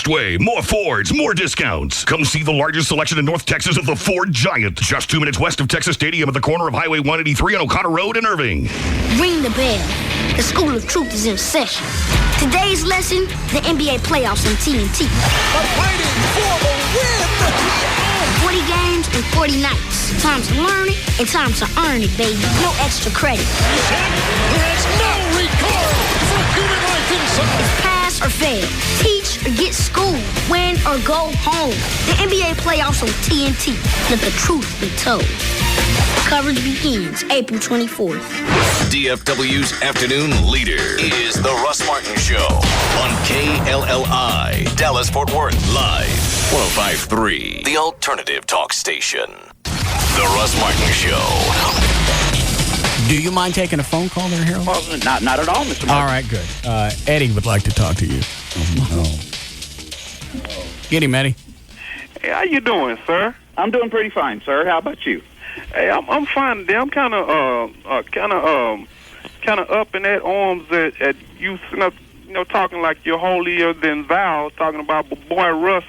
Expressway. More Fords, more discounts. Come see the largest selection in North Texas of the Ford Giant. Just 2 minutes west of Texas Stadium at the corner of Highway 183 and O'Connor Road in Irving. Ring the bell. The School of Truth is in session. Today's lesson, the NBA playoffs on TNT. But fighting for the win! 40 games and 40 nights. Time to learn it and time to earn it, baby. No extra credit. There's no regard for human life inside. It's pass or fail. Teach or get schooled. Win or go home. The NBA playoffs on TNT. Let the truth be told. Coverage begins April 24th. DFW's afternoon leader is The Russ Martin Show on KLLI, Dallas-Fort Worth, live, 105.3, the alternative talk station. The Russ Martin Show. Do you mind taking a phone call there, Harold? Well, not at all, Mr. Martin. All right, good. Eddie would like to talk to you. Get him, Eddie. Hey, how you doing, sir? I'm doing pretty fine, sir. How about you? Hey, I'm fine today. I'm kind of up in that arms at you, talking like you're holier than thou, talking about boy Russ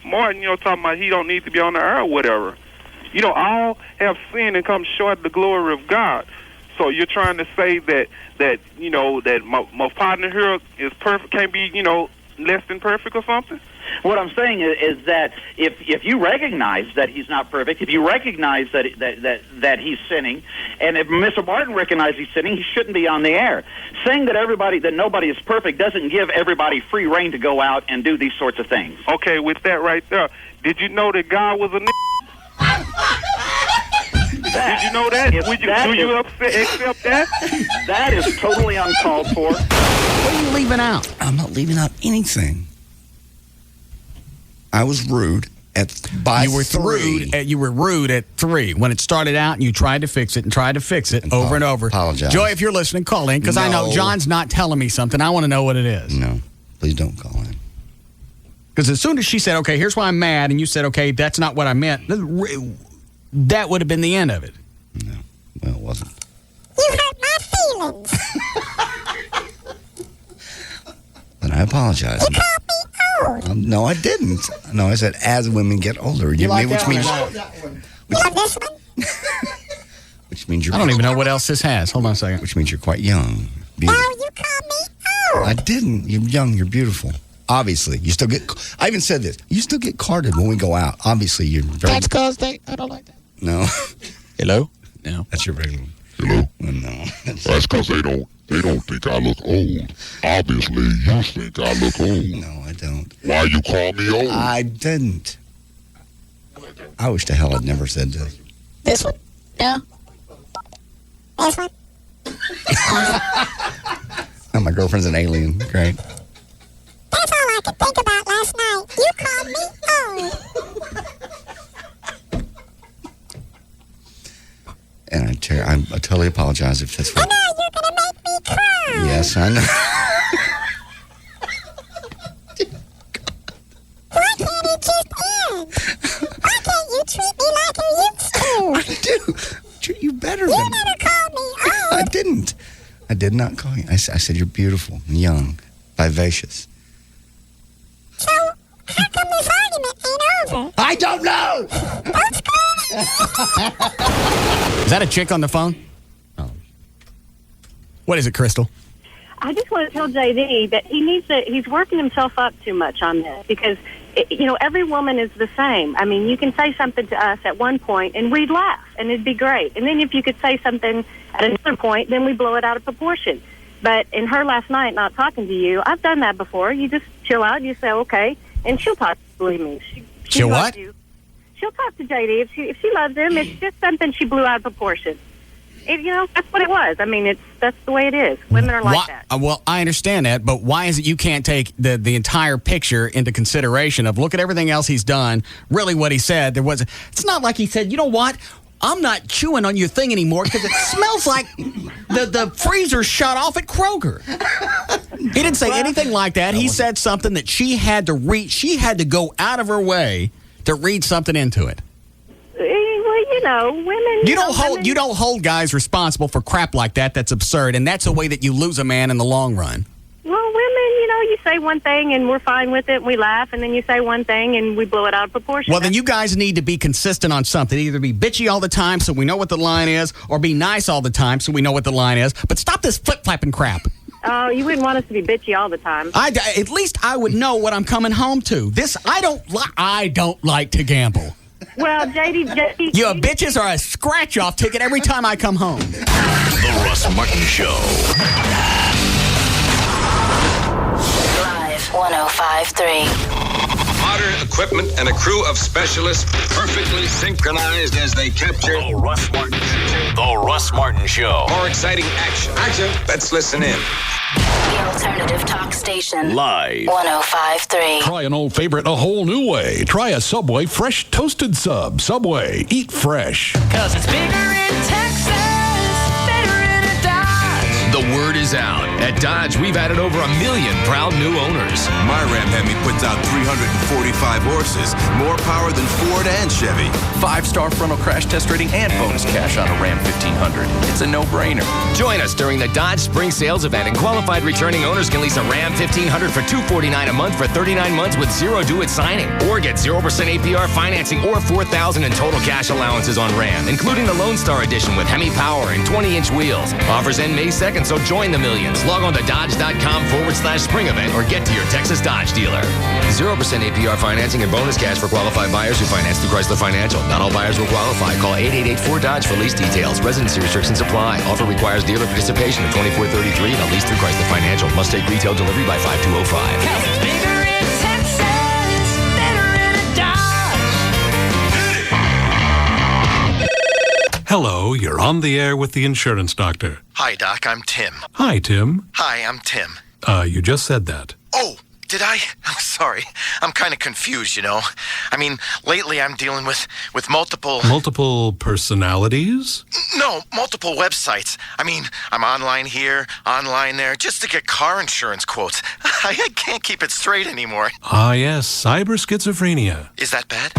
Martin, talking about he don't need to be on the air or whatever. All have sinned and come short of the glory of God. So you're trying to say that my partner here is perfect, can't be, less than perfect or something? What I'm saying is that if you recognize that he's not perfect, if you recognize that he's sinning, and if Mr. Martin recognizes he's sinning, he shouldn't be on the air. Saying that nobody is perfect doesn't give everybody free reign to go out and do these sorts of things. Okay, with that right there, did you know that God was a Did you know that? Do you accept that? That is totally uncalled for. What are you leaving out? I'm not leaving out anything. I was rude by you were 3. You were rude at 3 when it started out, and you tried to fix it over and over. Apologize. Joy, if you're listening, call in, because I know John's not telling me something. I want to know what it is. No, please don't call in. Because as soon as she said, okay, here's why I'm mad, and you said, okay, that's not what I meant, that would have been the end of it. No, well, it wasn't. You hurt my feelings. Then I apologize. You called me old. No, I didn't. No, I said as women get older. You like which that means one? You like this one? which means you're. I don't even know what else this has. Hold on a second. Which means you're quite young. No, you called me old. I didn't. You're young. You're beautiful. Obviously, you still get. I even said this. You still get carded when we go out. Obviously, you're very. That's because I don't like that. No. Hello. No. That's your regular one. Hello? Well, no. That's because they don't think I look old. Obviously, you think I look old. No, I don't. Why you call me old? I didn't. I wish to hell I'd never said this. This one? No. This one? Oh, my girlfriend's an alien. Great. That's all I could think about last night. You called me old. And I totally apologize if that's what... I know you're going to make me cry. Yes, I know. Why can't it just end? Why can't you treat me like you used to? I do. Treat you better You than... never called me old. I didn't. I did not call you. I said you're beautiful, young, vivacious. So, how come this argument ain't over? I don't know! What's going on? Is that a chick on the phone? Oh. What is it, Crystal? I just want to tell JD that he's working himself up too much on this because, every woman is the same. I mean, you can say something to us at one point and we'd laugh and it'd be great. And then if you could say something at another point, then we blow it out of proportion. But in her last night not talking to you, I've done that before. You just chill out, you say, okay, and she'll talk, believe me. She'll what? You. She'll talk to JD if she loves him. It's just something she blew out of proportion. That's what it was. I mean, that's the way it is. Women are like that. Well, I understand that, but why is it you can't take the entire picture into consideration of look at everything else he's done, really what he said? It's not like he said, you know what? I'm not chewing on your thing anymore because it smells like the freezer shut off at Kroger. He didn't say anything like that. He said something that she had to read. She had to go out of her way to read something into it. Well, women. You don't hold guys responsible for crap like that. That's absurd, and that's a way that you lose a man in the long run. Well, women, you say one thing and we're fine with it and we laugh, and then you say one thing and we blow it out of proportion. Well, then you guys need to be consistent on something. Either be bitchy all the time so we know what the line is, or be nice all the time so we know what the line is. But stop this flip-flapping crap. Oh, you wouldn't want us to be bitchy all the time. At least I would know what I'm coming home to. I don't like to gamble. Well, JD... Your bitches are a scratch-off ticket every time I come home. The Russ Martin Show. Live 105.3. Modern equipment and a crew of specialists perfectly synchronized as they capture The Russ Martin Show. The Russ Martin Show. more exciting action. Let's listen in. The alternative talk station. Live. 105.3. Try an old favorite a whole new way. Try a Subway fresh toasted sub. Subway, eat fresh. 'Cause it's bigger in Texas, better in a Dodge. The word is out. At Dodge, we've added over 1 million proud new owners. My Ram Hemi puts out 345 horses, more power than Ford and Chevy. 5-star frontal crash test rating and bonus cash on a Ram 1500. It's a no-brainer. Join us during the Dodge Spring Sales Event, and qualified returning owners can lease a Ram 1500 for $249 a month for 39 months with zero due at signing, or get 0% APR financing or $4,000 in total cash allowances on Ram, including the Lone Star Edition with Hemi Power and 20-inch wheels. Offers end May 2nd, so join the millions. Log on to dodge.com/spring event or get to your Texas Dodge dealer. 0% APR financing and bonus cash for qualified buyers who finance through Chrysler Financial. Not all buyers will qualify. Call 888-4DODGE for lease details. Residency restrictions apply. Offer requires dealer participation at 2433 and a lease through Chrysler Financial. Must take retail delivery by 5205. 'Cause it's bigger in Texas, better in a Dodge. Hello, you're on the air with the insurance doctor. Hi, Doc. I'm Tim. Hi, Tim. Hi, I'm Tim. You just said that. Oh, did I? I'm sorry. I'm kind of confused, I mean, lately I'm dealing with multiple... Multiple personalities? No, multiple websites. I mean, I'm online here, online there, just to get car insurance quotes. I can't keep it straight anymore. Ah, yes, cyber schizophrenia. Is that bad?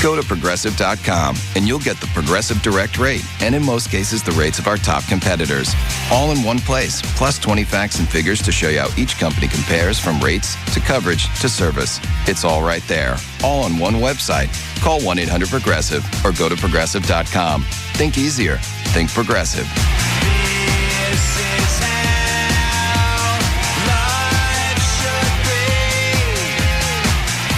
Go to Progressive.com and you'll get the Progressive Direct rate, and in most cases, the rates of our top competitors. All in one place, plus 20 facts and figures to show you how each company compares from rates to coverage to service. It's all right there, all on one website. Call 1-800-PROGRESSIVE or go to Progressive.com. Think easier. Think Progressive.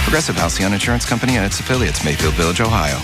Progressive Halcyon Insurance Company and its affiliates, Mayfield Village, Ohio.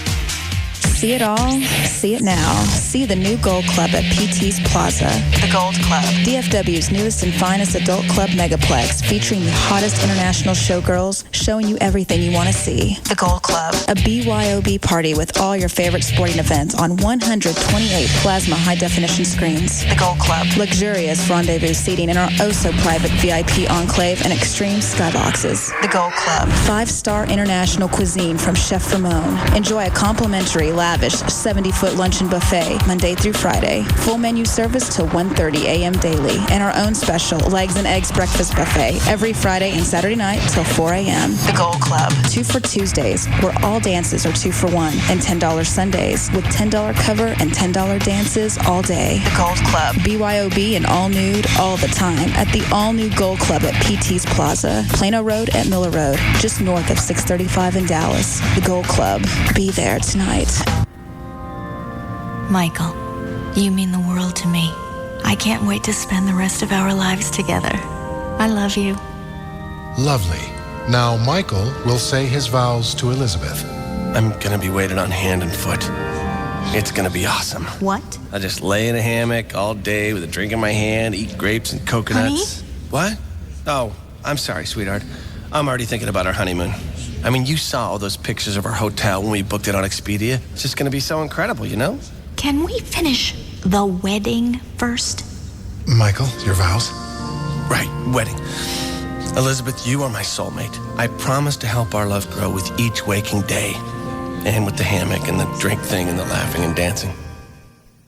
See it all, see it now. See the new Gold Club at PT's Plaza. The Gold Club. DFW's newest and finest adult club megaplex, featuring the hottest international showgirls, showing you everything you want to see. The Gold Club. A BYOB party with all your favorite sporting events on 128 plasma high-definition screens. The Gold Club. Luxurious rendezvous seating in our oh-so-private VIP enclave and extreme skyboxes. The Gold Club. 5-star international cuisine from Chef Ramon. Enjoy a complimentary lavish 70-foot luncheon buffet Monday through Friday. Full menu service till 1:30 a.m. daily. And our own special legs and eggs breakfast buffet every Friday and Saturday night till 4 a.m. The Gold Club. 2 for Tuesdays, where all dances are 2 for 1. And $10 Sundays, with $10 cover and $10 dances all day. The Gold Club. BYOB and all nude all the time at the all-new Gold Club at PT's Plaza. Plano Road at Miller Road, just north of 635 in Dallas. The Gold Club. Be there tonight. Michael, you mean the world to me. I can't wait to spend the rest of our lives together. I love you. Lovely. Now Michael will say his vows to Elizabeth. I'm gonna be waited on hand and foot. It's gonna be awesome. What? I'll just lay in a hammock all day with a drink in my hand, eat grapes and coconuts. Honey? What? Oh, I'm sorry, sweetheart. I'm already thinking about our honeymoon. I mean, you saw all those pictures of our hotel when we booked it on Expedia. It's just gonna be so incredible, Can we finish the wedding first? Michael, your vows? Right, wedding. Elizabeth, you are my soulmate. I promise to help our love grow with each waking day. And with the hammock and the drink thing and the laughing and dancing.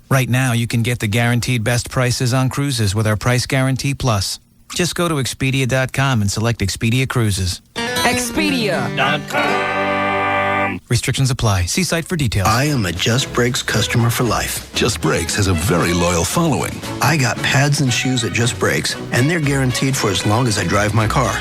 Right now, you can get the guaranteed best prices on cruises with our Price Guarantee Plus. Just go to Expedia.com and select Expedia Cruises. Expedia.com. JustBrakes.com. Restrictions apply. See site for details. I am a Just Brakes customer for life. Just Brakes has a very loyal following. I got pads and shoes at Just Brakes, and they're guaranteed for as long as I drive my car.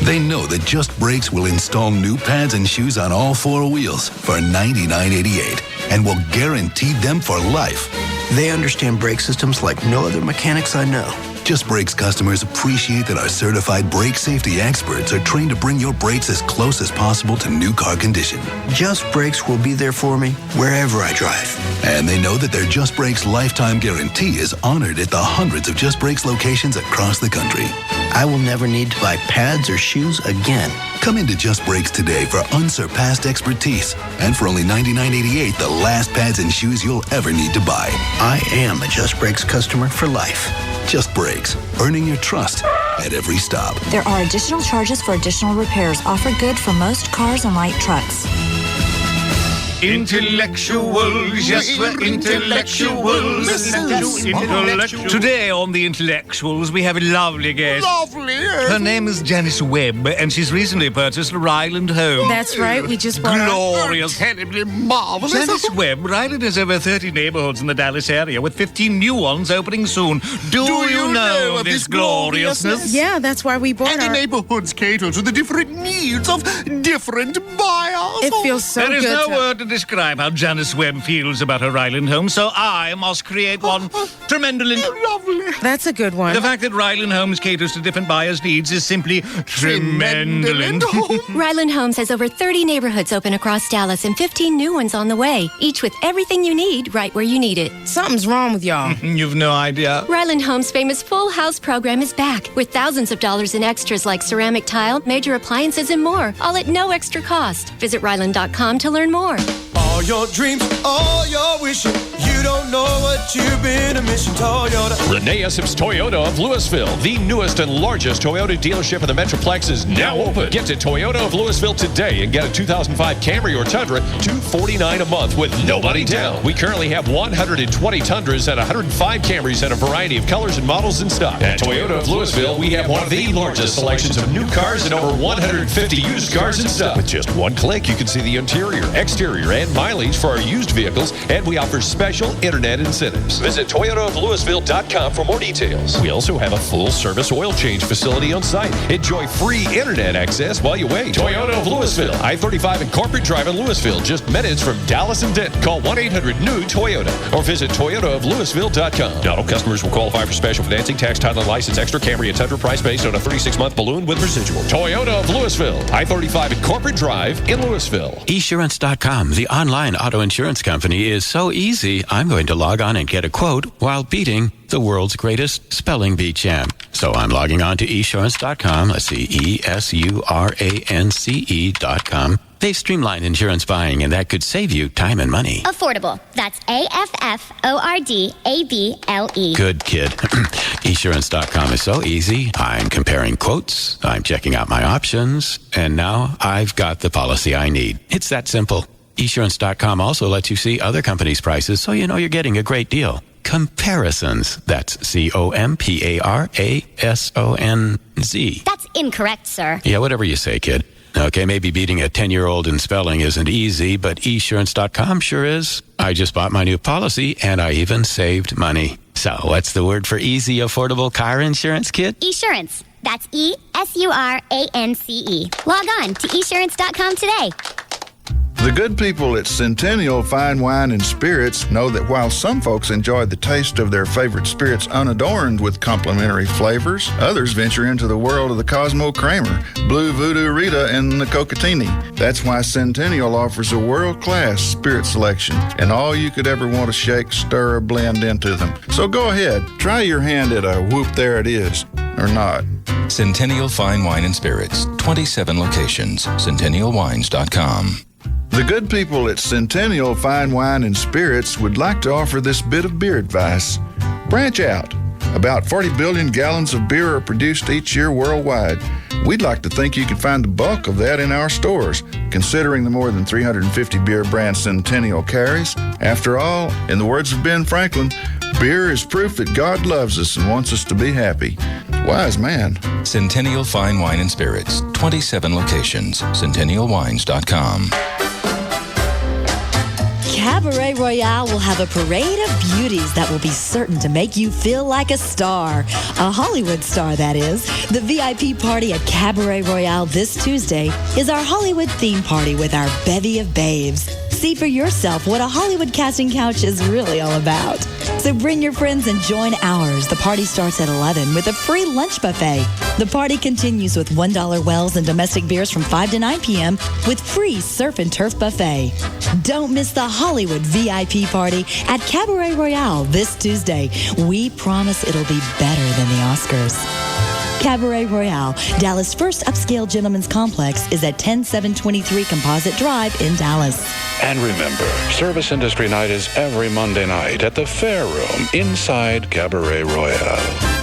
They know that Just Brakes will install new pads and shoes on all 4 wheels for $99.88 and will guarantee them for life. They understand brake systems like no other mechanics I know. Just Brakes customers appreciate that our certified brake safety experts are trained to bring your brakes as close as possible to new car condition. Just Brakes will be there for me wherever I drive. And they know that their Just Brakes lifetime guarantee is honored at the hundreds of Just Brakes locations across the country. I will never need to buy pads or shoes again. Come into Just Brakes today for unsurpassed expertise. And for only $99.88, the last pads and shoes you'll ever need to buy. I am a Just Brakes customer for life. Just Brakes, earning your trust at every stop. There are additional charges for additional repairs offered good for most cars and light trucks. Intellectuals, yes, we're intellectuals. Today on the Intellectuals, we have a lovely guest. Lovely, yes. Her name is Janice Webb, and she's recently purchased a Ryland home. That's right, we just bought glorious, terribly marvelous. Janice Webb, Ryland has over 30 neighborhoods in the Dallas area, with 15 new ones opening soon. Do you know of this gloriousness? Yeah, that's why we bought the neighborhoods cater to the different needs of different buyers. It feels so There good. is no word to describe how Janice Webb feels about her Ryland home, so I must create one. Tremendous. Lovely. That's a good one. The fact that Ryland Homes caters to different buyers' needs is simply tremendous. Ryland Homes has over 30 neighborhoods open across Dallas and 15 new ones on the way, each with everything you need right where you need it. Something's wrong with y'all. You've no idea. Ryland Homes' famous Full House program is back with thousands of dollars in extras like ceramic tile, major appliances, and more, all at no extra cost. Visit Ryland.com to learn more. All your dreams, all your wishing. You don't know what you've been missing, Toyota. Renee Essep's Toyota of Louisville, the newest and largest Toyota dealership in the Metroplex, is now open. Get to Toyota of Louisville today and get a 2005 Camry or Tundra, $249 a month with no money down. We currently have 120 Tundras and 105 Camrys in a variety of colors and models in stock. At Toyota of Louisville, we have one of the largest selections of new cars and over 150 used cars in stock. With just one click, you can see the interior, exterior, and mileage for our used vehicles, and we offer special internet incentives. Visit ToyotaofLouisville.com for more details. We also have a full-service oil change facility on site. Enjoy free internet access while you wait. Toyota of Louisville, I-35 and Corporate Drive in Louisville, just minutes from Dallas and Denton. Call 1-800-NEW-TOYOTA or visit ToyotaofLouisville.com. Not all customers will qualify for special financing, tax, title, and license extra. Camry and Tundra price based on a 36-month balloon with residual. Toyota of Louisville, I-35 and Corporate Drive in Louisville. Esurance.com, the online auto insurance company, is so easy, I'm going to log on and get a quote while beating the world's greatest spelling bee champ. So I'm logging on to esurance.com. Let's see, ESURANCE.com. They've streamlined insurance buying, and that could save you time and money. Affordable. That's AFFORDABLE. Good kid. Esurance.com is so easy. I'm comparing quotes, I'm checking out my options, and now I've got the policy I need. It's that simple. Esurance.com also lets you see other companies' prices, so you know you're getting a great deal. Comparisons. That's COMPARASONZ. That's incorrect, sir. Yeah, whatever you say, kid. Okay, maybe beating a 10-year-old in spelling isn't easy, but Esurance.com sure is. I just bought my new policy, and I even saved money. So what's the word for easy, affordable car insurance, kid? Esurance. That's ESURANCE. Log on to esurance.com today. The good people at Centennial Fine Wine and Spirits know that while some folks enjoy the taste of their favorite spirits unadorned with complementary flavors, others venture into the world of the Cosmo Kramer, Blue Voodoo Rita, and the Cocatini. That's why Centennial offers a world-class spirit selection and all you could ever want to shake, stir, or blend into them. So go ahead, try your hand at a whoop, there it is, or not. Centennial Fine Wine and Spirits, 27 locations, centennialwines.com. The good people at Centennial Fine Wine and Spirits would like to offer this bit of beer advice. Branch out. About 40 billion gallons of beer are produced each year worldwide. We'd like to think you could find the bulk of that in our stores, considering the more than 350 beer brands Centennial carries. After all, in the words of Ben Franklin, beer is proof that God loves us and wants us to be happy. Wise man. Centennial Fine Wine and Spirits, 27 locations, centennialwines.com. Cabaret Royale will have a parade of beauties that will be certain to make you feel like a star. A Hollywood star, that is. The VIP party at Cabaret Royale this Tuesday is our Hollywood theme party with our bevy of babes. See for yourself what a Hollywood casting couch is really all about. So bring your friends and join ours. The party starts at 11 with a free lunch buffet. The party continues with $1 wells and domestic beers from 5 to 9 p.m. with free surf and turf buffet. Don't miss the Hollywood VIP party at Cabaret Royale this Tuesday. We promise it'll be better than the Oscars. Cabaret Royale, Dallas' first upscale gentlemen's complex, is at 10723 Composite Drive in Dallas. And remember, Service Industry Night is every Monday night at the Fair Room inside Cabaret Royale.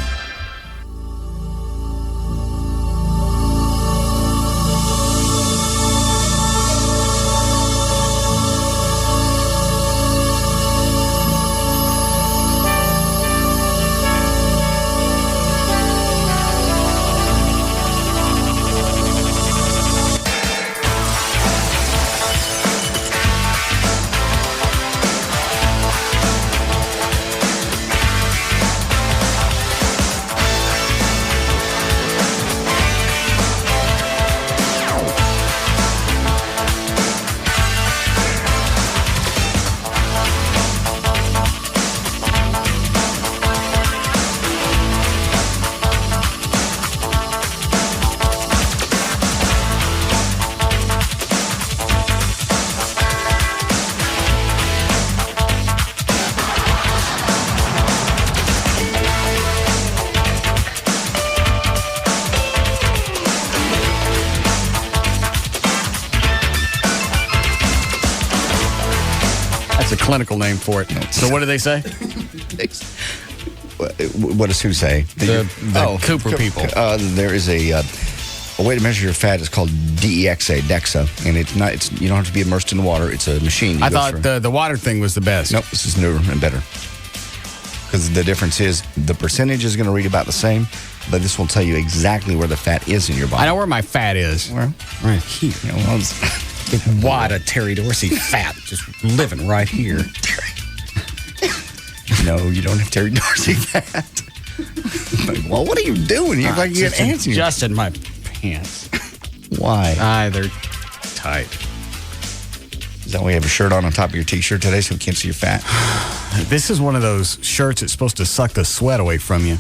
Clinical name for it. So what do they say? What does who say? The Cooper people. There is a way to measure your fat is called DEXA, and it's not. You don't have to be immersed in the water. It's a machine. I thought the water thing was the best. Nope, this is newer and better. Because the difference is the percentage is going to read about the same, but this will tell you exactly where the fat is in your body. I know where my fat is. Where? Right here. You know, the wad of Terry Dorsey fat just living right here. No, you don't have Terry Dorsey fat. Well, what are you doing? You look like you have ants in your... Just in my pants. Why? They're tight. Is that why you have a shirt on top of your T-shirt today so we can't see your fat? This is one of those shirts that's supposed to suck the sweat away from you.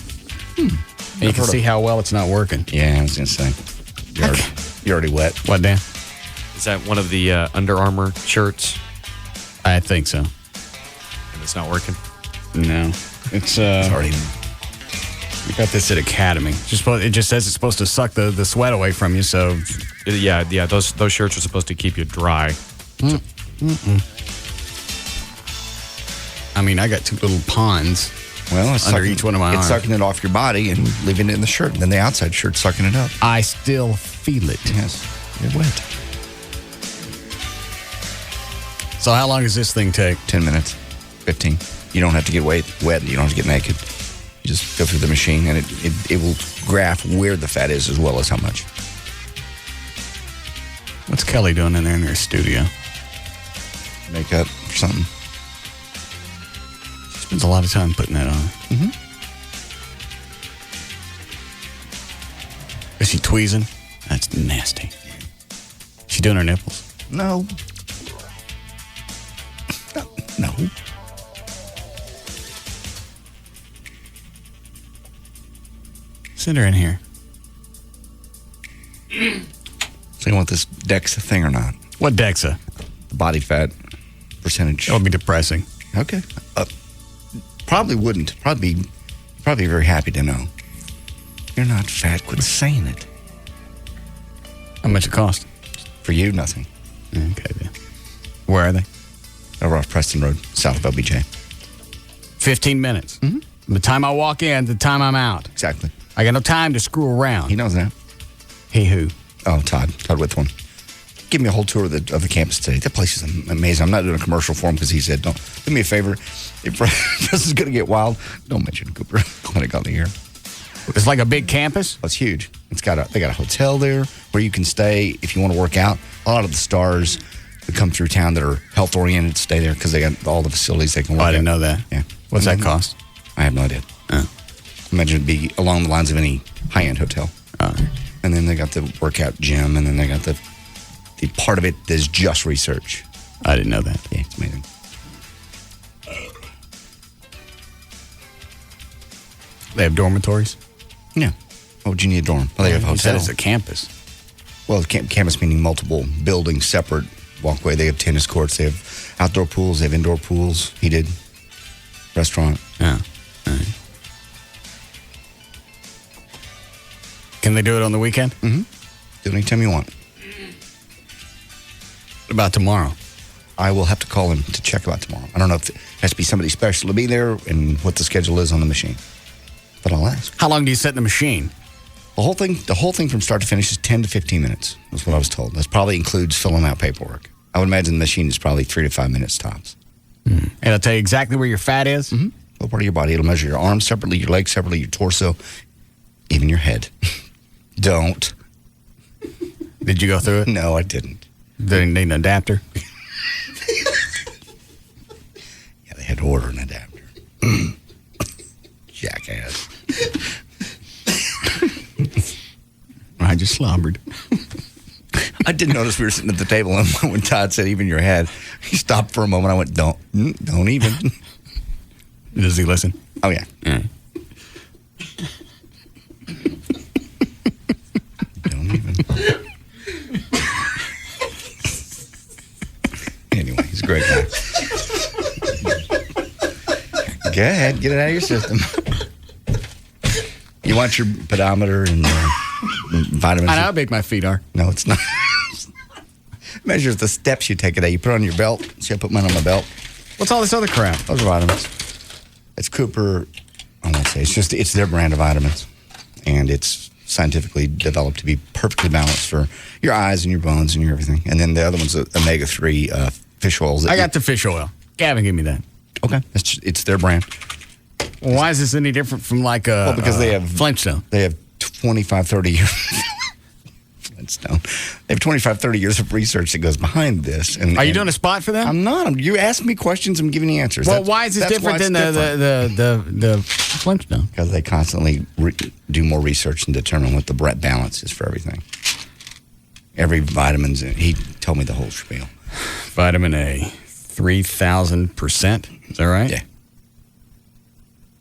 And you can see how well it's not working. Yeah, I was going to say. You're already wet. What, Dan? Is that one of the Under Armour shirts? I think so. And it's not working? No. It's already... We got this at Academy. It just says it's supposed to suck the sweat away from you, so... Yeah, those shirts are supposed to keep you dry. I mean, I got two little ponds it's under sucking, each one of my arms. It's sucking it off your body and leaving it in the shirt, and then the outside shirt's sucking it up. I still feel it. Yes, you're wet. So how long does this thing take? 10 minutes, 15. You don't have to get wet. You don't have to get naked. You just go through the machine, and it will graph where the fat is as well as how much. What's Kelly doing in there in her studio? Makeup or something. She spends a lot of time putting that on. Mm-hmm. Is she tweezing? That's nasty. She doing her nipples? No. No. Send her in here. So you want this DEXA thing or not? What DEXA? The body fat percentage. That would be depressing. Okay. Probably wouldn't. Probably very happy to know. You're not fat. Quit saying it. How much it cost? For you, nothing. Okay, then. Where are they? Over off Preston Road, south of OBJ. 15 minutes. Mm-hmm. From the time I walk in to the time I'm out. Exactly. I got no time to screw around. He knows that. He who? Oh, Todd with one. Give me a whole tour of the campus today. That place is amazing. I'm not doing a commercial for him because he said, "Don't do me a favor. If this is going to get wild, don't mention Cooper Clinic on the air." It's like a big campus. Oh, it's huge. They got a hotel there where you can stay if you want to work out. A lot of the stars that come through town that are health oriented stay there because they got all the facilities they can work I didn't at. know that. Yeah. What's that cost? I have no idea. Imagine it'd be along the lines of any high end hotel. And then they got the workout gym, and then they got the part of it that's just research. I didn't know that. Yeah, it's amazing. They have dormitories? Yeah. What would you need a dorm? Well, they have a hotel. You said it's a campus. Well, campus meaning multiple buildings, separate walkway. They have tennis courts. They have outdoor pools. They have indoor pools. Heated restaurant. Yeah. All right. Can they do it on the weekend? Mm-hmm. Do it anytime you want. What about tomorrow? I will have to call him to check about tomorrow. I don't know if it has to be somebody special to be there and what the schedule is on the machine. But I'll ask. How long do you set in the machine? The whole thing from start to finish is 10 to 15 minutes. That's what I was told. That probably includes filling out paperwork. I would imagine the machine is probably 3 to 5 minutes tops. And it'll tell you exactly where your fat is? Mm-hmm. What part of your body? It'll measure your arms separately, your legs separately, your torso, even your head. Don't. Did you go through it? No, I didn't. They need an adapter? Yeah, they had to order an adapter. Jackass. I just slobbered. I did notice we were sitting at the table, and when Todd said, even your head, he stopped for a moment. I went, don't even. Does he listen? Oh, yeah. Don't even. Anyway, he's a great guy. Go ahead, get it out of your system. You want your pedometer and vitamins? I know how big my feet are. No, it's not. Measures the steps you take a day. You put it on your belt. See, I put mine on my belt. What's all this other crap? Those are vitamins. It's Cooper. I won't say. It's their brand of vitamins, and it's scientifically developed to be perfectly balanced for your eyes and your bones and your everything. And then the other one's omega-3 fish oils. I got the fish oil. Gavin, give me that. Okay, it's their brand. Well, why is this any different from like a? Well, because they have Flintstone. They have 25, 30 years. Flintstone. They have 25, 30 years of research that goes behind this. And are you doing a spot for them? I'm not. You ask me questions, I'm giving you answers. Well, why is this different than the Flintstone? Because they constantly do more research and determine what the balance is for everything. Every vitamin's in. He told me the whole spiel. Vitamin A, 3,000%. Is that right? Yeah.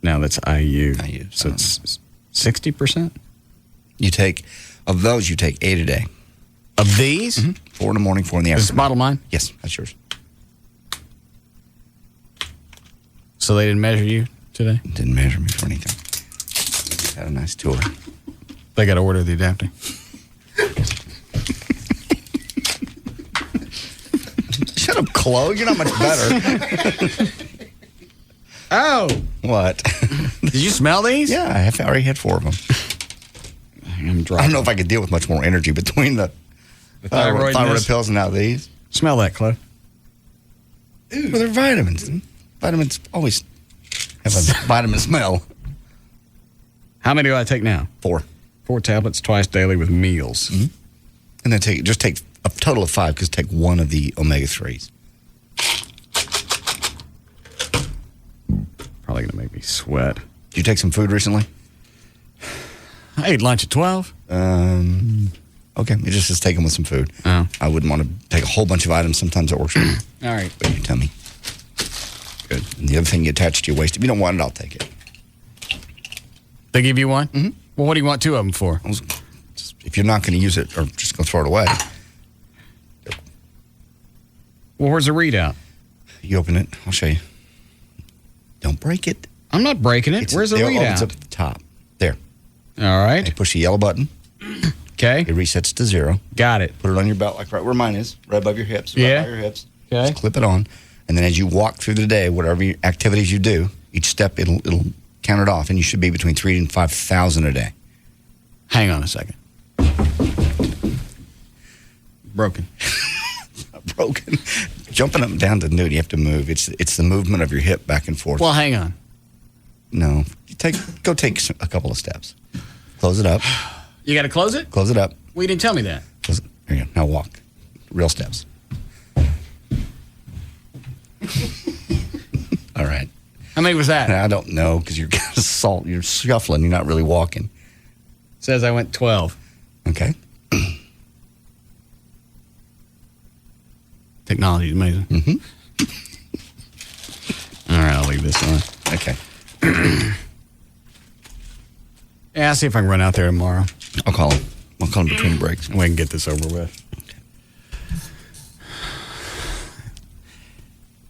Now that's IU. So it's 60%? You take 8 a day. Of these? Mm-hmm. 4 in the morning, 4 in the afternoon. Is this bottle mine? Yes, that's yours. So they didn't measure you today? Didn't measure me for anything. Had a nice tour. They got to order the adapter. Shut up, Chloe. You're not much better. Oh. What? Did you smell these? Yeah, I already had 4 of them. I'm dry. I don't know if I could deal with much more energy between the thyroid pills and now these. Smell that, Chloe. Well, they're vitamins. Vitamins always have a vitamin smell. How many do I take now? 4. 4 tablets twice daily with meals. Mm-hmm. And then take a total of 5 because take 1 of the omega-3s. Probably going to make me sweat. Did you take some food recently? I ate lunch at 12. Okay, it just says take them with some food. Oh. I wouldn't want to take a whole bunch of items. Sometimes it works for me. All right. But your tummy. Good. And the other thing you attach to your waist, if you don't want it, I'll take it. They give you one? Mm-hmm. Well, what do you want 2 of them for? If you're not going to use it or just going to throw it away. Well, where's the readout? You open it. I'll show you. Don't break it. I'm not breaking it. Where's the readout? It's up at the top. There. All right. You push the yellow button. Okay. It resets to 0. Got it. Put it on your belt, like right where mine is, right above your hips. Yeah. Right by your hips. Okay. Just clip it on. And then as you walk through the day, whatever activities you do, each step, it'll count it off. And you should be between 3,000 and 5,000 a day. Hang on a second. Broken. Broken. Jumping up and down doesn't do it. You have to move. It's the movement of your hip back and forth. Well, hang on. No. Go take a couple of steps. Close it up. You got to close it? Close it up. Well, you didn't tell me that. There you go. Now walk. Real steps. All right. How many was that? I don't know because you're kind of salt. You're shuffling. You're not really walking. Says I went 12. Okay. Technology is amazing. Mm-hmm. All right, I'll leave this on. Okay. Yeah, I'll see if I can run out there tomorrow. I'll call him. I'll call him between breaks. We can get this over with. Okay.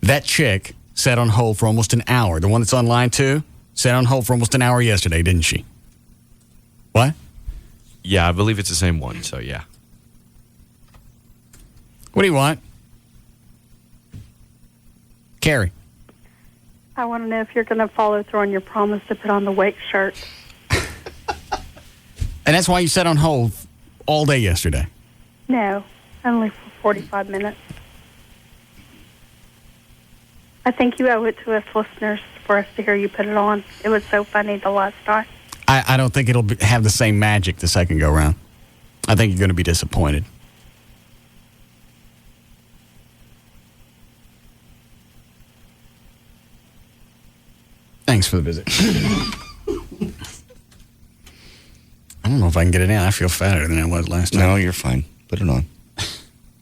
That chick sat on hold for almost an hour. The one that's on line 2 sat on hold for almost an hour yesterday, didn't she? What? Yeah, I believe it's the same one, so yeah. What do you want? Carrie. I want to know if you're going to follow through on your promise to put on the Wake shirt. And that's why you sat on hold all day yesterday. No, only for 45 minutes. I think you owe it to us listeners for us to hear you put it on. It was so funny the last time. I don't think it'll have the same magic the second go round. I think you're going to be disappointed. Thanks for the visit. I don't know if I can get it in. I feel fatter than I was last time. No, you're fine. Put it on.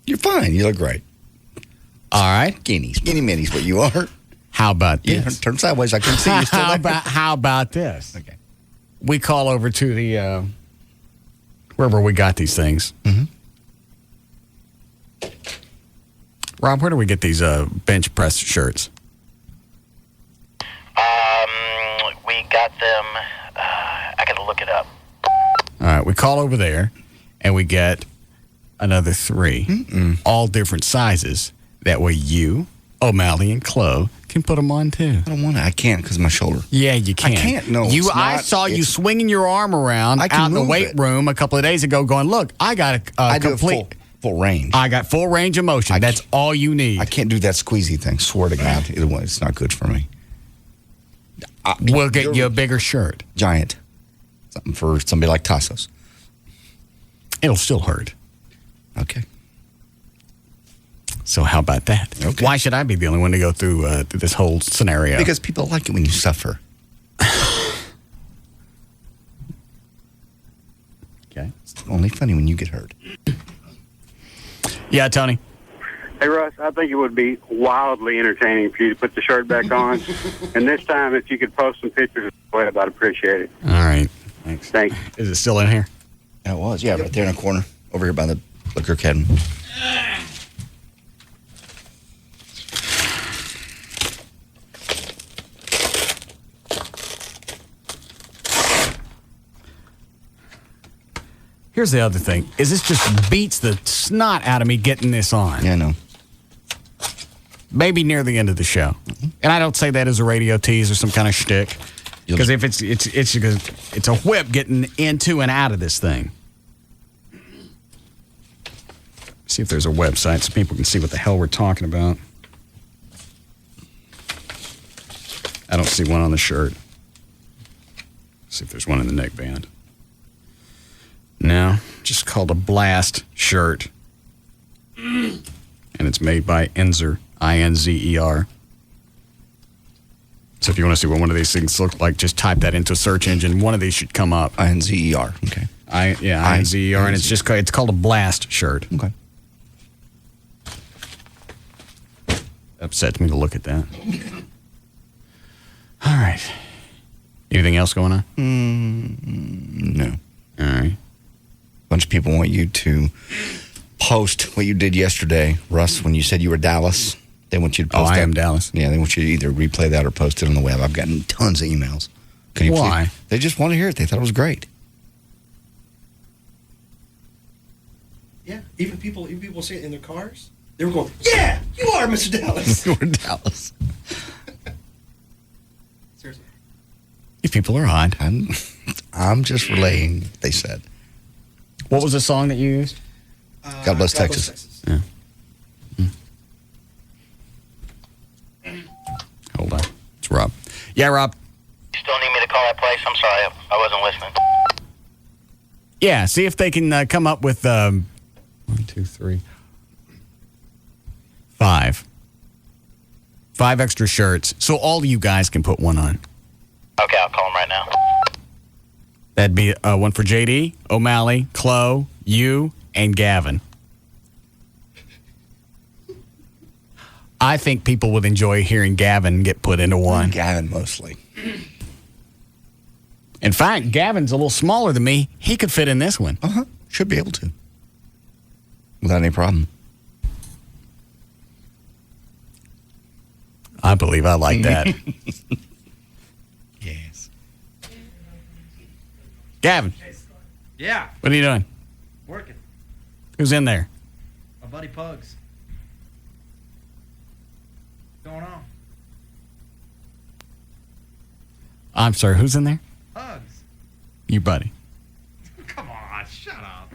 You're fine. You look great. All right. Skinny minis, what you are. How about this? Yeah, turn sideways. I can see you still How about this? Okay. We call over to the, wherever we got these things. Mm-hmm. Rob, where do we get these bench press shirts? We got them, I got to look it up. All right, we call over there, and we get another 3, all different sizes. That way you, O'Malley, and Chloe can put them on, too. I don't want to. I can't because of my shoulder. Yeah, you can. I can't, no. I saw you swinging your arm around out in the weight room a couple of days ago going, look, I got a complete... Full range. I got full range of motion. That's all you need. I can't do that squeezy thing. Swear to God, it's not good for me. We'll get you a bigger shirt. Giant. Something for somebody like Tassos. It'll still hurt. Okay. So how about that? Okay. Why should I be the only one to go through this whole scenario? Because people like it when you suffer. Okay. It's only funny when you get hurt. Yeah, Tony. Hey, Russ, I think it would be wildly entertaining for you to put the shirt back on. And this time, if you could post some pictures of the web, I'd appreciate it. All right. Thanks. Thanks. Is it still in here? It was, yeah, right there in the corner. Over here by the liquor cabin. Here's the other thing. Is this just beats the snot out of me getting this on? Yeah, I know. Maybe near the end of the show. Mm-hmm. And I don't say that as a radio tease or some kind of shtick. Because if it's a whip getting into and out of this thing. See if there's a website so people can see what the hell we're talking about. I don't see one on the shirt. See if there's one in the neckband. No, just called a Blast shirt. And it's made by Inzer, I-N-Z-E-R. So if you want to see what one of these things look like, just type that into a search engine. One of these should come up. I-N-Z-E-R, okay. I-N-Z-E-R, and it's called a Blast shirt. Okay. Upsets me to look at that. All right. Anything else going on? No. All right. A bunch of people want you to post what you did yesterday, Russ, when you said you were Dallas. They want you to post that. I am Dallas. Yeah, they want you to either replay that or post it on the web. I've gotten tons of emails. Why? They just want to hear it. They thought it was great. Yeah, even people say it in their cars. They were going, yeah, you are Mr. Dallas. You are Dallas. Seriously. You people are odd. I'm just relaying what they said. What was the song that you used? God Bless Texas. Yeah. Hold on. It's Rob. Yeah, Rob. You still need me to call that place? I'm sorry, I wasn't listening. Yeah, see if they can come up with 1, 2, 3, 5 5 extra shirts, so all of you guys can put one on. Okay, I'll call him right now. That'd be one for JD, O'Malley, Chloe, you, and Gavin. I think people would enjoy hearing Gavin get put into one. Gavin, mostly. In fact, Gavin's a little smaller than me. He could fit in this one. Uh-huh. Should be able to. Without any problem. I believe I like that. Yes. Gavin. Yeah. What are you doing? Working. Who's in there? My buddy Pugs. What's going on? I'm sorry, who's in there? Pugs. Your buddy. Come on, shut up.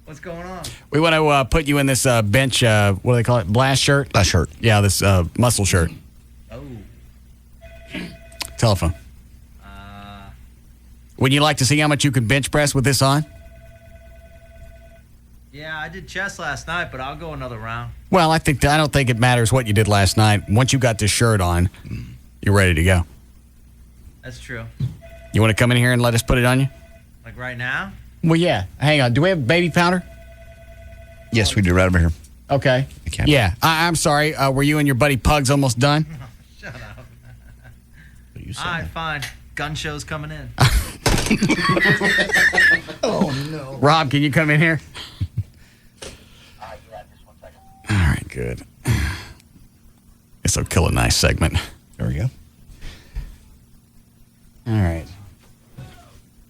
What's going on? We want to put you in this bench, what do they call it? Blast shirt? Blast shirt. Yeah, this muscle shirt. Oh. Telephone. Would you like to see how much you can bench press with this on? Yeah, I did chest last night, but I'll go another round. Well, I don't think it matters what you did last night. Once you got this shirt on, you're ready to go. That's true. You want to come in here and let us put it on you? Like right now? Well, yeah. Hang on. Do we have baby powder? Yes, we do right over here. Okay. Yeah. I'm sorry. Were you and your buddy Pugs almost done? Shut up. All right, fine. Gun show's coming in. Oh, no. Rob, can you come in here? All right, good. This will kill a nice segment. There we go. All right.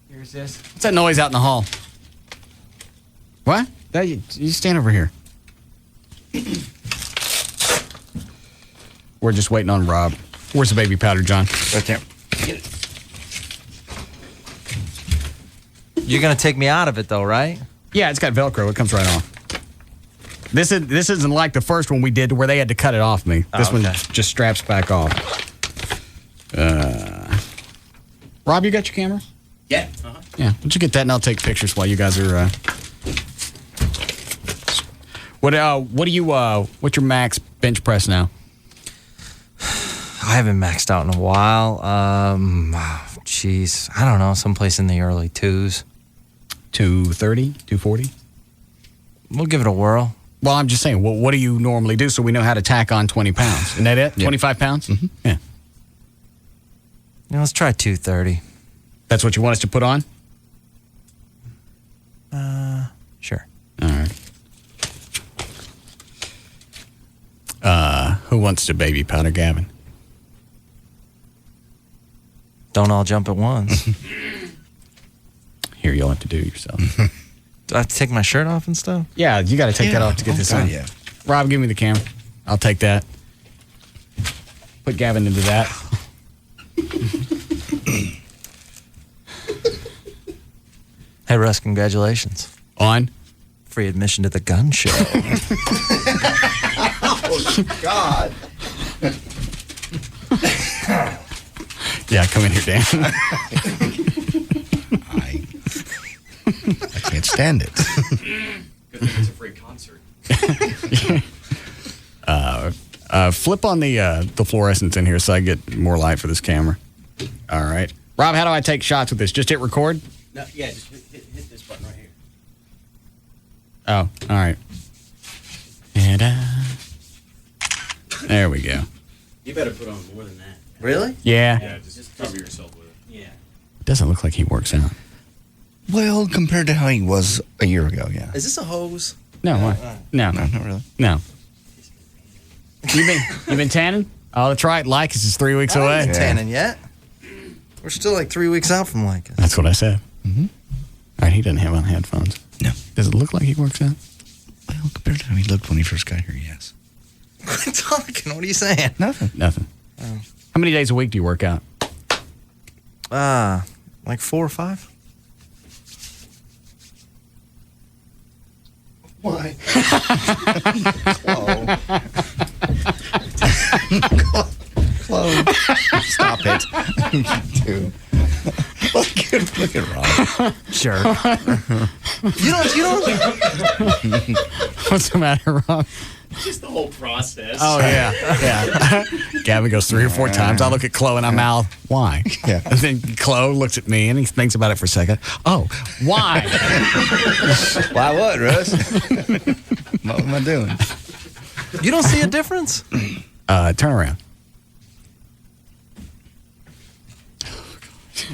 Here's this. What's that noise out in the hall? What? You stand over here. We're just waiting on Rob. Where's the baby powder, John? Right there. Get it. You're going to take me out of it, though, right? Yeah, it's got Velcro. It comes right off. This isn't like the first one we did where they had to cut it off me. This one just straps back off. Rob, you got your camera? Yeah. Yeah. Why don't you get that and I'll take pictures while you guys are... What's your max bench press now? I haven't maxed out in a while. Jeez, I don't know. Someplace in the early 2s. 230, 240? We'll give it a whirl. Well, I'm just saying, what do you normally do so we know how to tack on 20 pounds? Isn't that it? 25 pounds? Mm-hmm. Yeah. Yeah, let's try 230. That's what you want us to put on? Sure. All right. Who wants to baby powder Gavin? Don't all jump at once. Here, you'll have to do it yourself. Do I have to take my shirt off and stuff? Yeah, you got to take that off to get this on. Yeah. Rob, give me the camera. I'll take that. Put Gavin into that. Hey, Russ, congratulations. On? Free admission to the gun show. Oh, God. Yeah, come in here, Dan. I can't stand it. Good thing it's a free concert. Flip on the fluorescence in here so I get more light for this camera. All right. Rob, how do I take shots with this? Just hit record? No, yeah, just hit this button right here. Oh, all right. And there we go. You better put on more than that. Really? Yeah. Yeah, just cover yourself with it. Yeah. It doesn't look like he works out. Well, compared to how he was a year ago, yeah. Is this a hose? No, what? No, No, not really. no. You been tanning? Oh, that's right. Lycus is 3 weeks I away. ain't tanning yet. We're still like 3 weeks out from Lycus. That's what I said. Mm-hmm. All right, he doesn't have on headphones. No. Does it look like he works out? Well, compared to how he looked when he first got here, yes. Quit talking. What are you saying? Nothing. Oh. How many days a week do you work out? Like 4 or 5. Why? Chloe. Stop it. Dude. Look at Rob. Sure. You don't. What's the matter, Rob? Just the whole process. Oh, yeah. Gavin goes 3 or 4 times. I look at Chloe and I mouth, why? Yeah. And then Chloe looks at me and he thinks about it for a second. Oh, why? Why what, Russ? What am I doing? You don't see a difference? Turn around.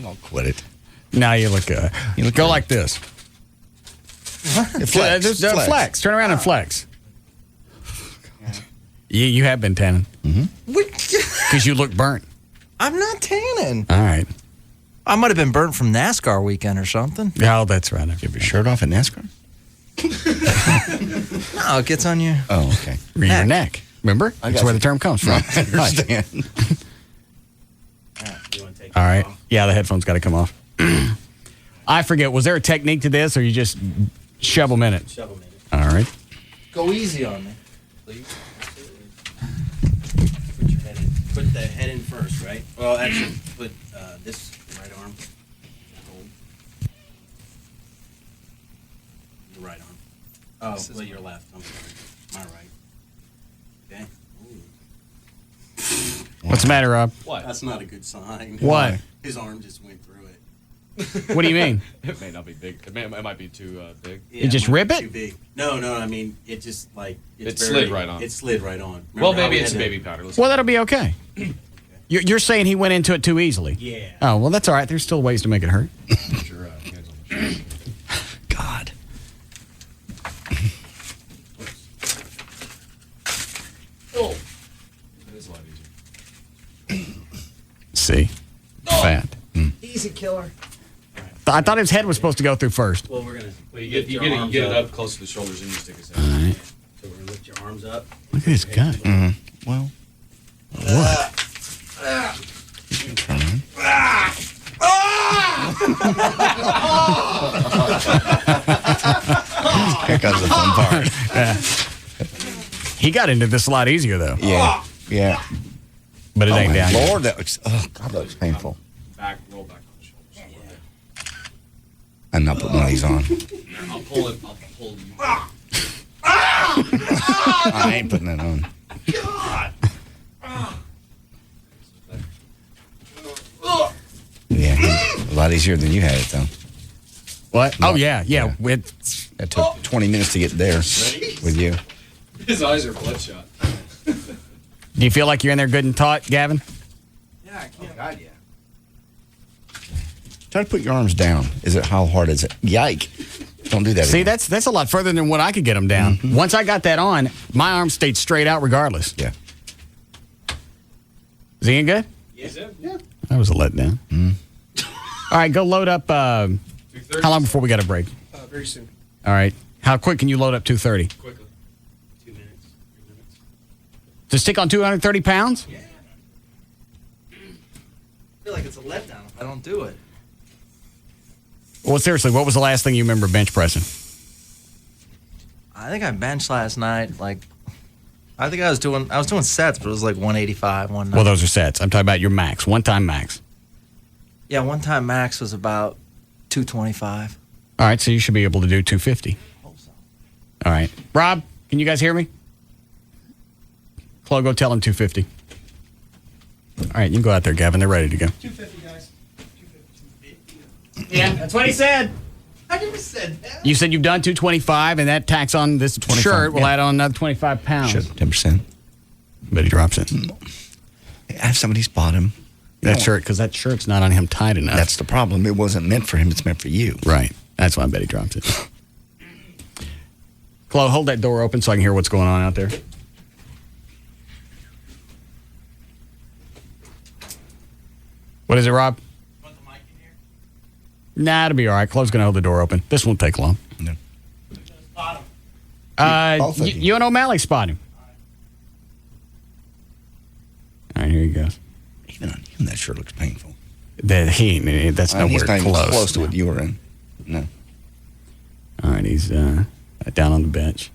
I'll quit it. Now you look good. Go like this. Flex. Flex. Turn around and flex. You have been tanning. Because you look burnt. I'm not tanning. All right. I might have been burnt from NASCAR weekend or something. Oh, that's right. You have your shirt off at NASCAR? No, it gets on you. Oh, okay. Your neck. Remember? That's where the term comes from. I understand. All right. Yeah, the headphones got to come off. I forget. Was there a technique to this, or you just shove them in it? Shove them in it. All right. Go easy on me, please. Put your head in. Put the head in first, right? Well, actually, put this right arm. Hold. Your right arm. Oh, well, your left. I'm sorry. My right. Okay. Ooh. What's the matter, Rob? What? That's not a good sign. What? His arm just went through it. What do you mean? It may not be big. It might be too big. Yeah, You just might rip be it? Too big. No, I mean, it just like... It slid right on. It slid right on. Remember Well, how maybe we it's had to- baby powder. Let's Well, that'll be okay. You're saying he went into it too easily? Yeah. Oh, well, that's all right. There's still ways to make it hurt. put your hands on the shoulder. God. Oh. It is a lot easier. See? Fat. Easy killer. I thought his head was supposed to go through first. Well, we're going to... Well, you get it up close to the shoulders and you stick his head. All right. So we're going to lift your arms up. Look at his gut. Well, What? here comes the fun part. He got into this a lot easier, though. Yeah. Yeah. But it ain't down yet. Lord, that looks, God, that looks painful. Roll back on the shoulders. I'm not putting one of these on. I'll pull it. I'll pull you. I ain't putting it on. Yeah, a lot easier than you had it, though. What? Oh, yeah. That took 20 minutes to get there with you. His eyes are bloodshot. Do you feel like you're in there good and taut, Gavin? Yeah, I can't. Oh, God, yeah. Try to put your arms down. How hard is it? Yike. Don't do that See, again. that's a lot further than what I could get them down. Once I got that on, my arm stayed straight out regardless. Yeah. Is he in good? Yes. Yeah. That was a letdown. All right, go load up. How long before we got a break? Very soon. All right. How quick can you load up 230? Quickly. 2 minutes. 3 minutes. To stick on 230 pounds? Yeah. I feel like it's a letdown if I don't do it. Well, seriously, what was the last thing you remember bench pressing? I think I benched last night. Like, I think I was doing sets, but it was like 185, 190. Well, those are sets. I'm talking about your max, one-time max. Yeah, one time max was about 225. All right, so you should be able to do 250. Hope so. All right. Rob, can you guys hear me? Chloe, go tell him 250. All right, you can go out there, Gavin. They're ready to go. 250, guys. 250. Yeah, that's what he said. I never said that. You said you've done 225, and that tacks on this 25, shirt will yeah. add on another 25 pounds. Should 10%. But he drops it. Have somebody spot him. That shirt, because that shirt's not on him tight enough. That's the problem. It wasn't meant for him. It's meant for you. Right. That's why I bet he drops it. Chloe, hold that door open so I can hear what's going on out there. What is it, Rob? Want the mic in here? Nah, it'll be all right. Chloe's going to hold the door open. This won't take long. No. Spot him. Both of you. You and O'Malley spot him. All right, here he goes. Even on him, that shirt looks painful. That's He's nowhere not even close. close to what you were in. No. All right, he's down on the bench.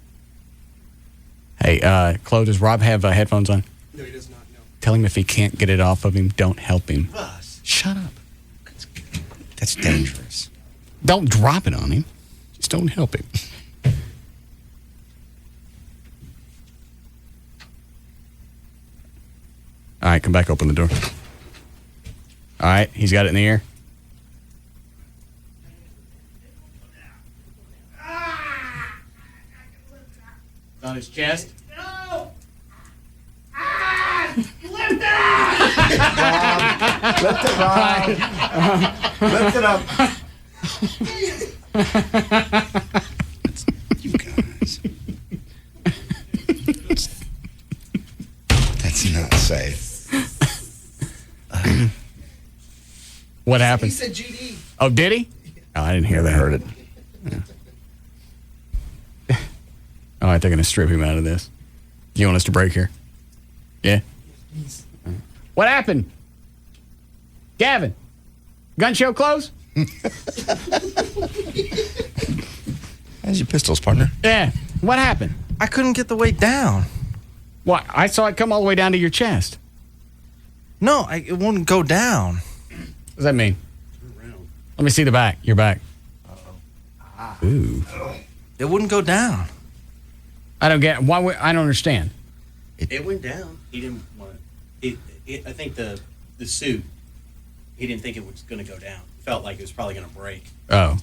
Hey, Chloe, does Rob have headphones on? No, he does not. No. Tell him if he can't get it off of him, don't help him. Russ. Shut up. That's dangerous. Don't drop it on him. Just don't help him. All right, come back, open the door. All right, he's got it in the air. On his chest. No! Lift it up. Lift it up. You guys. That's not safe. What happened? He said GD. Oh, did he? Oh, I didn't hear that. I heard it. Yeah. All right, they're going to strip him out of this. You want us to break here? Yeah? What happened? Gavin, gun show close? How's your pistols, partner? Yeah. What happened? I couldn't get the weight down. What? I saw it come all the way down to your chest. No, it wouldn't go down. What does that mean? Let me see the back. Your back. Ooh. It wouldn't go down. I don't get why. I don't understand. It went down. He didn't want it. I think the suit, he didn't think it was going to go down. Felt like it was probably going to break. Oh.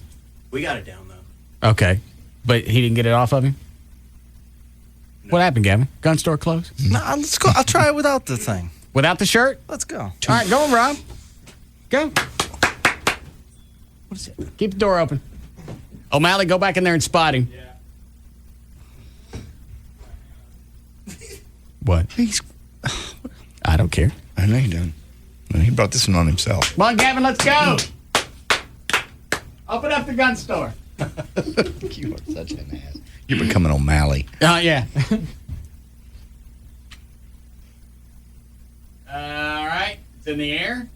We got it down, though. Okay. But he didn't get it off of him? No. What happened, Gavin? Gun store closed? No, let's go. I'll try it without the thing. Without the shirt? Let's go. All right, go, Rob. Go. What is it? Keep the door open. O'Malley, go back in there and spot him. Yeah. What? I don't care. I know you don't. He brought this one on himself. Come on, Gavin, let's go. Open up the gun store. You are such an ass. You're becoming O'Malley. Yeah. All right. It's in the air.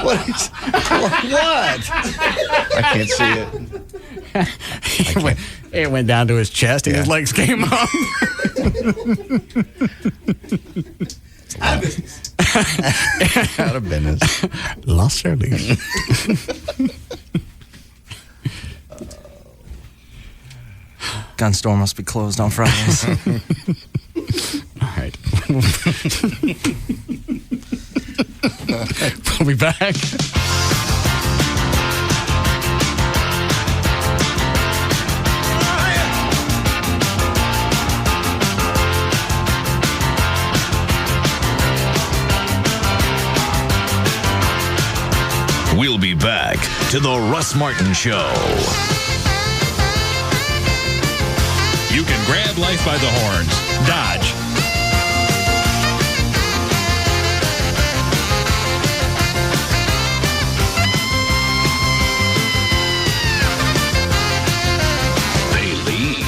What? I can't see it. It went down to his chest and his legs came up. Out of business. Out of business. Lost their leash. Gun store must be closed on Fridays. All right. We'll be back. We'll be back to the Russ Martin Show. You can grab life by the horns. Dodge. They lead.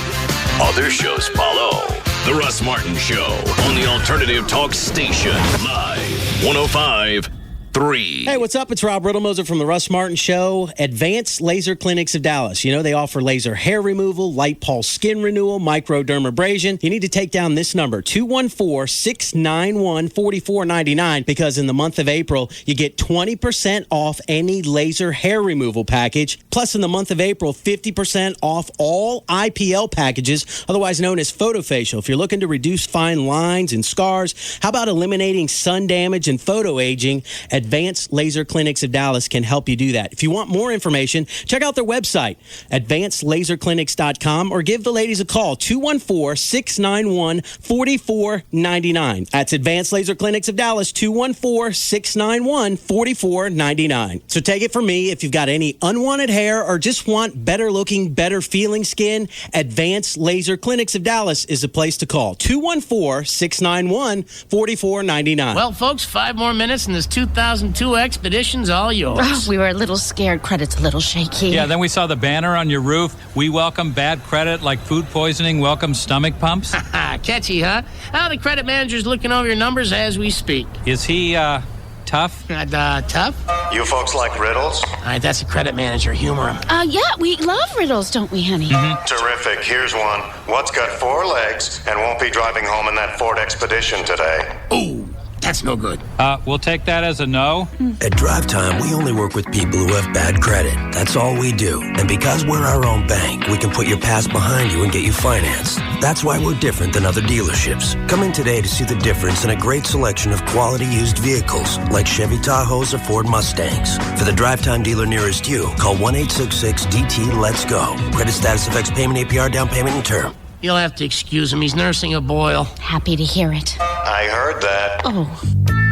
Other shows follow. The Russ Martin Show on the Alternative Talk Station. Live 105.3. Hey, what's up? It's Rob Riddlemoser from the Russ Martin Show. Advanced Laser Clinics of Dallas. You know, they offer laser hair removal, light pulse skin renewal, microdermabrasion. You need to take down this number, 214-691-4499, because in the month of April, you get 20% off any laser hair removal package. Plus, in the month of April, 50% off all IPL packages, otherwise known as photofacial. If you're looking to reduce fine lines and scars, how about eliminating sun damage and photo aging? Advanced Laser Clinics of Dallas can help you do that. If you want more information, check out their website, advancedlaserclinics.com, or give the ladies a call, 214-691-4499. That's Advanced Laser Clinics of Dallas, 214-691-4499. So take it from me, if you've got any unwanted hair or just want better looking, better feeling skin, Advanced Laser Clinics of Dallas is the place to call, 214-691-4499. Well, folks, 5 more minutes and this 2002 Expedition's all yours. Oh, we were a little scared. Credit's a little shaky. Yeah, then we saw the banner on your roof. We welcome bad credit like food poisoning, welcome stomach pumps. Catchy, huh? Well, the credit manager's looking over your numbers as we speak. Is he, tough? Tough? You folks like riddles? All right, that's a credit manager. Humor him. Yeah, we love riddles, don't we, honey? Mm-hmm. Terrific. Here's one. What's got 4 legs and won't be driving home in that Ford Expedition today? Ooh, That's no good. We'll take that as a no. At Drive Time, we only work with people who have bad credit. That's all we do. And because we're our own bank, we can put your past behind you and get you financed. That's why we're different than other dealerships. Come in today to see the difference in a great selection of quality used vehicles like Chevy Tahoes or Ford Mustangs. For the Drive Time dealer nearest you, call 1-866-DT-LETS-GO. Credit status affects payment, APR, down payment, and term. You'll have to excuse him. He's nursing a boil. Happy to hear it. I heard that. Oh.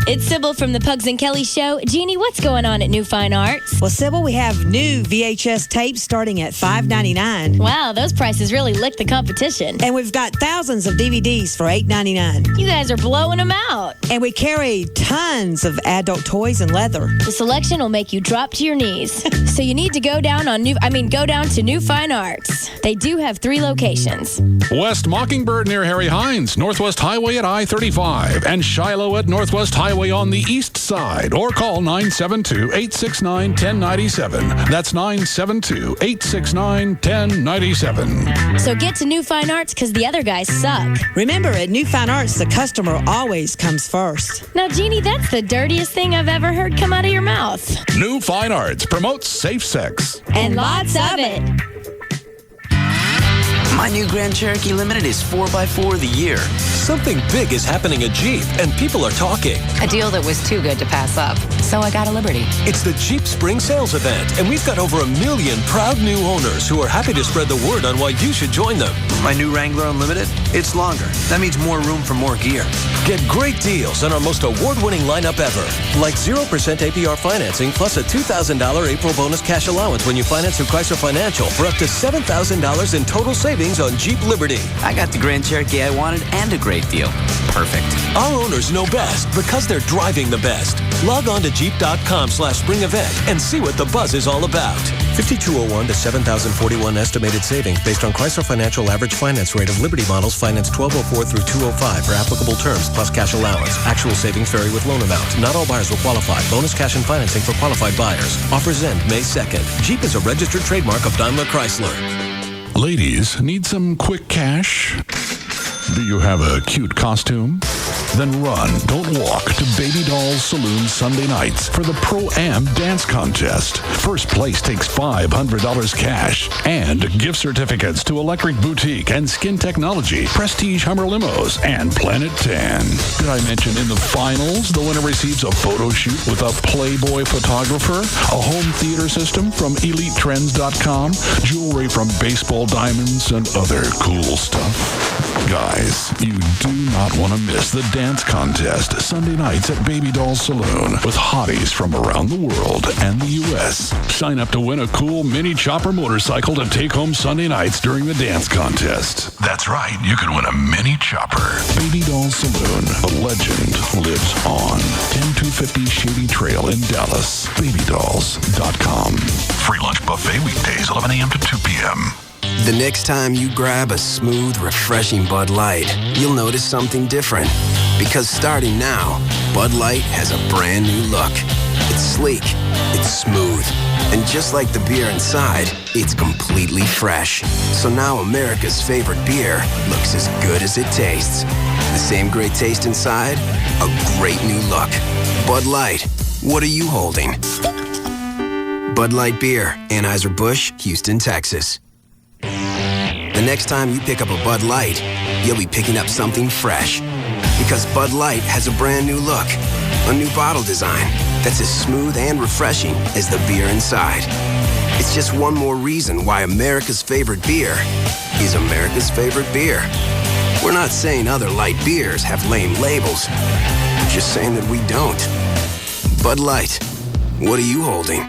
It's Sybil from the Pugs and Kelly Show. Jeannie, what's going on at New Fine Arts? Well, Sybil, we have new VHS tapes starting at $5.99. Wow, those prices really lick the competition. And we've got thousands of DVDs for $8.99. You guys are blowing them out. And we carry tons of adult toys and leather. The selection will make you drop to your knees. So you need to go down to New Fine Arts. They do have 3 locations. West Mockingbird near Harry Hines, Northwest Highway at I-35, and Shiloh at Northwest Highway on the east side, or call 972-869-1097. That's 972-869-1097. So get to New Fine Arts because the other guys suck. Remember, at New Fine Arts, the customer always comes first. Now, Jeannie, that's the dirtiest thing I've ever heard come out of your mouth. New Fine Arts promotes safe sex. And lots of it. My new Grand Cherokee Limited is 4x4 of the year. Something big is happening at Jeep, and people are talking. A deal that was too good to pass up. So I got a Liberty. It's the Jeep Spring Sales Event, and we've got over 1 million proud new owners who are happy to spread the word on why you should join them. My new Wrangler Unlimited, it's longer. That means more room for more gear. Get great deals on our most award-winning lineup ever. Like 0% APR financing plus a $2,000 April bonus cash allowance when you finance through Chrysler Financial for up to $7,000 in total savings on Jeep Liberty. I got the Grand Cherokee I wanted and a great deal. Perfect. Our owners know best because they're driving the best. Log on to Jeep.com/spring event and see what the buzz is all about. 5201 to 7,041 estimated savings based on Chrysler Financial average finance rate of Liberty models financed 1204 through 205 for applicable terms plus cash allowance. Actual savings vary with loan amount. Not all buyers will qualify. Bonus cash and financing for qualified buyers. Offers end May 2nd. Jeep is a registered trademark of Daimler Chrysler. Ladies, need some quick cash? Do you have a cute costume? Then run, don't walk to Baby Doll's Saloon Sunday nights for the Pro-Am Dance Contest. First place takes $500 cash and gift certificates to Electric Boutique and Skin Technology, Prestige Hummer Limos, and Planet Tan. Did I mention in the finals, the winner receives a photo shoot with a Playboy photographer, a home theater system from EliteTrends.com, jewelry from Baseball Diamonds, and other cool stuff. Guys, you do not want to miss the dance contest Sunday nights at Baby Doll Saloon with hotties from around the world and the U.S. Sign up to win a cool mini chopper motorcycle to take home Sunday nights during the dance contest. That's right, you can win a mini chopper. Baby Doll Saloon, the legend lives on. 10250 Shady Trail in Dallas. BabyDolls.com. Free lunch buffet weekdays 11 a.m. to 2 p.m. The next time you grab a smooth, refreshing Bud Light, you'll notice something different. Because starting now, Bud Light has a brand new look. It's sleek, it's smooth, and just like the beer inside, it's completely fresh. So now America's favorite beer looks as good as it tastes. The same great taste inside, a great new look. Bud Light, what are you holding? Bud Light Beer, Anheuser-Busch, Houston, Texas. The next time you pick up a Bud Light, you'll be picking up something fresh. Because Bud Light has a brand new look, a new bottle design that's as smooth and refreshing as the beer inside. It's just one more reason why America's favorite beer is America's favorite beer. We're not saying other light beers have lame labels. We're just saying that we don't. Bud Light, what are you holding?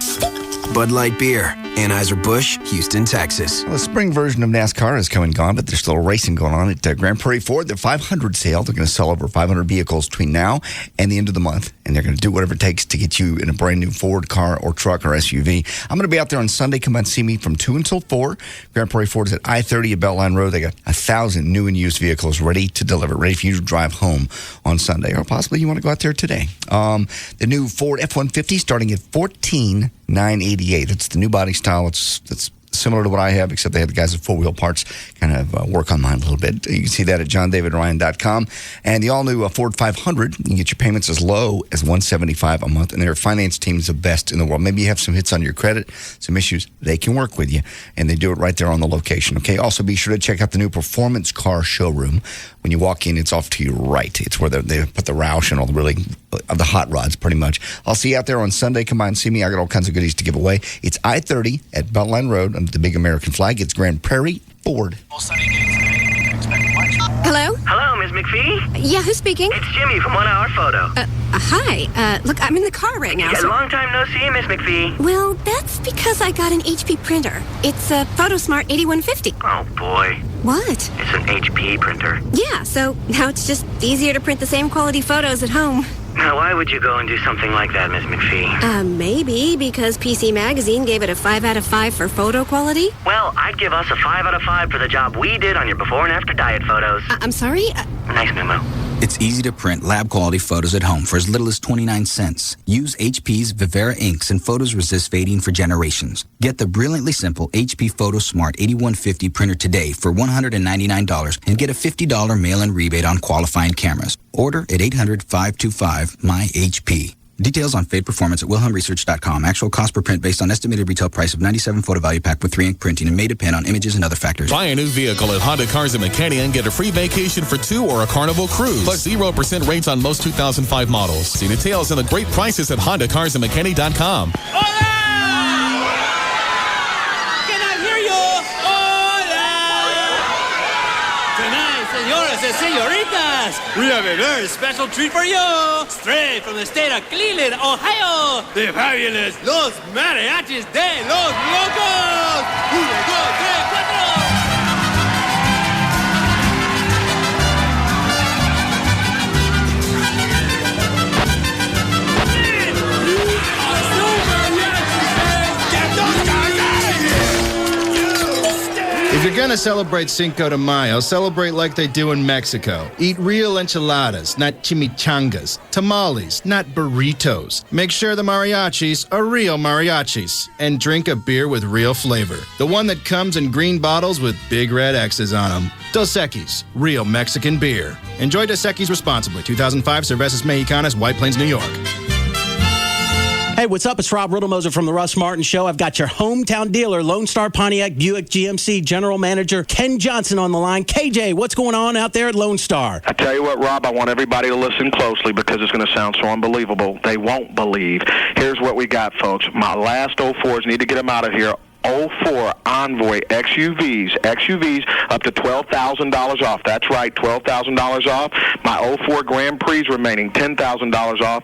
Bud Light Beer, Anheuser-Busch, Houston, Texas. Well, the spring version of NASCAR has come and gone, but there's still racing going on at Grand Prairie Ford. The 500 sale, they're going to sell over 500 vehicles between now and the end of the month, and they're going to do whatever it takes to get you in a brand new Ford car or truck or SUV. I'm going to be out there on Sunday. Come out and see me from 2 until 4. Grand Prairie Ford is at I-30 at Beltline Road. They got 1,000 new and used vehicles ready to deliver, ready for you to drive home on Sunday, or possibly you want to go out there today. The new Ford F-150 starting at $14,988. That's the new body style. It's similar to what I have, except they had the guys at Four Wheel Parts kind of work on mine a little bit. You can see that at johndavidryan.com. And the all-new Ford 500, you can get your payments as low as $175 a month, and their finance team is the best in the world. Maybe you have some hits on your credit, some issues. They can work with you, and they do it right there on the location, okay? Also, be sure to check out the new Performance Car Showroom. When you walk in, it's off to your right. It's where they put the Roush and all the hot rods, pretty much. I'll see you out there on Sunday. Come by and see me. I got all kinds of goodies to give away. It's I-30 at Beltline Road under the big American flag. It's Grand Prairie Ford. Hello? Hello, Ms. McPhee? Yeah, who's speaking? It's Jimmy from 1 Hour Photo. Hi. Look, I'm in the car right now. Yeah, long time no see, Miss McPhee. Well, that's because I got an HP printer. It's a PhotoSmart 8150. Oh, boy. What? It's an HP printer. Yeah, so now it's just easier to print the same quality photos at home. Now, why would you go and do something like that, Miss McPhee? Maybe because PC Magazine gave it a 5 out of 5 for photo quality. Well, I'd give us a 5 out of 5 for the job we did on your before and after diet photos. I'm sorry? Nice memo. It's easy to print lab-quality photos at home for as little as 29 cents. Use HP's Vivera inks and photos resist fading for generations. Get the brilliantly simple HP PhotoSmart 8150 printer today for $199 and get a $50 mail-in rebate on qualifying cameras. Order at 800-525-MY-HP. Details on Fade Performance at WilhelmResearch.com. Actual cost per print based on estimated retail price of 97 photo value pack with 3 ink printing and may depend on images and other factors. Buy a new vehicle at Honda Cars of McKinney and get a free vacation for 2 or a Carnival cruise. Plus 0% rates on most 2005 models. See details and the great prices at HondaCarsOfMcKinney.com. Señoras and señoritas, we have a very special treat for you. Straight from the state of Cleveland, Ohio, the fabulous Los Mariachis de los Locos. 1, 2, 3, 4. If you're going to celebrate Cinco de Mayo, celebrate like they do in Mexico. Eat real enchiladas, not chimichangas. Tamales, not burritos. Make sure the mariachis are real mariachis. And drink a beer with real flavor. The one that comes in green bottles with big red X's on them. Dos Equis, real Mexican beer. Enjoy Dos Equis responsibly. 2005, Cervezas Mexicanas, White Plains, New York. Hey, what's up? It's Rob Riddlemoser from the Russ Martin Show. I've got your hometown dealer, Lone Star Pontiac Buick GMC General Manager Ken Johnson on the line. KJ, what's going on out there at Lone Star? I tell you what, Rob, I want everybody to listen closely because it's going to sound so unbelievable. They won't believe. Here's what we got, folks. My last 04s, need to get them out of here. 04 Envoy XUVs up to $12,000 off. That's right, $12,000 off. My 04 Grand Prix remaining $10,000 off.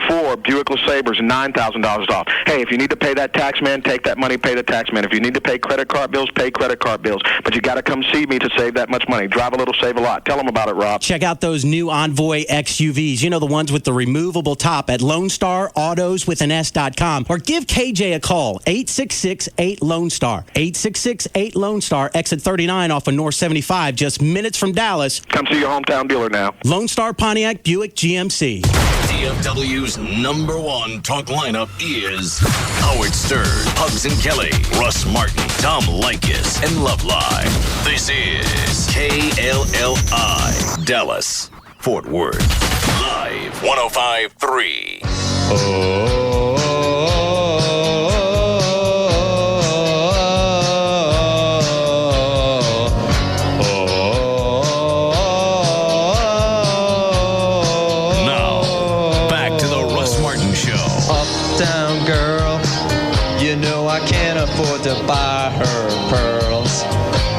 04 Buick LeSabres $9,000 off. Hey, if you need to pay that tax man, take that money, pay the tax man. If you need to pay credit card bills, pay credit card bills. But you got to come see me to save that much money. Drive a little, save a lot. Tell them about it, Rob. Check out those new Envoy XUVs. You know, the ones with the removable top at LoneStarAutosWithAS.com. Or give KJ a call, 866-8-LONE STAR. 866-8-LONE STAR, exit 39 off of North 75, just minutes from Dallas. Come see your hometown dealer now. Lone Star Pontiac Buick GMC. DFW's #1 talk lineup is Howard Stern, Hugs and Kelly, Russ Martin, Tom Leykis, and Love Live. This is KLLI, Dallas, Fort Worth. Live 105.3. Uptown girl, you know I can't afford to buy her pearls,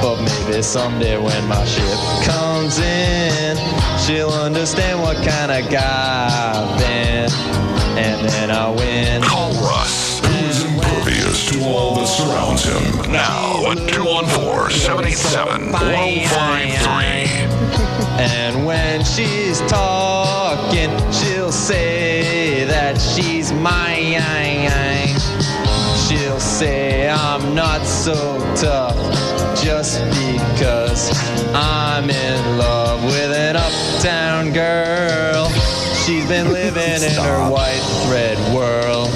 but maybe someday when my ship comes in, she'll understand what kind of guy I've been, and then I'll win. Call Russ, who is impervious to all that surrounds him. Now at 214-787-1053. And when she's talking, she'll say that she's mine. She'll say I'm not so tough just because I'm in love with an uptown girl. She's been living in her white thread world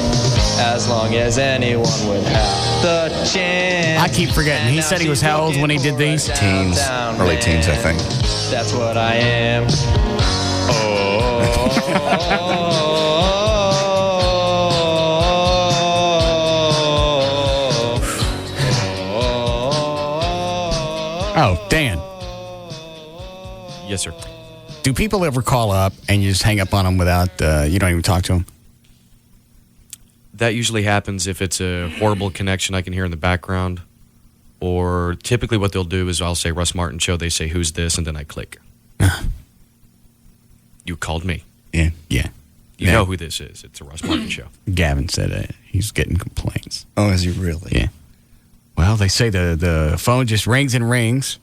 as long long as anyone would have the chance. I keep forgetting. He said he was how old when he did these? Teens. Early teens, I think. That's what I am. Oh, Dan. Yes, sir. Do people ever call up and you just hang up on them without, you don't even talk to them? That usually happens if it's a horrible connection I can hear in the background. Or typically what they'll do is I'll say Russ Martin Show. They say, who's this? And then I click. You called me. Yeah. You know who this is. It's a Russ Martin Show. Gavin said he's getting complaints. Oh, is he really? Yeah. Well, they say the phone just rings and rings.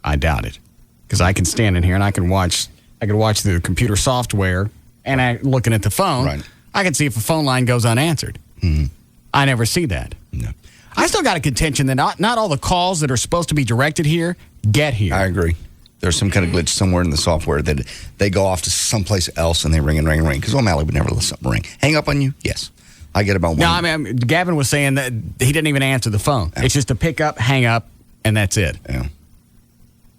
I doubt it. Because I can stand in here and I can watch the computer software and looking at the phone. Right. I can see if a phone line goes unanswered. Mm-hmm. I never see that. No. I still got a contention that not all the calls that are supposed to be directed here get here. I agree. There's some kind of glitch somewhere in the software that they go off to someplace else and they ring and ring and ring. Because O'Malley would never let something ring. Hang up on you? Yes. I get about one. No, I mean, Gavin was saying that he didn't even answer the phone. Yeah. It's just a pick up, hang up, and that's it. Yeah.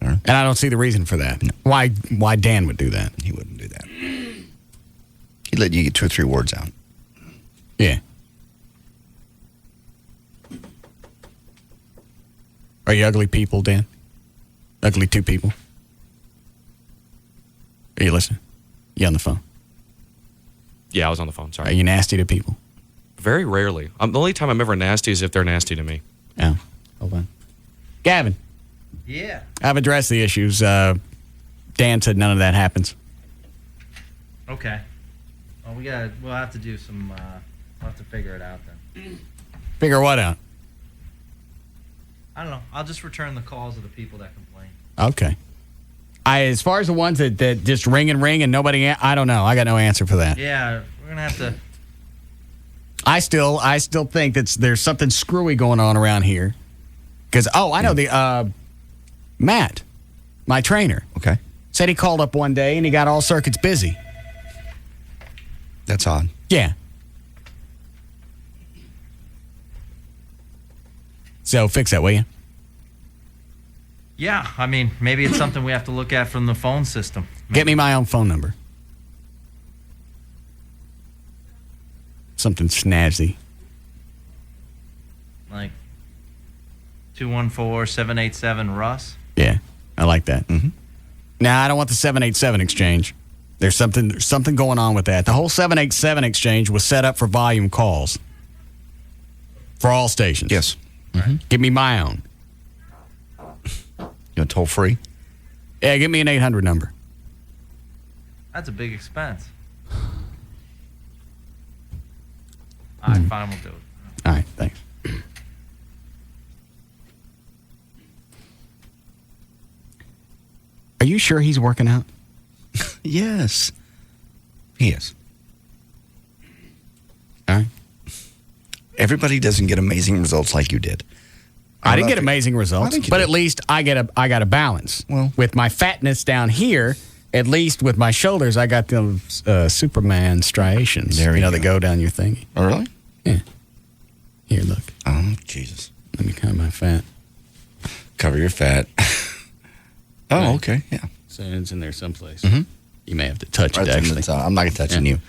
Right. And I don't see the reason for that. No. Why Dan would do that? He wouldn't do that. He'd let you get 2 or 3 words out. Yeah. Are you ugly people, Dan? Ugly 2 people? Are you listening? You on the phone? Yeah, I was on the phone. Sorry. Are you nasty to people? Very rarely. The only time I'm ever nasty is if they're nasty to me. Oh, hold on. Gavin. Yeah. I've addressed the issues. Dan said none of that happens. Okay. Well, we'll have to do some, we'll have to figure it out then. Figure what out? I don't know. I'll just return the calls of the people that complain. Okay. As far as the ones that just ring and nobody, I don't know. I got no answer for that. Yeah, we're going to have to. I still think that there's something screwy going on around here. Because, I know the, Matt, my trainer. Okay. Said he called up one day and he got all circuits busy. That's odd. Yeah. So fix that, will you? Yeah, I mean, maybe it's something we have to look at from the phone system. Get me my own phone number. Something snazzy. Like 214-787-RUSS? Yeah, I like that. Mm-hmm. Nah, I don't want the 787 exchange. There's something going on with that. The whole 787 exchange was set up for volume calls. For all stations. Yes. Mm-hmm. Give me my own. You want toll free? Yeah, give me an 800 number. That's a big expense. All right, fine, we'll do it. All right, thanks. Are you sure he's working out? Yes. He is. All right. Everybody doesn't get amazing results like you did. I didn't get amazing results, but at least I got a balance. Well, with my fatness down here, at least with my shoulders, I got those Superman striations. There you know, that go down your thingy. Oh, really? Yeah. Here, look. Oh, Jesus. Let me cover my fat. Cover your fat. Oh, right. Okay, yeah. So it's in there someplace. Mm-hmm. You may have to touch Right it, actually. I'm not touching you.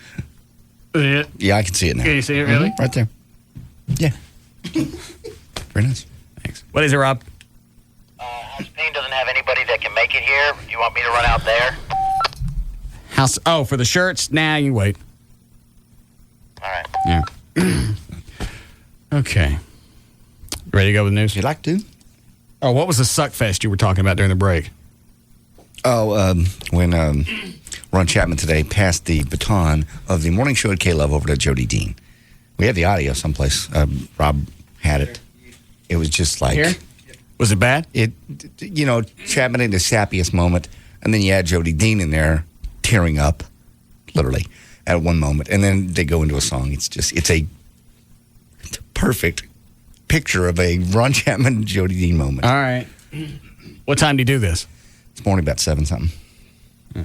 Yeah, I can see it now. Can you see it, really? Mm-hmm. Right there. Yeah. Very nice. Thanks. What is it, Rob? House Pain doesn't have anybody that can make it here. Do you want me to run out there? House. Oh, for the shirts? Nah, you wait. All right. Yeah. Okay. Ready to go with the news? You'd like to? Oh, what was the suck fest you were talking about during the break? Oh, when Ron Chapman today passed the baton of the morning show at KLLI over to Jody Dean. We have the audio someplace. Rob had it. It was just like... Here? Was it bad? Chapman in the sappiest moment, and then you add Jody Dean in there, tearing up, literally, at one moment, and then they go into a song. It's a perfect picture of a Ron Chapman, Jody Dean moment. All right. What time do you do this? It's morning about 7-something. Yeah.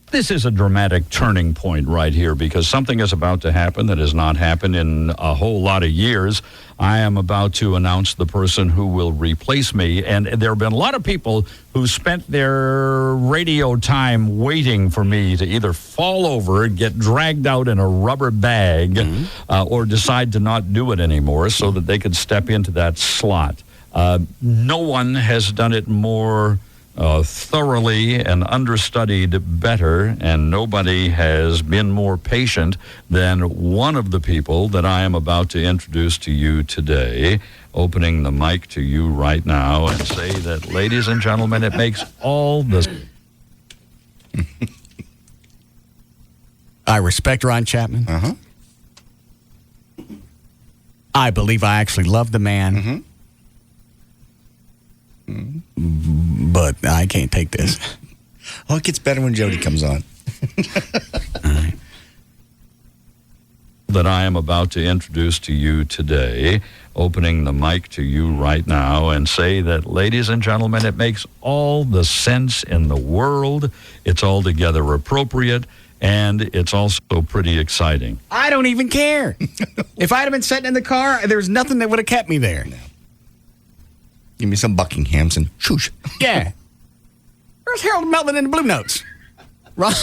This is a dramatic turning point right here because something is about to happen that has not happened in a whole lot of years. I am about to announce the person who will replace me. And there have been a lot of people who spent their radio time waiting for me to either fall over, get dragged out in a rubber bag, or decide to not do it anymore so that they could step into that slot. No one has done it more thoroughly and understudied better, and nobody has been more patient than one of the people that I am about to introduce to you today. Opening the mic to you right now and say that, ladies and gentlemen, it makes all the... I respect Ron Chapman. Uh-huh. I believe I actually love the man. But I can't take this. Oh, it gets better when Jody comes on. That I am about to introduce to you today, opening the mic to you right now and say that, ladies and gentlemen, it makes all the sense in the world. It's altogether appropriate, and it's also pretty exciting. I don't even care. If I'd have been sitting in the car, there's nothing that would have kept me there. No. Give me some Buckinghams and shoosh. Yeah. Where's Harold Melvin and the Blue Notes? Ron.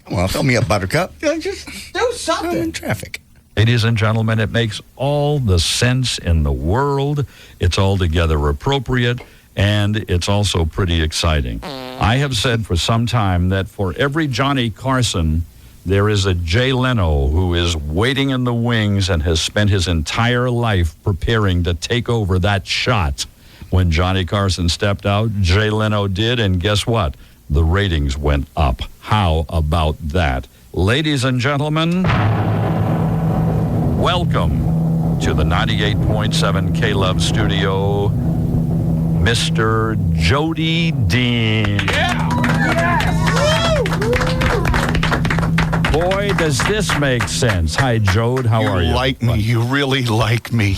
Come on, fill me up, Buttercup. Just do something. I'm in traffic. Ladies and gentlemen, it makes all the sense in the world. It's altogether appropriate, and it's also pretty exciting. I have said for some time that for every Johnny Carson, there is a Jay Leno who is waiting in the wings and has spent his entire life preparing to take over that shot. When Johnny Carson stepped out, Jay Leno did, and guess what? The ratings went up. How about that? Ladies and gentlemen, welcome to the 98.7 K-Love studio, Mr. Jody Dean. Yeah! Boy, does this make sense. Hi, Jode. How are you? You like me. You really like me.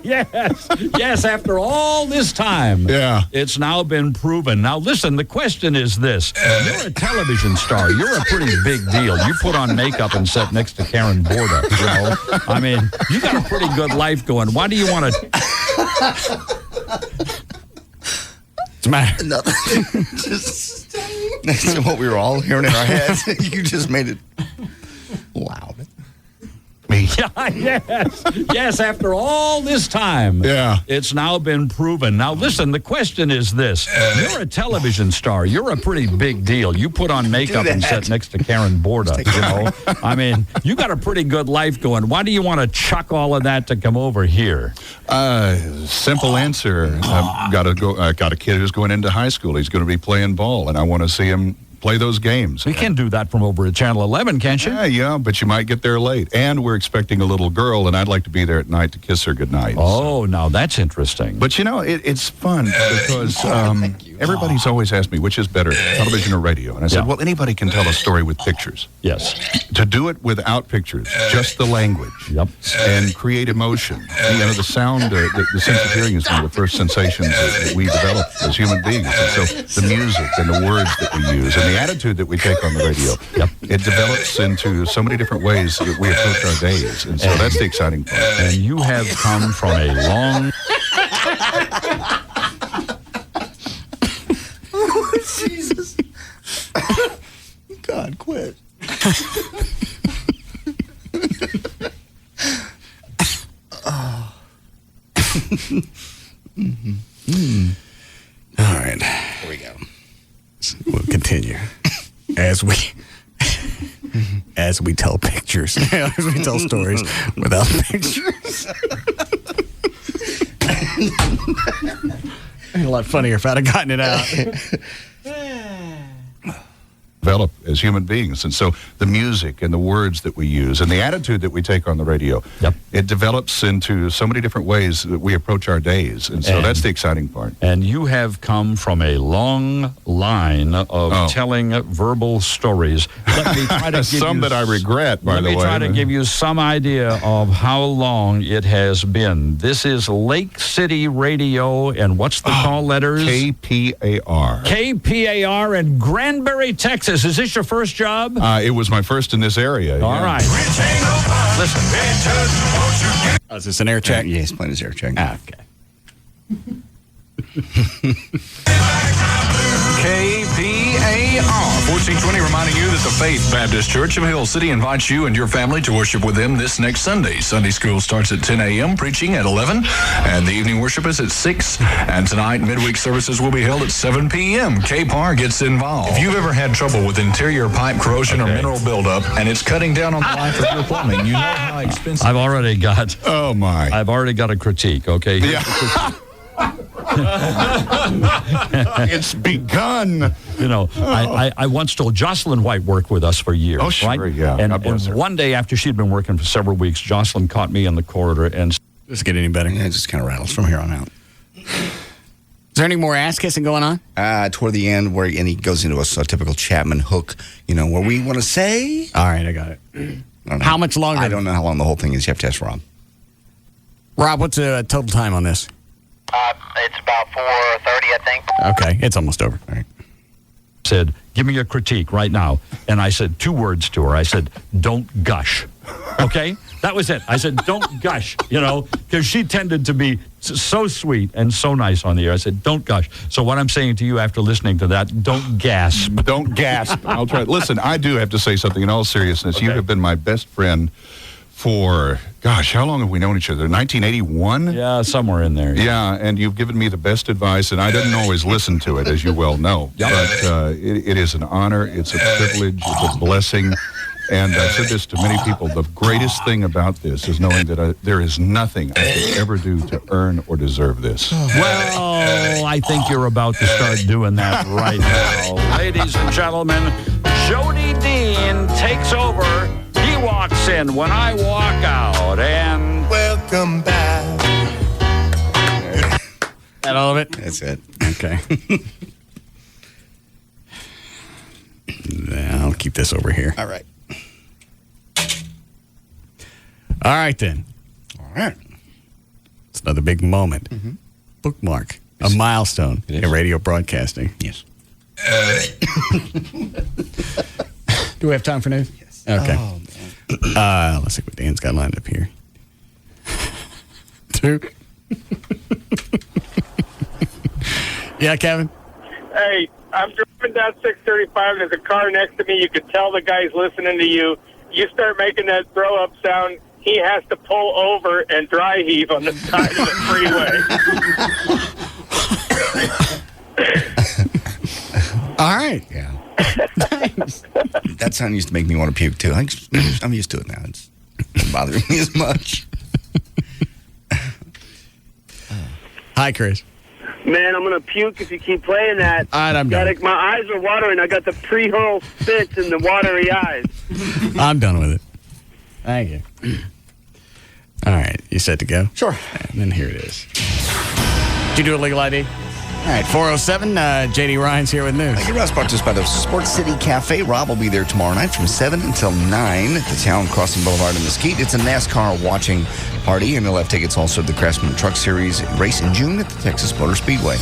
Yes. Yes, after all this time. Yeah. It's now been proven. Now, listen, the question is this. You're a television star. You're a pretty big deal. You put on makeup and sit next to Karen Borda, you know? I mean, you got a pretty good life going. Why do you want to... What's the matter? Nothing. That's what we were all hearing in our heads. You just made it loud. Me. Yes, after all this time. Yeah. It's now been proven. Now, listen, the question is this. You're a television star. You're a pretty big deal. You put on makeup and sit next to Karen Borda, you know? I mean, you got a pretty good life going. Why do you want to chuck all of that to come over here? Simple answer. I've got a kid who's going into high school. He's going to be playing ball, and I want to see him play those games. You can do that from over at Channel 11, can't you? Yeah, but you might get there late. And we're expecting a little girl, and I'd like to be there at night to kiss her goodnight. Oh, now that's interesting. But, you know, it's fun because everybody's always asked me, which is better, television or radio? And I said, well, anybody can tell a story with pictures. Yes. To do it without pictures, just the language. Yep. And create emotion. You know, the sound, the sense of hearing is one of the first sensations that we develop as human beings. And so the music and the words that we use and the attitude that we take on the radio, it develops into so many different ways that we approach our days. And so that's the exciting part. And you have come from a long... Oh, Jesus. God, quit. All right. Here we go. We'll continue as we tell pictures, as we tell stories without pictures. It'd be a lot funnier if I'd have gotten it out. develop as human beings. And so the music and the words that we use and the attitude that we take on the radio, it develops into so many different ways that we approach our days. And so that's the exciting part. And you have come from a long line of telling verbal stories. Let me try to give some that I regret, by the way. Let me try to give you some idea of how long it has been. This is Lake City Radio, and what's the call letters? KPAR. KPAR in Granbury, Texas. Is this your first job? It was my first in this area. All right. Listen. Is this an air check? Yeah, he's playing his air check. Okay. KPAR 1420 reminding you that the Faith Baptist Church of Hill City invites you and your family to worship with them this next Sunday. Sunday school starts at 10 a.m., preaching at 11, and the evening worship is at 6. And tonight, midweek services will be held at 7 p.m. KPAR gets involved. If you've ever had trouble with interior pipe corrosion or mineral buildup, and it's cutting down on the life of your plumbing, you know how expensive. I've already got. Oh my! I've already got a critique. Okay. Yeah. It's begun. You know, I once told Jocelyn White worked with us for years. Oh, sure, right? yeah. And one day after she'd been working for several weeks, Jocelyn caught me in the corridor and... Does it get any better? Yeah, it just kind of rattles from here on out. Is there any more ass kissing going on? Toward the end, where and he goes into a typical Chapman hook, where we want to say. All right, I got it. How much longer? I don't know how long the whole thing is. You have to ask Rob. Rob, what's the total time on this? It's about 4:30, I think. Okay, it's almost over. All right. Said, give me a critique right now. And I said 2 words to her. I said, don't gush. Okay? That was it. I said, don't gush, because she tended to be so sweet and so nice on the air. I said, don't gush. So what I'm saying to you after listening to that, don't gasp. Don't gasp. I'll try. Listen, I do have to say something in all seriousness. Okay. You have been my best friend for, how long have we known each other? 1981? Yeah, somewhere in there. Yeah, and you've given me the best advice, and I didn't always listen to it, as you well know. But it is an honor, it's a privilege, it's a blessing. And I've said this to many people, the greatest thing about this is knowing that there is nothing I could ever do to earn or deserve this. Well, I think you're about to start doing that right now. Ladies and gentlemen, Jody Dean takes over. He walks in when I walk out, and... Welcome back. That all of it? That's it. Okay. I'll keep this over here. All right. All right, then. All right. It's another big moment. Mm-hmm. Bookmark. A milestone in radio broadcasting. Yes. Do we have time for news? Yes. Okay. Oh, let's see what Dan's got lined up here. 2. Yeah, Kevin? Hey, I'm driving down 635. There's a car next to me. You can tell the guy's listening to you. You start making that throw-up sound, he has to pull over and dry heave on the side of the freeway. All right. Yeah. That sound used to make me want to puke, too. I'm used to it now. It's not bothering me as much. Hi, Chris. Man, I'm going to puke if you keep playing that. All right, I'm done. My eyes are watering. I got the pre-hurl spits and the watery eyes. I'm done with it. Thank you. All right, you set to go? Sure. And then here it is. Did you do a legal ID? All right, 407, J.D. Ryan's here with news. Thank you, Russ. Brought to us by the Sports City Cafe. Rob will be there tomorrow night from 7 until 9 at the Town Crossing Boulevard in Mesquite. It's a NASCAR watching party, and they'll have tickets also to the Craftsman Truck Series race in June at the Texas Motor Speedway.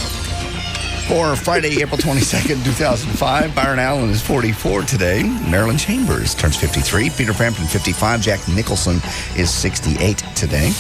For Friday, April 22nd, 2005, Byron Allen is 44 today. Marilyn Chambers turns 53. Peter Frampton, 55. Jack Nicholson is 68 today.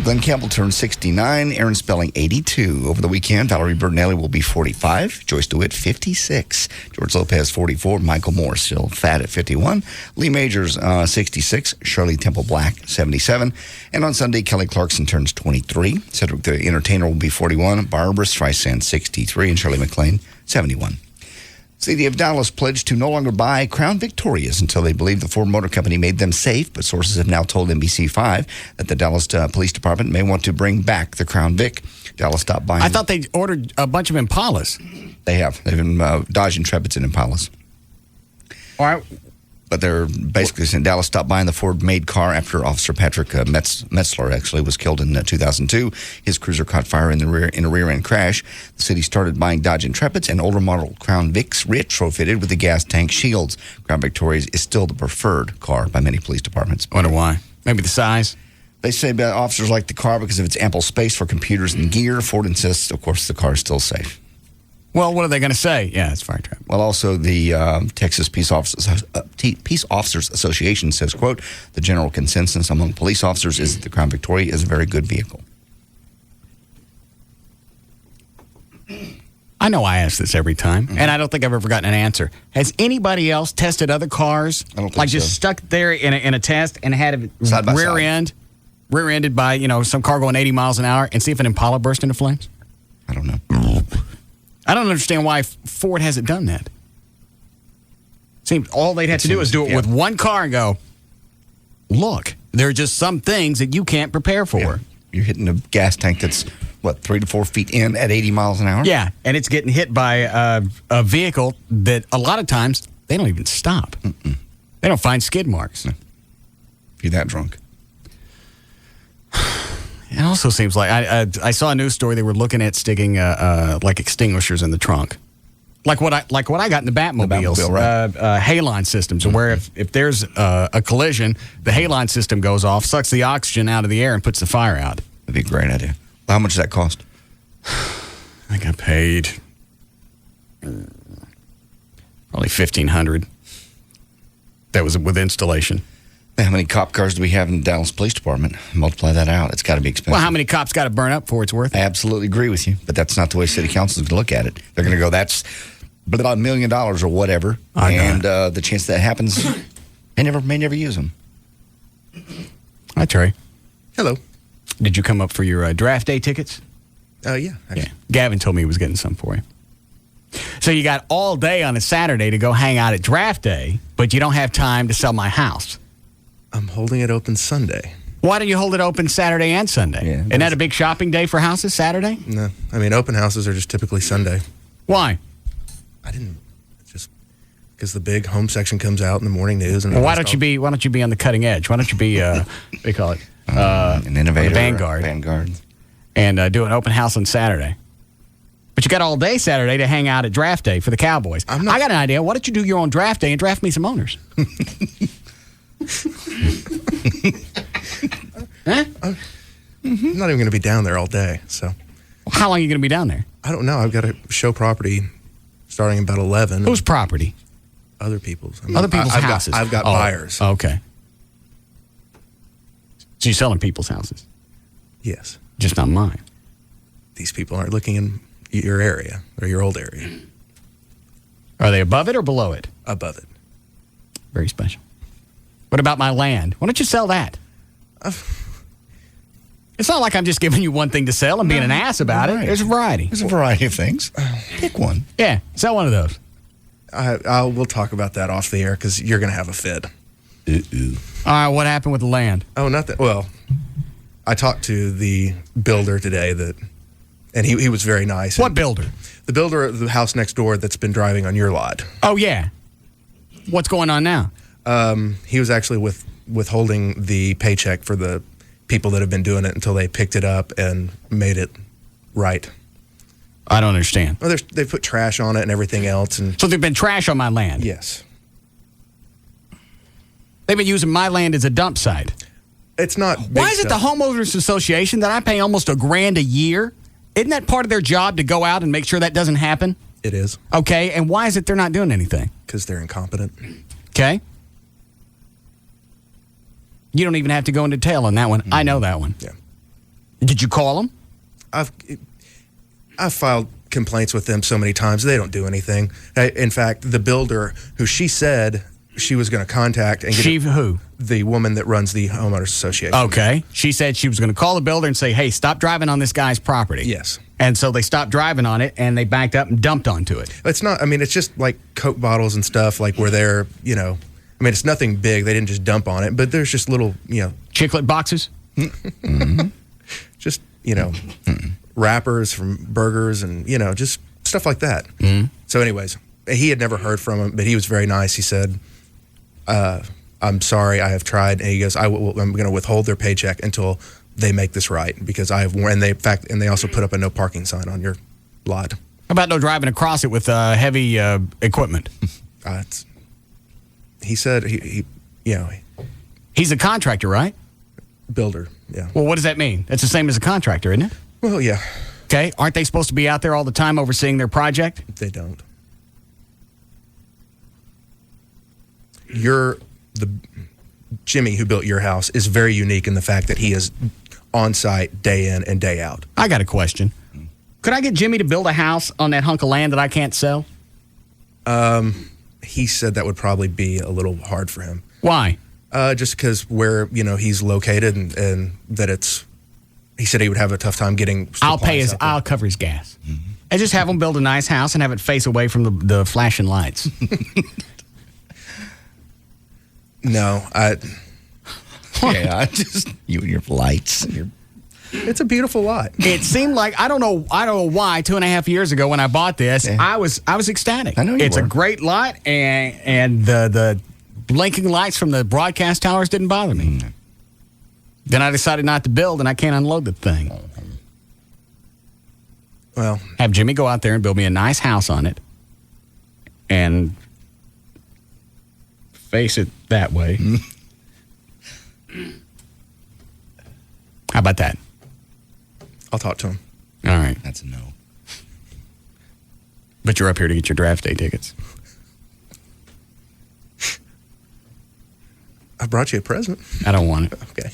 Glenn Campbell turns 69. Aaron Spelling, 82. Over the weekend, Valerie Bertinelli will be 45. Joyce DeWitt, 56. George Lopez, 44. Michael Moore, still fat at 51. Lee Majors, 66. Shirley Temple Black, 77. And on Sunday, Kelly Clarkson turns 23. Cedric the Entertainer will be 41. Barbara Streisand, 63. And Shirley MacLaine, 71. City of Dallas pledged to no longer buy Crown Victorias until they believe the Ford Motor Company made them safe, but sources have now told NBC5 that the Dallas Police Department may want to bring back the Crown Vic. Dallas stopped buying. I thought they ordered a bunch of Impalas. They have. They've been Dodge Intrepids and Impalas. All right. But they're basically saying Dallas stopped buying the Ford-made car after Officer Patrick Metzler actually was killed in 2002. His cruiser caught fire in a rear-end crash. The city started buying Dodge Intrepids and older model Crown Vics retrofitted with the gas tank shields. Crown Victoria is still the preferred car by many police departments. I wonder why. Maybe the size? They say officers like the car because of its ample space for computers and gear. Ford insists, of course, the car is still safe. Well, what are they going to say? Yeah, it's fire trap. Well, also the Texas Peace Officers Association says, quote, the general consensus among police officers is that the Crown Victoria is a very good vehicle. I know I ask this every time, and I don't think I've ever gotten an answer. Has anybody else tested other cars? I don't think like so. just stuck there in a test and had it Side by side. rear-ended by, some car going 80 miles an hour and see if an Impala burst into flames? I don't know. I don't understand why Ford hasn't done that. Seems all they'd have to do is do it with one car and go, look, there are just some things that you can't prepare for. Yeah. You're hitting a gas tank that's, 3 to 4 feet in at 80 miles an hour? Yeah, and it's getting hit by a vehicle that a lot of times they don't even stop. They don't find skid marks. No. If you're that drunk. It also seems like I saw a news story. They were looking at sticking like extinguishers in the trunk, like what I got in the Batmobiles, The Batmobile, right. Halon systems, where if there's a collision, the Halon system goes off, sucks the oxygen out of the air, and puts the fire out. That'd be a great idea. Well, how much does that cost? I think I paid probably $1,500. That was with installation. How many cop cars do we have in the Dallas Police Department? Multiply that out. It's got to be expensive. Well, how many cops got to burn up before it's worth it? I absolutely agree with you, but that's not the way City Council is going to look at it. They're going to go, that's $1 million or whatever, and the chance that happens, may never use them. Hi, Trey. Hello. Did you come up for your draft day tickets? Yeah. Actually. Yeah. Gavin told me he was getting some for you. So you got all day on a Saturday to go hang out at draft day, but you don't have time to sell my house. I'm holding it open Sunday. Why don't you hold it open Saturday and Sunday? Yeah, Isn't that a big shopping day for houses, Saturday? No. I mean, open houses are just typically Sunday. Why? Just because the big home section comes out in the morning news. And Well, why don't you be on the cutting edge? Why don't you be what do you call it? An innovator. Vanguard. And do an open house on Saturday. But you got all day Saturday to hang out at draft day for the Cowboys. I got an idea. Why don't you do your own draft day and draft me some owners? Huh? I'm not even going to be down there all day. So, how long are you going to be down there? I don't know. I've got to show property starting about 11. Whose property? Other people's. Other people's houses. I've got buyers. Okay. So you're selling people's houses? Yes. Just not mine. These people aren't looking in your area or your old area. Are they above it or below it? Above it. Very special. What about my land? Why don't you sell that? It's not like I'm just giving you one thing to sell and being an ass about it. There's a variety. There's a variety of things. Pick one. Yeah, sell one of those. We'll talk about that off the air because you're going to have a fit. All right, what happened with the land? Oh, not that. Well, I talked to the builder today and he was very nice. What builder? The builder of the house next door that's been driving on your lot. Oh, yeah. What's going on now? He was actually withholding the paycheck for the people that have been doing it until they picked it up and made it right. I don't understand. Well, they put trash on it and everything else. So there's been trash on my land? Yes. They've been using my land as a dump site. It's not big Why is it the stuff. homeowners association that I pay almost $1,000 a year? Isn't that part of their job to go out and make sure that doesn't happen? It is. Okay, and why is it they're not doing anything? Because they're incompetent. Okay. You don't even have to go into detail on that one. I know that one. Yeah. Did you call them? I've filed complaints with them so many times. They don't do anything. In fact, the builder who she said she was going to contact and get who? The woman that runs the homeowners association. Okay. She said she was going to call the builder and say, hey, stop driving on this guy's property. Yes. And so they stopped driving on it and they backed up and dumped onto it. It's not, I mean, it's just like Coke bottles and stuff, like where they're, I mean, it's nothing big. They didn't just dump on it, but there's just little, Chiclet boxes? Just, wrappers from burgers and, just stuff like that. Mm-hmm. So anyways, he had never heard from him, but he was very nice. He said, I'm sorry, I have tried. And he goes, I'm going to withhold their paycheck until they make this right, because I have, and they also put up a no parking sign on your lot. How about no driving across it with heavy equipment? He said he's a contractor, right? Builder, yeah. Well, what does that mean? That's the same as a contractor, isn't it? Well, yeah. Okay, aren't they supposed to be out there all the time overseeing their project? They don't. Jimmy, who built your house, is very unique in the fact that he is on site day in and day out. I got a question. Could I get Jimmy to build a house on that hunk of land that I can't sell? He said that would probably be a little hard for him. Why? Just because where he's located and that it's. He said he would have a tough time getting. I'll cover his gas. Mm-hmm. And just have him build a nice house and have it face away from the flashing lights. No, I just you and your lights. It's a beautiful lot. It seemed like I don't know why 2.5 years ago when I bought this, I was ecstatic. I know it's a great lot, and the blinking lights from the broadcast towers didn't bother me. Then I decided not to build, and I can't unload the thing. Well, have Jimmy go out there and build me a nice house on it, and face it that way. How about that? I'll talk to him. All right. That's a no. But you're up here to get your draft day tickets. I brought you a present. I don't want it. Okay.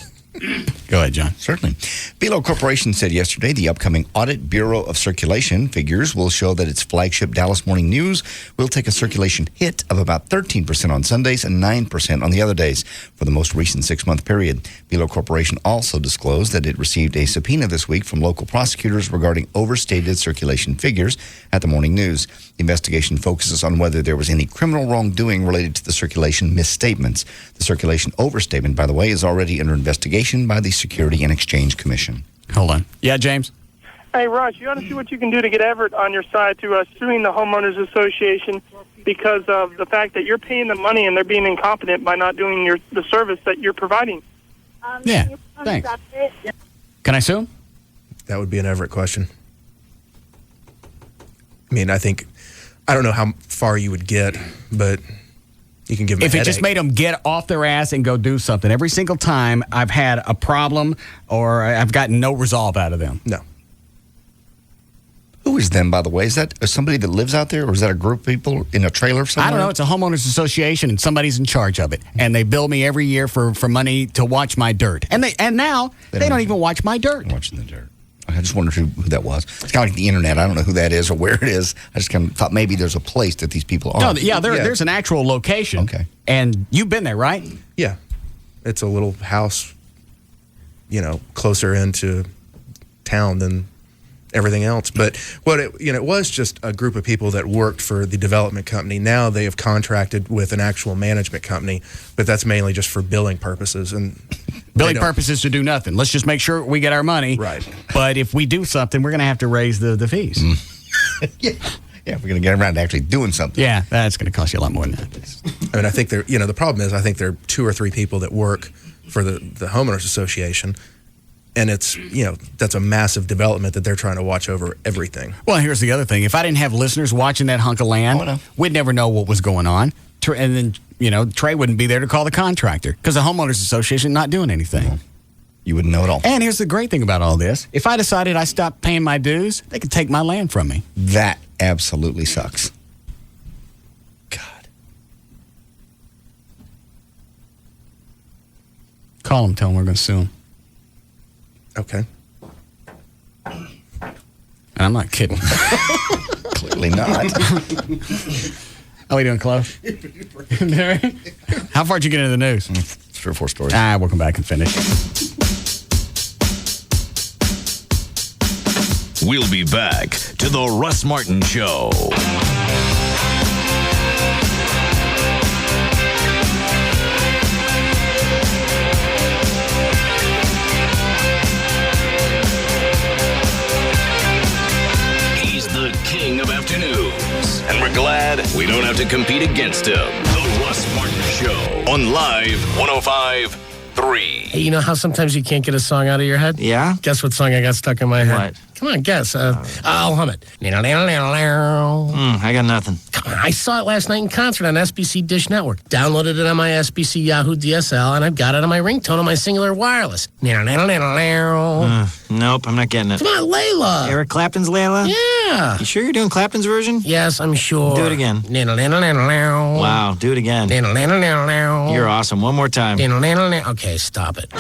Go ahead, John. Certainly. Belo Corporation said yesterday the upcoming Audit Bureau of Circulation figures will show that its flagship Dallas Morning News will take a circulation hit of about 13% on Sundays and 9% on the other days for the most recent 6-month period. Belo Corporation also disclosed that it received a subpoena this week from local prosecutors regarding overstated circulation figures at the Morning News. The investigation focuses on whether there was any criminal wrongdoing related to the circulation misstatements. The circulation overstatement, by the way, is already under investigation by the Security and Exchange Commission. Hold on. Yeah, James? Hey, Russ, you ought to see what you can do to get Everett on your side to suing the Homeowners Association because of the fact that you're paying them money and they're being incompetent by not doing the service that you're providing. Yeah, thanks. Can I sue him? That would be an Everett question. I mean, I don't know how far you would get, but you can give them a If it just made them get off their ass and go do something. Every single time I've had a problem or I've gotten no resolve out of them. No. Who is them, by the way? Is that somebody that lives out there, or is that a group of people in a trailer somewhere? I don't know. It's a homeowners association, and somebody's in charge of it. And they bill me every year for money to watch my dirt. And now they don't even watch my dirt. Watching the dirt. I just wondered who that was. It's kind of like the internet. I don't know who that is or where it is. I just kind of thought maybe there's a place that these people are. No, there's an actual location. Okay. And you've been there, right? Yeah. It's a little house, closer into town than everything else. But it was just a group of people that worked for the development company. Now they have contracted with an actual management company, but that's mainly just for billing purposes. And billing purposes to do nothing. Let's just make sure we get our money. Right. But if we do something, we're going to have to raise the fees. Yeah, we're going to get around to actually doing something. Yeah, that's going to cost you a lot more than that. I mean, I think the problem is I think there are 2 or 3 people that work for the homeowners association. And it's, that's a massive development that they're trying to watch over everything. Well, here's the other thing. If I didn't have listeners watching that hunk of land, we'd never know what was going on. And then, Trey wouldn't be there to call the contractor because the homeowners association not doing anything. You wouldn't know at all. And here's the great thing about all this. If I decided I stopped paying my dues, they could take my land from me. That absolutely sucks. God. Call them, tell them we're going to sue them. Okay. And I'm not kidding. Clearly not. Are we doing close? How far did you get into the news? 3 or 4 stories. We'll come back and finish. We'll be back to the Russ Martin Show. King of afternoons, and we're glad we don't have to compete against him. The Russ Martin Show. Show on Live 105.3. Hey, you know how sometimes you can't get a song out of your head? Yeah? Guess what song I got stuck in my head? What? Come on, guess. I'll hum it. I got nothing. Come on, I saw it last night in concert on SBC Dish Network. Downloaded it on my SBC Yahoo DSL, and I've got it on my ringtone on my Singular Wireless. Nope, I'm not getting it. Come on, Layla. Eric Clapton's Layla? Yeah. You sure you're doing Clapton's version? Yes, I'm sure. Do it again. Wow, do it again. You're awesome. One more time. Okay, stop it.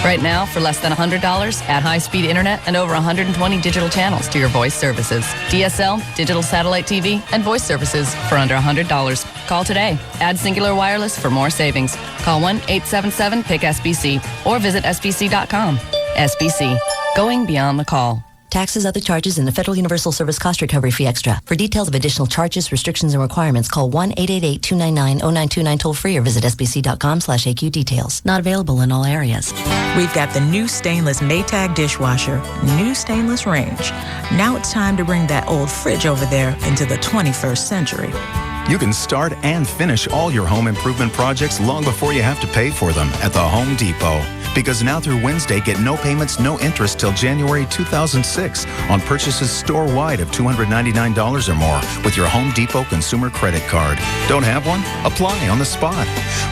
Right now, for less than $100, add high-speed internet and over 120 digital channels to your voice services. DSL, digital satellite TV, and voice services for under $100. Call today. Add Singular Wireless for more savings. Call 1-877-PIC-SBC or visit SBC.com. SBC, going beyond the call. Taxes, other charges, and the Federal Universal Service Cost Recovery Fee Extra. For details of additional charges, restrictions, and requirements, call 1-888-299-0929 toll-free or visit sbc.com/AQ details. Not available in all areas. We've got the new stainless Maytag dishwasher, new stainless range. Now it's time to bring that old fridge over there into the 21st century. You can start and finish all your home improvement projects long before you have to pay for them at the Home Depot. Because now through Wednesday, get no payments, no interest till January 2006 on purchases store-wide of $299 or more with your Home Depot consumer credit card. Don't have one? Apply on the spot.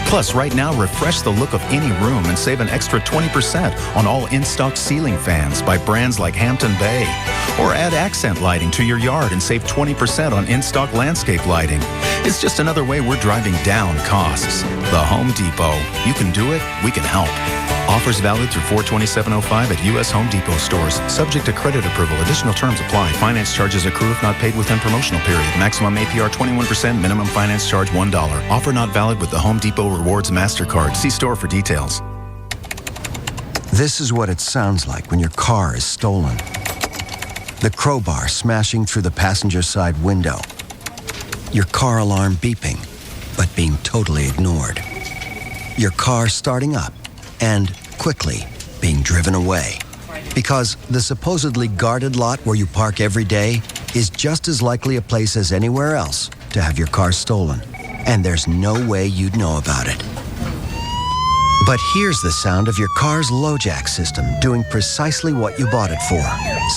Plus, right now, refresh the look of any room and save an extra 20% on all in-stock ceiling fans by brands like Hampton Bay. Or add accent lighting to your yard and save 20% on in-stock landscape lighting. It's just another way we're driving down costs. The Home Depot. You can do it, we can help. Offers valid through 4/27/05 at U.S. Home Depot stores. Subject to credit approval. Additional terms apply. Finance charges accrue if not paid within promotional period. Maximum APR 21%. Minimum finance charge $1. Offer not valid with the Home Depot Rewards MasterCard. See store for details. This is what it sounds like when your car is stolen. The crowbar smashing through the passenger side window. Your car alarm beeping, but being totally ignored. Your car starting up and quickly being driven away. Because the supposedly guarded lot where you park every day is just as likely a place as anywhere else to have your car stolen. And there's no way you'd know about it. But here's the sound of your car's LoJack system doing precisely what you bought it for.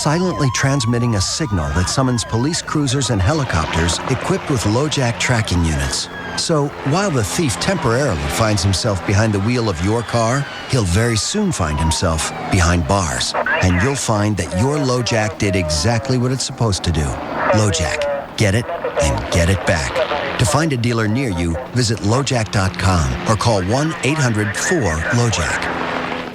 Silently transmitting a signal that summons police cruisers and helicopters equipped with LoJack tracking units. So while the thief temporarily finds himself behind the wheel of your car, he'll very soon find himself behind bars. And you'll find that your LoJack did exactly what it's supposed to do. LoJack. Get it and get it back. To find a dealer near you, visit LoJack.com or call 1-800-4-LoJack.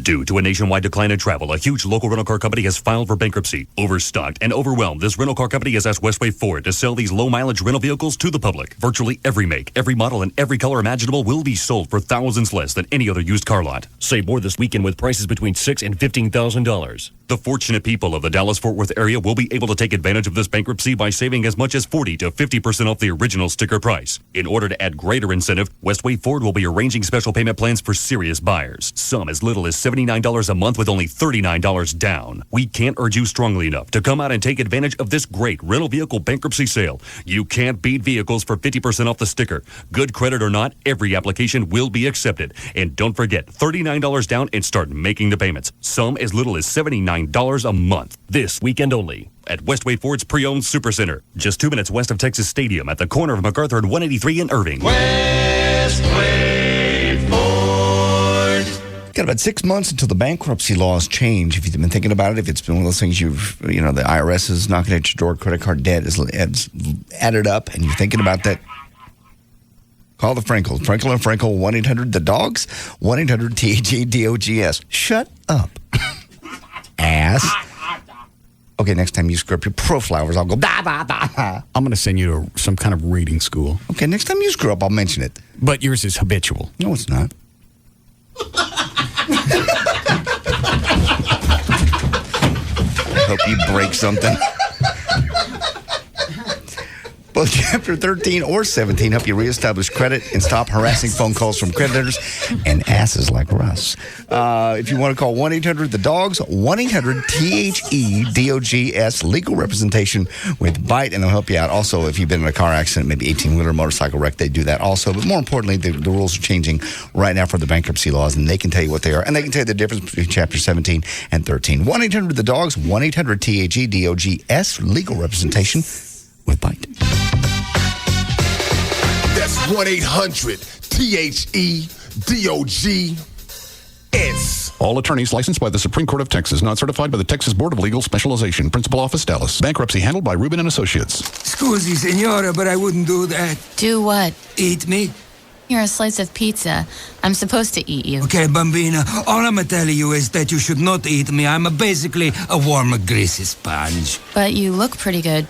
Due to a nationwide decline in travel, a huge local rental car company has filed for bankruptcy. Overstocked and overwhelmed, this rental car company has asked Westway Ford to sell these low-mileage rental vehicles to the public. Virtually every make, every model, and every color imaginable will be sold for thousands less than any other used car lot. Save more this weekend with prices between $6,000 and $15,000. The fortunate people of the Dallas-Fort Worth area will be able to take advantage of this bankruptcy by saving as much as 40 to 50% off the original sticker price. In order to add greater incentive, Westway Ford will be arranging special payment plans for serious buyers. Some as little as $79 a month with only $39 down. We can't urge you strongly enough to come out and take advantage of this great rental vehicle bankruptcy sale. You can't beat vehicles for 50% off the sticker. Good credit or not, every application will be accepted. And don't forget, $39 down and start making the payments. Some as little as $79 a month. This weekend only at Westway Ford's pre-owned Supercenter, just 2 minutes west of Texas Stadium at the corner of MacArthur and 183 in Irving. Westway Ford. Got about 6 months until the bankruptcy laws change. If you've been thinking about it, if it's been one of those things the IRS is knocking at your door, credit card debt is added up, and you're thinking about that, call the Frenkels. Frenkel and Frenkel, 1-800-THE-DOGS, 1-800-THADOGS. Shut up. Ass. Okay, next time you screw up your pro flowers, I'll go, bah, bah, bah. I'm going to send you to some kind of reading school. Okay, next time you screw up, I'll mention it. But yours is habitual. No, it's not. I hope you break something. Both Chapter 13 or 17 help you reestablish credit and stop harassing phone calls from creditors and asses like Russ. If you want to call 1-800-THE-DOGS, 1-800-THE-DOGS, legal representation with Bite, and they'll help you out. Also, if you've been in a car accident, maybe 18-wheeler motorcycle wreck, they do that also. But more importantly, the rules are changing right now for the bankruptcy laws, and they can tell you what they are, and they can tell you the difference between Chapter 17 and 13. 1-800-THE-DOGS, 1-800-THE-DOGS, legal representation with Bite. That's 1-800-THE-DOGS. All attorneys licensed by the Supreme Court of Texas, not certified by the Texas Board of Legal Specialization. Principal Office, Dallas. Bankruptcy handled by Rubin & Associates. Scusi, signora, but I wouldn't do that. Do what? Eat me. You're a slice of pizza. I'm supposed to eat you. Okay, Bambina, all I'm telling you is that you should not eat me. I'm basically a warm, greasy sponge. But you look pretty good,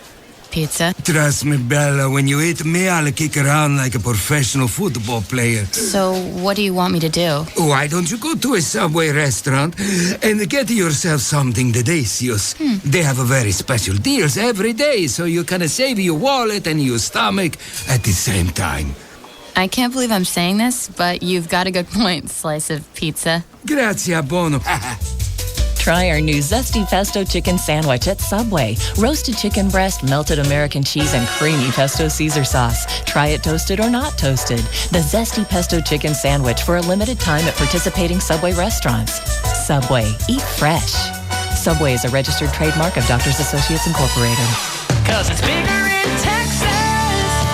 pizza. Trust me, Bella, when you eat me, I'll kick around like a professional football player. So what do you want me to do? Why don't you go to a Subway restaurant and get yourself something delicious? They have a very special deals every day, so you can save your wallet and your stomach at the same time. I can't believe I'm saying this, but you've got a good point, slice of pizza. Grazie, buono. Try our new Zesty Pesto Chicken Sandwich at Subway. Roasted chicken breast, melted American cheese, and creamy pesto Caesar sauce. Try it toasted or not toasted. The Zesty Pesto Chicken Sandwich for a limited time at participating Subway restaurants. Subway. Eat fresh. Subway is a registered trademark of Doctors Associates Incorporated. 'Cause it's bigger in Texas,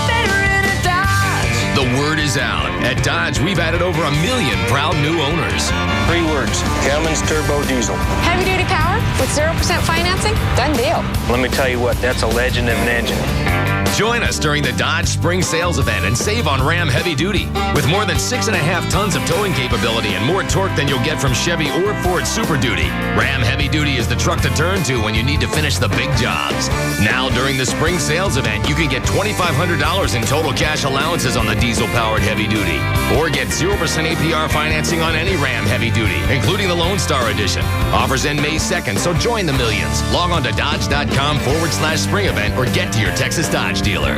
better in a Dodge. The word is out. At Dodge, we've added over 1 million proud new owners. 3 words. Cummins Turbo Diesel. Heavy duty power with 0% financing? Done deal. Let me tell you what, that's a legend of an engine. Join us during the Dodge Spring Sales Event and save on Ram Heavy Duty. With more than 6.5 tons of towing capability and more torque than you'll get from Chevy or Ford Super Duty, Ram Heavy Duty is the truck to turn to when you need to finish the big jobs. Now, during the Spring Sales Event, you can get $2,500 in total cash allowances on the diesel-powered Heavy Duty. Or get 0% APR financing on any Ram Heavy Duty, including the Lone Star Edition. Offers end May 2nd, so join the millions. Log on to Dodge.com/spring event or get to your Texas Dodge dealer.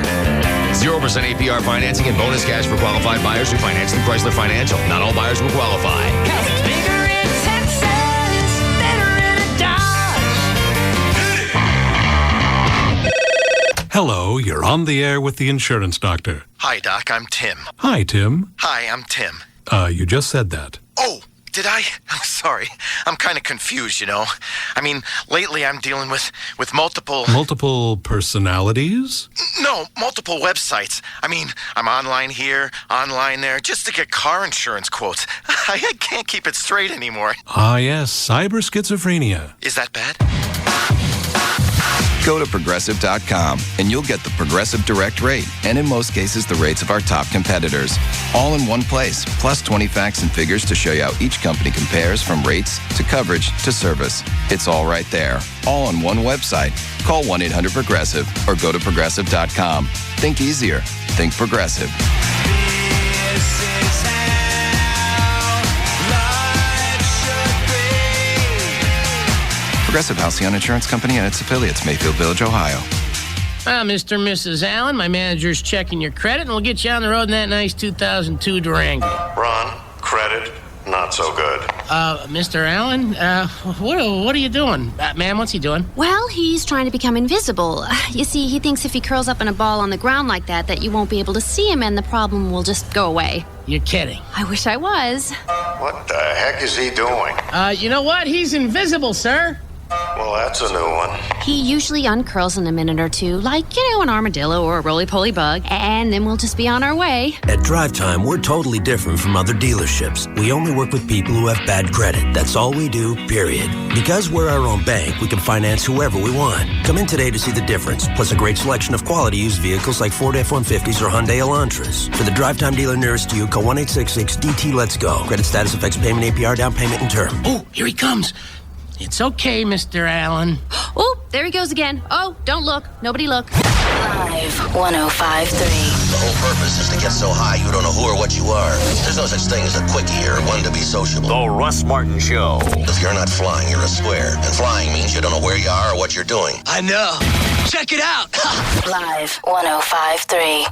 0% APR financing and bonus cash for qualified buyers who finance through Chrysler Financial. Not all buyers will qualify. 'Cause it's bigger in Texas, better in a Dodge. Hello, you're on the air with the insurance doctor. Hi, Doc. I'm Tim. Hi, Tim. Hi, I'm Tim. You just said that. Oh, did I? I'm sorry. I'm kind of confused, you know. I mean, lately I'm dealing with multiple... Multiple personalities? No, multiple websites. I mean, I'm online here, online there, just to get car insurance quotes. I can't keep it straight anymore. Ah, yes, cyber schizophrenia. Is that bad? Go to Progressive.com and you'll get the Progressive Direct rate, and in most cases, the rates of our top competitors. All in one place, plus 20 facts and figures to show you how each company compares from rates to coverage to service. It's all right there, all on one website. Call 1-800-PROGRESSIVE or go to Progressive.com. Think easier. Think Progressive. Progressive Halcyon Insurance Company and its affiliates, Mayfield Village, Ohio. Mr. and Mrs. Allen, my manager's checking your credit, and we'll get you on the road in that nice 2002 Durango. Ron, credit, not so good. Mr. Allen, what are you doing? Ma'am, what's he doing? Well, he's trying to become invisible. You see, he thinks if he curls up in a ball on the ground like that you won't be able to see him and the problem will just go away. You're kidding. I wish I was. What the heck is he doing? You know what? He's invisible, sir. Well, that's a new one. He usually uncurls in a minute or two, like, an armadillo or a roly-poly bug, and then we'll just be on our way. At Drive Time, we're totally different from other dealerships. We only work with people who have bad credit. That's all we do, period. Because we're our own bank, we can finance whoever we want. Come in today to see the difference, plus a great selection of quality used vehicles like Ford F-150s or Hyundai Elantras. For the Drive Time dealer nearest to you, call 1-866-DT-LET'S-GO. Credit status affects payment, APR, down payment, and term. Oh, here he comes. It's okay, Mr. Allen. Oh, there he goes again. Oh, don't look. Nobody look. Live 105.3. The whole purpose is to get so high you don't know who or what you are. There's no such thing as a quickie or one to be sociable. The Russ Martin Show. If you're not flying, you're a square. And flying means you don't know where you are or what you're doing. I know. Check it out. Live 105.3.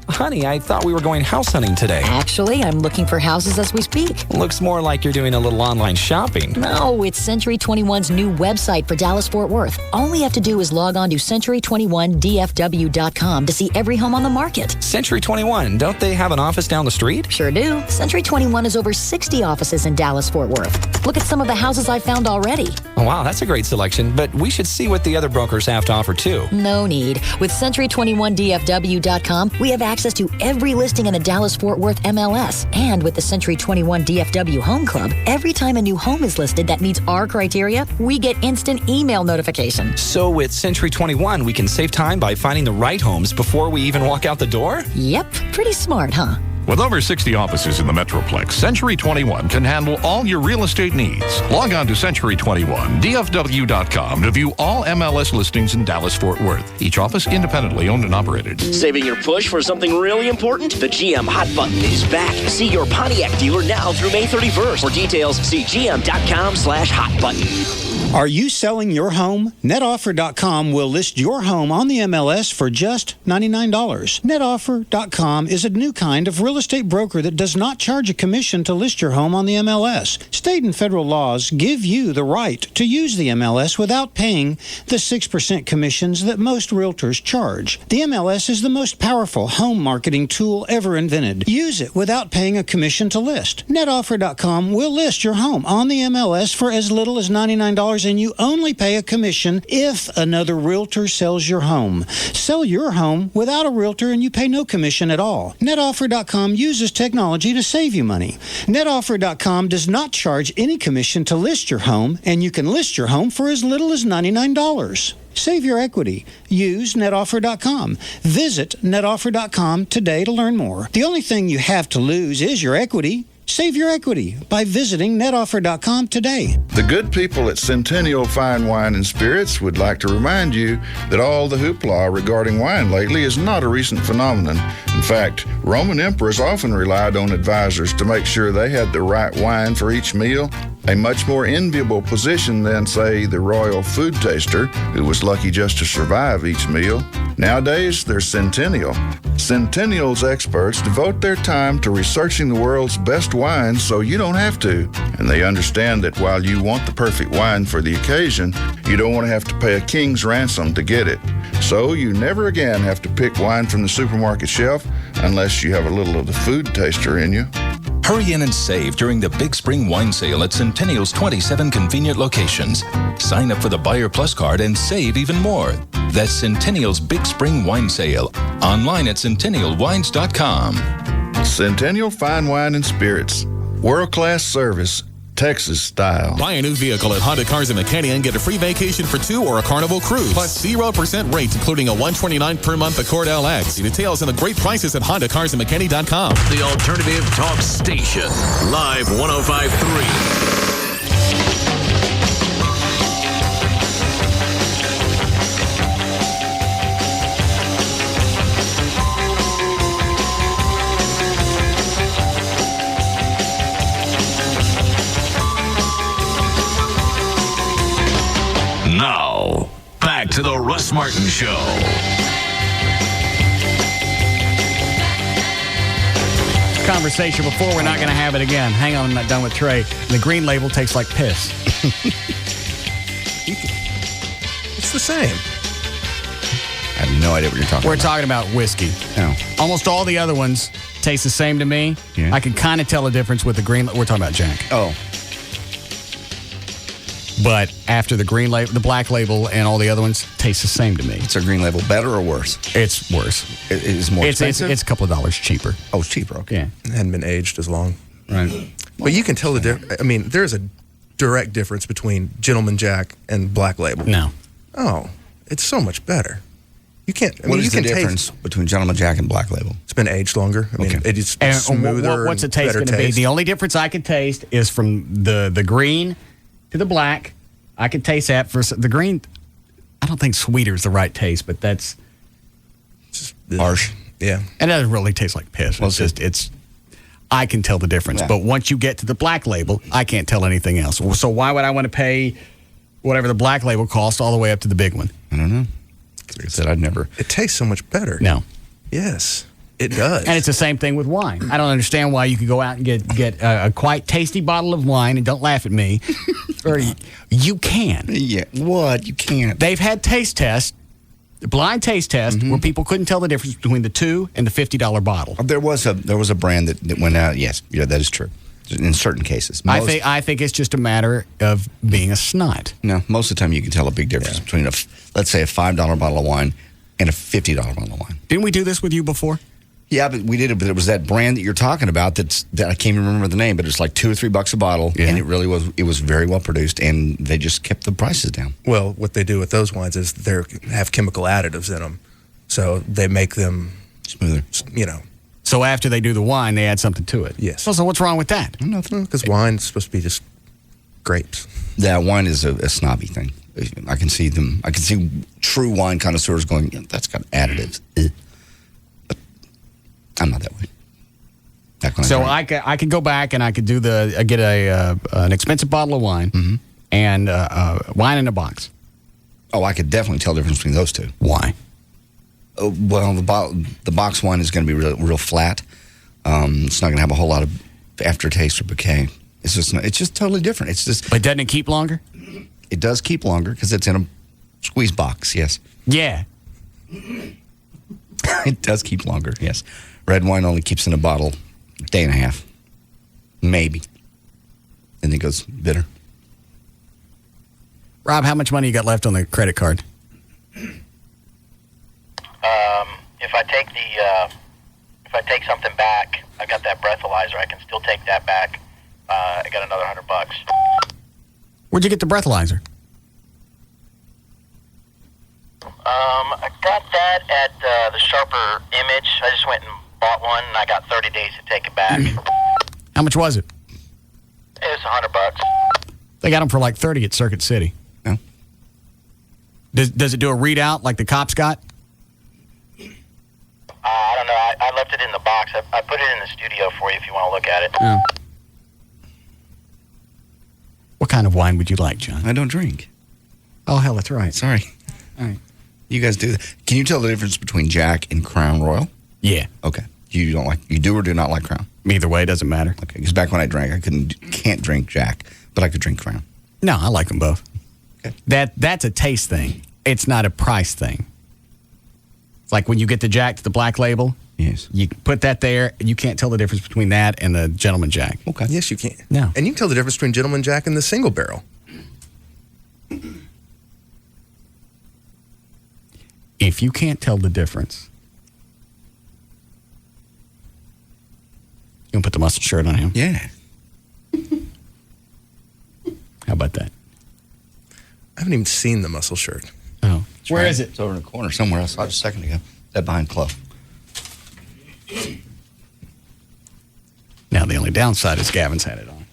Honey, I thought we were going house hunting today. Actually, I'm looking for houses as we speak. Looks more like you're doing a little online shopping. No, it's Century 21's new website for Dallas-Fort Worth. All we have to do is log on to century21dfw.com to see every home on the market. Century 21, don't they have an office down the street? Sure do. Century 21 has over 60 offices in Dallas-Fort Worth. Look at some of the houses I found already. Oh, wow, that's a great selection, but we should see what the other brokers have to offer too. No need. With century21dfw.com, we have access to every listing in the Dallas-Fort Worth MLS. And with the Century 21 DFW Home Club, every time a new home is listed that meets our criteria, we get instant email notification. So with Century 21, we can save time by finding the right homes before we even walk out the door? Yep, pretty smart, huh? With over 60 offices in the Metroplex, Century 21 can handle all your real estate needs. Log on to century21dfw.com to view all MLS listings in Dallas-Fort Worth. Each office independently owned and operated. Saving your push for something really important? The GM Hot Button is back. See your Pontiac dealer now through May 31st. For details, see gm.com/hotbutton. Are you selling your home? NetOffer.com will list your home on the MLS for just $99. NetOffer.com is a new kind of real estate broker that does not charge a commission to list your home on the MLS. State and federal laws give you the right to use the MLS without paying the 6% commissions that most realtors charge. The MLS is the most powerful home marketing tool ever invented. Use it without paying a commission to list. NetOffer.com will list your home on the MLS for as little as $99, and you only pay a commission if another realtor sells your home. Sell your home without a realtor and you pay no commission at all. NetOffer.com uses technology to save you money. NetOffer.com does not charge any commission to list your home, and you can list your home for as little as $99. Save your equity. Use NetOffer.com. Visit NetOffer.com today to learn more. The only thing you have to lose is your equity. Save your equity by visiting NetOffer.com today. The good people at Centennial Fine Wine and Spirits would like to remind you that all the hoopla regarding wine lately is not a recent phenomenon. In fact, Roman emperors often relied on advisors to make sure they had the right wine for each meal, a much more enviable position than, say, the royal food taster, who was lucky just to survive each meal. Nowadays, there's Centennial. Centennial's experts devote their time to researching the world's best wines so you don't have to. And they understand that while you want the perfect wine for the occasion, you don't want to have to pay a king's ransom to get it. So you never again have to pick wine from the supermarket shelf unless you have a little of the food taster in you. Hurry in and save during the Big Spring Wine Sale at Centennial's 27 convenient locations. Sign up for the Buyer Plus card and save even more. That's Centennial's Big Spring Wine Sale. Online at centennialwines.com. Centennial Fine Wine and Spirits. World-class service. Texas style. Buy a new vehicle at Honda Cars in McKinney and get a free vacation for two or a Carnival cruise. Plus 0% rates, including a $129 per month Accord LX. See details and the great prices at HondaCarsInMcKinney.com. The Alternative Talk Station. Live 105.3. Now, back to the Russ Martin Show. Conversation before, we're not going to have it again. Hang on, I'm not done with Trey. The green label tastes like piss. It's the same. I have no idea what you're talking We're about. talking about whiskey. No. Almost all the other ones taste the same to me. Yeah. I can kind of tell the difference with the green. We're talking about Jack. Oh. But after the green label, the black label, and all the other ones taste the same to me. Is our green label better or worse? It's worse. It is more expensive? It's a couple of dollars cheaper. Oh, it's cheaper. Okay. Yeah. It hadn't been aged as long. Right. But you can tell the difference. I mean, there's a direct difference between Gentleman Jack and Black Label. No. Oh, it's so much better. You can't. I mean, What is you the can difference between Gentleman Jack and Black Label? It's been aged longer. I mean, it's smoother. What's the and taste better going to be? taste. The only difference I can taste is from the green to the black. I can taste that for the green. I don't think sweeter is the right taste, but that's just harsh. Yeah. And it doesn't really taste like piss. Well, I can tell the difference. Yeah. But once you get to the black label, I can't tell anything else. So why would I want to pay whatever the black label costs all the way up to the big one? I don't know. Like I said, I'd never. It tastes so much better. No. Yes, it does. And it's the same thing with wine. I don't understand why you could go out and get a quite tasty bottle of wine, and don't laugh at me. Or you can. Yeah. What? You can't. They've had taste tests, blind taste tests, where people couldn't tell the difference between the $2 and the $50 bottle. There was a brand that went out. Yes, yeah, that is true. In certain cases, I think it's just a matter of being a snot. No, most of the time you can tell a big difference between let's say a $5 bottle of wine and a $50 bottle of wine. Didn't we do this with you before? Yeah, but we did it. But it was that brand that you're talking about that I can't even remember the name, but it's like $2 or $3 a bottle, and it really was. It was very well produced, and they just kept the prices down. Well, what they do with those wines is they have chemical additives in them, so they make them smoother. You know. So after they do the wine, they add something to it. Yes. So what's wrong with that? Nothing. Because wine's supposed to be just grapes. Yeah, wine is a snobby thing. I can see them. I can see true wine connoisseurs going, yeah, that's got additives. But I'm not that way. So I could go back and I could get an expensive bottle of wine and wine in a box. Oh, I could definitely tell the difference between those two. Why? Well, the box wine is going to be real flat. It's not going to have a whole lot of aftertaste or bouquet. It's just totally different. It's just. But doesn't it keep longer? It does keep longer because it's in a squeeze box. Yes. Yeah. It does keep longer. Yes. Red wine only keeps in a bottle a day and a half, maybe, and it goes bitter. Rob, how much money you got left on the credit card? If I take something back, I got that breathalyzer. I can still take that back. I got another $100. Where'd you get the breathalyzer? I got that at the Sharper Image. I just went and bought one, and I got 30 days to take it back. How much was it? It was $100. They got them for like 30 at Circuit City. No. Does it do a readout like the cops got? I don't know. I left it in the box. I put it in the studio for you if you want to look at it. Yeah. What kind of wine would you like, John? I don't drink. Oh, hell, that's right. Sorry. All right. You guys do that. Can you tell the difference between Jack and Crown Royal? Yeah. Okay. You do or do not like Crown? Either way, it doesn't matter. Okay. Because back when I drank, I can't drink Jack, but I could drink Crown. No, I like them both. Okay. That's a taste thing. It's not a price thing. It's like when you get the Jack to the black label. Yes. You put that there, and you can't tell the difference between that and the Gentleman Jack. Okay. Yes, you can. No. And you can tell the difference between Gentleman Jack and the single barrel. If you can't tell the difference, you gonna put the muscle shirt on him? Yeah. How about that? I haven't even seen the muscle shirt. Oh. Where is it? It's over in the corner somewhere. I saw it just a second ago. That behind Clough. Now, the only downside is Gavin's had it on.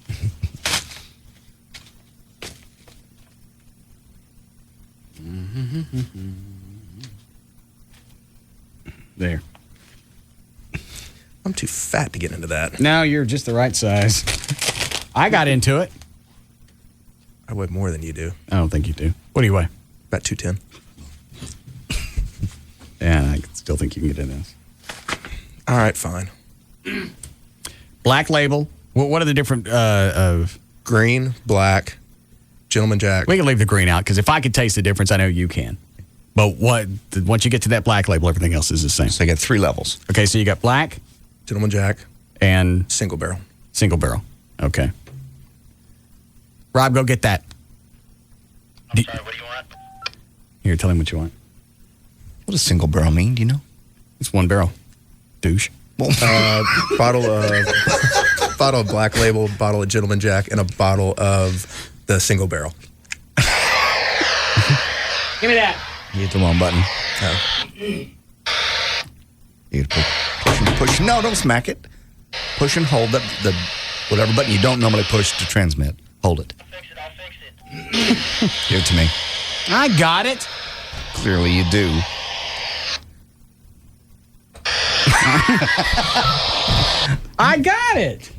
There. I'm too fat to get into that. No, you're just the right size. I got into it. I weigh more than you do. I don't think you do. What do you weigh? About 210. Yeah, I still think you can get in this. All right, fine. Black label. What are the different... green, black, Gentleman Jack. We can leave the green out, because if I could taste the difference, I know you can. But once you get to that black label, everything else is the same. So you got 3 levels. Okay, so you got black. Gentleman Jack. And... Single barrel. Single barrel. Okay. Rob, go get that. I'm sorry, what do you want? Here, tell him what you want. What does single barrel mean? Do you know? It's one barrel. Douche. Bottle of black label, bottle of Gentleman Jack, and a bottle of the single barrel. Give me that. You hit the wrong button. You push. No, don't smack it. Push and hold the whatever button you don't normally push to transmit. Hold it. I'll fix it. Give it to me. I got it. Clearly you do. I got it.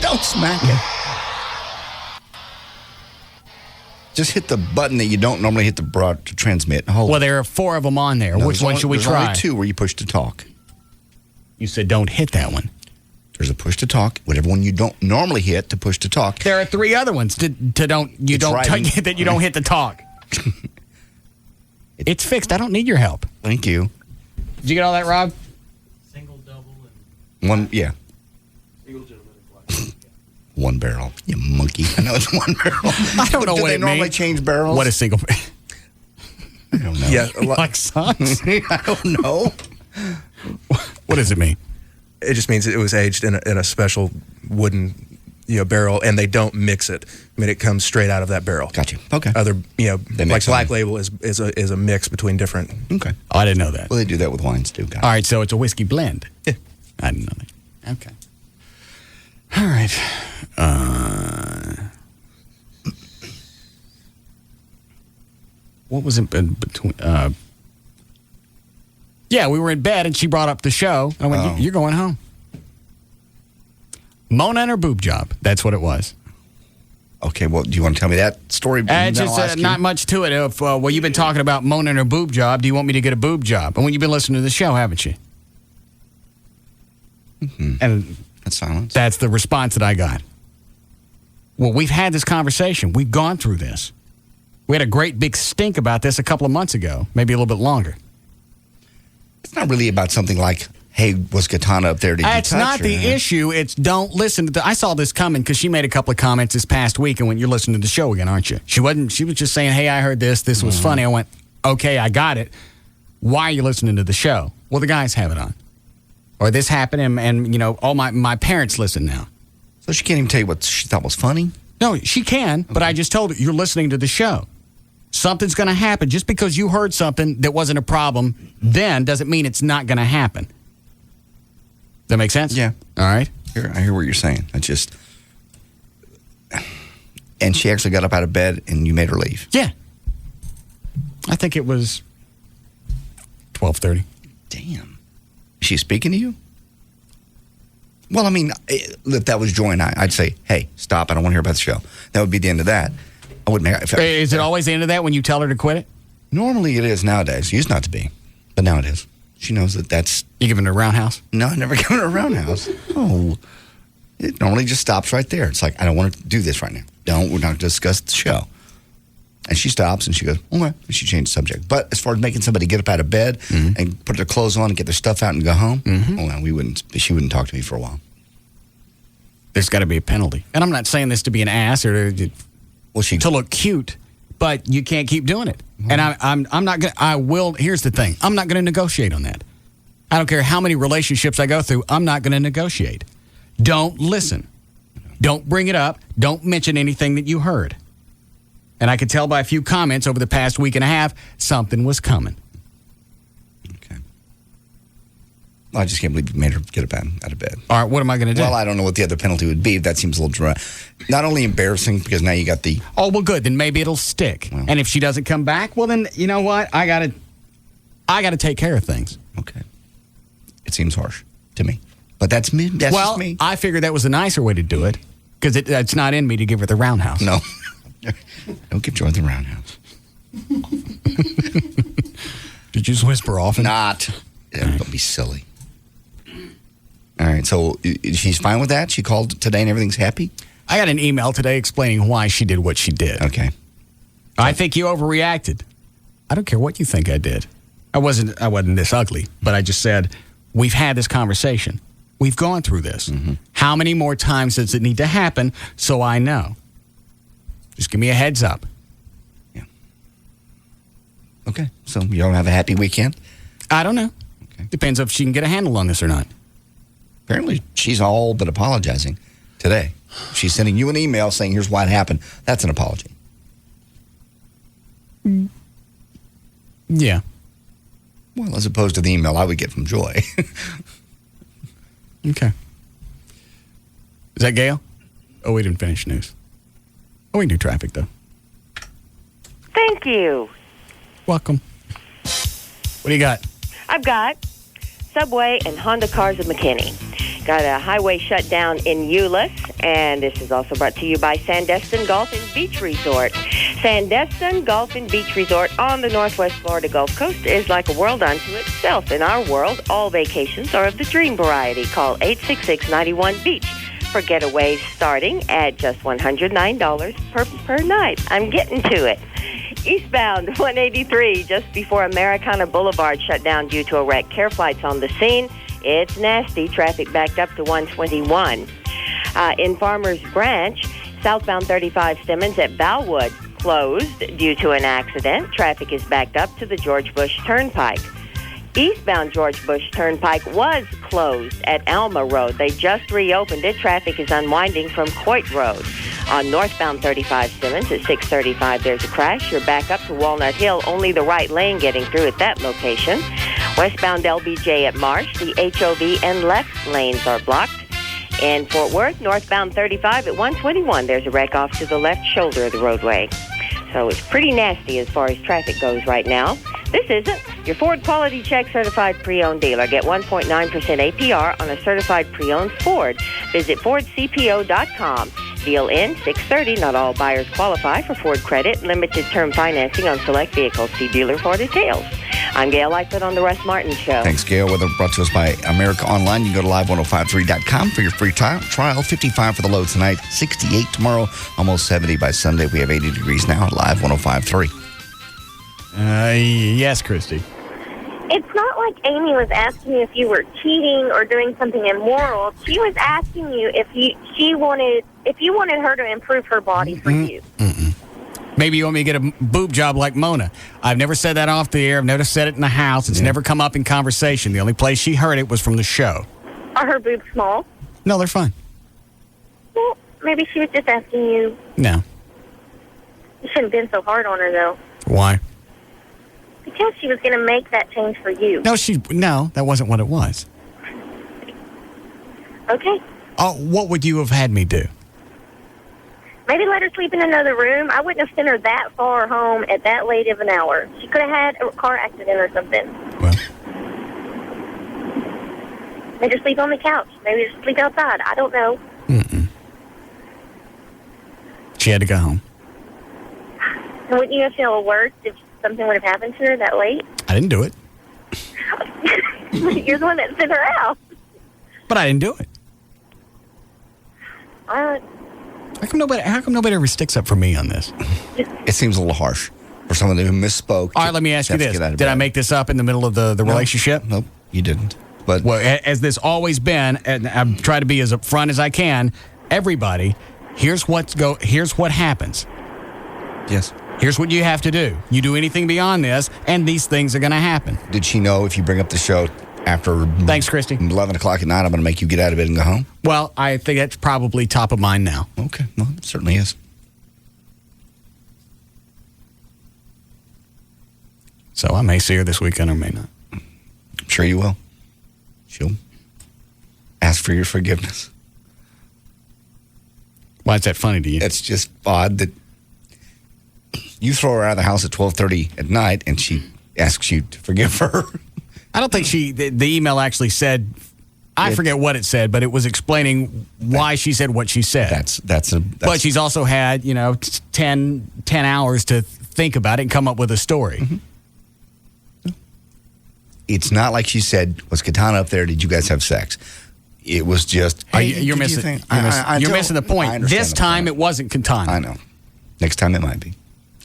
Don't smack it. Just hit the button that you don't normally hit to transmit. Well, there are 4 of them on there. No, Which one should we there's try? only 2 where you push to talk. You said don't hit that one. There's a push to talk. Whatever one you don't normally hit to push to talk. There are 3 other ones that you don't hit the talk. It's fixed. I don't need your help. Thank you. Did you get all that, Rob? One, yeah. One barrel. You monkey. I know it's one barrel. I don't know Do what they it normally means. change barrels? What is single? I don't know. Yeah, like socks? I don't know. What does it mean? It just means it was aged in a special wooden, barrel, and they don't mix it. I mean, it comes straight out of that barrel. Gotcha. Okay. Other, They like mix Black them. Label is a mix between different. Okay. Oh, I didn't know that. Well, they do that with wines too, guys. All right, so it's a whiskey blend. Yeah. I didn't know that. Okay. All right. What was it in between? Yeah, we were in bed and she brought up the show. I went, "You're going home." Mona and her boob job. That's what it was. Okay, well, do you want to tell me that story? It's just not much to it. Well, you've been talking about Mona and her boob job. Do you want me to get a boob job? And when you've been listening to the show, haven't you? Mm-hmm. And that's silence. That's the response that I got. Well, we've had this conversation. We've gone through this. We had a great big stink about this a couple of months ago, maybe a little bit longer. It's not really about something like, hey, was Katana up there? Did you It's touch not her? the issue. It's don't listen to I saw this coming because she made a couple of comments this past week, and when you're listening to the show again, aren't you? She was just saying, hey, I heard this. This was funny. I went, okay, I got it. Why are you listening to the show? Well, the guys have it on. Or this happened, and all my parents listen now. So she can't even tell you what she thought was funny? No, she can, but I just told her, you're listening to the show. Something's going to happen. Just because you heard something that wasn't a problem then doesn't mean it's not going to happen. Does that make sense? Yeah. All right. I hear what you're saying. I just... And she actually got up out of bed and you made her leave. Yeah. I think it was 12:30. Damn. Is she speaking to you? Well, I mean, if that was Joy and I'd say, hey, stop. I don't want to hear about the show. That would be the end of that. I wouldn't. Is it always the end of that when you tell her to quit it? Normally it is nowadays. It used not to be. But now it is. She knows that's... You giving her a roundhouse? No, I never given her a roundhouse. Oh. It normally just stops right there. It's like, I don't want to do this right now. We're not going to discuss the show. And she stops and she goes, okay. And she changed the subject. But as far as making somebody get up out of bed and put their clothes on and get their stuff out and go home, she wouldn't talk to me for a while. There's got to be a penalty. And I'm not saying this to be an ass or to look cute, but you can't keep doing it. And I'm not going to, here's the thing. I'm not going to negotiate on that. I don't care how many relationships I go through. I'm not going to negotiate. Don't listen. Don't bring it up. Don't mention anything that you heard. And I could tell by a few comments over the past week and a half, something was coming. Okay. Well, I just can't believe you made her get up out of bed. All right, what am I going to do? Well, I don't know what the other penalty would be. That seems a little dry. Not only embarrassing, because now you got the... Oh, well, good. Then maybe it'll stick. Well, and if she doesn't come back, well, then, you know what? I got to take care of things. Okay. It seems harsh to me. But that's me. That's just me. I figured that was a nicer way to do it, because it's not in me to give her the roundhouse. No. Don't give Joy the roundhouse. Did you just whisper often? Not. Yeah, don't be silly. All right, so she's fine with that? She called today and everything's happy? I got an email today explaining why she did what she did. Okay. I think you overreacted. I don't care what you think I did. I wasn't this ugly, but I just said, we've had this conversation. We've gone through this. Mm-hmm. How many more times does it need to happen so I know? Just give me a heads up. Yeah. Okay, so you don't have a happy weekend? I don't know. Okay. Depends if she can get a handle on this or not. Apparently, she's all but apologizing today. She's sending you an email saying, here's why it happened. That's an apology. Yeah. Well, as opposed to the email I would get from Joy. Okay. Is that Gail? Oh, we didn't finish news. Oh, we can do traffic, though. Thank you. Welcome. What do you got? I've got Subway and Honda Cars of McKinney. Got a highway shutdown in Euless, and this is also brought to you by Sandestin Golf and Beach Resort. Sandestin Golf and Beach Resort on the Northwest Florida Gulf Coast is like a world unto itself. In our world, all vacations are of the dream variety. Call 866-91-BEACH for getaways starting at just $109 per night. I'm getting to it. Eastbound 183, just before Americana Boulevard, shut down due to a wreck. Care flights on the scene. It's nasty. Traffic backed up to 121. In Farmers Branch, southbound 35 Simmons at Bellwood closed due to an accident. Traffic is backed up to the George Bush Turnpike. Eastbound George Bush Turnpike was closed at Alma Road. They just reopened it. Traffic is unwinding from Coit Road. On northbound 35 Simmons at 635, there's a crash. You're back up to Walnut Hill. Only the right lane getting through at that location. Westbound LBJ at Marsh, the HOV and left lanes are blocked. In Fort Worth, northbound 35 at 121, there's a wreck off to the left shoulder of the roadway. So it's pretty nasty as far as traffic goes right now. This isn't. Your Ford Quality Check Certified Pre-Owned Dealer. Get 1.9% APR on a certified pre-owned Ford. Visit FordCPO.com. Deal in 6/30. Not all buyers qualify for Ford credit. Limited term financing on select vehicles. See dealer for details. I'm Gail Lightfoot on the Russ Martin Show. Thanks, Gail. Weather brought to us by America Online. You can go to live1053.com for your free trial. 55 for the low tonight, 68 tomorrow, almost 70 by Sunday. We have 80 degrees now at Live 105.3. Yes, Christy. It's not like Amy was asking you if you were cheating or doing something immoral. She was asking you if you wanted her to improve her body for you. Maybe you want me to get a boob job like Mona. I've never said that off the air. I've never said it in the house. It's never come up in conversation. The only place she heard it was from the show. Are her boobs small? No, they're fine. Well, maybe she was just asking you. No. You shouldn't have been so hard on her, though. Why? Because she was going to make that change for you. No, that wasn't what it was. Okay. Oh, what would you have had me do? Maybe let her sleep in another room. I wouldn't have sent her that far home at that late of an hour. She could have had a car accident or something. Well. Maybe sleep on the couch. Maybe just sleep outside. I don't know. She had to go home. And wouldn't you feel worse if something would have happened to her that late? I didn't do it. You're the one that sent her out. But I didn't do it. How come nobody ever sticks up for me on this? It seems a little harsh for someone who misspoke. All right, let me ask you this. Did I make this up in the middle of the relationship? Nope, you didn't. But well, as this always been, and I'm trying to be as upfront as I can, everybody, here's what happens. Yes. Here's what you have to do. You do anything beyond this, and these things are going to happen. Did she know if you bring up the show after Thanks, Christy. 11 o'clock at night, I'm going to make you get out of bed and go home? Well, I think that's probably top of mind now. Okay. Well, it certainly is. So I may see her this weekend or may not. I'm sure you will. She'll ask for your forgiveness. Why is that funny to you? It's just odd that you throw her out of the house at 12:30 at night and she asks you to forgive her. I don't think the email actually said, I forget what it said, but it was explaining why she said what she said. But she's also had, 10 hours to think about it and come up with a story. Mm-hmm. It's not like she said, was Katana up there? Did you guys have sex? It was just, you're missing the point. This time it wasn't Katana. I know. Next time it might be.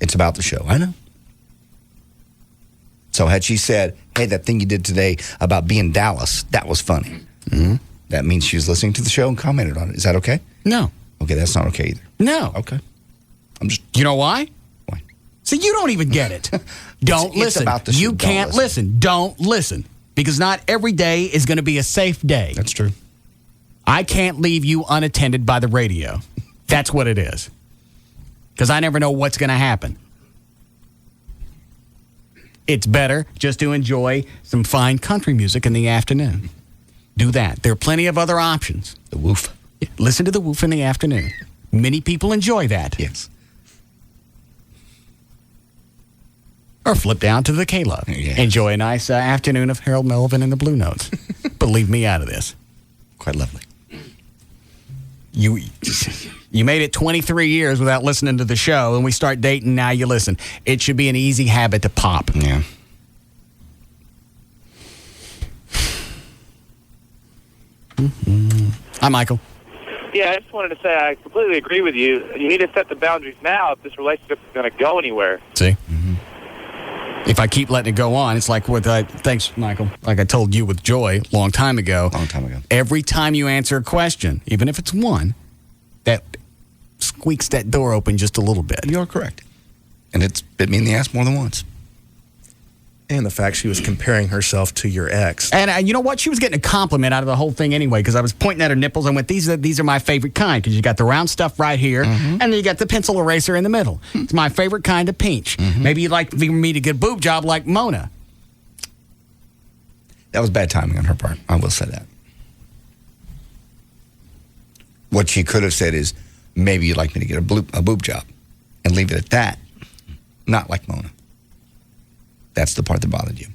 It's about the show. I know. So had she said, hey, that thing you did today about being Dallas, that was funny. Mm-hmm. That means she was listening to the show and commented on it. Is that okay? No. Okay, that's not okay either. No. Okay. You know why? Why? See, you don't even get it. Don't listen. About the show. You can't listen. Don't listen. Because not every day is going to be a safe day. That's true. I can't leave you unattended by the radio. That's what it is. Because I never know what's going to happen. It's better just to enjoy some fine country music in the afternoon. Do that. There are plenty of other options. The woof. Yeah, listen to the woof in the afternoon. Many people enjoy that. Yes. Or flip down to the K-Love. Yeah. Enjoy a nice afternoon of Harold Melvin and the Blue Notes. But leave me out of this. Quite lovely. You made it 23 years without listening to the show, and we start dating, now you listen. It should be an easy habit to pop. Yeah. Hi, Michael. Yeah, I just wanted to say I completely agree with you. You need to set the boundaries now if this relationship is going to go anywhere. See? If I keep letting it go on, it's like thanks, Michael. Like I told you with Joy a long time ago. Every time you answer a question, even if it's one, that squeaks that door open just a little bit. You're correct. And it's bit me in the ass more than once. And the fact she was comparing herself to your ex. And you know what? She was getting a compliment out of the whole thing anyway, because I was pointing at her nipples. I went, these are my favorite kind, because you got the round stuff right here, and then you got the pencil eraser in the middle. It's my favorite kind of pinch. Maybe you'd like me to get a boob job like Mona. That was bad timing on her part. I will say that. What she could have said is, maybe you'd like me to get a boob job, and leave it at that. Not like Mona. That's the part that bothered you.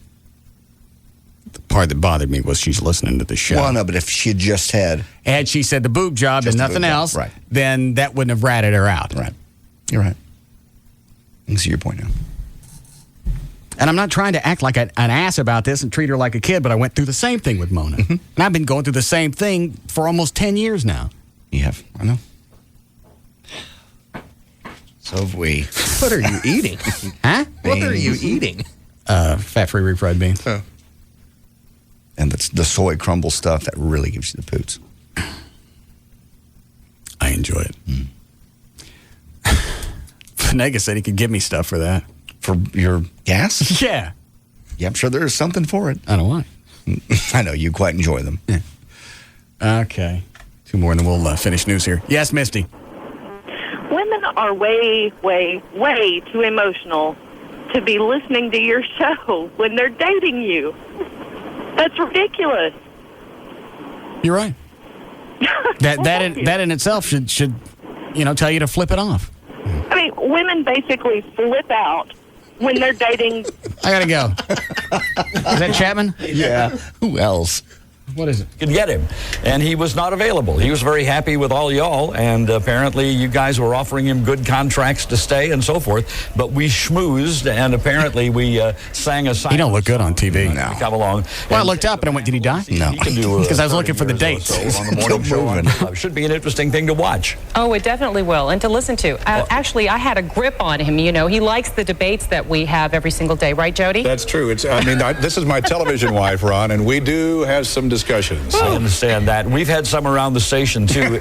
The part that bothered me was she's listening to the show. Well, no, but if she just had she said the boob job and nothing else, right, then that wouldn't have ratted her out. Right. You're right. I can see your point now. And I'm not trying to act like an ass about this and treat her like a kid, but I went through the same thing with Mona. And I've been going through the same thing for almost 10 years now. You have. I know. So have we. What are you eating? Huh? What are you eating? Fat-free refried beans. Oh. And the soy crumble stuff, that really gives you the poots. I enjoy it. Vanega said he could give me stuff for that. For your gas? Yeah. Yeah, I'm sure there's something for it. I don't want I know, you quite enjoy them. Yeah. Okay. Two more and then we'll finish news here. Yes, Misty. Women are way, way, way too emotional to be listening to your show when they're dating you. That's ridiculous. You're right. that in itself should tell you to flip it off. I mean, women basically flip out when they're dating. I gotta go. Is that Chapman? Yeah. Who else? What is it? Could get him, and he was not available. He was very happy with all y'all, and apparently you guys were offering him good contracts to stay and so forth. But we schmoozed, and apparently we sang a song. He don't look good on TV. No. Come along. Well, I looked up and I went, did he die? No. Because I was looking for the dates. So on the morning show, should be an interesting thing to watch. Oh, it definitely will, and to listen to. Actually, I had a grip on him. He likes the debates that we have every single day, right, Jody? That's true. This is my television wife, Ron, and we do have some discussions. I understand that. We've had some around the station too.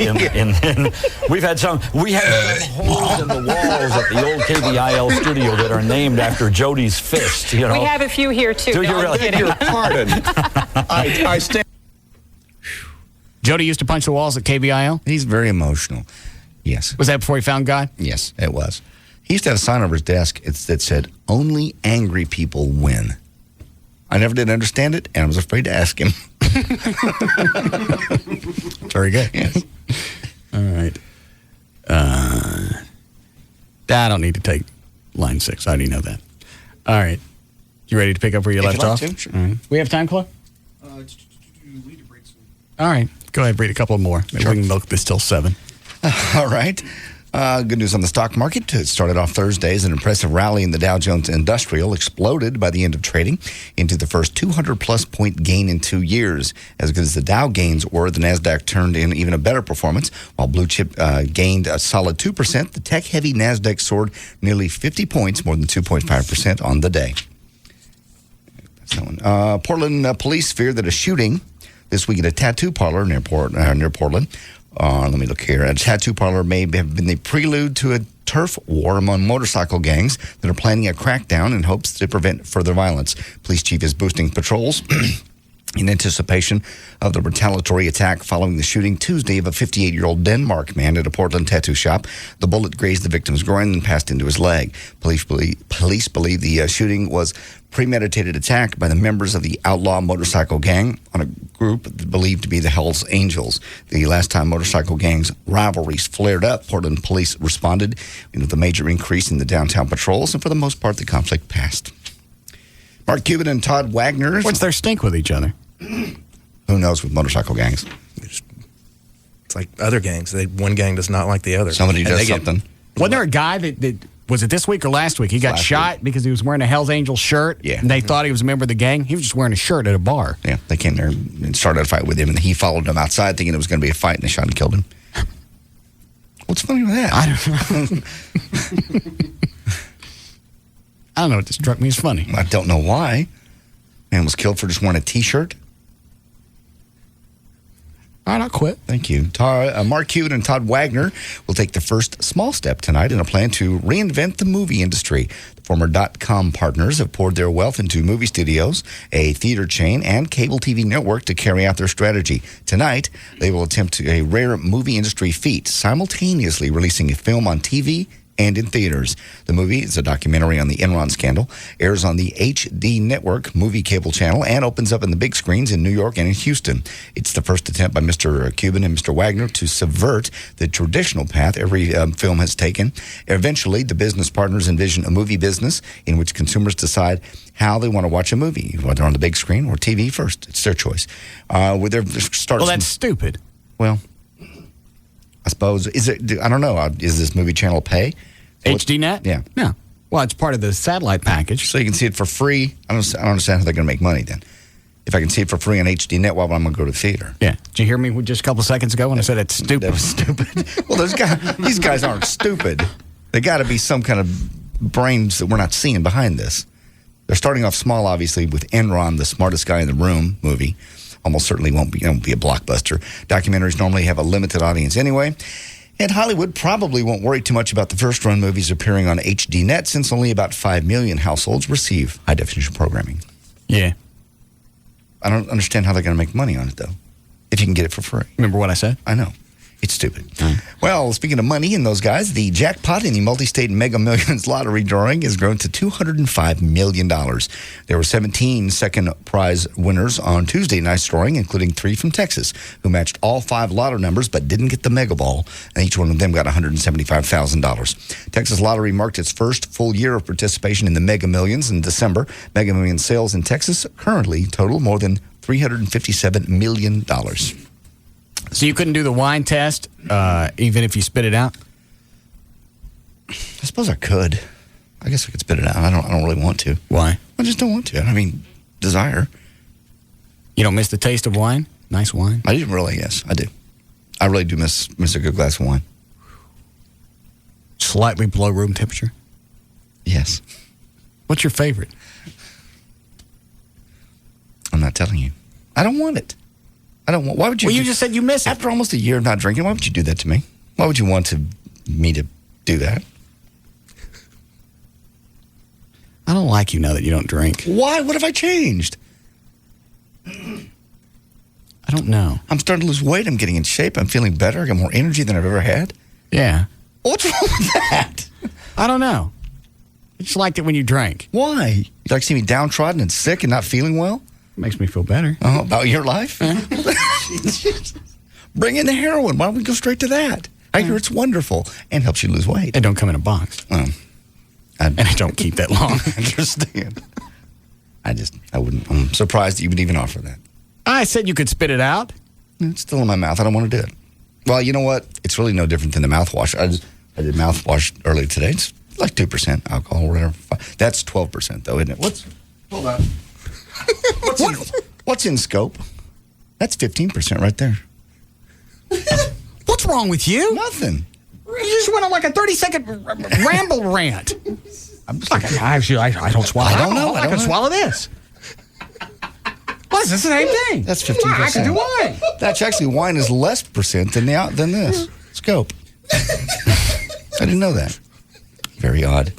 We've had some. We have holes in the walls at the old KBIL studio that are named after Jody's fist. You know. We have a few here too. Do you really? Beg your pardon. I stand. Jody used to punch the walls at KBIL? He's very emotional. Yes. Was that before he found God? Yes, it was. He used to have a sign over his desk that said, "Only angry people win." I never did understand it, and I was afraid to ask him. Very good. Yes. All right. I don't need to take line 6. I already know that. All right. You ready to pick up where you left off? To, sure. All right. We have time, Chloe? All right. Go ahead, read a couple more. Maybe we can milk this till 7. All right. Good news on the stock market. It started off Thursday as an impressive rally in the Dow Jones Industrial, exploded by the end of trading into the first 200-plus point gain in 2 years. As good as the Dow gains were, the NASDAQ turned in even a better performance. While Blue Chip gained a solid 2%, the tech-heavy NASDAQ soared nearly 50 points, more than 2.5% on the day. That's that one. Portland police fear that a shooting this week at a tattoo parlor near Portland. Let me look here. A tattoo parlor may have been the prelude to a turf war among motorcycle gangs that are planning a crackdown in hopes to prevent further violence. Police chief is boosting patrols in anticipation of the retaliatory attack following the shooting Tuesday of a 58-year-old Denmark man at a Portland tattoo shop. The bullet grazed the victim's groin and passed into his leg. Police believe the shooting was premeditated attack by the members of the outlaw motorcycle gang on a group believed to be the Hells Angels. The last time motorcycle gangs rivalries flared up, Portland police responded with a major increase in the downtown patrols, and for the most part, the conflict passed. Mark Cuban and Todd Wagner. What's their stink with each other? Who knows with motorcycle gangs? It's like other gangs. One gang does not like the other. Somebody does something. Wasn't there a guy that was it this week or last week? He got shot because he was wearing a Hell's Angels shirt. Yeah. And they thought he was a member of the gang. He was just wearing a shirt at a bar. Yeah, they came there and started a fight with him, and he followed them outside thinking it was going to be a fight, and they shot and killed him. What's funny with that? I don't know. I don't know. It just struck me as funny. I don't know why. Man was killed for just wearing a T-shirt. All right, I'll quit. Thank you. Mark Cuban and Todd Wagner will take the first small step tonight in a plan to reinvent the movie industry. The former .com partners have poured their wealth into movie studios, a theater chain, and cable TV network to carry out their strategy. Tonight, they will attempt a rare movie industry feat, simultaneously releasing a film on TV and in theaters. The movie is a documentary on the Enron scandal, airs on the HD Network movie cable channel, and opens up in the big screens in New York and in Houston. It's the first attempt by Mr. Cuban and Mr. Wagner to subvert the traditional path every film has taken. Eventually, the business partners envision a movie business in which consumers decide how they want to watch a movie, whether on the big screen or TV first. It's their choice. Well, that's stupid. Well, I suppose, I don't know, is this movie channel pay? HDNet? Yeah. No. Well, it's part of the satellite package. So you can see it for free. I don't understand how they're going to make money then. If I can see it for free on HDNet, why would I go to the theater? Yeah. Did you hear me just a couple seconds ago when I said it's stupid? That was stupid. Well, these guys aren't stupid. They got to be some kind of brains that we're not seeing behind this. They're starting off small, obviously, with Enron, the smartest guy in the room movie. Almost certainly won't be a blockbuster. Documentaries normally have a limited audience anyway. And Hollywood probably won't worry too much about the first-run movies appearing on HDNet since only about 5 million households receive high-definition programming. Yeah. I don't understand how they're going to make money on it, though, if you can get it for free. Remember what I said? I know. It's stupid. Well, speaking of money and those guys, the jackpot in the multi-state Mega Millions lottery drawing has grown to $205 million. There were 17 second prize winners on Tuesday night's drawing, including 3 from Texas, who matched all 5 lotto numbers but didn't get the Mega Ball, and each one of them got $175,000. Texas Lottery marked its first full year of participation in the Mega Millions in December. Mega Millions sales in Texas currently total more than $357 million. So you couldn't do the wine test even if you spit it out? I suppose I could. I guess I could spit it out. I don't really want to. Why? I just don't want to. I mean, desire. You don't miss the taste of wine? Nice wine? I didn't really, yes, I do. I really do miss a good glass of wine. Slightly below room temperature? Yes. What's your favorite? I'm not telling you. I don't want it. Why would you? Well, you just said you miss it. After almost a year of not drinking, why would you do that to me? Why would you want me to do that? I don't like you now that you don't drink. Why? What have I changed? I don't know. I'm starting to lose weight. I'm getting in shape. I'm feeling better. I got more energy than I've ever had. Yeah. What's wrong with that? I don't know. I just liked it when you drank. Why? You like to see me downtrodden and sick and not feeling well? Makes me feel better. Oh, about your life? Bring in the heroin. Why don't we go straight to that? I hear it's wonderful and helps you lose weight. They don't come in a box. And I don't keep that long. I understand. I wouldn't. I'm surprised that you would even offer that. I said you could spit it out. It's still in my mouth. I don't want to do it. Well, you know what? It's really no different than the mouthwash. I did mouthwash earlier today. It's like 2% alcohol or whatever. That's 12%, though, isn't it? Hold on. What's in scope? That's 15% right there. What's wrong with you? Nothing. You just went on like a 30-second ramble rant. I'm just like, I don't swallow. I don't know. I can swallow this. Well, it's the same thing. That's 15%. I can do wine. That's actually wine is less percent than this scope. I didn't know that. Very odd.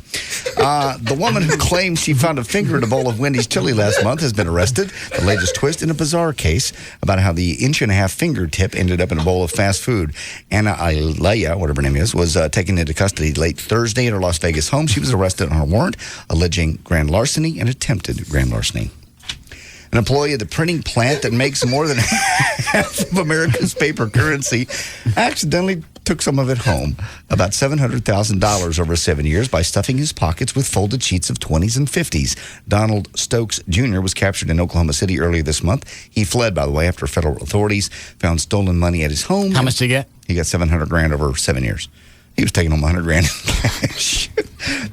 The woman who claims she found a finger in a bowl of Wendy's chili last month has been arrested. The latest twist in a bizarre case about how the inch-and-a-half fingertip ended up in a bowl of fast food. Anna Ilaya, whatever her name is, was taken into custody late Thursday at her Las Vegas home. She was arrested on a warrant alleging grand larceny and attempted grand larceny. An employee of the printing plant that makes more than half of America's paper currency accidentally took some of it home, about $700,000 over 7 years, by stuffing his pockets with folded sheets of 20s and 50s. Donald Stokes Jr. was captured in Oklahoma City earlier this month. He fled, by the way, after federal authorities found stolen money at his home. How much did he get? He got $700,000 over 7 years. He was taking home $100,000 in cash.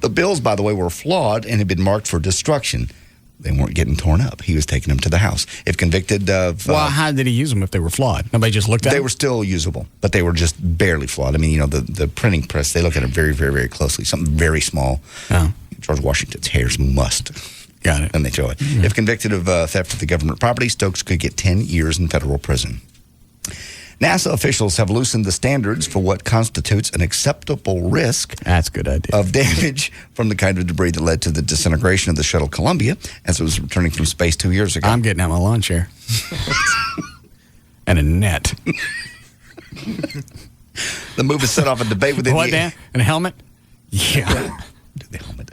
The bills, by the way, were flawed and had been marked for destruction. They weren't getting torn up. He was taking them to the house. If convicted of... Well, how did he use them if they were flawed? Nobody just looked at them? They were still usable, but they were just barely flawed. I mean, the printing press, they look at it very, very, very closely. Something very small. Oh. George Washington's hairs must. Got it. And they throw it. Mm-hmm. If convicted of theft of the government property, Stokes could get 10 years in federal prison. NASA officials have loosened the standards for what constitutes an acceptable risk. That's a good idea. Of damage from the kind of debris that led to the disintegration of the shuttle Columbia as it was returning from space 2 years ago. I'm getting out my lawn chair. And a net. The move has set off a debate within What, Dan? And a helmet? Yeah. The helmet.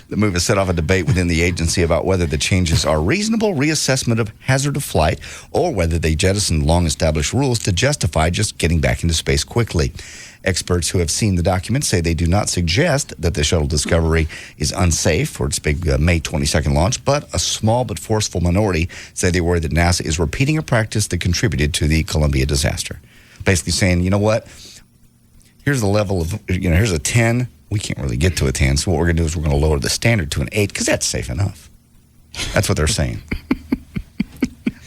The move has set off a debate within the agency about whether the changes are reasonable reassessment of hazard of flight or whether they jettison long-established rules to justify just getting back into space quickly. Experts who have seen the document say they do not suggest that the shuttle Discovery is unsafe for its big May 22nd launch, but a small but forceful minority say they worry that NASA is repeating a practice that contributed to the Columbia disaster. Basically saying, you know what, here's the level of, here's a 10. We can't really get to a 10, so what we're going to do is we're going to lower the standard to an 8 because that's safe enough. That's what they're saying.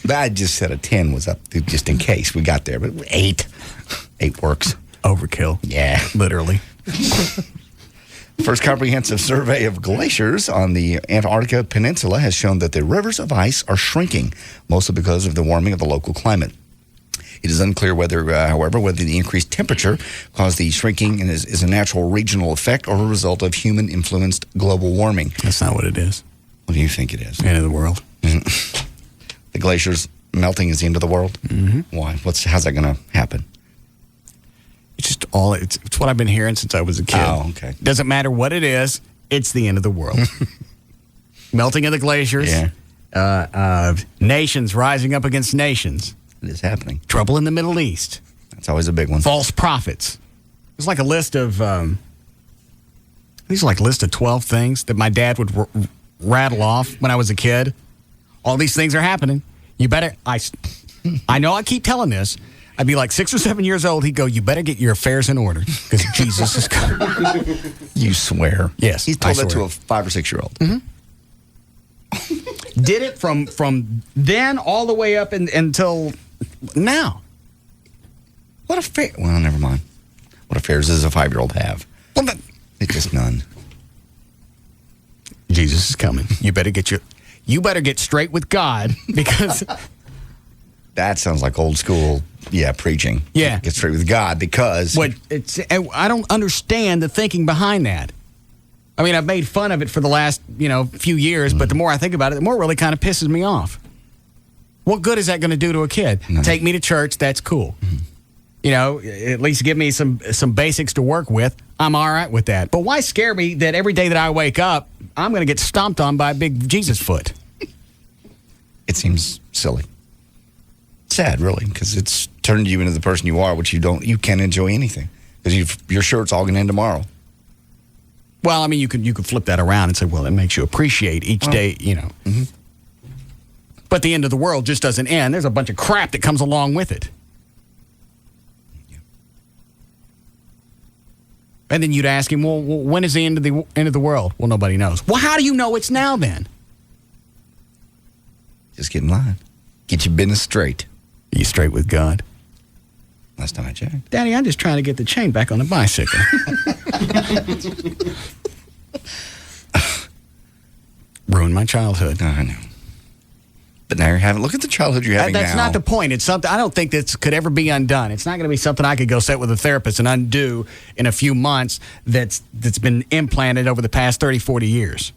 But I just said a 10 was up just in case we got there, but 8 works. Overkill. Yeah. Literally. First comprehensive survey of glaciers on the Antarctica Peninsula has shown that the rivers of ice are shrinking, mostly because of the warming of the local climate. It is unclear however, whether the increased temperature caused the shrinking and is a natural regional effect or a result of human-influenced global warming. That's not what it is. What do you think it is? End of the world. The glaciers melting is the end of the world? Mm-hmm. Why? How's that going to happen? It's just it's what I've been hearing since I was a kid. Oh, okay. Doesn't matter what it is, it's the end of the world. Melting of the glaciers. Yeah. Nations rising up against nations. It is happening. Trouble in the Middle East. That's always a big one. False prophets. It's like a list of, these are like a list of 12 things that my dad would rattle off when I was a kid. All these things are happening. You better, I know I keep telling this. I'd be like 6 or 7 years old. He'd go, you better get your affairs in order because Jesus is coming. You swear. Yes. He's told that to a 5 or 6 year old. Mm-hmm. Did it from then all the way up until now. What affair? Well, never mind. What affairs does a 5-year-old have? Well, it's just none. Jesus is coming. You better get straight with God because that sounds like old school. Yeah, preaching. Yeah, get straight with God because I don't understand the thinking behind that. I mean, I've made fun of it for the last, few years, but the more I think about it, the more it really kind of pisses me off. What good is that going to do to a kid? No. Take me to church, that's cool. Mm-hmm. At least give me some basics to work with. I'm all right with that. But why scare me that every day that I wake up, I'm going to get stomped on by a big Jesus foot? It seems silly. Sad, really, because it's turned you into the person you are, which you can't enjoy anything because your shirt's all going to end tomorrow. Well, I mean, you could flip that around and say, well, it makes you appreciate each day, Mm-hmm. But the end of the world just doesn't end. There's a bunch of crap that comes along with it. Yeah. And then you'd ask him, well, when is the end of the world? Well, nobody knows. Well, how do you know it's now then? Just get in line. Get your business straight. Are you straight with God? Last time I checked. Daddy, I'm just trying to get the chain back on the bicycle. Ruined my childhood. I know. But now you're having, look at the childhood you're having now. That's not the point. It's something, I don't think that could ever be undone. It's not going to be something I could go sit with a therapist and undo in a few months that's been implanted over the past 30, 40 years.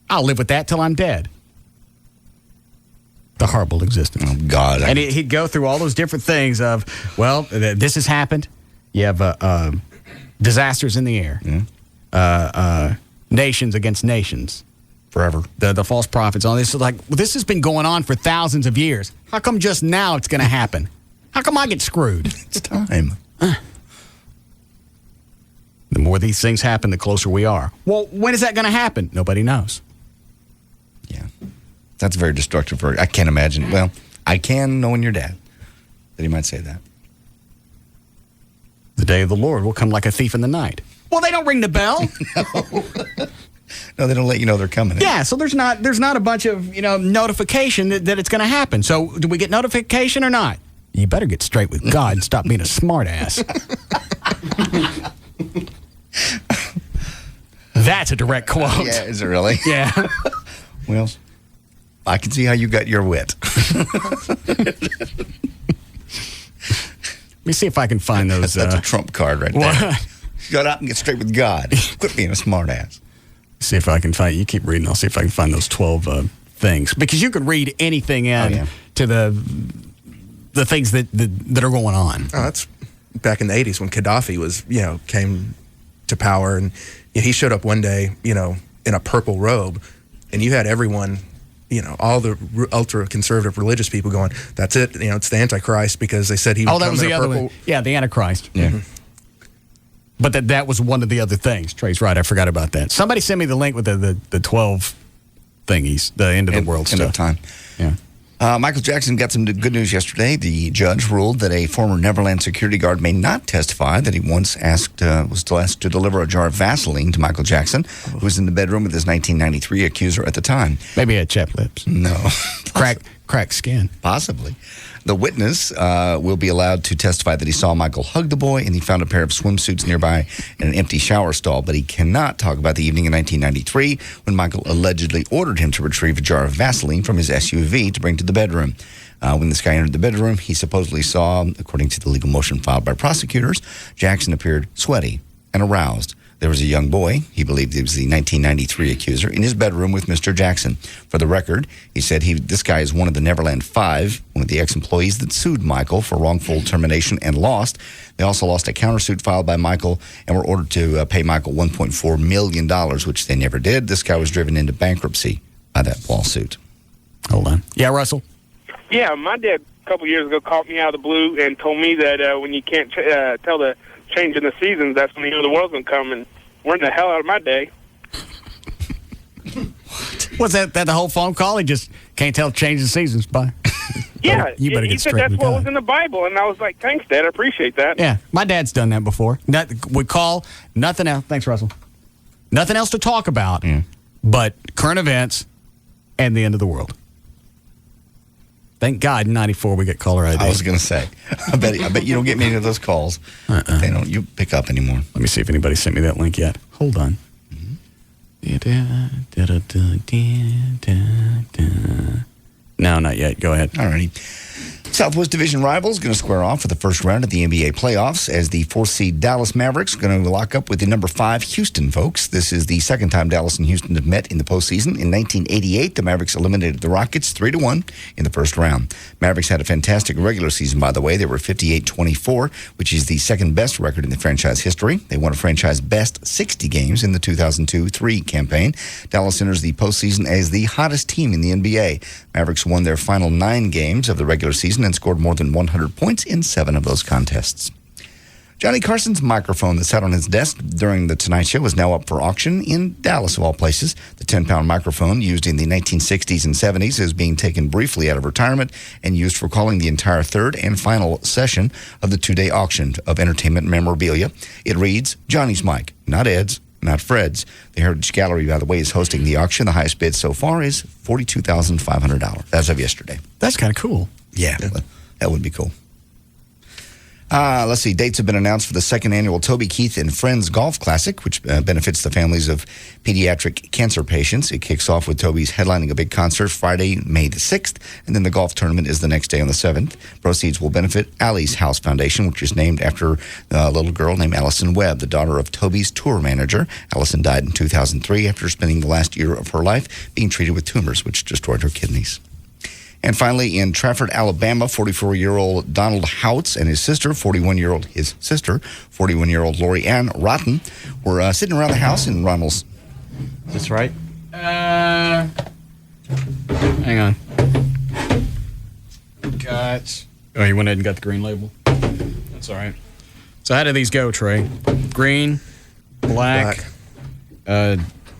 I'll live with that till I'm dead. The horrible existence. Oh, God. And he'd go through all those different things of, well, this has happened. You have disasters in the air. Yeah. Nations against nations. Forever. The false prophets. All this is like, well, this has been going on for thousands of years. How come just now it's going to happen? How come I get screwed? It's time. more these things happen, the closer we are. Well, when is that going to happen? Nobody knows. Yeah. That's very destructive. I can't imagine. Well, I can, knowing your dad, that he might say that. The day of the Lord will come like a thief in the night. Well, they don't ring the bell. No, they don't let you know they're coming. Yeah, so there's not a bunch of, notification that it's going to happen. So do we get notification or not? You better get straight with God and stop being a smart ass. That's a direct quote. Yeah, is it really? Yeah. Well, I can see how you got your wit. Let me see if I can find those. That's a trump card right there. Go out and get straight with God. Quit being a smart ass. See if I can find. You keep reading. I'll see if I can find those 12 things, because you could read anything in to the things that are going on. Oh, that's back in the 80s when Gaddafi was, came to power, and he showed up one day, in a purple robe, and you had everyone, all the ultra conservative religious people going, "That's it, it's the Antichrist," because they said he would that come was in the a other purple. one. Yeah, the Antichrist. Yeah. Mm-hmm. But that was one of the other things. Trey's right. I forgot about that. Somebody sent me the link with the 12 thingies, the end of the world stuff. End of time. Yeah. Michael Jackson got some good news yesterday. The judge ruled that a former Neverland security guard may not testify that he once was still asked to deliver a jar of Vaseline to Michael Jackson, who was in the bedroom with his 1993 accuser at the time. Maybe he had chapped lips. No. Cracked skin. Possibly. The witness will be allowed to testify that he saw Michael hug the boy and he found a pair of swimsuits nearby in an empty shower stall, but he cannot talk about the evening in 1993 when Michael allegedly ordered him to retrieve a jar of Vaseline from his SUV to bring to the bedroom. When this guy entered the bedroom, he supposedly saw, according to the legal motion filed by prosecutors, Jackson appeared sweaty and aroused. There was a young boy, he believed he was the 1993 accuser, in his bedroom with Mr. Jackson. For the record, he said this guy is one of the Neverland Five, one of the ex-employees that sued Michael for wrongful termination and lost. They also lost a countersuit filed by Michael and were ordered to pay Michael $1.4 million, which they never did. This guy was driven into bankruptcy by that lawsuit. Hold on. Yeah, Russell? Yeah, my dad a couple years ago called me out of the blue and told me that when you can't tell the change in the seasons, that's when the end of the world's going to come, and we're in the hell out of my day. Was that the whole phone call? He just can't tell change in seasons, bye. Yeah, you better he get said straight that's with what God. was in the Bible, and I was like, thanks, Dad, I appreciate that. Yeah, my dad's done that before. We call nothing else. Thanks, Russell. Nothing else to talk about but current events and the end of the world. Thank God in 94 we get caller ID. I was going to say, I bet you don't get many of those calls. They don't you pick up anymore. Let me see if anybody sent me that link yet. Hold on. No, not yet. Go ahead. All righty. Southwest Division rivals going to square off for the first round of the NBA playoffs as the 4th seed Dallas Mavericks going to lock up with the number 5 Houston folks. This is the second time Dallas and Houston have met in the postseason. In 1988, the Mavericks eliminated the Rockets 3-1 in the first round. Mavericks had a fantastic regular season, by the way. They were 58-24, which is the second best record in the franchise history. They won a franchise best 60 games in the 2002-03 campaign. Dallas enters the postseason as the hottest team in the NBA. Mavericks won their final 9 games of the regular season and scored more than 100 points in 7 of those contests. Johnny Carson's microphone that sat on his desk during The Tonight Show is now up for auction in Dallas, of all places. The 10-pound microphone used in the 1960s and 70s is being taken briefly out of retirement and used for calling the entire third and final session of the 2-day auction of entertainment memorabilia. It reads, Johnny's mic, not Ed's, not Fred's. The Heritage Gallery, by the way, is hosting the auction. The highest bid so far is $42,500 as of yesterday. That's kind of cool. Yeah, that would be cool. Let's see. Dates have been announced for the second annual Toby Keith and Friends Golf Classic, which benefits the families of pediatric cancer patients. It kicks off with Toby's headlining a big concert Friday, May the 6th, and then the golf tournament is the next day on the 7th. Proceeds will benefit Allie's House Foundation, which is named after a little girl named Allison Webb, the daughter of Toby's tour manager. Allison died in 2003 after spending the last year of her life being treated with tumors, which destroyed her kidneys. And finally, in Trafford, Alabama, 44-year-old Donald Houts and his sister, 41-year-old Lori Ann Rotten, were sitting around the house in Ronald's. Is this right? Hang on. Oh, you went ahead and got the green label? That's all right. So how do these go, Trey? Green, black.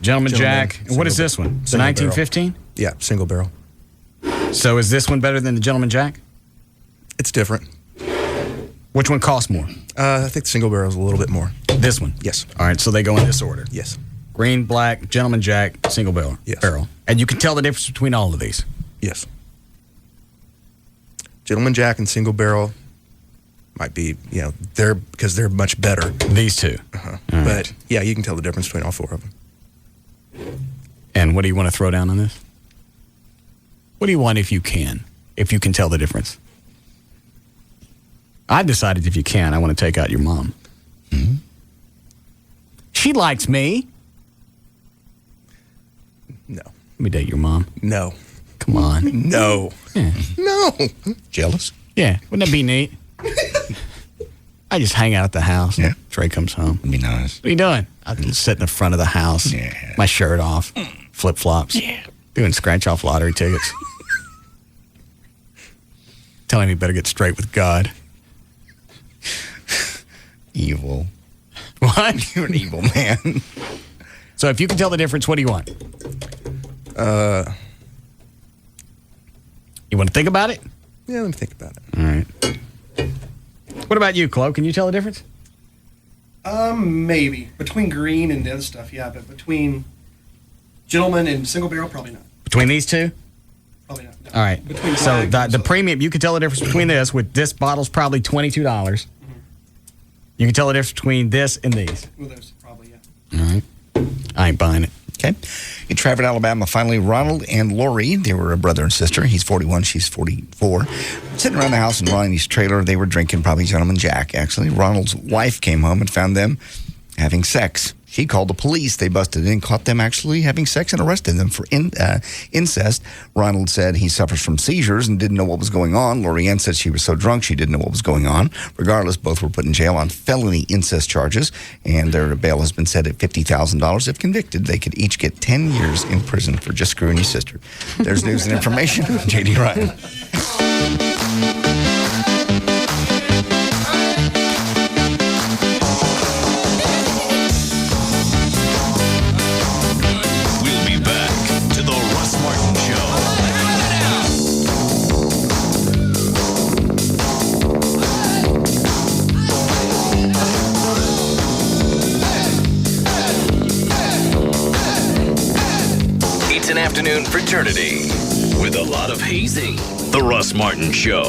Gentleman Jack. And what is this one? The 1915? Yeah, single barrel. So is this one better than the Gentleman Jack? It's different. Which one costs more? I think the single barrel is a little bit more. This one? Yes. All right, so they go in this order. Yes. Green, black, Gentleman Jack, single barrel. Yes. Barrel. And you can tell the difference between all of these? Yes. Gentleman Jack and single barrel might be, because they're much better. These two. Uh-huh. But, yeah, you can tell the difference between all four of them. And what do you want to throw down on this? What do you want if you can tell the difference? I decided if you can, I want to take out your mom. Mm-hmm. She likes me. No. Let me date your mom. No. Come on. No. Yeah. No. Jealous? Yeah. Wouldn't that be neat? I just hang out at the house. Yeah. Trey comes home. That'd be nice. What are you doing? I can sit in the front of the house. Yeah. My shirt off. Flip-flops. Yeah. Doing scratch-off lottery tickets. Telling me you better get straight with God. Evil. What? You're an evil man. So if you can tell the difference, what do you want? You want to think about it? Yeah, let me think about it. All right. What about you, Chloe? Can you tell the difference? Maybe. Between green and the other stuff, yeah. But between Gentleman and single barrel, probably not. Between these two? Probably not. No. All right. Between So black the premium, you can tell the difference between this. With this bottle's probably $22. Mm-hmm. You can tell the difference between this and these. Well, those probably, yeah. All right. I ain't buying it. Okay. In Trafford, Alabama, finally, Ronald and Lori, they were a brother and sister. He's 41, she's 44. Sitting around the house in Ronnie's trailer, they were drinking probably Gentleman Jack, actually. Ronald's wife came home and found them having sex. She called the police. They busted in, caught them actually having sex, and arrested them for incest. Ronald said he suffers from seizures and didn't know what was going on. Lorianne said she was so drunk she didn't know what was going on. Regardless, both were put in jail on felony incest charges, and their bail has been set at $50,000. If convicted, they could each get 10 years in prison for just screwing your sister. There's news and information. J.D. Ryan. Afternoon fraternity with a lot of hazing. The Russ Martin Show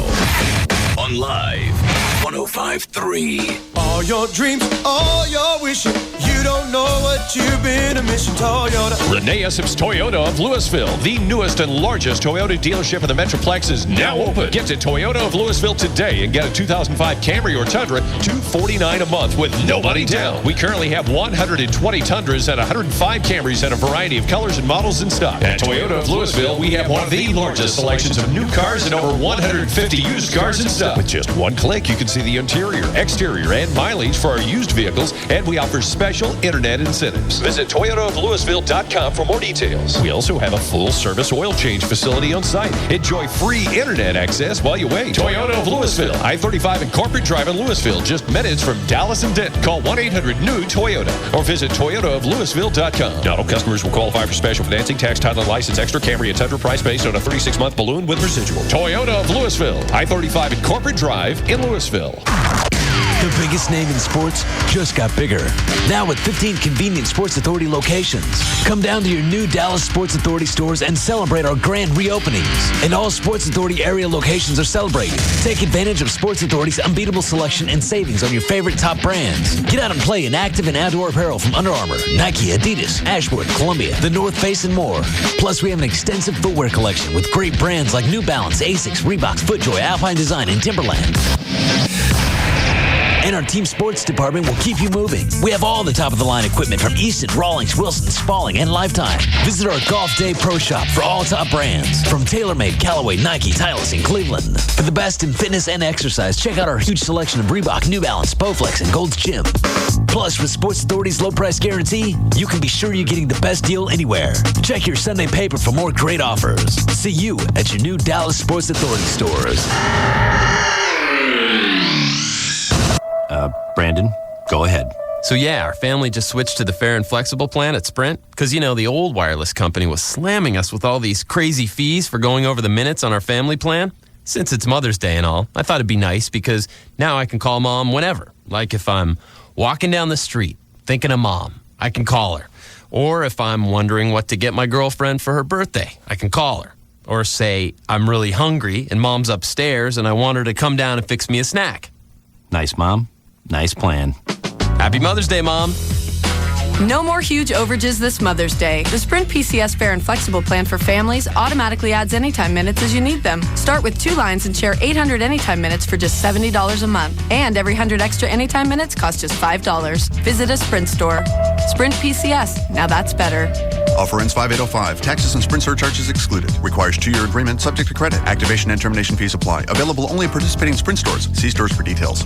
on Live 105.3. All your dreams, all your wishing. You don't know what you've been missing. Toyota. Renee Essop's Toyota of Louisville, the newest and largest Toyota dealership in the Metroplex, is now open. Get to Toyota of Louisville today and get a 2005 Camry or Tundra, $249 a month with no money down. We currently have 120 Tundras and 105 Camrys and a variety of colors and models in stock. At Toyota of Louisville, we have one of the largest selections of new cars and over 150 used cars in stock. With just one click, you can see the interior, exterior, and mileage for our used vehicles, and we offer special internet incentives. Visit ToyotaofLouisville.com for more details. We also have a full-service oil change facility on site. Enjoy free internet access while you wait. Toyota of Louisville, I-35 and Corporate Drive in Louisville, just minutes from Dallas and Denton. Call 1-800-NEW-TOYOTA or visit ToyotaofLouisville.com. Not all customers will qualify for special financing, tax, title, and license extra Camry and Tundra price based on a 36-month balloon with residual. Toyota of Louisville, I-35 and Corporate Drive in Louisville. The biggest name in sports just got bigger. Now with 15 convenient Sports Authority locations. Come down to your new Dallas Sports Authority stores and celebrate our grand reopenings. And all Sports Authority area locations are celebrating. Take advantage of Sports Authority's unbeatable selection and savings on your favorite top brands. Get out and play in active and outdoor apparel from Under Armour, Nike, Adidas, Ashwood, Columbia, The North Face, and more. Plus, we have an extensive footwear collection with great brands like New Balance, Asics, Reeboks, FootJoy, Alpine Design, and Timberland. And our team sports department will keep you moving. We have all the top-of-the-line equipment from Easton, Rawlings, Wilson, Spalding, and Lifetime. Visit our Golf Day Pro Shop for all top brands from TaylorMade, Callaway, Nike, Titleist, and Cleveland. For the best in fitness and exercise, check out our huge selection of Reebok, New Balance, Bowflex, and Gold's Gym. Plus, with Sports Authority's low price guarantee, you can be sure you're getting the best deal anywhere. Check your Sunday paper for more great offers. See you at your new Dallas Sports Authority stores. Brandon, go ahead. So yeah, our family just switched to the fair and flexible plan at Sprint because, the old wireless company was slamming us with all these crazy fees for going over the minutes on our family plan. Since it's Mother's Day and all, I thought it'd be nice because now I can call Mom whenever. Like if I'm walking down the street thinking of Mom, I can call her. Or if I'm wondering what to get my girlfriend for her birthday, I can call her. Or say I'm really hungry and Mom's upstairs and I want her to come down and fix me a snack. Nice, Mom. Nice plan. Happy Mother's Day, Mom. No more huge overages this Mother's Day. The Sprint PCS Fair and Flexible plan for families automatically adds anytime minutes as you need them. Start with 2 lines and share 800 anytime minutes for just $70 a month. And every 100 extra anytime minutes costs just $5. Visit a Sprint store. Sprint PCS. Now that's better. Offer ends 5805. Taxes and Sprint surcharges excluded. Requires 2-year agreement subject to credit. Activation and termination fees apply. Available only at participating Sprint stores. See stores for details.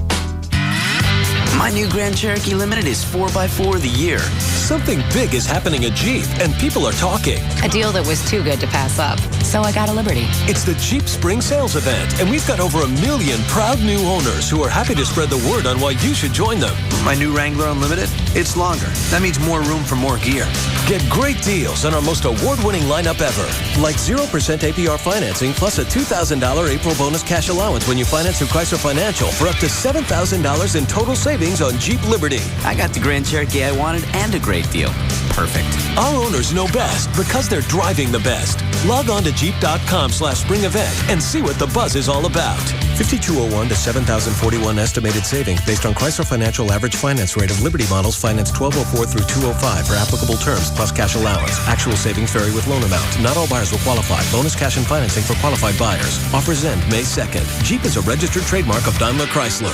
My new Grand Cherokee Limited is 4x4 of the year. Something big is happening at Jeep, and people are talking. A deal that was too good to pass up. So I got a Liberty. It's the Jeep Spring Sales Event, and we've got over 1 million proud new owners who are happy to spread the word on why you should join them. My new Wrangler Unlimited, it's longer. That means more room for more gear. Get great deals on our most award-winning lineup ever. Like 0% APR financing plus a $2,000 April bonus cash allowance when you finance through Chrysler Financial for up to $7,000 in total savings on Jeep Liberty. I got the Grand Cherokee I wanted and a great deal. Perfect. Our owners know best because they're driving the best. Log on to Jeep.com/spring event and see what the buzz is all about. 5201 to 7,041 estimated savings based on Chrysler Financial average finance rate of Liberty models financed 1204 through 205 for applicable terms plus cash allowance. Actual savings vary with loan amount. Not all buyers will qualify. Bonus cash and financing for qualified buyers. Offers end May 2nd. Jeep is a registered trademark of Daimler Chrysler.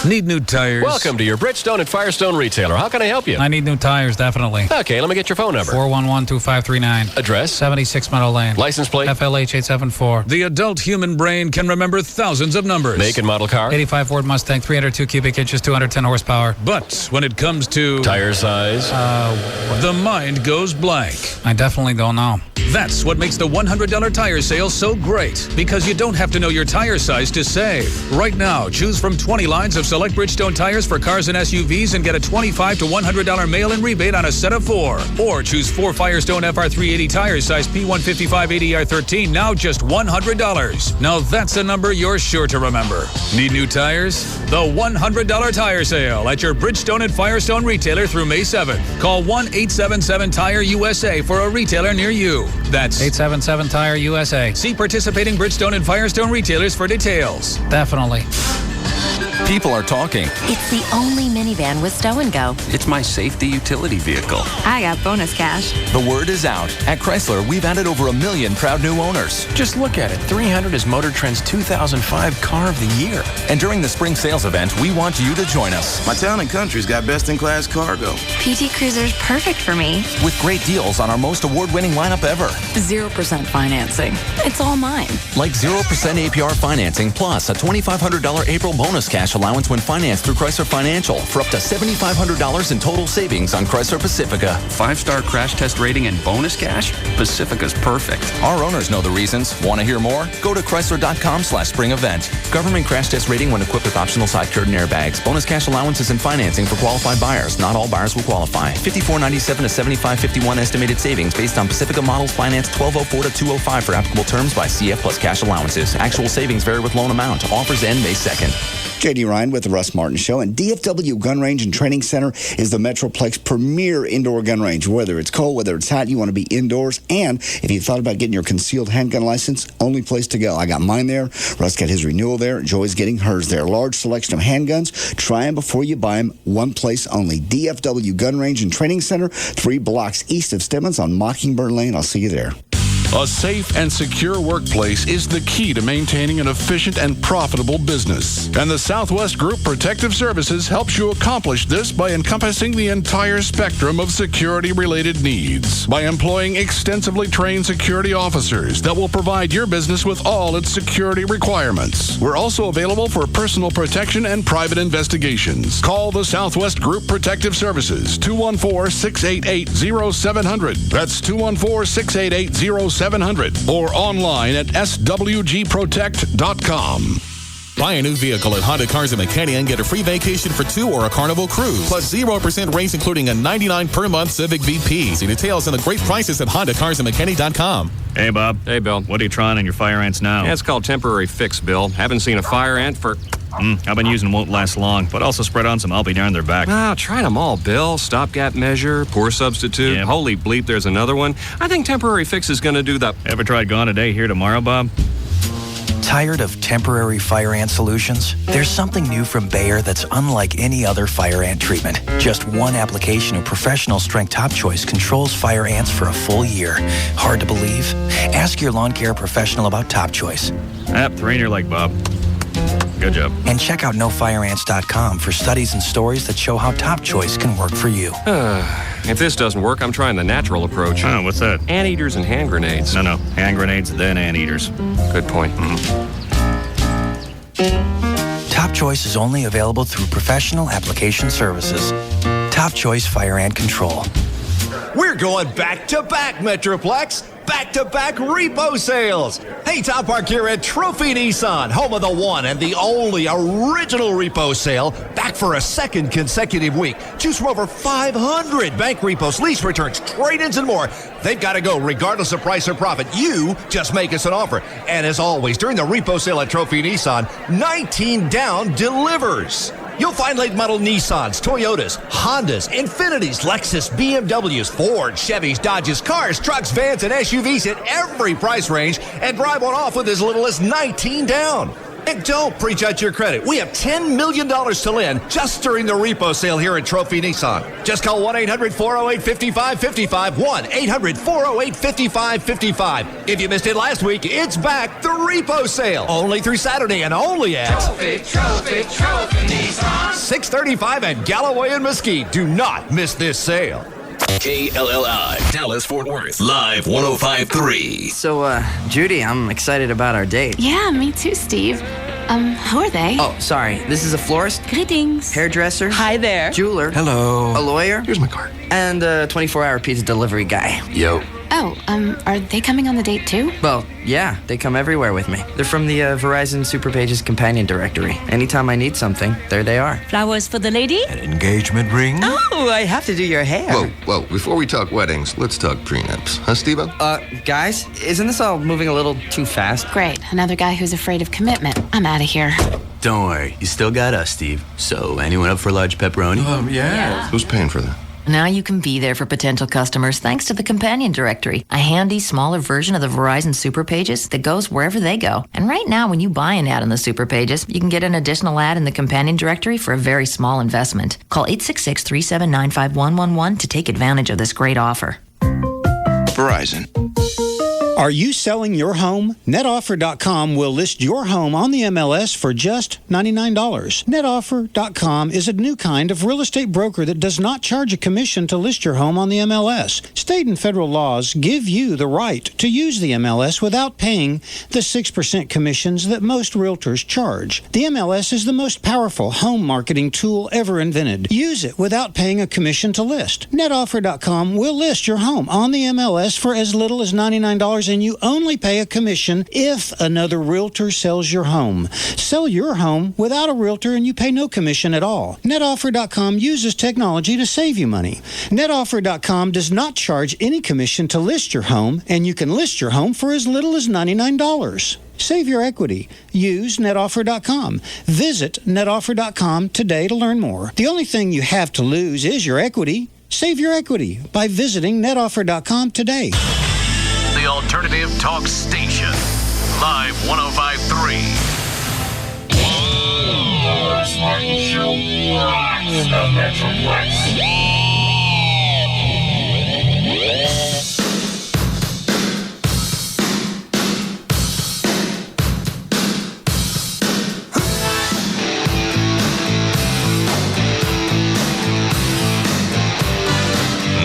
Need new tires? Welcome to your Bridgestone and Firestone retailer. How can I help you? I need new tires, definitely. Okay, let me get your phone number. 411-2539. Address? 76 Meadow Lane. License plate? FLH 874. The adult human brain can remember thousands of numbers. Make and model car? 85 Ford Mustang, 302 cubic inches, 210 horsepower. But when it comes to... tire size? The mind goes blank. I definitely don't know. That's what makes the $100 tire sale so great, because you don't have to know your tire size to save. Right now, choose from 20 lines of select Bridgestone tires for cars and SUVs and get a $25 to $100 mail-in rebate on a set of 4. Or choose 4 Firestone FR380 tires size P155/80R13, now just $100. Now that's a number you're sure to remember. Need new tires? The $100 tire sale at your Bridgestone and Firestone retailer through May 7th. Call 1-877-TIRE-USA for a retailer near you. That's 877-TIRE-USA. See participating Bridgestone and Firestone retailers for details. Definitely. People are talking. It's the only minivan with stow and go. It's my safety utility vehicle. I got bonus cash. The word is out. At Chrysler, we've added over 1 million proud new owners. Just look at it. 300 is Motor Trend's 2005 Car of the Year. And during the spring sales event, we want you to join us. My Town & Country's got best-in-class cargo. PT Cruiser's perfect for me. With great deals on our most award-winning lineup ever. 0% financing. It's all mine. Like 0% APR financing plus a $2,500 April bonus cash allowance when financed through Chrysler Financial for up to $7,500 in total savings on Chrysler Pacifica. 5-star crash test rating and bonus cash? Pacifica's perfect. Our owners know the reasons. Want to hear more? Go to Chrysler.com/spring event. Government crash test rating when equipped with optional side curtain airbags. Bonus cash allowances and financing for qualified buyers. Not all buyers will qualify. $54.97 to $75.51 estimated savings based on Pacifica models financed 1204 to 205 for applicable terms by CF plus cash allowances. Actual savings vary with loan amount. Offers end May 2nd. J.D. Ryan with the Russ Martin Show, and DFW Gun Range and Training Center is the Metroplex premier indoor gun range. Whether it's cold, whether it's hot, you want to be indoors. And if you thought about getting your concealed handgun license, only place to go. I got mine there. Russ got his renewal there. Joy's getting hers there. Large selection of handguns. Try them before you buy them. One place only. DFW Gun Range and Training Center, 3 blocks east of Stemmons on Mockingbird Lane. I'll see you there. A safe and secure workplace is the key to maintaining an efficient and profitable business. And the Southwest Group Protective Services helps you accomplish this by encompassing the entire spectrum of security-related needs. By employing extensively trained security officers that will provide your business with all its security requirements. We're also available for personal protection and private investigations. Call the Southwest Group Protective Services, 214-688-0700. That's 214-688-0700. Or online at swgprotect.com. Buy a new vehicle at Honda Cars of McKinney and get a free vacation for 2 or a Carnival cruise. Plus 0% rates, including a $99 per month Civic VP. See details and the great prices at HondaCarsOfMcKinney.com. Hey, Bob. Hey, Bill. What are you trying on your fire ants now? Yeah, it's called temporary fix, Bill. Haven't seen a fire ant for... I've been using them, won't last long, but also spread on some I'll be darned their back. Ah, try them all, Bill. Stopgap measure, poor substitute. Yeah. Holy bleep, there's another one. I think temporary fix is going to do the... Ever tried gone a day here tomorrow, Bob? Tired of temporary fire ant solutions? There's something new from Bayer that's unlike any other fire ant treatment. Just one application of professional strength Top Choice controls fire ants for a full year. Hard to believe? Ask your lawn care professional about Top Choice. Three in your leg, Bob. Good job. And check out nofireants.com for studies and stories that show how Top Choice can work for you. If this doesn't work, I'm trying the natural approach. Oh, what's that? Anteaters and hand grenades. No. Hand grenades, then anteaters. Good point. Top Choice is only available through professional application services. Top Choice Fire Ant Control. We're going back-to-back, Metroplex. Back-to-back repo sales. Hey, Top Park here at Trophy Nissan, home of the one and the only original repo sale, back for a second consecutive week. Choose from over 500 bank repos, lease returns, trade-ins, and more. They've got to go regardless of price or profit. You just make us an offer. And as always, during the repo sale at Trophy Nissan, 19 down delivers. You'll find late model Nissans, Toyotas, Hondas, Infinitis, Lexus, BMWs, Ford, Chevys, Dodges, cars, trucks, vans, and SUVs at every price range, and drive one off with as little as 19 down. And don't prejudge your credit. We have $10 million to lend just during the repo sale here at Trophy Nissan. Just call 1-800-408-5555, 1-800-408-5555. If you missed it last week, it's back, the repo sale. Only through Saturday and only at Trophy Nissan. 635 at Galloway and Mesquite. Do not miss this sale. KLLI, Dallas, Fort Worth, live 105.3. So, Judy, I'm excited about our date. Yeah, me too, Steve. Who are they? Oh, sorry. This is a florist. Greetings. Hairdresser. Hi there. Jeweler. Hello. A lawyer. Here's my card. And a 24-hour pizza delivery guy. Yo. Oh, are they coming on the date too? Well, yeah, they come everywhere with me. They're from the Verizon Super Pages companion directory. Anytime I need something, there they are. Flowers for the lady? An engagement ring? Oh, I have to do your hair. Whoa, before we talk weddings, let's talk prenups. Huh, Steve-O? Guys, isn't this all moving a little too fast? Great, another guy who's afraid of commitment. I'm out of here. Don't worry, you still got us, Steve. So, anyone up for large pepperoni? Yeah. Who's paying for that? Now you can be there for potential customers thanks to the Companion Directory, a handy, smaller version of the Verizon Super Pages that goes wherever they go. And right now, when you buy an ad in the Super Pages, you can get an additional ad in the Companion Directory for a very small investment. Call 866-379-5111 to take advantage of this great offer. Verizon. Are you selling your home? NetOffer.com will list your home on the MLS for just $99. NetOffer.com is a new kind of real estate broker that does not charge a commission to list your home on the MLS. State and federal laws give you the right to use the MLS without paying the 6% commissions that most realtors charge. The MLS is the most powerful home marketing tool ever invented. Use it without paying a commission to list. NetOffer.com will list your home on the MLS for as little as $99, and you only pay a commission if another realtor sells your home. Sell your home without a realtor and you pay no commission at all. NetOffer.com uses technology to save you money. NetOffer.com does not charge any commission to list your home, and you can list your home for as little as $99. Save your equity. Use NetOffer.com. Visit NetOffer.com today to learn more. The only thing you have to lose is your equity. Save your equity by visiting NetOffer.com today. The Alternative Talk Station. Live 105.3. Russ Martin Show. The Metroplex.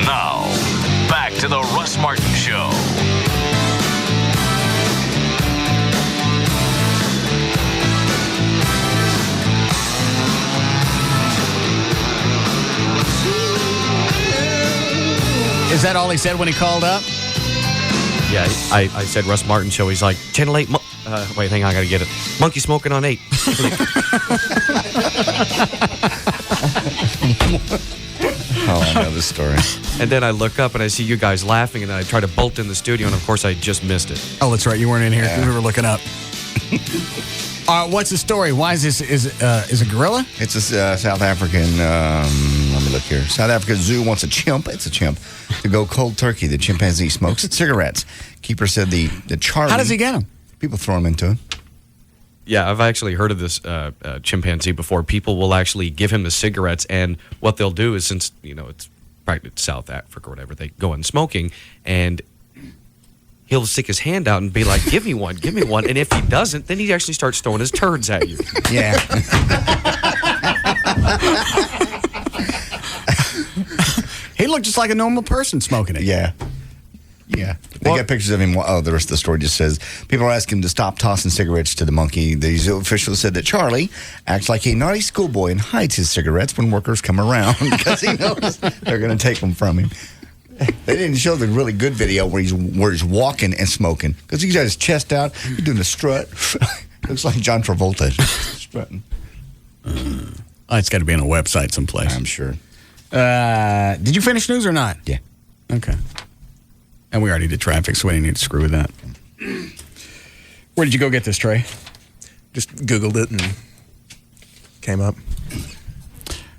Now, back to the Russ Martin Show. Is that all he said when he called up? Yeah, I said Russ Martin Show. He's like, Channel 8, Wait, hang on, I gotta get it. Monkey smoking on 8. Oh, I know this story. And then I look up and I see you guys laughing, and then I try to bolt in the studio, and of course I just missed it. Oh, that's right. You weren't in here. We were looking up. What's the story? Why is this? Is a gorilla? It's a South African. Let me look here. South African zoo wants a chimp. It's a chimp to go cold turkey. The chimpanzee smokes cigarettes. Keeper said the Charlie. How does he get them? People throw them into him. Yeah, I've actually heard of this chimpanzee before. People will actually give him the cigarettes, and what they'll do is, since it's probably South Africa or whatever, they go in smoking, and he'll stick his hand out and be like, give me one. And if he doesn't, then he actually starts throwing his turds at you. Yeah. He looked just like a normal person smoking it. Yeah. Yeah. They got pictures of him. Oh, the rest of the story just says people are asking him to stop tossing cigarettes to the monkey. These officials said that Charlie acts like a naughty schoolboy and hides his cigarettes when workers come around because he knows they're going to take them from him. They didn't show the really good video where he's walking and smoking because he's got his chest out. He's doing a strut. Looks like John Travolta strutting. It's got to be on a website someplace. I'm sure. Did you finish news or not? Yeah. Okay. And we already did traffic, so we didn't need to screw with that. Where did you go get this, Trey? Just Googled it and came up.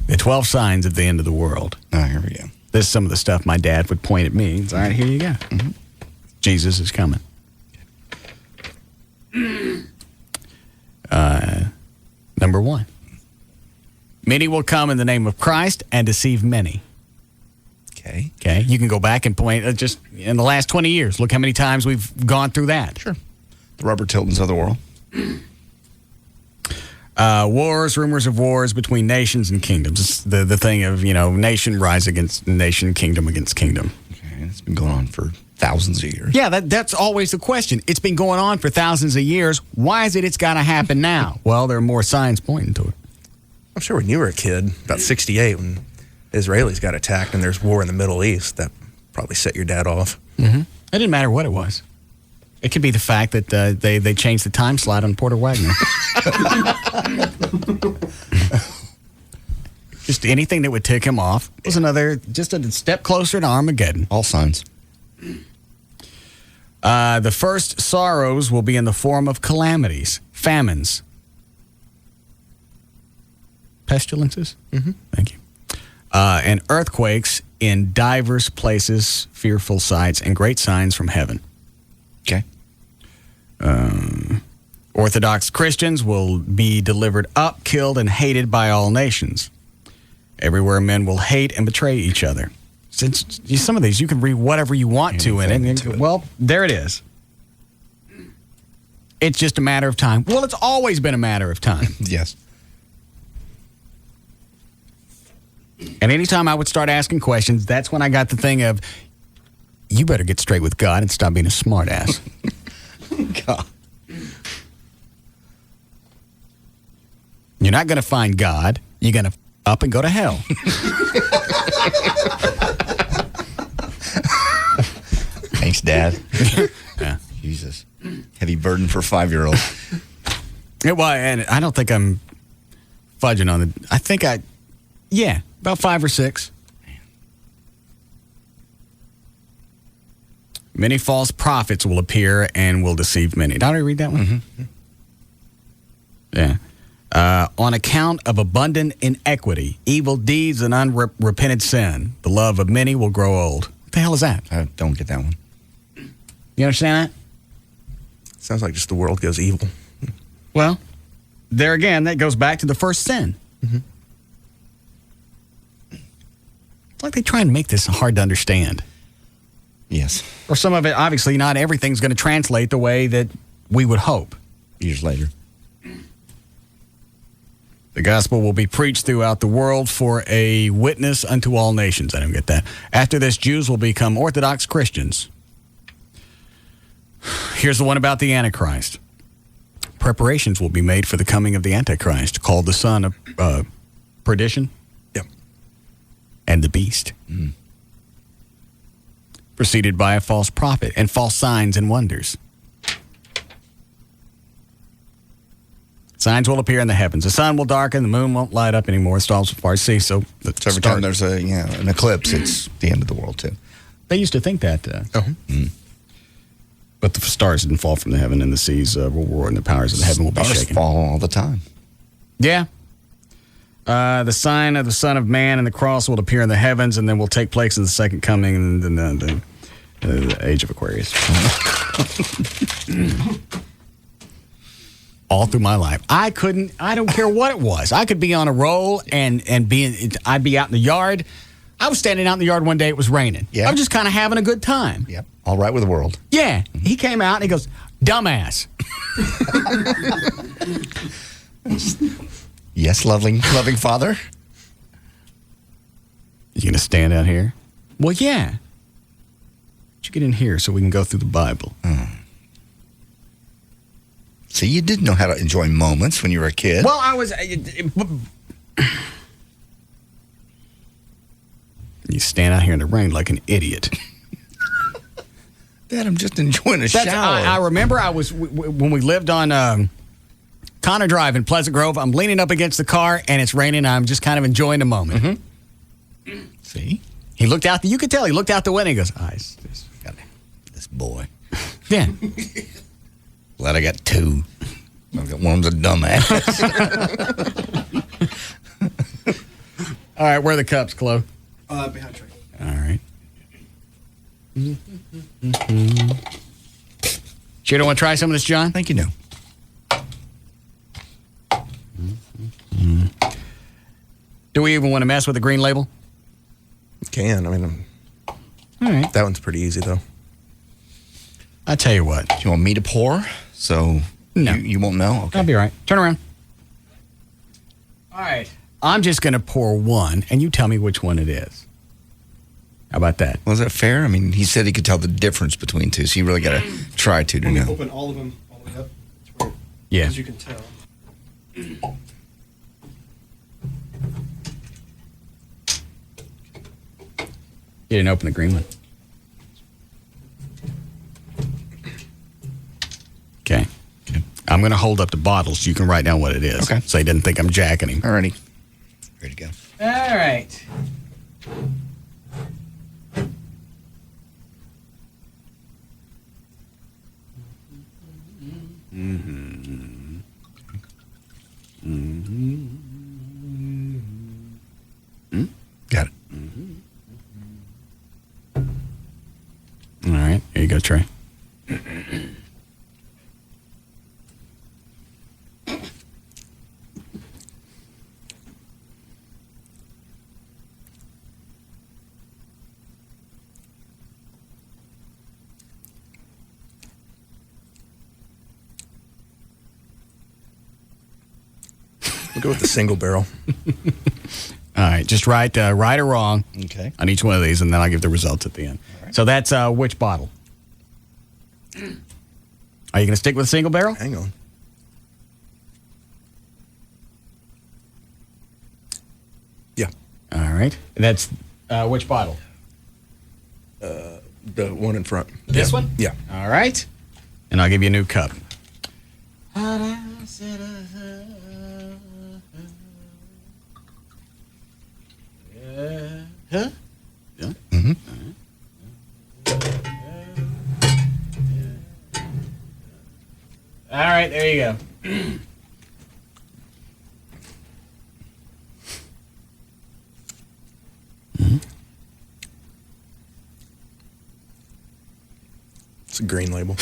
The 12 signs of the end of the world. Oh, here we go. This is some of the stuff my dad would point at me. It's, all right, here you go. Mm-hmm. Jesus is coming. Number 1. Many will come in the name of Christ and deceive many. Okay. You can go back and point just in the last 20 years. Look how many times we've gone through that. Sure. The Robert Tiltons of the world. Wars, rumors of wars between nations and kingdoms. It's the thing of, nation rise against nation, kingdom against kingdom. Okay. It's been going on for thousands of years. Yeah, that's always the question. It's been going on for thousands of years. Why is it's got to happen now? Well, there are more signs pointing to it. I'm sure when you were a kid, about 68, when Israelis got attacked and there's war in the Middle East, that probably set your dad off. Mm-hmm. It didn't matter what it was. It could be the fact that they changed the time slot on Porter Wagner. Just anything that would tick him off was just a step closer to Armageddon. All signs. The first sorrows will be in the form of calamities, famines, pestilences. Mm-hmm. Thank you. And earthquakes in diverse places, fearful sights, and great signs from heaven. Okay. Orthodox Christians will be delivered up, killed, and hated by all nations. Everywhere men will hate and betray each other. Since some of these, you can read whatever you want to in it. Well, there it is. It's just a matter of time. Well, it's always been a matter of time. Yes. And anytime I would start asking questions, that's when I got the thing of, you better get straight with God and stop being a smartass. God. You're not going to find God. You're going to up and go to hell. Thanks, Dad. Yeah. Jesus. Heavy burden for 5-year-olds. Well, and I don't think I'm fudging on about 5 or 6. Many false prophets will appear and will deceive many. Did I already read that one? Mm-hmm. Yeah. On account of abundant inequity, evil deeds, and unrepented sin, the love of many will grow old. What the hell is that? I don't get that one. You understand that? Sounds like just the world goes evil. Well, there again, that goes back to the first sin. Mm-hmm. It's like they try and make this hard to understand. Yes. Or some of it, obviously, not everything's going to translate the way that we would hope. Years later. The gospel will be preached throughout the world for a witness unto all nations. I don't get that. After this, Jews will become Orthodox Christians. Here's the one about the Antichrist. Preparations will be made for the coming of the Antichrist, called the son of perdition. Yep. And the beast. Mm. Preceded by a false prophet and false signs and wonders. Signs will appear in the heavens. The sun will darken. The moon won't light up anymore. Stars will far see. So every time there's an eclipse, it's the end of the world, too. They used to think that. But the stars didn't fall from the heaven, and the seas will roar, and the powers of the heaven will be shaken. Stars fall all the time. Yeah. The sign of the Son of Man and the cross will appear in the heavens, and then will take place in the second coming, and then the age of Aquarius. All through my life, I don't care what it was. I could be on a roll and I'd be out in the yard. I was standing out in the yard one day. It was raining. Yeah. I was just kind of having a good time. Yep. All right with the world. Yeah. He came out and he goes, "Dumbass." Yes, loving father. You gonna stand out here? Well, yeah. But you get in here so we can go through the Bible. See, you did know how to enjoy moments when you were a kid. Well, I was. You stand out here in the rain like an idiot. Dad, I'm just enjoying a shower. I remember I was when we lived on Connor Drive in Pleasant Grove. I'm leaning up against the car and it's raining. I'm just kind of enjoying the moment. See, he looked out. You could tell he looked out the window. He goes, this boy." Yeah. Glad I got two. I've got one's a dumbass. All right, where are the cups, Chloe? Behind Trey. All right. Sure don't want to try some of this, John? I think you know. Do we even want to mess with the green label? Can. I mean, all right. That one's pretty easy, though. I tell you what. Do you want me to pour? So no. You won't know? Okay. I'll be all right. Turn around. All right. I'm just going to pour one, and you tell me which one it is. How about that? Was that fair? I mean, he said he could tell the difference between two, so you really got to try to know. Open all of them all the way up. It's where, yeah. As you can tell. You didn't open the green one. Okay. I'm going to hold up the bottle so you can write down what it is. Okay. So he didn't think I'm jacking him. All righty. Ready to go. All right. Got it. All right. Here you go, Trey. We'll go with the single barrel. All right, just write right or wrong on each one of these, and then I'll give the results at the end. Right. So that's which bottle? Are you going to stick with a single barrel? Hang on. Yeah. All right. That's which bottle? The one in front. This one? Yeah. All right. And I'll give you a new cup. Huh? Yeah. Mm-hmm. All right, there you go. It's a green label.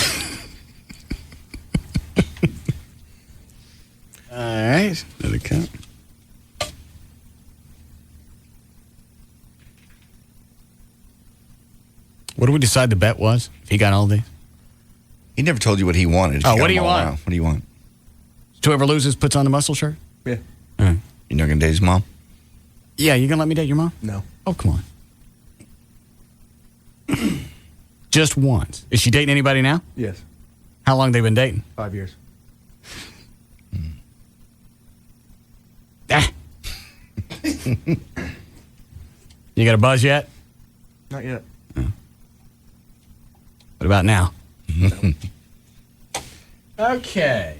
All right, another cup. What did we decide the bet was? If he got all these? He never told you what he wanted. Oh, what do you want? What do you want? Whoever loses puts on the muscle shirt? Yeah. All right. You're not going to date his mom? Yeah, you going to let me date your mom? No. Oh, come on. Just once. Is she dating anybody now? Yes. How long they been dating? 5 years. Ah. You got a buzz yet? Not yet. What about now? Okay.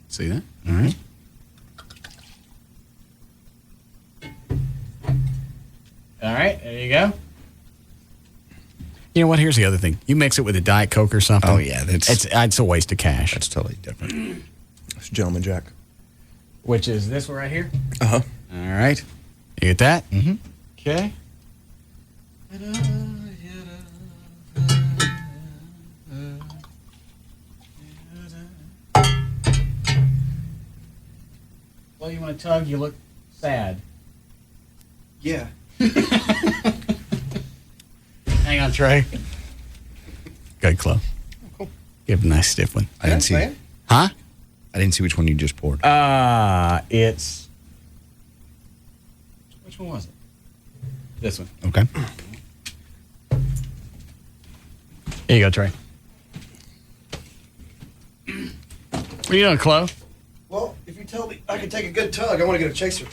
See that? All right. All right, there you go. You know what? Here's the other thing. You mix it with a Diet Coke or something. Oh, yeah. It's a waste of cash. That's totally different. It's Gentleman Jack. Which is this one right here? Uh-huh. All right. You get that? Mm-hmm. Okay. Well, you want to tug? You look sad. Yeah. Hang on, Trey. Good, Chloe. Cool. Give a nice stiff one. I didn't see. man. Huh? I didn't see which one you just poured. It's. Which one was it? This one. Okay. Here you go, Trey. What are you doing, Chloe? Well, if you tell me I can take a good tug, I want to get a chaser.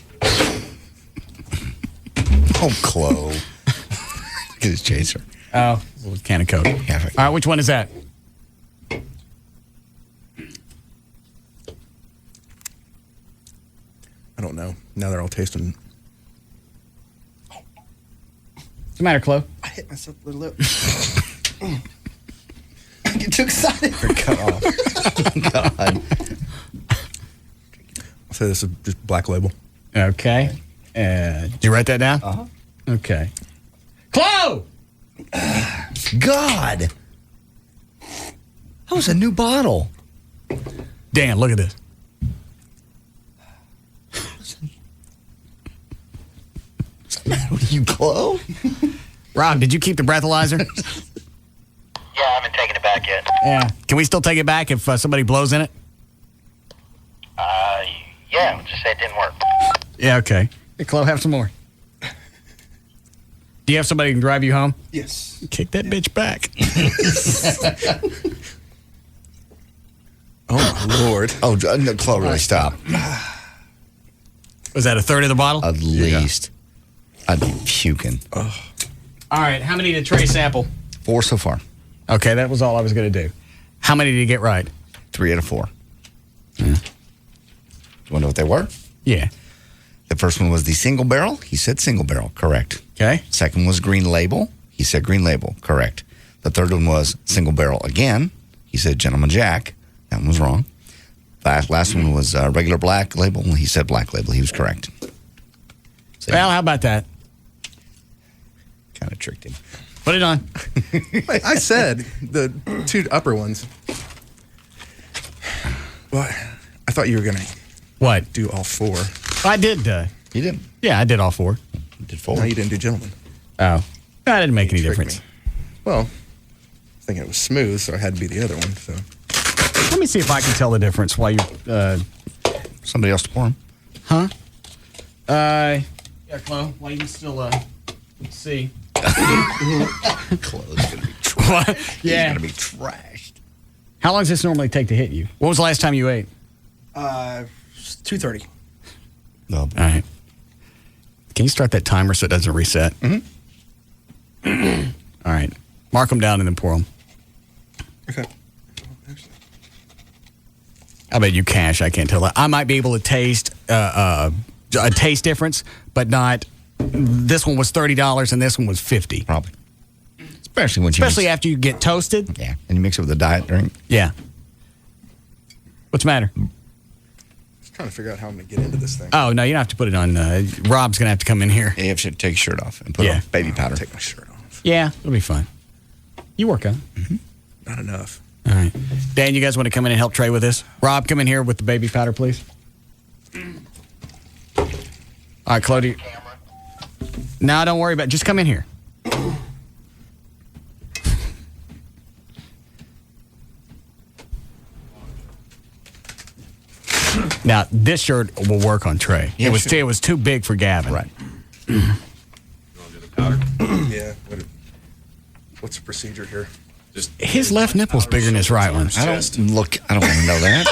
Oh, Chloe. Look at his chaser. Oh, a little can of Coke. Yeah, All right, which one is that? I don't know. Now they're all tasting. What's the matter, Chloe? I hit myself with a lip. I get too excited. You're cut off. God. I'll say this is just Black Label. Okay. Did you write that down? Uh-huh. Okay. Chloe! God. That was a new bottle. Dan, look at this. What's the matter with you, Chloe? Rob, did you keep the breathalyzer? Yeah, I haven't taken it back yet. Yeah. Can we still take it back if somebody blows in it? Yeah, just say it didn't work. Yeah, okay. Hey, Chloe, have some more. Do you have somebody who can drive you home? Yes. Kick that bitch back. Oh, my Lord. Oh, no, Chloe, really, stop. Was that a third of the bottle? At least. I'd be puking. All right, how many did Trey sample? 4 so far. Okay, that was all I was going to do. How many did you get right? 3 out of 4. Yeah. Do you want to know what they were? Yeah. The first one was the single barrel. He said single barrel. Correct. Okay. Second was green label. He said green label. Correct. The third one was single barrel again. He said Gentleman Jack. That one was wrong. The last one was regular black label. He said black label. He was correct. So, well, how about that? Kind of tricked him. Put it on. I said the 2 upper ones. Well, I thought you were going to What? do all 4. I did. You did? Yeah, I did all 4. You did 4. No, you didn't do Gentleman. Oh. That didn't make any Tricked difference. me. Well, I was thinking it was smooth, so I had to be the other one. So Let me see if I can tell the difference while you... Somebody else to pour them. Huh? Yeah, Chloe, while you can still let's see. Chloe's going to be trashed. What? Yeah. He's going to be trashed. How long does this normally take to hit you? When was the last time you ate? 2:30. No. All right. Can you start that timer so it doesn't reset? Mm-hmm. All right. Mark them down and then pour them. Okay. I bet you cash. I can't tell that. I might be able to taste a taste difference, but not. This one was $30 and this one was $50. Probably. Especially after you get toasted. Yeah. And you mix it with a diet drink. Yeah. What's the matter? Just trying to figure out how I'm going to get into this thing. Oh, no, you don't have to put it on. Rob's going to have to come in here. Yeah, you have to take your shirt off and put on baby powder. Take my shirt off. Yeah, it'll be fine. You work on it. Mm-hmm. Not enough. All right. Dan, you guys want to come in and help Trey with this? Rob, come in here with the baby powder, please. All right, Chloe. No, don't worry about it. Just come in here. Now, this shirt will work on Trey. Yeah, it was too big for Gavin. Right. Yeah. What's the procedure here? His left nipple's bigger than his right one. I don't want to know that.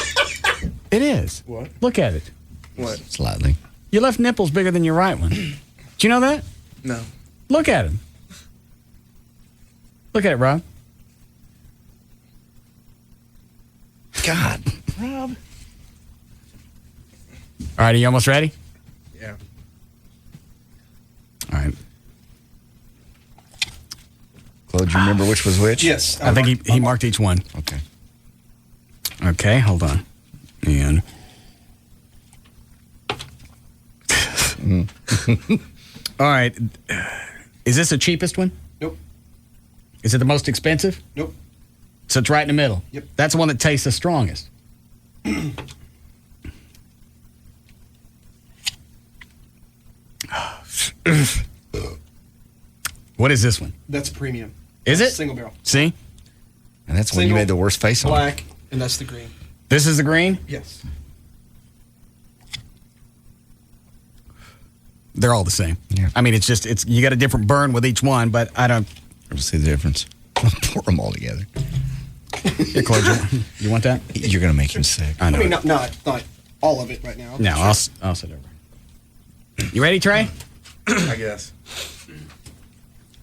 It is. What? Look at it. What? Slightly. Your left nipple's bigger than your right one. Do you know that? No. Look at him. Look at it, Rob. God. Rob. All right, are you almost ready? Yeah. All right. Claude, do you remember which was which? Yes. I think he marked each one. Okay. Okay, hold on. And all right. Is this the cheapest one? Nope. Is it the most expensive? Nope. So it's right in the middle. Yep. That's the one that tastes the strongest. What is this one? That's premium. Is it? Single barrel. See? And that's when you made the worst face on. Black, and that's the green. This is the green? Yes. They're all the same. Yeah. I mean, it's you got a different burn with each one, but I don't. I see the difference. Pour them all together. Here, Claude, you want that? You're going to make him sick. I know. I mean, not all of it right now. No, I'll sit over. You ready, Trey? I guess.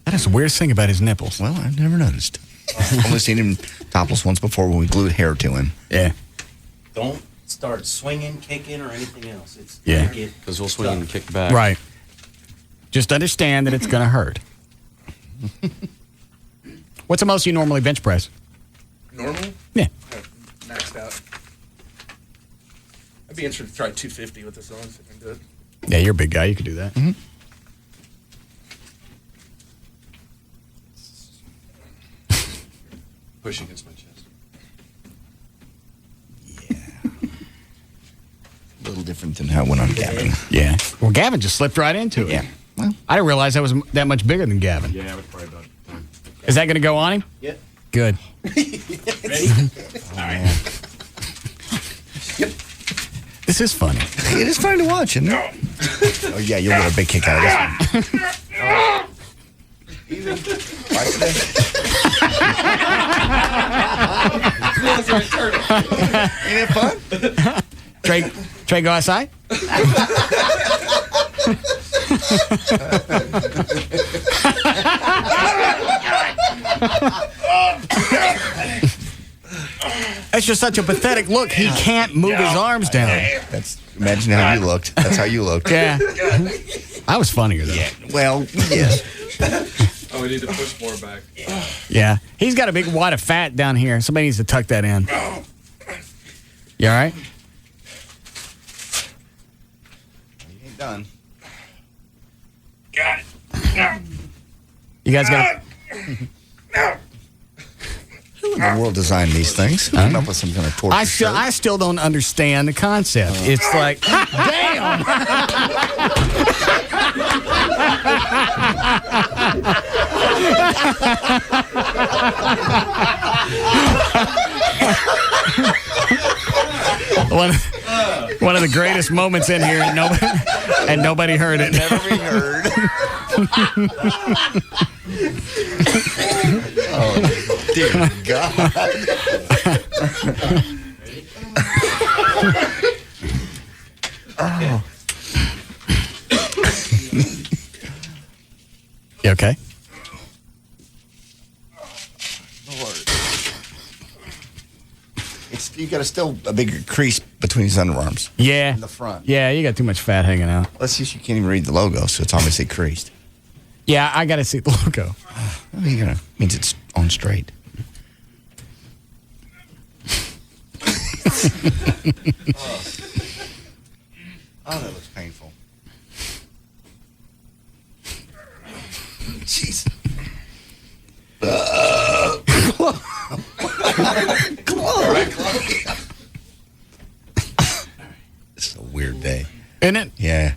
That is the weirdest thing about his nipples. Well, I've never noticed. I've only seen him topless once before when we glued hair to him. Yeah. Don't start swinging, kicking, or anything else. It's Yeah. Because we'll swing and kick back. Right. Just understand that it's going to hurt. What's the most you normally bench press? Normal? Yeah. Maxed out. I'd be interested to try 250 with this on, see if I can do it. Yeah, you're a big guy. You could do that. Mm-hmm. Push against my chest. A little different than how it went on Gavin. Yeah. Well, Gavin just slipped right into it. Yeah. Well, I didn't realize that was that much bigger than Gavin. Yeah, I would probably about time. Is that going to go on him? Yep. Good. Ready? all right. This is funny. It is fun to watch, isn't it? Oh, yeah, you'll get a big kick out of this one. Ain't it fun? Trey, go outside. That's just such a pathetic look. He can't move his arms down. Imagine how you looked. That's how you looked. Yeah. I was funnier, though. Yeah. Well, yes. Oh, we need to push more back. Yeah. He's got a big wad of fat down here. Somebody needs to tuck that in. You all right? You ain't done. Got it. You guys got Who in the world designed these things? Who came up with some kind of torture show? I still don't understand the concept. It's like, damn! One of the greatest moments in here, and nobody heard it. Never be heard. Oh, dear God. Oh. You okay? You got a bigger crease between his underarms. Yeah. In the front. Yeah, you got too much fat hanging out. Let's see if you can't even read the logo, so it's obviously creased. Yeah, I got to see the logo. Means it's on straight. Oh, that looks painful. Jeez. It's a weird day. Isn't it? Yeah.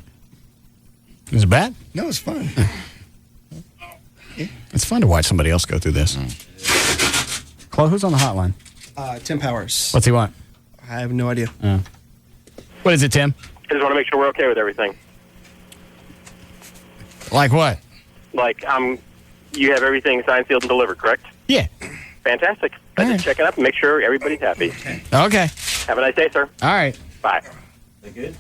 Is it bad? No, it's fun. It's fun to watch somebody else go through this. Chloe, who's on the hotline? Tim Powers. What's he want? I have no idea. What is it, Tim? I just want to make sure we're okay with everything. Like what? Like, you have everything signed, sealed, and delivered, correct? Yeah. Fantastic. I'm just checking up and make sure everybody's happy. Okay. Have a nice day, sir. All right. Bye. They good?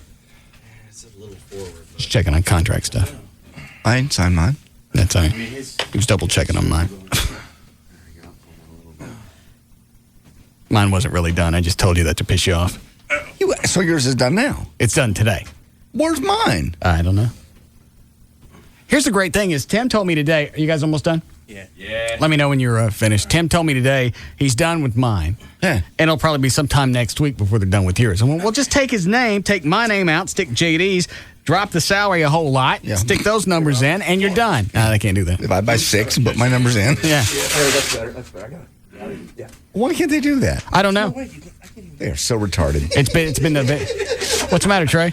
It's a little forward. Just checking on contract stuff. I didn't sign mine. That's all right. He was double checking on mine. Mine wasn't really done. I just told you that to piss you off. So yours is done now? It's done today. Where's mine? I don't know. Here's the great thing is Tim told me today. Are you guys almost done? Yeah. Let me know when you're finished. Tim told me today he's done with mine. Yeah. And it'll probably be sometime next week before they're done with yours. And we'll just take his name, take my name out, stick JD's, drop the salary a whole lot, stick those numbers in, and you're done. No, they can't do that. Divide by 6 and put my numbers in. Yeah. That's better. That's better. I got it. Yeah. Why can't they do that? I don't know. They're so retarded. It's been a bit. What's the matter, Trey?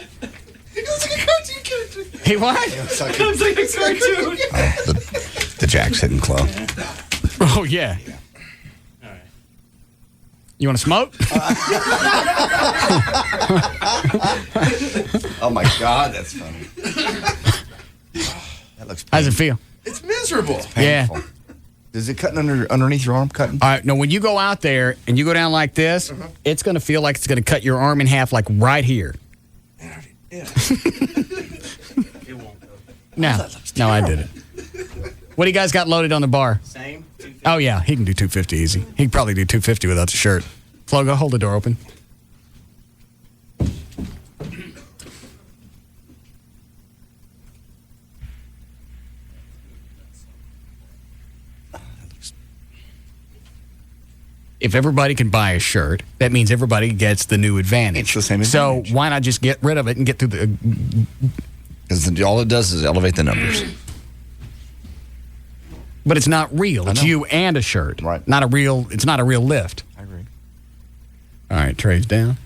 He goes like a cartoon character. He what? Comes like a cartoon. The Jack's hidden club. Oh, yeah. All right. You want to smoke? Oh, my God, that's funny. That looks painful. How's it feel? It's miserable. Yeah. Does it cut underneath your arm? Cutting? All right. No, when you go out there and you go down like this, it's going to feel like it's going to cut your arm in half, like right here. Yeah. It won't go. No, I did it. What do you guys got loaded on the bar? Same. Oh, yeah. He can do 250 easy. He can probably do 250 without the shirt. Flo, go hold the door open. If everybody can buy a shirt, that means everybody gets the new advantage. It's the same So advantage. why not just get rid of it and get through the... Because all it does is elevate the numbers. But it's not real. It's know. you and a shirt. Right. It's not a real lift. I agree. All right, Trey's down.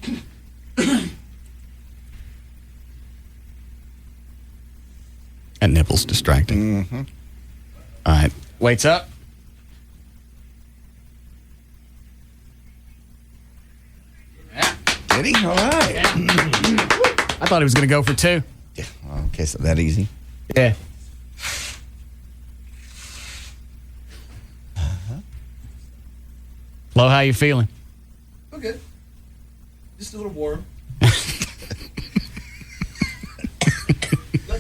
That nipple's distracting. Mm-hmm. All right. Weights up. Did he? All right. I thought he was going to go for 2. Yeah. Okay, so that easy. Yeah. Flo, how you feeling? Oh, good. Just a little warm. Not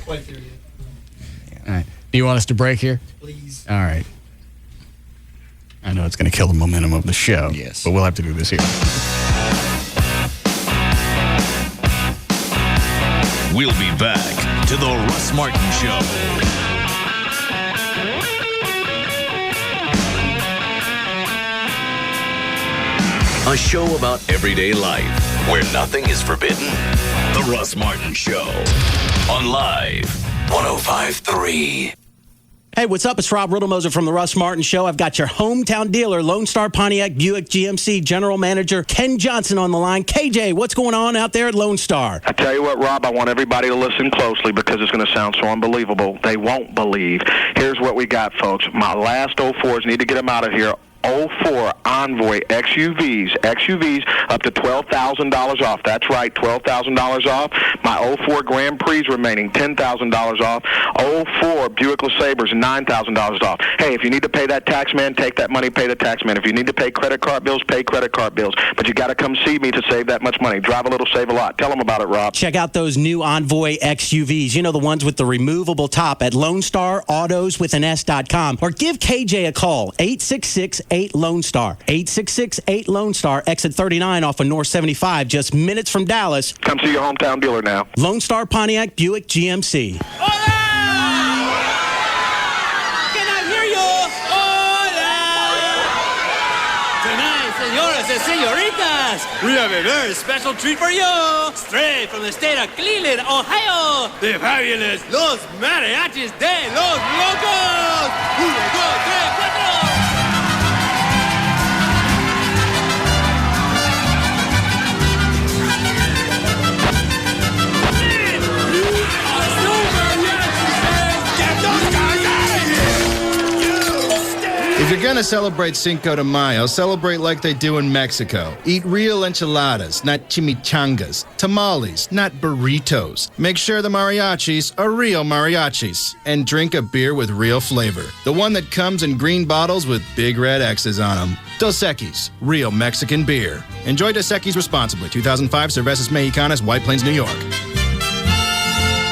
quite there yet. All right. Do you want us to break here? Please. All right. I know it's going to kill the momentum of the show. Yes. But we'll have to do this here. We'll be back to the Russ Martin Show. A show about everyday life where nothing is forbidden. The Russ Martin Show on Live 105.3. Hey, what's up? It's Rob Riddlemoser from the Russ Martin Show. I've got your hometown dealer, Lone Star Pontiac Buick GMC General Manager Ken Johnson on the line. KJ, what's going on out there at Lone Star? I tell you what, Rob, I want everybody to listen closely because it's going to sound so unbelievable. They won't believe. Here's what we got, folks. My last 04s, need to get them out of here. 04 Envoy XUVs up to $12,000 off. That's right, $12,000 off. My 04 Grand Prix remaining $10,000 off. 04 Buick LeSabres $9,000 off. Hey, if you need to pay that tax man, take that money, pay the tax man. If you need to pay credit card bills, pay credit card bills. But you got to come see me to save that much money. Drive a little, save a lot. Tell them about it, Rob. Check out those new Envoy XUVs. You know, the ones with the removable top at Lone Star Autos with an S.com. Or give KJ a call, 866-8-LONE STAR. 866-8-LONE STAR, exit 39 off of North 75, just minutes from Dallas. Come see your hometown dealer now. Lone Star Pontiac Buick GMC. Señoras and señoritas, we have a very special treat for you. Straight from the state of Cleveland, Ohio, the fabulous Los Mariachis de los Locos. 1, 2, 3, 4. If you're gonna celebrate Cinco de Mayo, celebrate like they do in Mexico. Eat real enchiladas, not chimichangas. Tamales, not burritos. Make sure the mariachis are real mariachis. And drink a beer with real flavor. The one that comes in green bottles with big red X's on them. Dos Equis, real Mexican beer. Enjoy Dos Equis responsibly. 2005 Cervezas Mexicanas, White Plains, New York.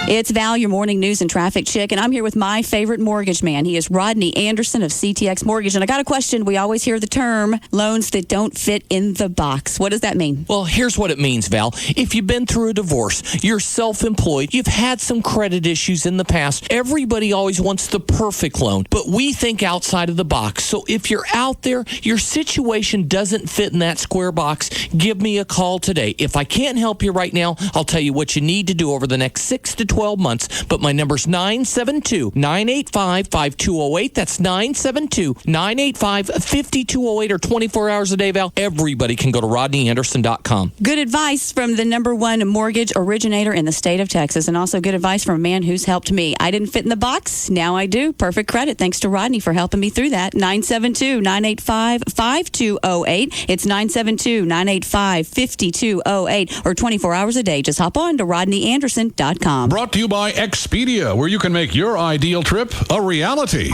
It's Val, your morning news and traffic chick, and I'm here with my favorite mortgage man. He is Rodney Anderson of CTX Mortgage. And I got a question. We always hear the term loans that don't fit in the box. What does that mean? Well, here's what it means, Val. If you've been through a divorce, you're self-employed, you've had some credit issues in the past, everybody always wants the perfect loan, but we think outside of the box. So if you're out there, your situation doesn't fit in that square box, give me a call today. If I can't help you right now, I'll tell you what you need to do over the next 6 to 12 months. But my number's 972-985-5208. That's 972-985-5208 or 24 hours a day, Val. Everybody can go to RodneyAnderson.com. Good advice from the #1 mortgage originator in the state of Texas, and also good advice from a man who's helped me. I didn't fit in the box. Now I do. Perfect credit. Thanks to Rodney for helping me through that. 972-985-5208. It's 972-985-5208 or 24 hours a day. Just hop on to RodneyAnderson.com. Brought to you by Expedia, where you can make your ideal trip a reality.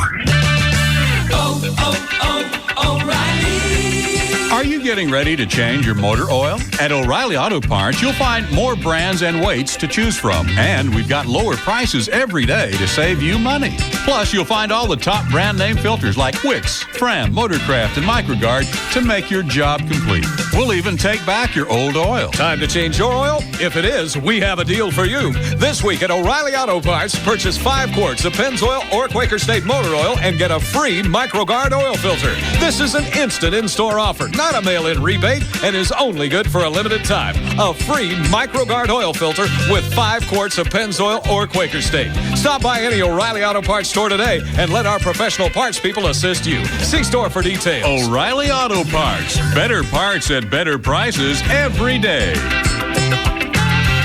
Are you getting ready to change your motor oil? At O'Reilly Auto Parts, you'll find more brands and weights to choose from. And we've got lower prices every day to save you money. Plus, you'll find all the top brand name filters like Wix, Fram, Motorcraft, and MicroGuard to make your job complete. We'll even take back your old oil. Time to change your oil? If it is, we have a deal for you. This week at O'Reilly Auto Parts, purchase 5 quarts of Pennzoil or Quaker State motor oil and get a free MicroGuard oil filter. This is an instant in-store offer, not a mail-in rebate, and is only good for a limited time. A free MicroGuard oil filter with 5 quarts of Pennzoil or Quaker State. Stop by any O'Reilly Auto Parts store today and let our professional parts people assist you. See store for details. O'Reilly Auto Parts. Better parts at better prices every day.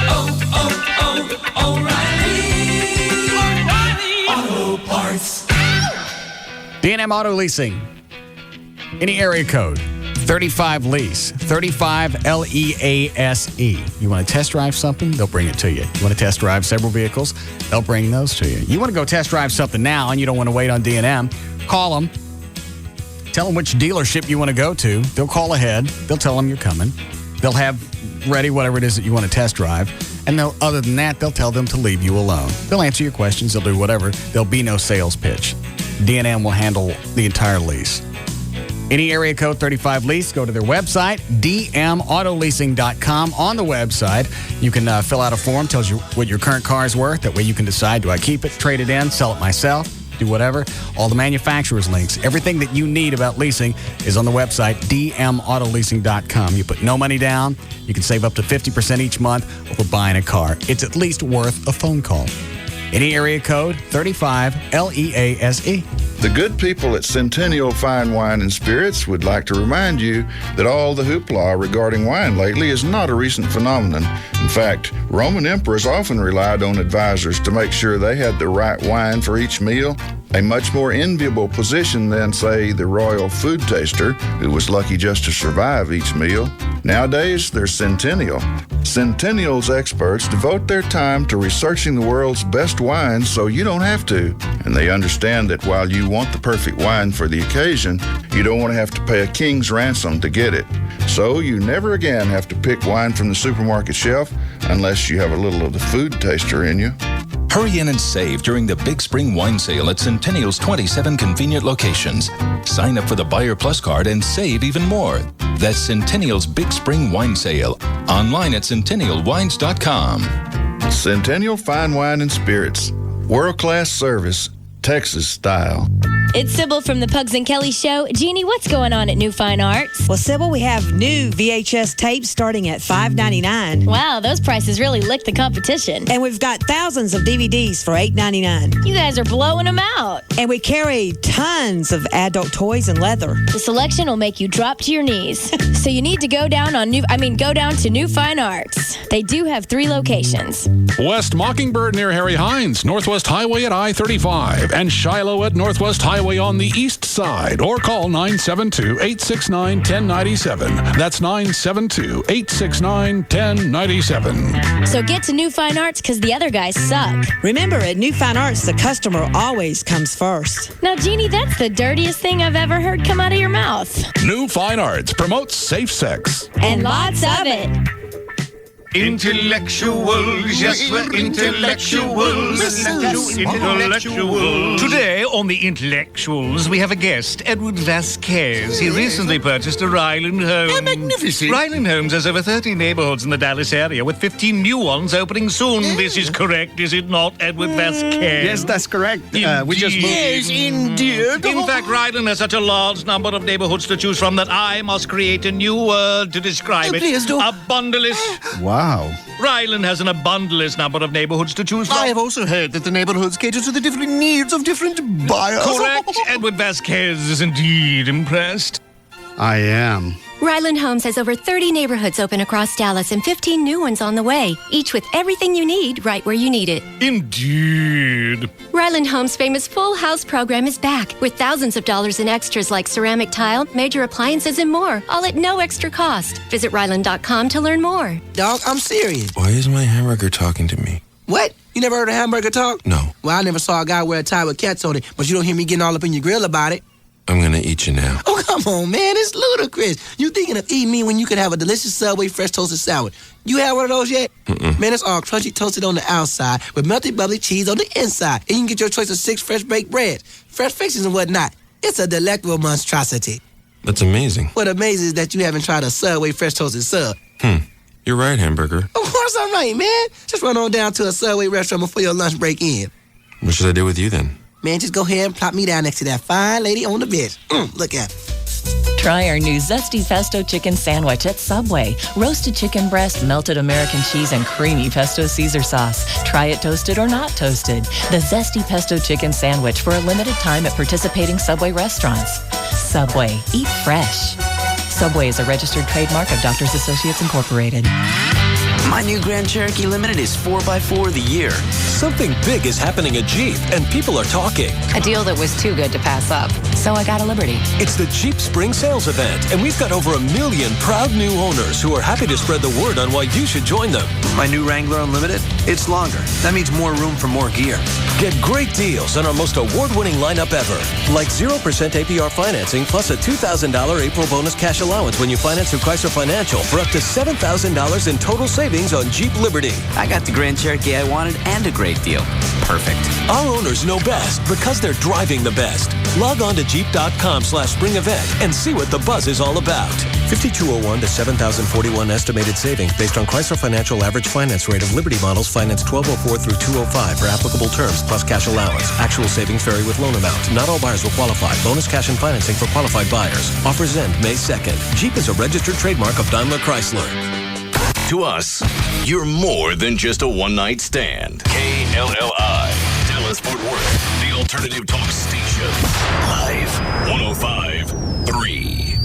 O'Reilly Auto Parts. D&M Auto Leasing. Any area code. 35 Lease. 35 LEASE. You want to test drive something? They'll bring it to you. You want to test drive several vehicles? They'll bring those to you. You want to go test drive something now and you don't want to wait on D&M? Call them. Tell them which dealership you want to go to. They'll call ahead. They'll tell them you're coming. They'll have ready whatever it is that you want to test drive. And other than that, they'll tell them to leave you alone. They'll answer your questions. They'll do whatever. There'll be no sales pitch. D&M will handle the entire lease. Any area code 35 Lease, go to their website, dmautoleasing.com. On the website, you can fill out a form, tells you what your current car is worth. That way you can decide, do I keep it, trade it in, sell it myself, do whatever. All the manufacturer's links, everything that you need about leasing is on the website, dmautoleasing.com. You put no money down. You can save up to 50% each month over buying a car. It's at least worth a phone call. Any area code 35 LEASE. The good people at Centennial Fine Wine and Spirits would like to remind you that all the hoopla regarding wine lately is not a recent phenomenon. In fact, Roman emperors often relied on advisors to make sure they had the right wine for each meal, a much more enviable position than, say, the royal food taster, who was lucky just to survive each meal. Nowadays, there's Centennial. Centennial's experts devote their time to researching the world's best wines so you don't have to. And they understand that while you want the perfect wine for the occasion, you don't want to have to pay a king's ransom to get it. So you never again have to pick wine from the supermarket shelf unless you have a little of the food taster in you. Hurry in and save during the Big Spring Wine Sale at Centennial's 27 convenient locations. Sign up for the Buyer Plus card and save even more. That's Centennial's Big Spring Wine Sale. Online at centennialwines.com. Centennial Fine Wine and Spirits. World-class service, Texas style. It's Sybil from the Pugs and Kelly Show. Jeannie, what's going on at New Fine Arts? Well, Sybil, we have new VHS tapes starting at $5.99. Wow, those prices really lick the competition. And we've got thousands of DVDs for $8.99. You guys are blowing them out. And we carry tons of adult toys and leather. The selection will make you drop to your knees. So you need to go down to New Fine Arts. They do have 3 locations. West Mockingbird near Harry Hines, Northwest Highway at I-35, and Shiloh at Northwest Highway on the east side, or call 972-869-1097. That's 972-869-1097. So get to New Fine Arts because the other guys suck. Remember, at New Fine Arts, the customer always comes first. Now, Jeannie, that's the dirtiest thing I've ever heard come out of your mouth. New Fine Arts promotes safe sex. And lots of it. Intellectuals, yes, we're intellectuals. Intellectuals. Today on the Intellectuals, we have a guest, Edward Vasquez. He recently purchased a Ryland home. How magnificent. Ryland Homes has over 30 neighborhoods in the Dallas area, with 15 new ones opening soon. This is correct, is it not, Edward Vasquez? Yes, that's correct. We just moved. Yes, indeed. In fact, Ryland has such a large number of neighborhoods to choose from that I must create a new word to describe it. Please do. Abundalist. Wow. Ryland has an abundalist number of neighborhoods to choose from. I have also heard that the neighborhoods cater to the different needs of different buyers. Correct. Edward Vasquez is indeed impressed. I am. Ryland Homes has over 30 neighborhoods open across Dallas and 15 new ones on the way, each with everything you need right where you need it. Indeed. Ryland Homes' famous Full House program is back with thousands of dollars in extras like ceramic tile, major appliances, and more, all at no extra cost. Visit Ryland.com to learn more. Dog, I'm serious. Why is my hamburger talking to me? What? You never heard a hamburger talk? No. Well, I never saw a guy wear a tie with cats on it, but you don't hear me getting all up in your grill about it. I'm gonna eat you now. Oh, come on, man. It's ludicrous. You thinking of eating me when you could have a delicious Subway fresh toasted sandwich. You had one of those yet? Mm-mm. Man, it's all crunchy toasted on the outside with melted bubbly cheese on the inside. And you can get your choice of 6 fresh baked breads, fresh fixings and whatnot. It's a delectable monstrosity. That's amazing. What amazing is that you haven't tried a Subway fresh toasted sub. You're right, hamburger. Of course I'm right, man. Just run on down to a Subway restaurant before your lunch break in. What should I do with you then? Man, just go ahead and plop me down next to that fine lady on the bench. Look at her. Try our new Zesty Pesto Chicken Sandwich at Subway. Roasted chicken breast, melted American cheese, and creamy pesto Caesar sauce. Try it toasted or not toasted. The Zesty Pesto Chicken Sandwich for a limited time at participating Subway restaurants. Subway. Eat fresh. Subway is a registered trademark of Doctors Associates Incorporated. My new Grand Cherokee Limited is 4x4 of the year. Something big is happening at Jeep, and people are talking. A deal that was too good to pass up. So I got a Liberty. It's the Jeep Spring Sales Event, and we've got over 1 million proud new owners who are happy to spread the word on why you should join them. My new Wrangler Unlimited, it's longer. That means more room for more gear. Get great deals on our most award-winning lineup ever, like 0% APR financing plus a $2,000 April bonus cash allowance when you finance through Chrysler Financial for up to $7,000 in total savings on Jeep Liberty. I got the Grand Cherokee I wanted and a great deal. Perfect. Our owners know best because they're driving the best. Log on to Jeep.com/spring event and see what the buzz is all about. 5201 to 7,041 estimated savings based on Chrysler Financial average finance rate of Liberty models financed 1204 through 205 for applicable terms plus cash allowance. Actual savings vary with loan amount. Not all buyers will qualify. Bonus cash and financing for qualified buyers. Offers end May 2nd. Jeep is a registered trademark of Daimler Chrysler. To us, you're more than just a one-night stand. KLLI, Dallas Fort Worth, the alternative talk station. Live 105.3.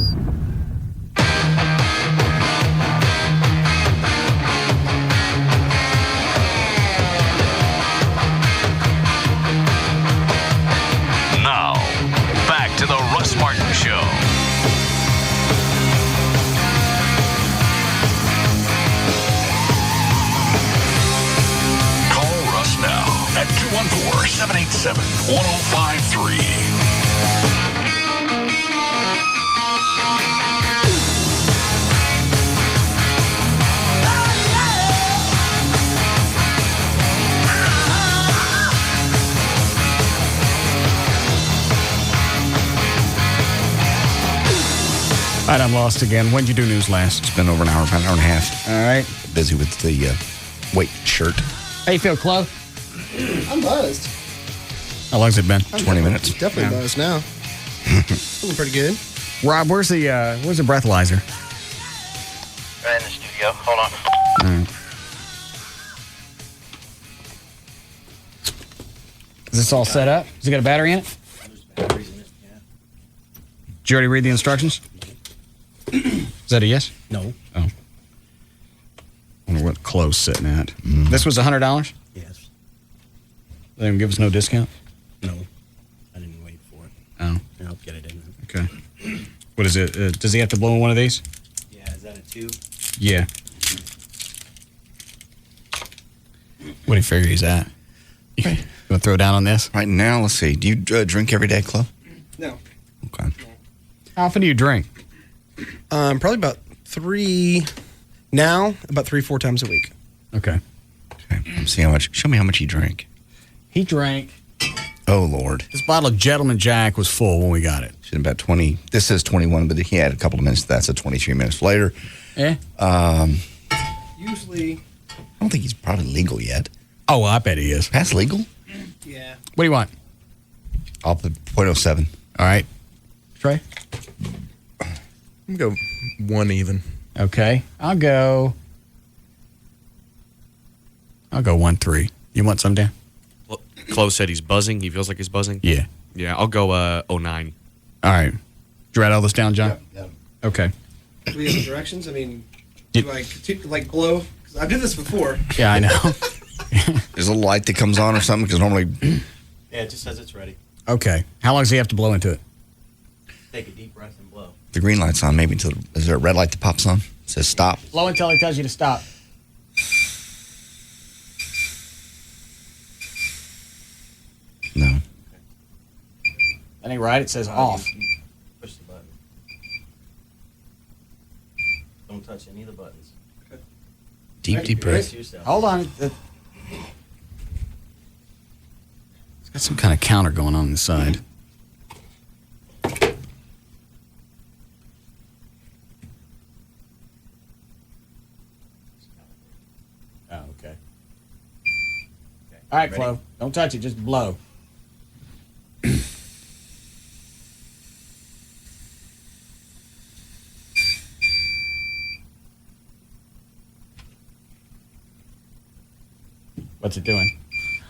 Now, back to the Russ Martin Show. At 214-787-1053. All right, I'm lost again. When'd you do news last? It's been over an hour, about an hour and a half. All right. Busy with the weight shirt. How you feel, Chloe? I'm buzzed. How long's it been? 20 minutes. Definitely buzzed now. Feeling pretty good. Rob, where's the breathalyzer? Right in the studio. Hold on. All right. Is this all set up? Has it got a battery in it? Batteries in it, yeah. Did you already read the instructions? Is that a yes? No. Oh. I wonder what Chloe's sitting at. This was $100? Yes. They didn't give us no discount? No. I didn't wait for it. Oh. I'll get it in. Okay. What is it? Does he have to blow in one of these? Yeah, is that a 2? Yeah. What do you figure he's at? You want to throw down on this? Right now, let's see. Do you drink every day, Chloe? No. Okay. How often do you drink? Probably about 3 Now, about 3-4 times a week. Okay. See how much. Show me how much he drank. He drank. Oh, Lord. This bottle of Gentleman Jack was full when we got it. Should have about 20. This says 21, but he had a couple of minutes to that, so 23 minutes later. Yeah. Usually. I don't think he's probably legal yet. Oh, well, I bet he is. That's legal? Yeah. What do you want? I'll put 0.07. All right. Trey? I'm going to go 1 even. Okay. I'll go 1.3. You want some, Dan? Well, Chloe said he's buzzing. He feels like he's buzzing. Yeah. Yeah, I'll go 0.9. All right. Did you write all this down, John? Yeah. Okay. Do we have some directions? I mean, do I like blow? Because I did this before. Yeah, I know. There's a little light that comes on or something, because normally... Yeah, it just says it's ready. Okay. How long does he have to blow into it? Take a deep breath and blow. The green light's on, maybe until... Is there a red light that pops on? It says stop. Blow until he tells you to stop. No. That ain't right. It says off. Push the button. Don't touch any of the buttons. Okay. Deep breath. Hold on. It's got some kind of counter going on the side. Oh, okay. All right, Flo. Don't touch it. Just blow. What's it doing?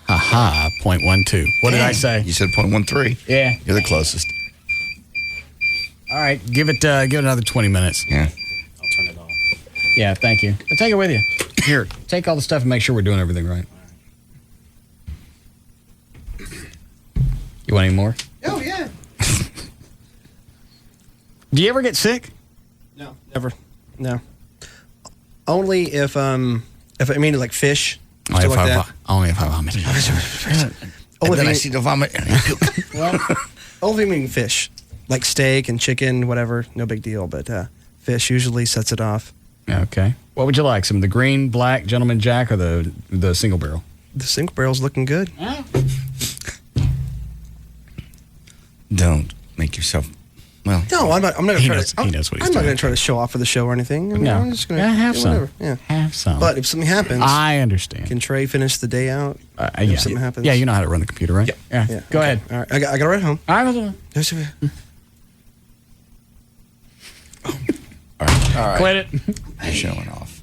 Aha, 0.12. What did I say? You said 0.13. Yeah. You're the closest. All right, give it another 20 minutes. Yeah. I'll turn it off. Yeah, thank you. But take it with you. Here, take all the stuff and make sure we're doing everything right. You want any more? Oh, yeah. Do you ever get sick? No, never. No. Only if like fish. Only stuff like that. Only if I vomit. And then I see the vomit. Well, only if I'm eating fish. Like steak and chicken, whatever. No big deal. But fish usually sets it off. Okay. What would you like? Some of the green, black Gentleman Jack or the single barrel? The single barrel's looking good. Yeah. Don't make yourself... Well, no, I'm not going to try knows, to... he knows what he's I'm not doing. going to try to show off for the show or anything. I mean, No. I'm just going to... Yeah, have some. Whatever. Yeah. Have some. But if something happens... I understand. Can Trey finish the day out? Yeah. If something happens? Yeah, you know how to run the computer, right? Yeah. Go ahead. All right. I got to run home. All right. All right. Quit it. You're showing off.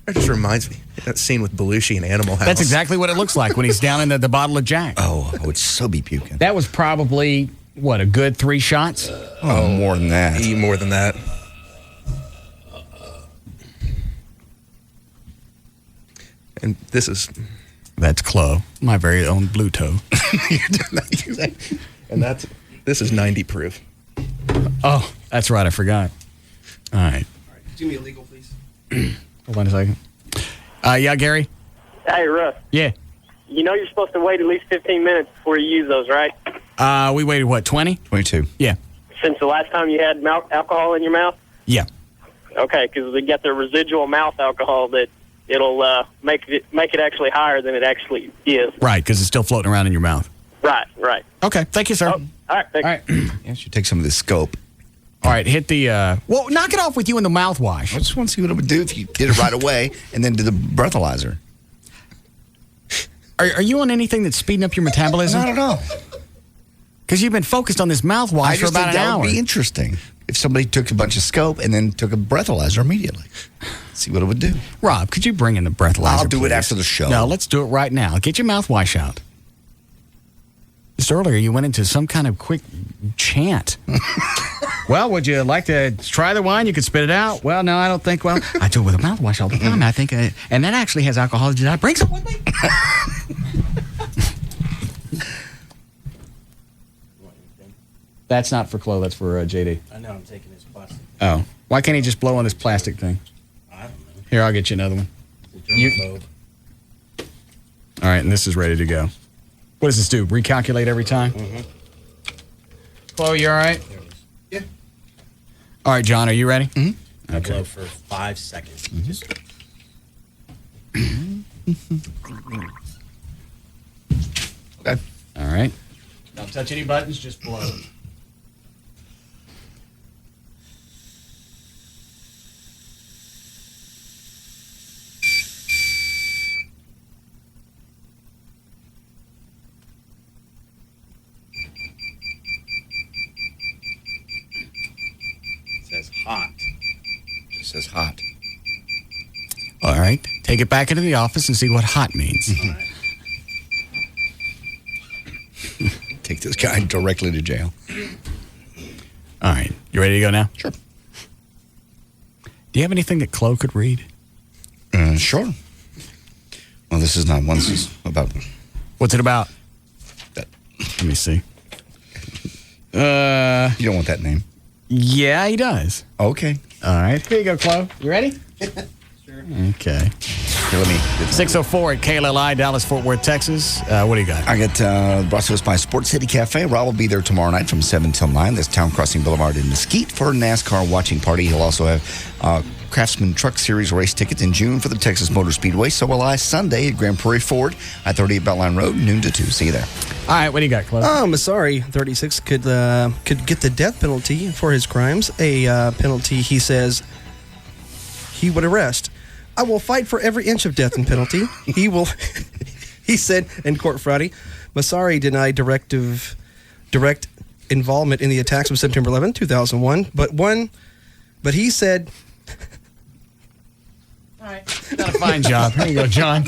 That just reminds me of that scene with Belushi in Animal House. That's exactly what it looks like when he's down in the bottle of Jack. Oh, I would so be puking. That was probably, what, a good 3 shots? More than that. More than that. And this is... That's Chloe, my very own blue toe. And this is 90 proof. Oh, that's right. I forgot. All right. Do me a legal, please. Hold on a second. Yeah, Gary? Hey, Russ. Yeah. You know you're supposed to wait at least 15 minutes before you use those, right? We waited, what, 20? 22. Yeah. Since the last time you had alcohol in your mouth? Yeah. Okay, because they get the residual mouth alcohol that it'll make it actually higher than it actually is. Right, because it's still floating around in your mouth. Right, right. Okay, thank you, sir. All right, thanks. All right. Yeah, you should take some of this scope. All right, hit the... well, knock it off with you in the mouthwash. I just want to see what it would do if you did it right away and then did the breathalyzer. Are you on anything that's speeding up your metabolism? Not at all. Because you've been focused on this mouthwash for about an hour. That would be interesting if somebody took a bunch of scope and then took a breathalyzer immediately. See what it would do. Rob, could you bring in the breathalyzer, I'll do please? it after the show. No, let's do it right now. Get your mouthwash out. Just earlier, you went into some kind of quick chant. Well, would you like to try the wine? You could spit it out. Well, no, I don't think. Well, I do it with a mouthwash all the time. I think, and that actually has alcohol. Did I bring some with me? That's not for Chloe. That's for JD. I know I'm taking this plastic. Oh, why can't he just blow on this plastic thing? I don't know. Here, I'll get you another one. All right, and this is ready to go. What does this do? Recalculate every time? Mm-hmm. Chloe, you all right? Yeah. All right, John, are you ready? Mm-hmm. I blow for 5 seconds. Just Okay. All right. Don't touch any buttons, just blow. says hot. It says hot. All right. Take it back into the office and see what hot means. Take this guy directly to jail. All right. You ready to go now? Sure. Do you have anything that Chloe could read? Sure. Well, this is not one. This is about. What's it about? That. Let me see. You don't want that name. Yeah, he does. Okay. All right. Here you go, Chloe. You ready? Sure. Okay. Here, let me. 604 at KLLI, Dallas, Fort Worth, Texas. What do you got? I got brought to us by Sports City Cafe. Rob will be there tomorrow night from 7 till 9. That's Town Crossing Boulevard in Mesquite for a NASCAR watching party. He'll also have Craftsman Truck Series race tickets in June for the Texas Motor Speedway. So will I Sunday at Grand Prairie Ford, I-30 at Beltline Road, noon to 2. See you there. All right, what do you got, Chloe? Masari, 36, could get the death penalty for his crimes. A penalty he says he would arrest. I will fight for every inch of death and penalty. He will, he said in court Friday. Masari denied direct involvement in the attacks of September 11, 2001, but he said... All right. Done a fine job. Here you go, John.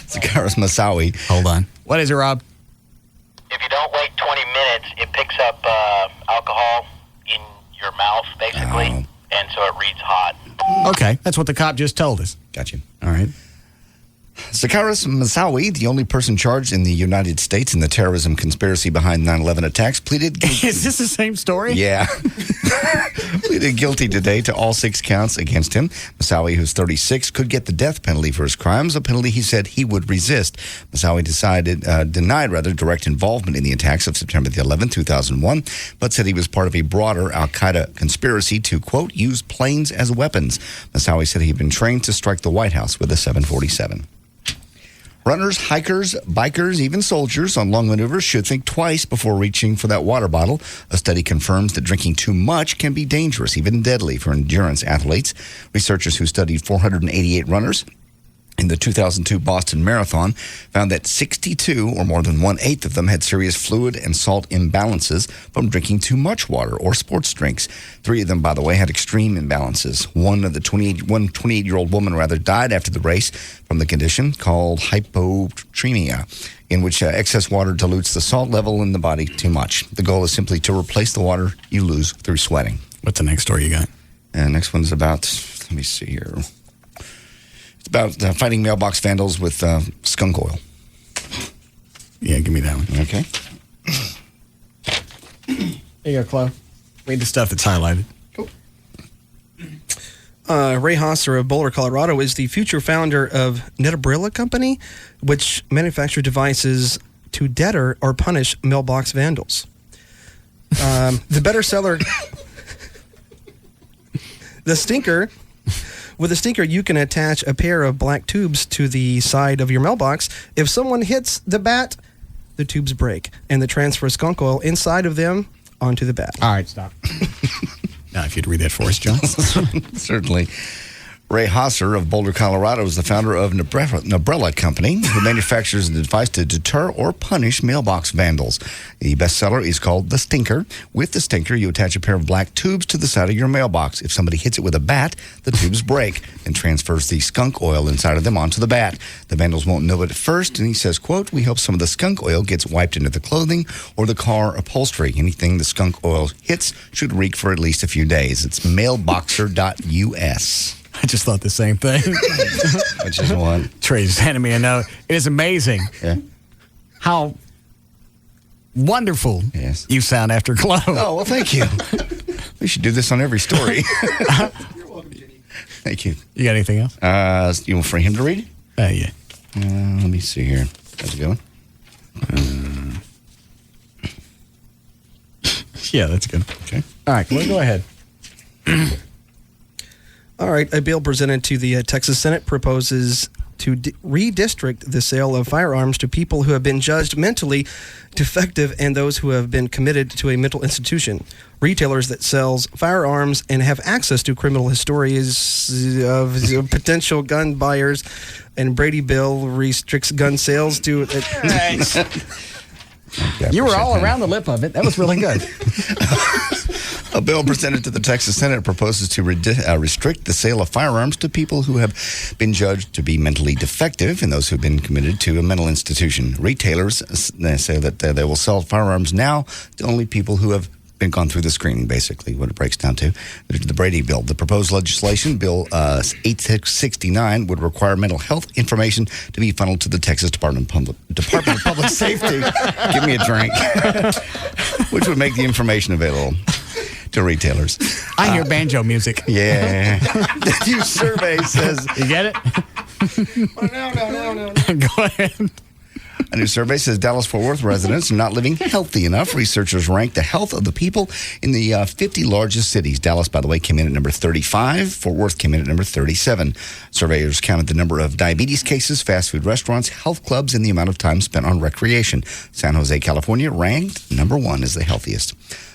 Zakaris Masawi. Hold on. What is it, Rob? If you don't wait 20 minutes, it picks up alcohol in your mouth, basically, and so it reads hot. Okay, that's what the cop just told us. Got you. All right. Zakaris Masawi, the only person charged in the United States in the terrorism conspiracy behind 9/11 attacks, pleaded guilty. Is this the same story? Yeah. Pleaded guilty today to all 6 counts against him. Masawi, who's 36, could get the death penalty for his crimes, a penalty he said he would resist. Masawi denied direct involvement in the attacks of September the 11th, 2001, but said he was part of a broader al-Qaeda conspiracy to, quote, use planes as weapons. Masawi said he'd been trained to strike the White House with a 747. Runners, hikers, bikers, even soldiers on long maneuvers should think twice before reaching for that water bottle. A study confirms that drinking too much can be dangerous, even deadly for endurance athletes. Researchers who studied 488 runners in the 2002 Boston Marathon found that 62, or more than 1/8 of them, had serious fluid and salt imbalances from drinking too much water or sports drinks. 3 of them, by the way, had extreme imbalances. One 28-year-old woman died after the race from the condition called hypotremia, in which excess water dilutes the salt level in the body too much. The goal is simply to replace the water you lose through sweating. What's the next story you got? And next one's about, let me see here. It's about fighting mailbox vandals with skunk oil. Yeah, give me that one. Okay. There you go, Chloe. Read the stuff that's highlighted. Cool. Ray Hosser of Boulder, Colorado, is the future founder of Netabrilla Company, which manufactures devices to deter or punish mailbox vandals. The better seller, the Stinker. With a Stinker, you can attach a pair of black tubes to the side of your mailbox. If someone hits the bat, the tubes break, and they transfer skunk oil inside of them onto the bat. All right, stop. Now, if you'd read that for us, John. Certainly. Ray Hosser of Boulder, Colorado, is the founder of Netabrilla Company, who manufactures a device to deter or punish mailbox vandals. The bestseller is called the Stinker. With the Stinker, you attach a pair of black tubes to the side of your mailbox. If somebody hits it with a bat, the tubes break and transfers the skunk oil inside of them onto the bat. The vandals won't know it at first, and he says, quote, we hope some of the skunk oil gets wiped into the clothing or the car upholstery. Anything the skunk oil hits should reek for at least a few days. It's mailboxer.us. I just thought the same thing. Which is one. Trey's handing me a note. It is amazing how wonderful you sound after Chloe. Oh, well, thank you. We should do this on every story. You're welcome, Jenny. Thank you. You got anything else? You want for him to read? Yeah. Let me see here. How's it going? Yeah, that's good. Okay. All right, Chloe, go ahead. All right, a bill presented to the Texas Senate proposes to redistrict the sale of firearms to people who have been judged mentally defective and those who have been committed to a mental institution. Retailers that sells firearms and have access to criminal histories of potential gun buyers, and Brady bill restricts gun sales to... You were all around the lip of it. That was really good. A bill presented to the Texas Senate proposes to restrict the sale of firearms to people who have been judged to be mentally defective and those who have been committed to a mental institution. Retailers say that they will sell firearms now to only people who have been gone through the screening, basically, what it breaks down to. The Brady bill. The proposed legislation, Bill 8669, would require mental health information to be funneled to the Texas Department of Public Safety. Give me a drink. Which would make the information available to retailers. I hear banjo music. Yeah. The new survey says... You get it? No. Go ahead. A new survey says Dallas-Fort Worth residents are not living healthy enough. Researchers ranked the health of the people in the 50 largest cities. Dallas, by the way, came in at number 35. Fort Worth came in at number 37. Surveyors counted the number of diabetes cases, fast food restaurants, health clubs, and the amount of time spent on recreation. San Jose, California, ranked number 1 as the healthiest.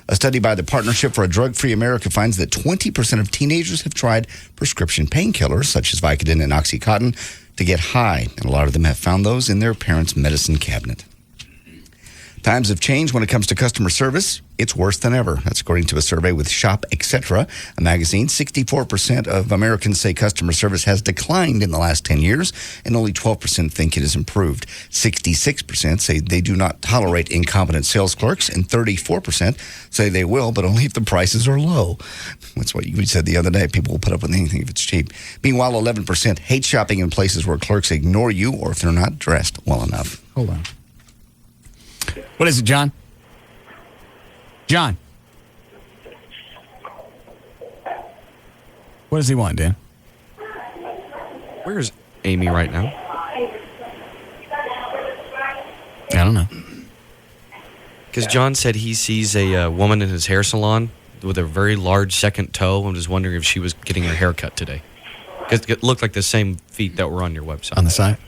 A study by the Partnership for a Drug-Free America finds that 20% of teenagers have tried prescription painkillers, such as Vicodin and Oxycontin, to get high, and a lot of them have found those in their parents' medicine cabinet. Times have changed when it comes to customer service. It's worse than ever. That's according to a survey with Shop Etc., a magazine. 64% of Americans say customer service has declined in the last 10 years, and only 12% think it has improved. 66% say they do not tolerate incompetent sales clerks, and 34% say they will, but only if the prices are low. That's what you said the other day. People will put up with anything if it's cheap. Meanwhile, 11% hate shopping in places where clerks ignore you or if they're not dressed well enough. Hold on. What is it, John? John. What does he want, Dan? Where's Amy right now? I don't know. Because John said he sees a woman in his hair salon with a very large second toe. I'm just wondering if she was getting her hair cut today. Because it looked like the same feet that were on your website. On the side?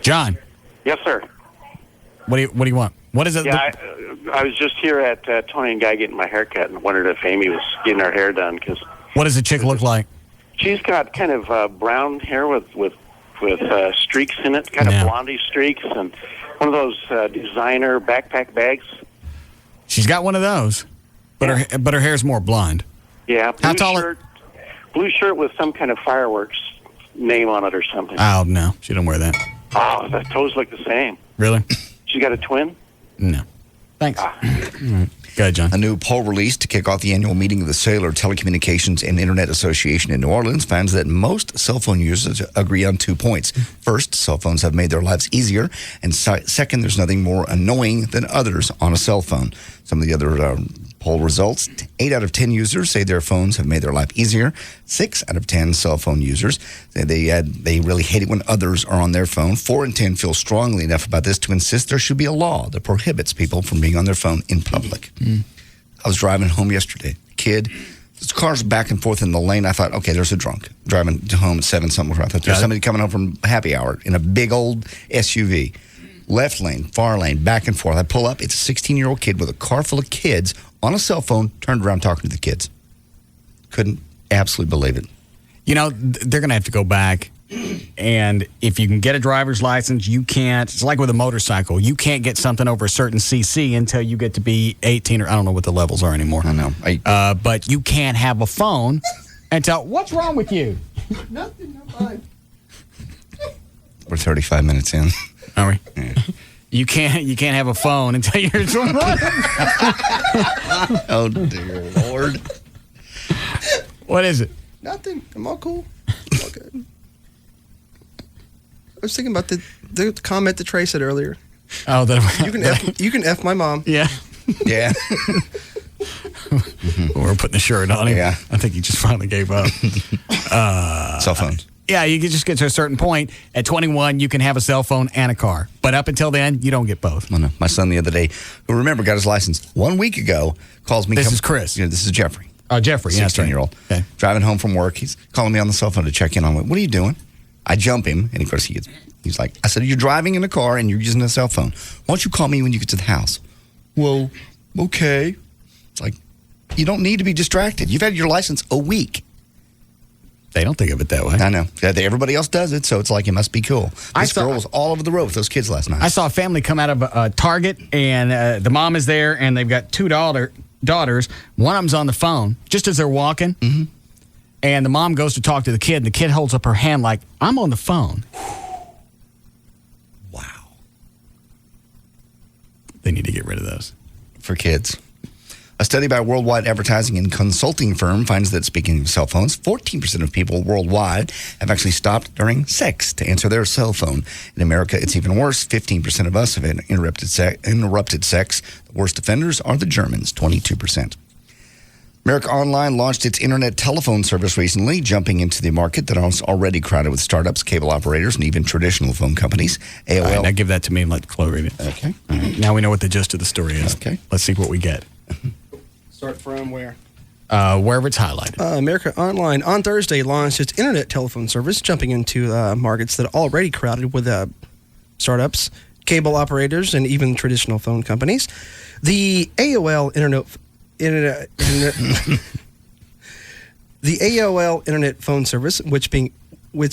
John. Yes, sir. What do you want? What is it? Yeah, I was just here at Tony and Guy getting my hair cut and wondered if Amy was getting her hair done. Cause what does the chick look like? She's got kind of brown hair with streaks in it, kind of blondie streaks, and one of those designer backpack bags. She's got one of those, but her hair's more blonde. Yeah. How tall? Blue shirt with some kind of fireworks name on it or something. Oh, no. She don't wear that. Oh, the toes look the same. Really? She got a twin? No. Thanks. All right. Go ahead, John. A new poll released to kick off the annual meeting of the Cellular Telecommunications and Internet Association in New Orleans finds that most cell phone users agree on 2 points. First, cell phones have made their lives easier. And second, there's nothing more annoying than others on a cell phone. Some of the other poll results, 8 out of 10 users say their phones have made their life easier. 6 out of 10 cell phone users say they really hate it when others are on their phone. 4 in 10 feel strongly enough about this to insist there should be a law that prohibits people from being on their phone in public. I was driving home yesterday. Kid, this car's back and forth in the lane. I thought, okay, there's a drunk driving home at 7-something. I thought there's somebody coming home from happy hour in a big old SUV. Left lane, far lane, back and forth. I pull up. It's a 16-year-old kid with a car full of kids on a cell phone, turned around talking to the kids. Couldn't absolutely believe it. You know, they're going to have to go back. And if you can get a driver's license, you can't. It's like with a motorcycle. You can't get something over a certain CC until you get to be 18 or I don't know what the levels are anymore. I know. But you can't have a phone until. What's wrong with you? Nothing. I'm fine. We're 35 minutes in. Are we? Yeah. You can't have a phone until you're 21. Oh dear Lord. What is it? Nothing. I'm all cool. I'm all good. I was thinking about the comment that Trey said earlier. Oh, you can F my mom. Yeah. Yeah. We're putting the shirt on him. Yeah. I think he just finally gave up. Cell phones. Yeah, you can just get to a certain point. At 21, you can have a cell phone and a car. But up until then, you don't get both. I know. My son the other day, who remember got his license 1 week ago, calls me. This is Chris. Yeah, this is Jeffrey. Jeffrey, 16-year-old. Okay. Driving home from work. He's calling me on the cell phone to check in on me. What are you doing? I jump him, and of course he's like, I said, you're driving in a car and you're using a cell phone. Why don't you call me when you get to the house? Well, okay. It's like, you don't need to be distracted. You've had your license a week. They don't think of it that way. I know. Everybody else does it, so it's like it must be cool. This girl was all over the road with those kids last night. I saw a family come out of Target, and the mom is there, and they've got two daughters. One of them's on the phone just as they're walking, and the mom goes to talk to the kid, and the kid holds up her hand like, I'm on the phone. Wow. They need to get rid of those. For kids. A study by a worldwide advertising and consulting firm finds that, speaking of cell phones, 14% of people worldwide have actually stopped during sex to answer their cell phone. In America, it's even worse. 15% of us have interrupted sex. The worst offenders are the Germans, 22%. America Online launched its internet telephone service recently, jumping into the market that is already crowded with startups, cable operators, and even traditional phone companies. AOL. All right, now give that to me and let Chloe read it. Okay. All right, now we know what the gist of the story is. Okay. Let's see what we get. Start from where? Wherever it's highlighted. America Online on Thursday launched its internet telephone service, jumping into markets that are already crowded with startups, cable operators, and even traditional phone companies. The AOL the AOL internet phone service, which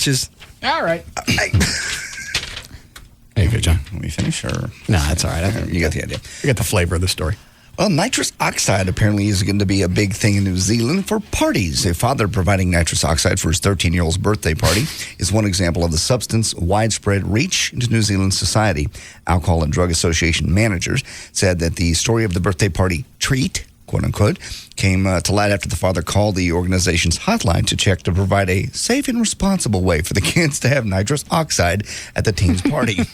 is all right. There you go, John. Let me finish, or no, that's all right. You got the idea. You got the flavor of the story. Well, nitrous oxide apparently is going to be a big thing in New Zealand for parties. A father providing nitrous oxide for his 13-year-old's birthday party is one example of the substance's widespread reach into New Zealand society. Alcohol and Drug Association managers said that the story of the birthday party treat, quote-unquote, came to light after the father called the organization's hotline to check to provide a safe and responsible way for the kids to have nitrous oxide at the teen's party.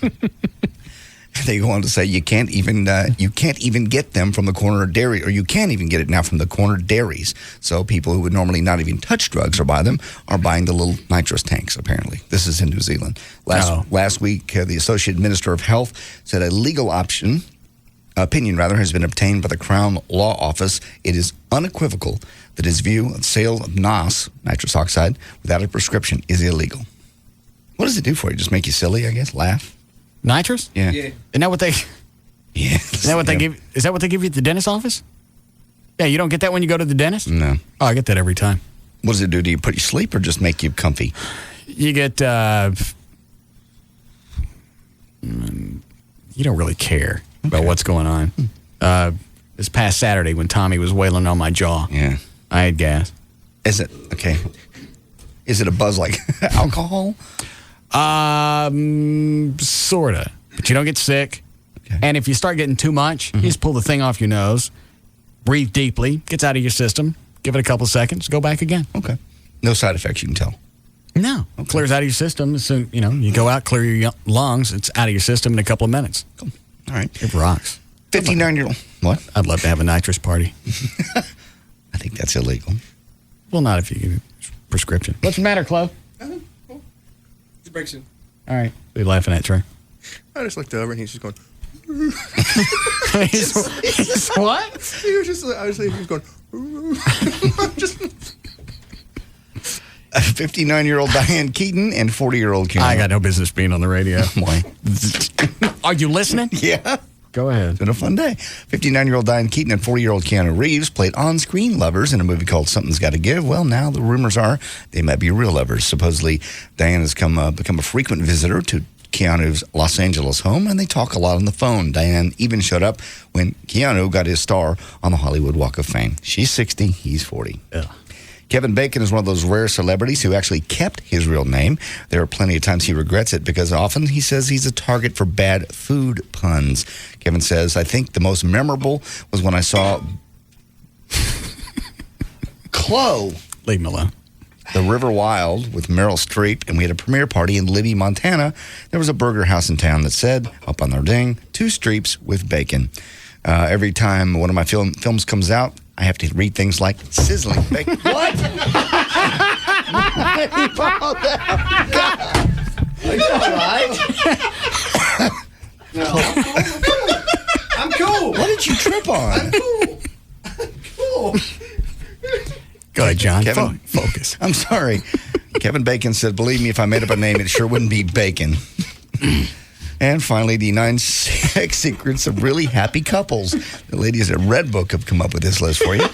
They go on to say you can't even get them from the corner dairy, or you can't even get it now from the corner dairies. So people who would normally not even touch drugs or buy them are buying the little nitrous tanks, apparently. This is in New Zealand. Last week, the Associate Minister of Health said a legal opinion has been obtained by the Crown Law Office. It is unequivocal that his view of sale of NOS, nitrous oxide, without a prescription is illegal. What does it do for you? Just make you silly, I guess? Laugh? Nitrous? Yeah. Isn't that what they? Yeah. Is that what they give? Is that what they give you at the dentist office? Yeah, you don't get that when you go to the dentist? No. Oh, I get that every time. What does it do? Do you put you sleep or just make you comfy? You get. You don't really care about what's going on. This past Saturday when Tommy was wailing on my jaw, yeah, I had gas. Is it okay? Is it a buzz like alcohol? Sorta, but you don't get sick. Okay. And if you start getting too much, you just pull the thing off your nose, breathe deeply, gets out of your system, give it a couple seconds, go back again. Okay. No side effects you can tell. No. Okay. Clears out of your system. So, you go out, clear your lungs, it's out of your system in a couple of minutes. Cool. All right. It rocks. 59-year-old. What? I'd love to have a nitrous party. I think that's illegal. Well, not if you get a prescription. What's the matter, Chloe? It breaks in. All right. What are you laughing at, Trey? I just looked over and he's just going. he's what? He was just. I was thinking he was going. A 59-year-old Diane Keaton and 40-year-old Keanu. I got no business being on the radio. Why? Are you listening? Yeah. Go ahead. It's been a fun day. 59-year-old Diane Keaton and 40-year-old Keanu Reeves played on-screen lovers in a movie called Something's Gotta Give. Well, now the rumors are they might be real lovers. Supposedly, Diane has become a frequent visitor to Keanu's Los Angeles home, and they talk a lot on the phone. Diane even showed up when Keanu got his star on the Hollywood Walk of Fame. She's 60, he's 40. Yeah. Kevin Bacon is one of those rare celebrities who actually kept his real name. There are plenty of times he regrets it because often he says he's a target for bad food puns. Kevin says, I think the most memorable was when I saw Chloe. Leave him alone. The River Wild with Meryl Streep, and we had a premiere party in Libby, Montana. There was a burger house in town that said, up on their ding, 2 Streeps with bacon. Every time one of my films comes out, I have to read things like sizzling bacon. What? Are you all right? No. I'm cool. What did you trip on? I'm cool. Go ahead, John. Focus. I'm sorry. Kevin Bacon said, believe me, if I made up a name, it sure wouldn't be Bacon. And finally, the 9 sex secrets of really happy couples. The ladies at Redbook have come up with this list for you.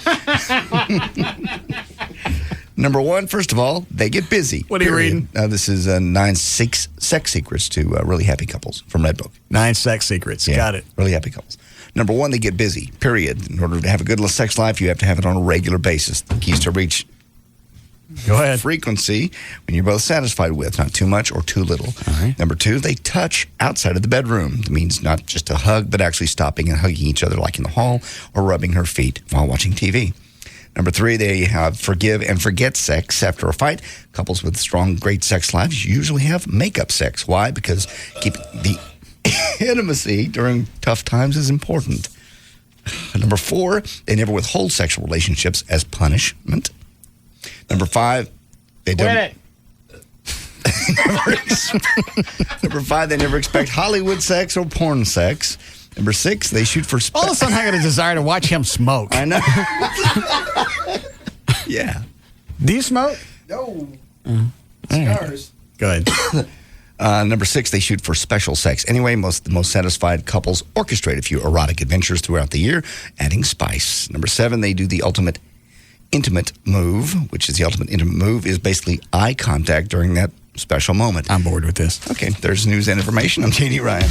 Number 1, first of all, they get busy. What are you reading? This is 9 sex secrets to really happy couples from Redbook. 9 sex secrets. Yeah, Got it. Really happy couples. Number 1, they get busy, period. In order to have a good sex life, you have to have it on a regular basis. The keys to reach Go ahead. frequency when you're both satisfied with, not too much or too little. All right. Number 2, they touch outside of the bedroom. That means not just a hug, but actually stopping and hugging each other like in the hall or rubbing her feet while watching TV. Number 3, they have forgive and forget sex after a fight. Couples with strong, great sex lives usually have makeup sex. Why? Because keeping the intimacy during tough times is important. Number 4, they never withhold sexual relationships as punishment. Number 5, they don't. Quit it. Number 5, they never expect Hollywood sex or porn sex. Number 6, they shoot for. All of a sudden, I got a desire to watch him smoke. I know. Yeah. Do you smoke? No. Scars. Go ahead. Number 6, they shoot for special sex. Anyway, the most satisfied couples orchestrate a few erotic adventures throughout the year, adding spice. Number 7, they do the ultimate intimate move, which is the ultimate intimate move, is basically eye contact during that special moment. I'm bored with this. Okay, there's news and information. I'm J.D. Ryan.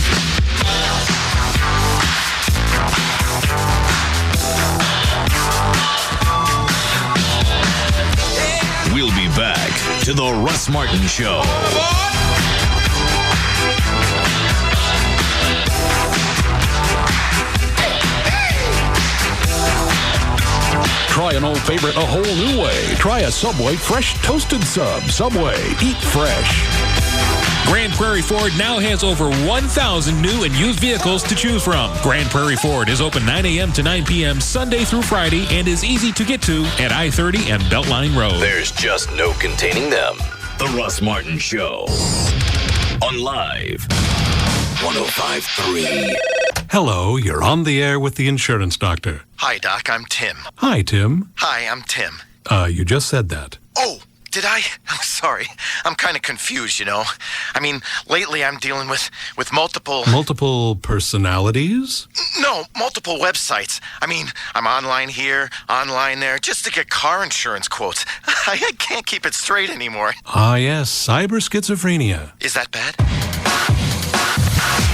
We'll be back to the Russ Martin Show. Try an old favorite a whole new way. Try a Subway fresh toasted sub. Subway, eat fresh. Grand Prairie Ford now has over 1,000 new and used vehicles to choose from. Grand Prairie Ford is open 9 a.m. to 9 p.m. Sunday through Friday and is easy to get to at I-30 and Beltline Road. There's just no containing them. The Russ Martin Show. On Live 105.3. Hello, you're on the air with the insurance doctor. Hi, Doc. I'm Tim. Hi, Tim. Hi, I'm Tim. You just said that. Oh, did I? I'm sorry. I'm kind of confused, you know. I mean, lately I'm dealing with multiple... Multiple personalities? No, multiple websites. I mean, I'm online here, online there, just to get car insurance quotes. I can't keep it straight anymore. Ah, yes, cyber schizophrenia. Is that bad?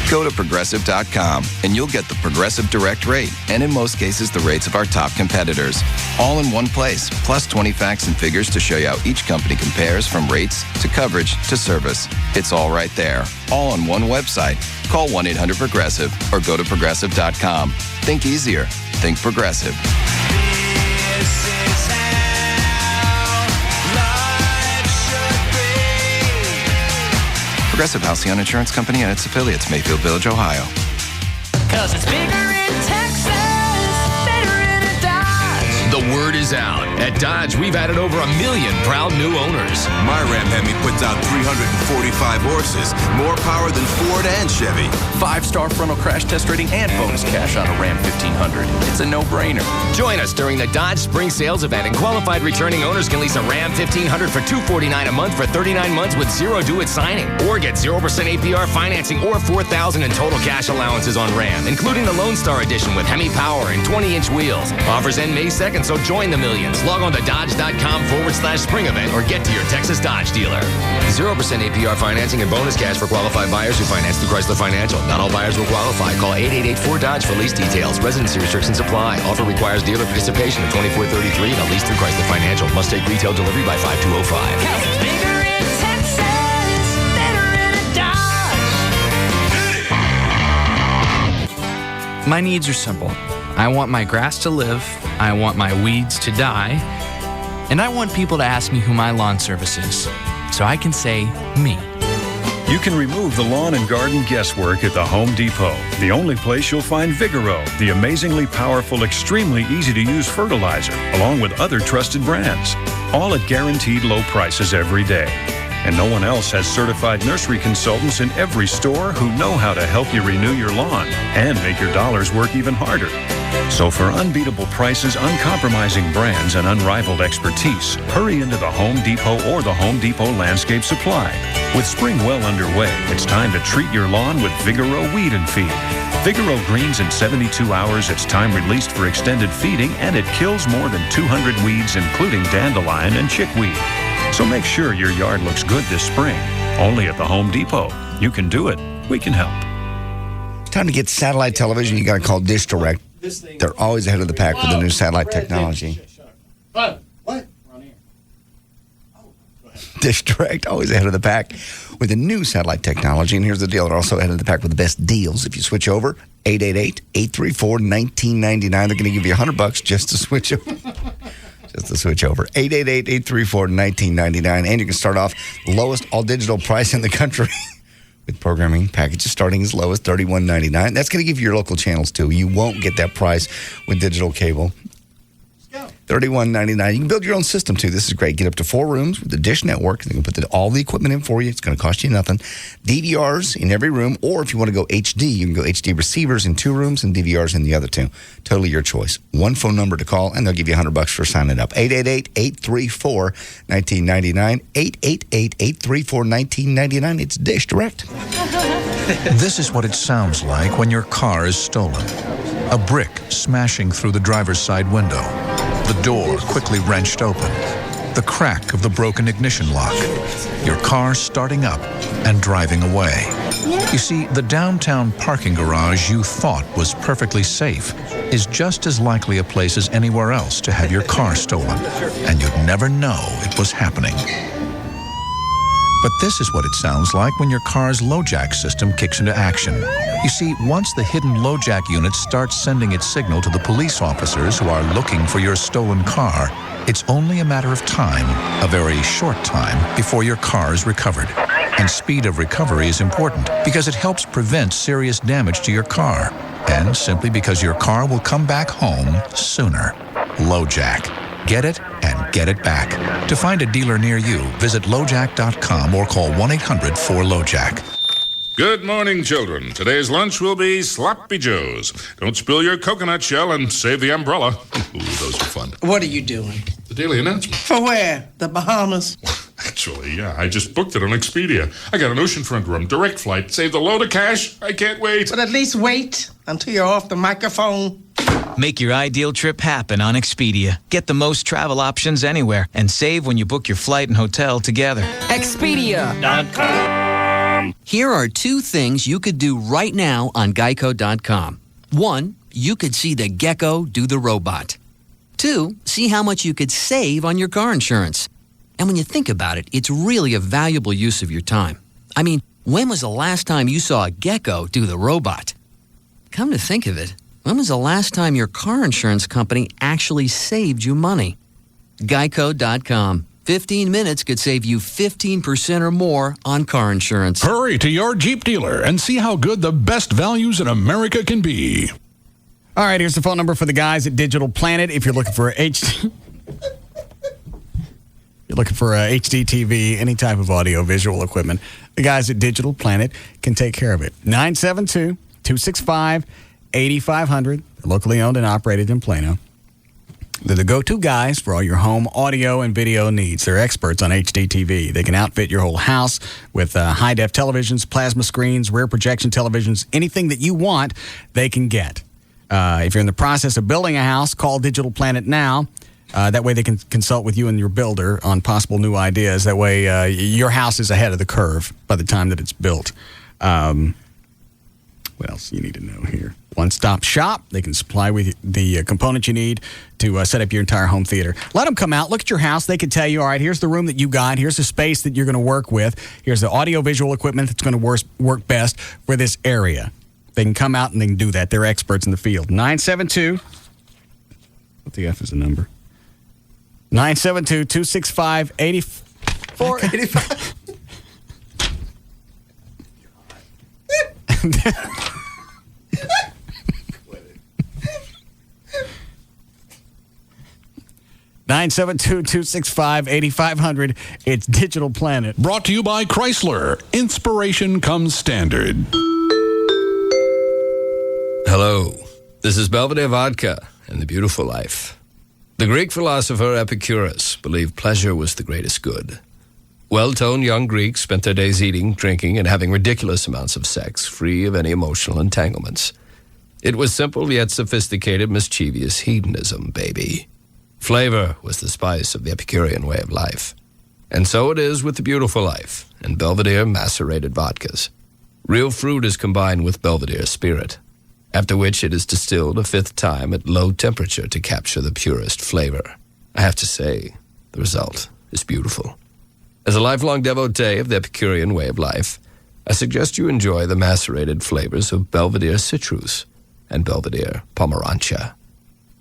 Go to Progressive.com and you'll get the Progressive Direct rate, and in most cases, the rates of our top competitors. All in one place, plus 20 facts and figures to show you how each company compares from rates to coverage to service. It's all right there, all on one website. Call 1-800-PROGRESSIVE or go to Progressive.com. Think easier. Think Progressive. Progressive Halcyon Insurance Company and its affiliates, Mayfield Village, Ohio. 'Cause it's bigger in Texas, better in a Dodge. The word is out. At Dodge, we've added over 1 million proud new owners. My Ram Hemi puts out 345 horses, more power than Ford and Chevy. 5-star frontal crash test rating and bonus cash on a Ram 1500. It's a no-brainer. Join us during the Dodge Spring Sales event, and qualified returning owners can lease a Ram 1500 for $249 a month for 39 months with zero due at signing, or get 0% APR financing or $4,000 in total cash allowances on Ram, including the Lone Star Edition with Hemi Power and 20-inch wheels. Offers end May 2nd, so join the millions. Log on to Dodge.com/spring event or get to your Texas Dodge dealer. 0% APR financing and bonus cash for qualified buyers who finance through Chrysler Financial. Not all buyers will qualify. Call 888-4DODGE for lease details. Residency restrictions apply. Offer requires dealer participation at 2433 and a lease through Chrysler Financial. Must take retail delivery by 5205. Bigger in Texas, better in a Dodge. My needs are simple. I want my grass to live, I want my weeds to die, and I want people to ask me who my lawn service is, so I can say me. You can remove the lawn and garden guesswork at the Home Depot, the only place you'll find Vigoro, the amazingly powerful, extremely easy-to-use fertilizer, along with other trusted brands, all at guaranteed low prices every day. And no one else has certified nursery consultants in every store who know how to help you renew your lawn and make your dollars work even harder. So for unbeatable prices, uncompromising brands, and unrivaled expertise, hurry into the Home Depot or the Home Depot Landscape Supply. With spring well underway, it's time to treat your lawn with Vigoro Weed and Feed. Vigoro greens in 72 hours, it's time released for extended feeding, and it kills more than 200 weeds, including dandelion and chickweed. So make sure your yard looks good this spring. Only at the Home Depot. You can do it. We can help. Time to get satellite television. You got to call Dish Direct. They're always ahead of the pack with the new satellite technology. What? Dish Direct, always ahead of the pack with the new satellite technology. And here's the deal. They're also ahead of the pack with the best deals. If you switch over, 888-834-1999. They're going to give you $100 just to switch over. Just to switch over. 888-834-1999. And you can start off lowest all-digital price in the country. With programming packages starting as low as $31.99. That's going to give you your local channels, too. You won't get that price with digital cable. $31.99. You can build your own system, too. This is great. Get up to 4 rooms with the Dish Network. They can put all the equipment in for you. It's going to cost you nothing. DVRs in every room, or if you want to go HD, you can go HD receivers in 2 rooms and DVRs in the other 2. Totally your choice. One phone number to call, and they'll give you $100 for signing up. 888-834-1999. 888-834-1999. It's Dish Direct. This is what it sounds like when your car is stolen. A brick smashing through the driver's side window. The door quickly wrenched open. The crack of the broken ignition lock. Your car starting up and driving away. You see, the downtown parking garage you thought was perfectly safe is just as likely a place as anywhere else to have your car stolen. And you'd never know it was happening. But this is what it sounds like when your car's LoJack system kicks into action. You see, once the hidden LoJack unit starts sending its signal to the police officers who are looking for your stolen car, it's only a matter of time, a very short time, before your car is recovered. And speed of recovery is important because it helps prevent serious damage to your car. And simply because your car will come back home sooner. LoJack. Get it and get it back. To find a dealer near you, visit LoJack.com or call 1-800-4LoJack. Good morning, children. Today's lunch will be Sloppy Joes. Don't spill your coconut shell and save the umbrella. Ooh, those are fun. What are you doing? The daily announcement. For where? The Bahamas? Actually, yeah, I just booked it on Expedia. I got an oceanfront room, direct flight, saved a load of cash. I can't wait. But at least wait until you're off the microphone. Make your ideal trip happen on Expedia. Get the most travel options anywhere and save when you book your flight and hotel together. Expedia.com. Here are 2 things you could do right now on Geico.com. 1, you could see the gecko do the robot. 2, see how much you could save on your car insurance. And when you think about it, it's really a valuable use of your time. I mean, when was the last time you saw a gecko do the robot? Come to think of it, when was the last time your car insurance company actually saved you money? Geico.com. 15 minutes could save you 15% or more on car insurance. Hurry to your Jeep dealer and see how good the best values in America can be. All right, here's the phone number for the guys at Digital Planet. If you're looking for HD TV, any type of audio visual equipment, the guys at Digital Planet can take care of it. 972-265-8500, locally owned and operated in Plano. They're the go-to guys for all your home audio and video needs. They're experts on HD TV. They can outfit your whole house with high-def televisions, plasma screens, rear projection televisions, anything that you want, they can get. If you're in the process of building a house, call Digital Planet now. That way they can consult with you and your builder on possible new ideas. That way your house is ahead of the curve by the time that it's built. What else you need to know here? One-stop shop. They can supply with the components you need to set up your entire home theater. Let them come out, look at your house. They can tell you, all right, here's the room that you got. Here's the space that you're going to work with. Here's the audio-visual equipment that's going to work best for this area. They can come out and they can do that. They're experts in the field. 972. What the F is the number? 972-265-8485. 972-265-8500. It's Digital Planet. Brought to you by Chrysler. Inspiration comes standard. Hello. This is Belvedere Vodka and the Beautiful Life. The Greek philosopher Epicurus believed pleasure was the greatest good. Well-toned young Greeks spent their days eating, drinking, and having ridiculous amounts of sex, free of any emotional entanglements. It was simple yet sophisticated, mischievous hedonism, baby. Flavor was the spice of the Epicurean way of life. And so it is with the Beautiful Life and Belvedere macerated vodkas. Real fruit is combined with Belvedere spirit, after which it is distilled a fifth time at low temperature to capture the purest flavor. I have to say, the result is beautiful. As a lifelong devotee of the Epicurean way of life, I suggest you enjoy the macerated flavors of Belvedere Citrus and Belvedere Pomerantza.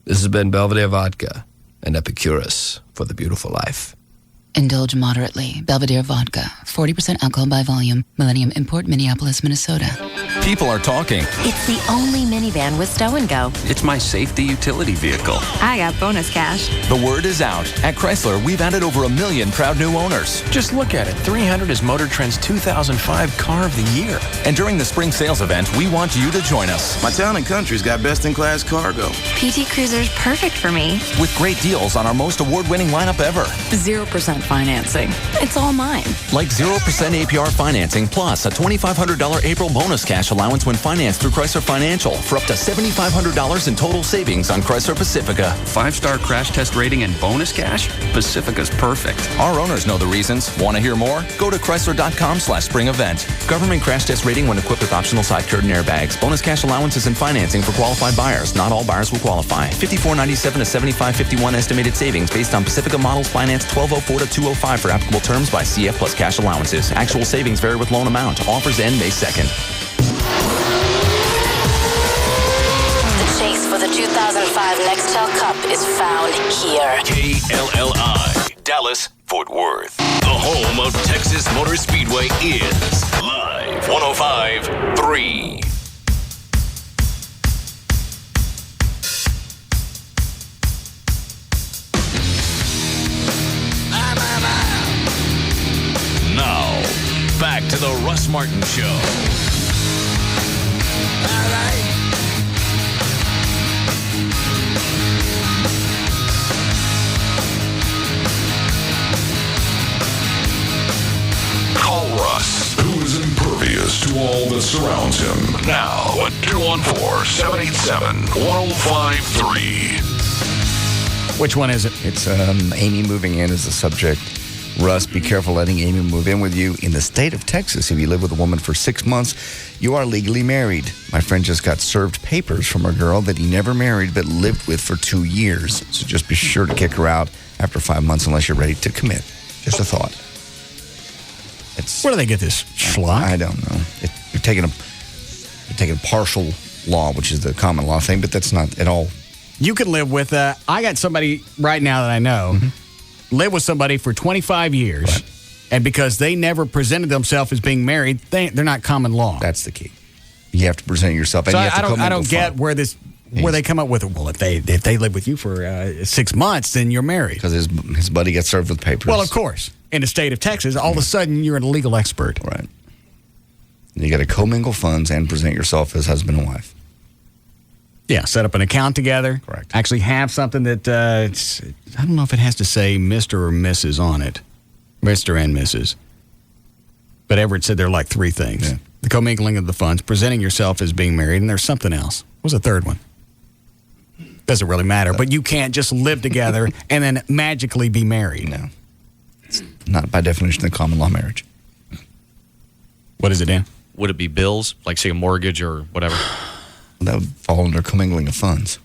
This has been Belvedere Vodka and Epicurus for the Beautiful Life. Indulge moderately. Belvedere Vodka. 40% alcohol by volume. Millennium Import, Minneapolis, Minnesota. People are talking. It's the only minivan with stow and go. It's my safety utility vehicle. I got bonus cash. The word is out. At Chrysler, we've added over 1 million proud new owners. Just look at it. 300 is Motor Trend's 2005 Car of the Year. And during the spring sales event, we want you to join us. My Town & Country's got best-in-class cargo. PT Cruiser's perfect for me. With great deals on our most award-winning lineup ever. 0% financing. It's all mine. Like 0% APR financing plus a $2,500 April bonus cash allowance when financed through Chrysler Financial for up to $7,500 in total savings on Chrysler Pacifica. 5-star crash test rating and bonus cash? Pacifica's perfect. Our owners know the reasons. Want to hear more? Go to Chrysler.com/spring event. Government crash test rating when equipped with optional side curtain airbags. Bonus cash allowances and financing for qualified buyers. Not all buyers will qualify. $54.97 to $75.51 estimated savings based on Pacifica models financed 1204 to 205 for applicable terms by CF plus cash allowances. Actual savings vary with loan amount. Offers end May 2nd. The chase for the 2005 Nextel Cup is found here. KLLI, Dallas, Fort Worth. The home of Texas Motor Speedway is Live 105.3. Now, back to the Russ Martin Show. All right. Call Russ, who is impervious to all that surrounds him. Now at 214-787-1053. Which one is it? It's Amy moving in as the subject. Russ, be careful letting Amy move in with you. In the state of Texas, if you live with a woman for 6 months, you are legally married. My friend just got served papers from a girl that he never married but lived with for 2 years. So just be sure to kick her out after 5 months unless you're ready to commit. Just a thought. Where do they get this schlock? I don't know. You're taking a partial law, which is the common law thing, but that's not at all. You can live with, I got somebody right now that I know, live with somebody for 25 years, right. And because they never presented themselves as being married, they're not common law. That's the key. You have to present yourself. And so you have I don't get where they come up with it. Well, if they live with you for 6 months, then you're married. Because his buddy gets served with papers. Well, of course. In the state of Texas, all of a sudden you're a legal expert. Right. You got to commingle funds and present yourself as husband and wife. Yeah, set up an account together. Correct. Actually have something that, I don't know if it has to say Mr. or Mrs. on it. Mr. and Mrs. But Everett said there are like 3 things. Yeah. The commingling of the funds, presenting yourself as being married, and there's something else. What was the third one? Doesn't really matter, but you can't just live together and then magically be married. No. It's not by definition a common law marriage. What is it, Dan? Would it be bills, like say a mortgage or whatever? That would fall under commingling of funds.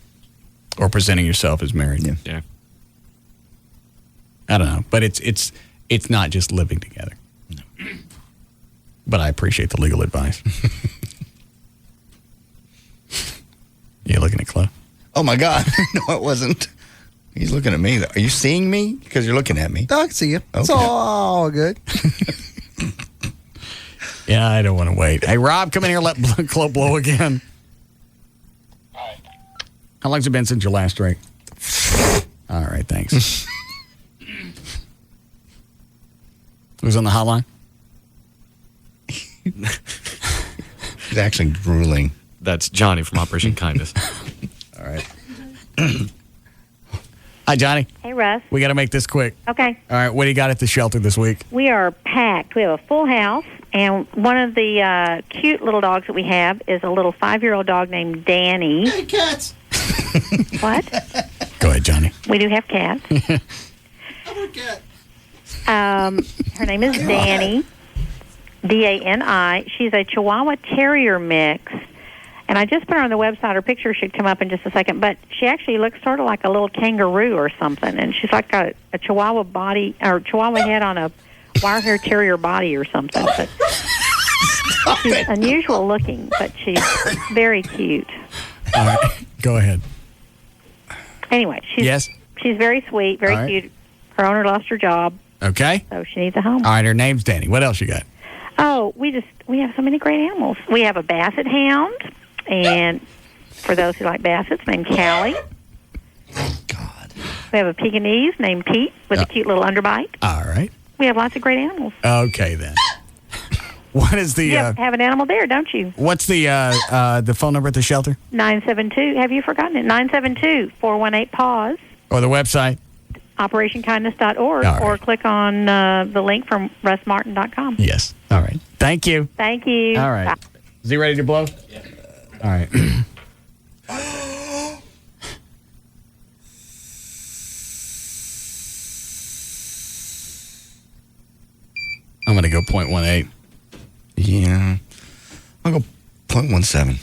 Or presenting yourself as married. Yeah. I don't know, but it's not just living together. No. But I appreciate the legal advice. You looking at Chloe? Oh my God! No, it wasn't. He's looking at me. Are you seeing me? Because you're looking at me. I can see you. Okay. It's all good. Yeah, I don't want to wait. Hey, Rob, come in here. Let Chloe blow again. How long's it been since your last drink? All right, thanks. Who's on the hotline? He's actually drooling. That's Johnny from Operation Kindness. All right. Hi, Johnny. Hey, Russ. We got to make this quick. Okay. All right, what do you got at the shelter this week? We are packed. We have a full house, and one of the cute little dogs that we have is a little 5-year-old dog named Danny. Hey, cats. What? Go ahead, Johnny. We do have cats. Her name is Danny, Dani. She's a Chihuahua Terrier mix. And I just put her on the website. Her picture should come up in just a second. But she actually looks sort of like a little kangaroo or something. And she's like a Chihuahua body, or Chihuahua head on a wire hair terrier body or something. But she's unusual looking, but she's very cute. All right, go ahead. Anyway, she's very sweet, very cute. Her owner lost her job. Okay. So she needs a home. All right, her name's Danny. What else you got? Oh, we have so many great animals. We have a basset hound, and for those who like bassets, named Callie. God. We have a Pekingese named Pete with a cute little underbite. All right. We have lots of great animals. Okay, then. What is the... You have an animal there, don't you? What's the phone number at the shelter? 972. Have you forgotten it? 972-418-PAUSE. Or the website? OperationKindness.org, Right. or click on the link from RussMartin.com. Yes. All right. Thank you. Thank you. All right. Bye. Is he ready to blow? Yeah. All right. I'm going to go 0.18. Yeah. I'll go 0.17.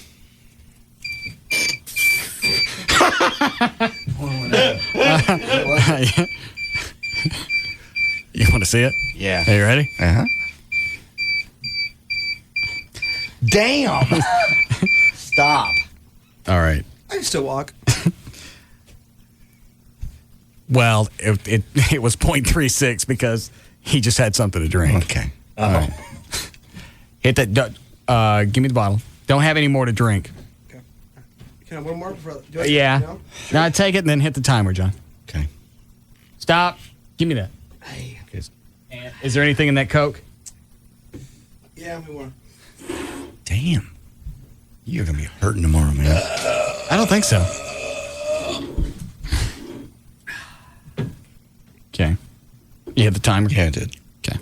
You want to see it? Yeah. Are you ready? Uh-huh. Damn! Stop. All right. I can still walk. Well, it was 0.36 because he just had something to drink. Okay. All right. Hit that. Give me the bottle. Don't have any more to drink. Okay. Can I have one more? Yeah. Now take it and then hit the timer, John. Okay. Stop. Give me that. Hey. And is there anything in that Coke? Yeah, we want. Damn. You're going to be hurting tomorrow, man. I don't think so. Okay. You hit the timer? Yeah, I did. Okay.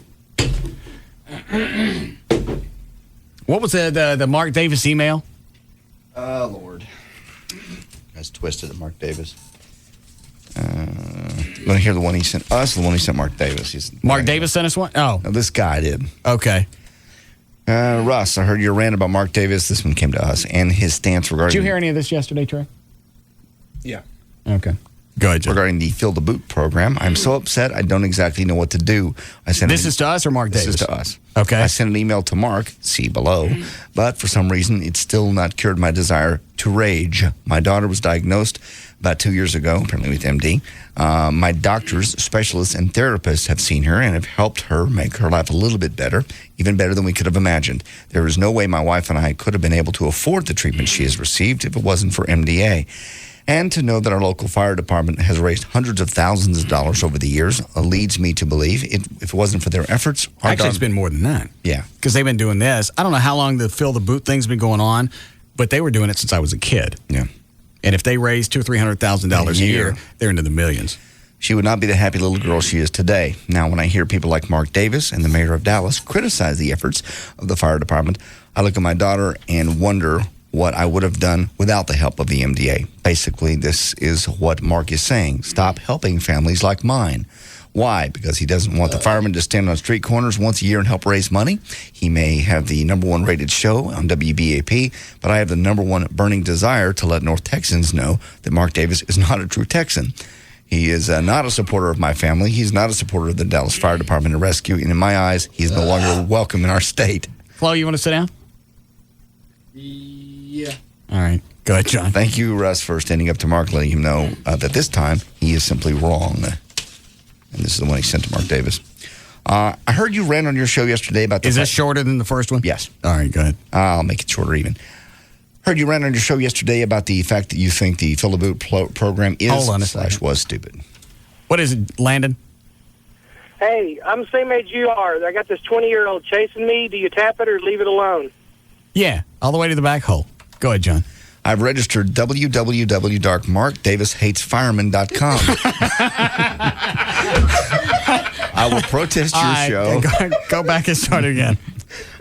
What was the Mark Davis email? Lord. Guys twisted at Mark Davis. You want to hear the one he sent us or the one he sent Mark Davis? Mark Davis sent us one? Oh. No, this guy did. Okay. Russ, I heard your rant about Mark Davis. This one came to us and his stance regarding... Did you hear any of this yesterday, Trey? Yeah. Okay. Go ahead, John. Regarding the Fill the Boot program. I'm so upset I don't exactly know what to do. This is to us or Mark Davis? This is to us. Okay. I sent an email to Mark, see below, but for some reason it's still not cured my desire to rage. My daughter was diagnosed about 2 years ago, apparently with MD. My doctors, specialists, and therapists have seen her and have helped her make her life a little bit better, even better than we could have imagined. There is no way my wife and I could have been able to afford the treatment she has received if it wasn't for MDA. And to know that our local fire department has raised hundreds of thousands of dollars over the years leads me to believe if it wasn't for their efforts... Actually, it's been more than that. Yeah. Because they've been doing this. I don't know how long the Fill the Boot thing's been going on, but they were doing it since I was a kid. Yeah. And if they raise $200,000 or $300,000 a year, they're into the millions. She would not be the happy little girl she is today. Now, when I hear people like Mark Davis and the mayor of Dallas criticize the efforts of the fire department, I look at my daughter and wonder what I would have done without the help of the MDA. Basically, this is what Mark is saying. Stop helping families like mine. Why? Because he doesn't want the firemen to stand on street corners once a year and help raise money. He may have the #1 rated show on WBAP, but I have the #1 burning desire to let North Texans know that Mark Davis is not a true Texan. He is not a supporter of my family. He's not a supporter of the Dallas Fire Department and Rescue. And in my eyes, he's no longer welcome in our state. Chloe, you want to sit down? Yeah. All right. Go ahead, John. Thank you, Russ, for standing up to Mark, letting him know that this time he is simply wrong. And this is the one he sent to Mark Davis. I heard you ran on your show yesterday about the... Is this shorter than the first one? Yes. All right, go ahead. I'll make it shorter even. Heard you ran on your show yesterday about the fact that you think the Fill the Boot program is Hold on a / was stupid. What is it, Landon? Hey, I'm the same age you are. I got this 20-year-old chasing me. Do you tap it or leave it alone? Yeah, all the way to the back hole. Go ahead, John. I've registered www.markdavishatesfireman.com. I will protest your show. Go back and start again.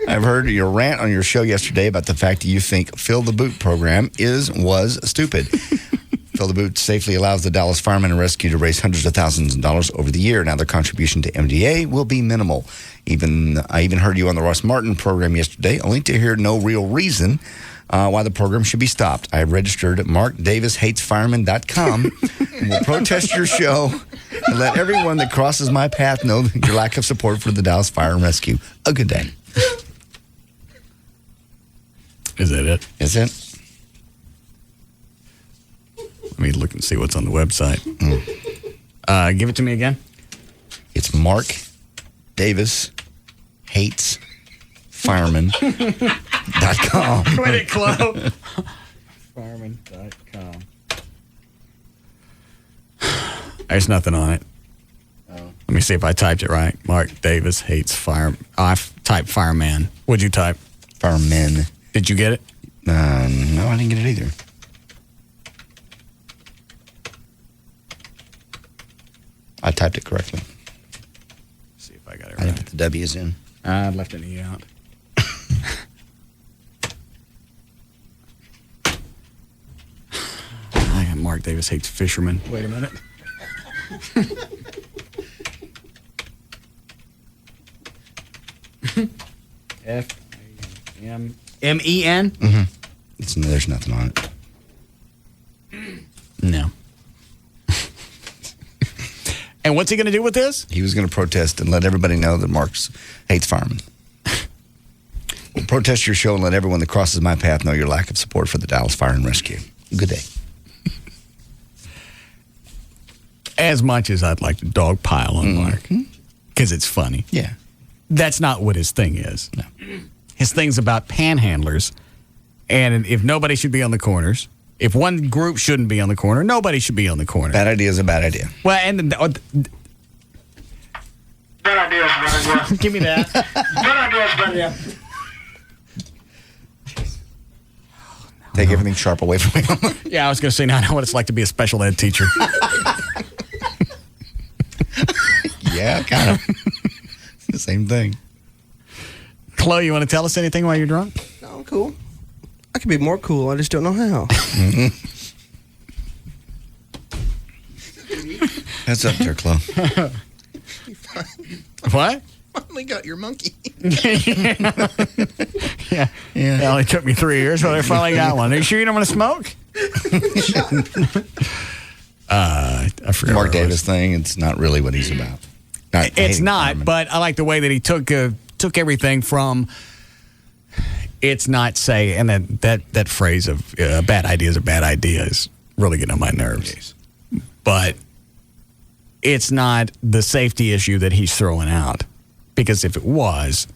I've heard your rant on your show yesterday about the fact that you think Fill the Boot program was stupid. Fill the Boot safely allows the Dallas Firemen and Rescue to raise hundreds of thousands of dollars over the year. Now their contribution to MDA will be minimal. I even heard you on the Russ Martin program yesterday, only to hear no real reason why the program should be stopped. I have registered at markdavishatesfireman.com and will protest your show and let everyone that crosses my path know your lack of support for the Dallas Fire and Rescue. A good day. Is that it? Is it? Let me look and see what's on the website. Give it to me again. It's Mark Davis Hates Fireman.com. Quit it, Chloe. Fireman.com. There's nothing on it. Let me see if I typed it right. Mark Davis hates fire. I typed fireman. What'd you type? Firemen. Did you get it? No, I didn't get it either. I typed it correctly. See if I got it I right. put the W is in. I left an E out. I got Mark Davis hates fishermen. Wait a minute. F-A-M-M-E-N? Mm-hmm. There's nothing on it. No. And what's he going to do with this? He was going to protest and let everybody know that Mark hates firemen. We'll protest your show and let everyone that crosses my path know your lack of support for the Dallas Fire and Rescue. Good day. As much as I'd like to dogpile on Mark, because it's funny. Yeah. That's not what his thing is. No. His thing's about panhandlers, and if nobody should be on the corners, if one group shouldn't be on the corner, nobody should be on the corner. Bad idea is a bad idea. Well, and Bad idea is a bad idea. give me that. Bad idea is a bad idea. Take everything sharp away from him. Yeah, I was going to say, now I know what it's like to be a special ed teacher. Yeah, kind of. It's the same thing. Chloe, you want to tell us anything while you're drunk? No, I'm cool. I could be more cool. I just don't know how. Heads up there, Chloe. What? Finally got your monkey. Yeah. It only took me 3 years, but I finally got one. Are you sure you don't want to smoke? I forgot. Mark Davis thing, it's not really what he's about. It's not, but I like the way that he took everything from it's not say, and that phrase of bad idea is a bad idea is really getting on my nerves. But it's not the safety issue that he's throwing out. Because if it was,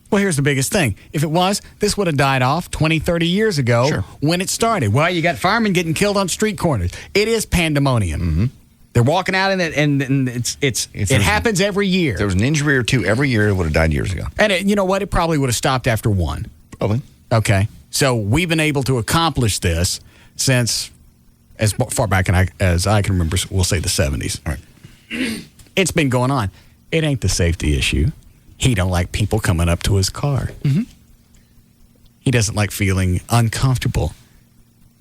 well, here's the biggest thing. If it was, this would have died off 20, 30 years ago when it started. Well, you got firemen getting killed on street corners. It is pandemonium. Mm-hmm. They're walking out in it, and it happens every year. There was an injury or two every year, it would have died years ago. And you know what? It probably would have stopped after one. Probably. Okay. So we've been able to accomplish this since as far back as I can remember, we'll say the 70s. All right. It's been going on. It ain't the safety issue. He don't like people coming up to his car. Mm-hmm. He doesn't like feeling uncomfortable.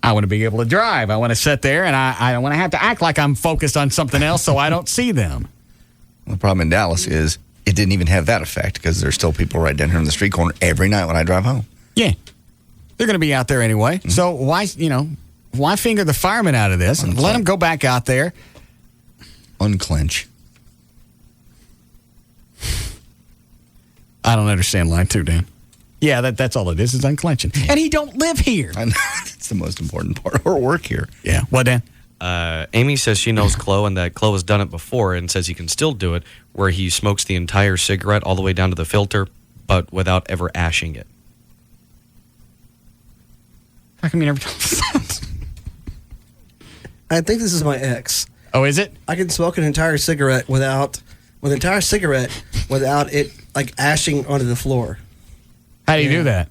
I want to be able to drive. I want to sit there, and I don't want to have to act like I'm focused on something else so I don't see them. Well, the problem in Dallas is it didn't even have that effect because there's still people right down here on the street corner every night when I drive home. Yeah. They're going to be out there anyway. Mm-hmm. So why finger the firemen out of this and let them go back out there? Unclench. I don't understand line 2, Dan. Yeah, that's all it is unclenching. Yeah. And he don't live here. I know. That's the most important part of our work here. Yeah. What, Dan? Amy says she knows Chloe and that Chloe has done it before and says he can still do it where he smokes the entire cigarette all the way down to the filter, but without ever ashing it. How come you never told us that? I think this is my ex. Oh, is it? I can smoke an entire cigarette without with an entire cigarette without it like ashing onto the floor. How do you do that?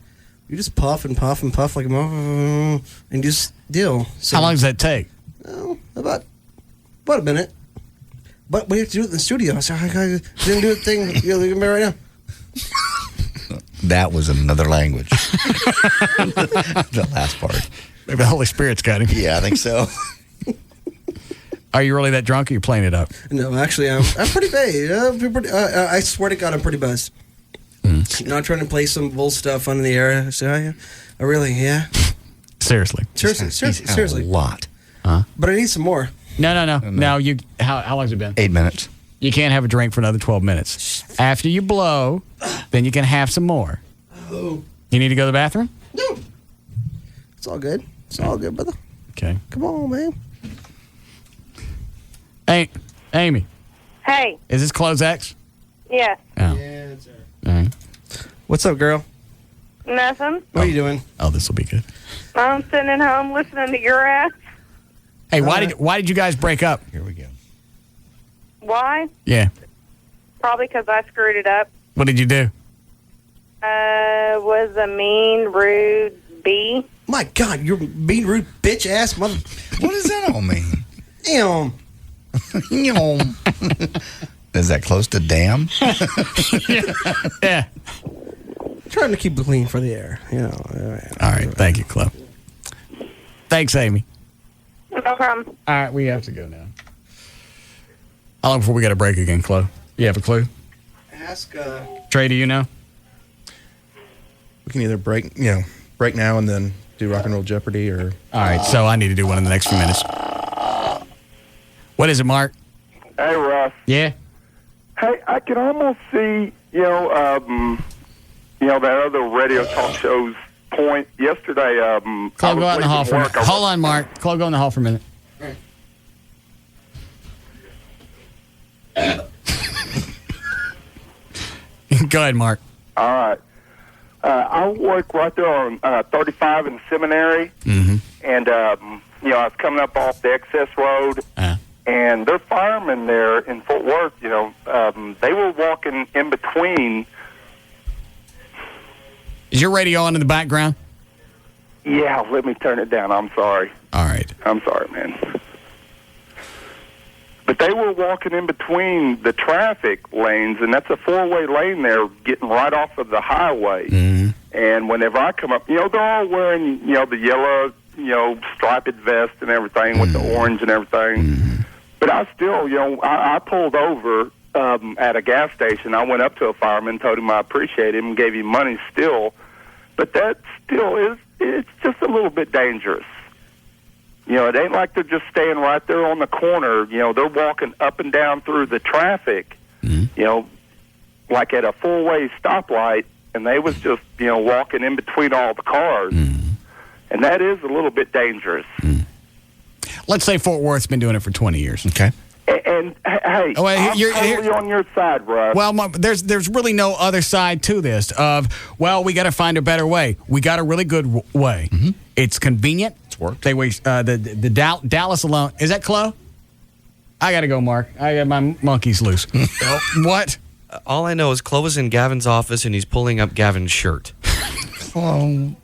You just puff and puff and puff like and just deal. So, how long does that take? About a minute. But we have to do it in the studio. So I didn't do a thing. You're looking at me right now. That was another language. The last part. Maybe the Holy Spirit's got him. Yeah, I think so. Are you really that drunk, or are you playing it up? No, actually, I'm pretty bad. I swear to God, I'm pretty buzzed. Not trying to play some bull stuff on the air. So I really, yeah. Seriously. Seriously. A lot. But I need some more. No. You. How long's it been? 8 minutes. You can't have a drink for another 12 minutes. After you blow, then you can have some more. Oh. You need to go to the bathroom? No. It's all good. It's all good, brother. Okay. Come on, man. Hey, Amy. Hey. Is this Close X? Yes. Oh. Yeah, that's her. All right. What's up, girl? Nothing. What are you doing? Oh, this will be good. I'm sitting at home listening to your ass. Hey, why did you guys break up? Here we go. Why? Yeah. Probably because I screwed it up. What did you do? Was a mean, rude bee. My God, you're being rude, bitch ass mother. What does that all mean? Damn. Is that close to damn? Yeah. Trying to keep it clean for the air, you know. All right. Thank you, Chloe. Thanks, Amy. No problem. All right, we have to go now. How long before we got a break again, Chloe? You have a clue? Ask. Trey, do you know? We can either break now and then do Rock and Roll Jeopardy, or. All right, so I need to do one in the next few minutes. What is it, Mark? Hey, Russ. Yeah. Hey, I can almost see, that other radio talk show's point yesterday. Chloe, go out in the hall for a minute. Hold on, Mark. Chloe, go in the hall for a minute. Go ahead, Mark. All right. I work right there on 35 in Seminary, and I was coming up off the excess road, and their firemen there in Fort Worth, they were walking in between. Is your radio on in the background? Yeah, let me turn it down. I'm sorry. All right. I'm sorry, man. But they were walking in between the traffic lanes, and that's a four-way lane there, getting right off of the highway. And whenever I come up, they're all wearing, the yellow, striped vest and everything with the orange and everything. But I still, I pulled over at a gas station. I went up to a fireman, told him I appreciate him, and gave him money still. But that still is, it's just a little bit dangerous. It ain't like they're just staying right there on the corner. They're walking up and down through the traffic, like at a four-way stoplight, and they was just, walking in between all the cars. And that is a little bit dangerous. Let's say Fort Worth's been doing it for 20 years. Okay. And hey, I'm totally on your side, Russ. Well, there's really no other side to this of, we got to find a better way. We got a really good way. It's convenient. It's worked. They waste the Dallas alone. Is that Chloe? I got to go, Mark. I got my monkeys loose. What? All I know is Chloe was in Gavin's office and he's pulling up Gavin's shirt. Tell me.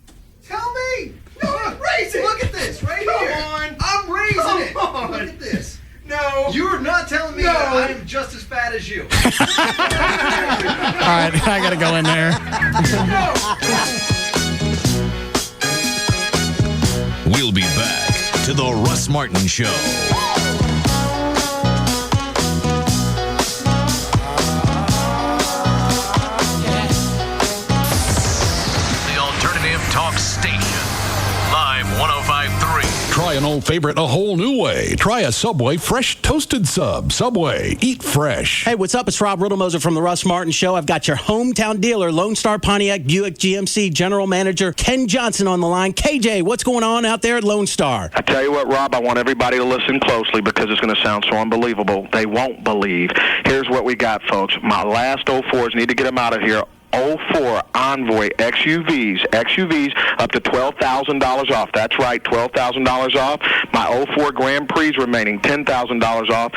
No, raise it. Look at this right here. Come on. I'm raising it. Look at this. No. You're not telling me that I am just as fat as you. All right, I got to go in there. We'll be back to the Russ Martin Show. The alternative talk station. Live 105.3. Try an old favorite a whole new way. Try a Subway fresh toasted sub. Subway, eat fresh. Hey, what's up? It's Rob Riddlemoser from the Russ Martin Show. I've got your hometown dealer, Lone Star Pontiac Buick GMC General Manager Ken Johnson on the line. KJ, what's going on out there at Lone Star? I tell you what, Rob, I want everybody to listen closely because it's going to sound so unbelievable. They won't believe. Here's what we got, folks. My last 04s, need to get them out of here. 04 Envoy XUVs. XUVs up to $12,000 off. That's right, $12,000 off. My 04 Grand Prix remaining $10,000 off.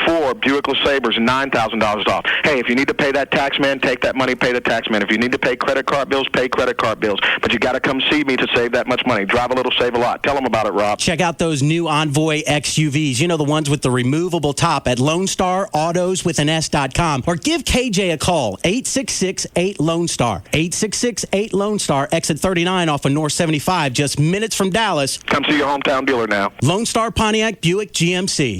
04 Buick LeSabre's $9,000 off. Hey, if you need to pay that tax man, take that money, pay the tax man. If you need to pay credit card bills, pay credit card bills. But you got to come see me to save that much money. Drive a little, save a lot. Tell them about it, Rob. Check out those new Envoy XUVs. You know, the ones with the removable top at LoneStarAutosWithAS.com. Or give KJ a call, 866-8-LONE-STAR. 866-8-LONE-STAR, exit 39 off of North 75, just minutes from Dallas. Come see your hometown dealer now. Lone Star Pontiac Buick GMC.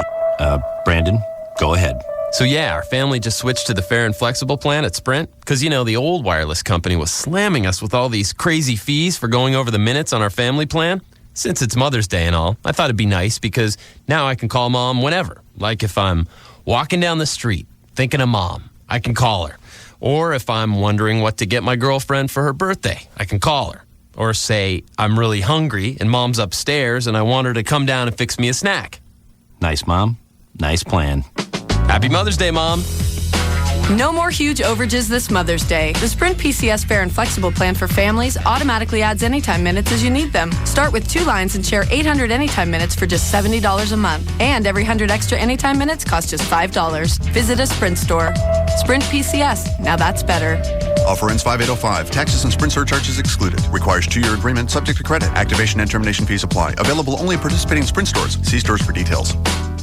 Brandon, go ahead. So yeah, our family just switched to the fair and flexible plan at Sprint because, you know, the old wireless company was slamming us with all these crazy fees for going over the minutes on our family plan. Since it's Mother's Day and all, I thought it'd be nice because now I can call Mom whenever. Like if I'm walking down the street thinking of Mom, I can call her. Or if I'm wondering what to get my girlfriend for her birthday, I can call her. Or say I'm really hungry and Mom's upstairs and I want her to come down and fix me a snack. Nice, Mom. Nice plan. Happy Mother's Day, Mom. No more huge overages this Mother's Day. The Sprint PCS Fair and Flexible plan for families automatically adds anytime minutes as you need them. Start with 2 lines and share 800 anytime minutes for just $70 a month. And every 100 extra anytime minutes costs just $5. Visit a Sprint store. Sprint PCS. Now that's better. Offer ends 5805. Taxes and Sprint surcharges excluded. Requires 2-year agreement subject to credit. Activation and termination fees apply. Available only at participating Sprint stores. See stores for details.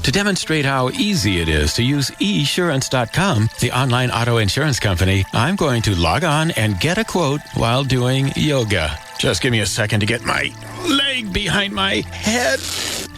To demonstrate how easy it is to use eSurance.com, the online auto insurance company, I'm going to log on and get a quote while doing yoga. Just give me a second to get my leg behind my head.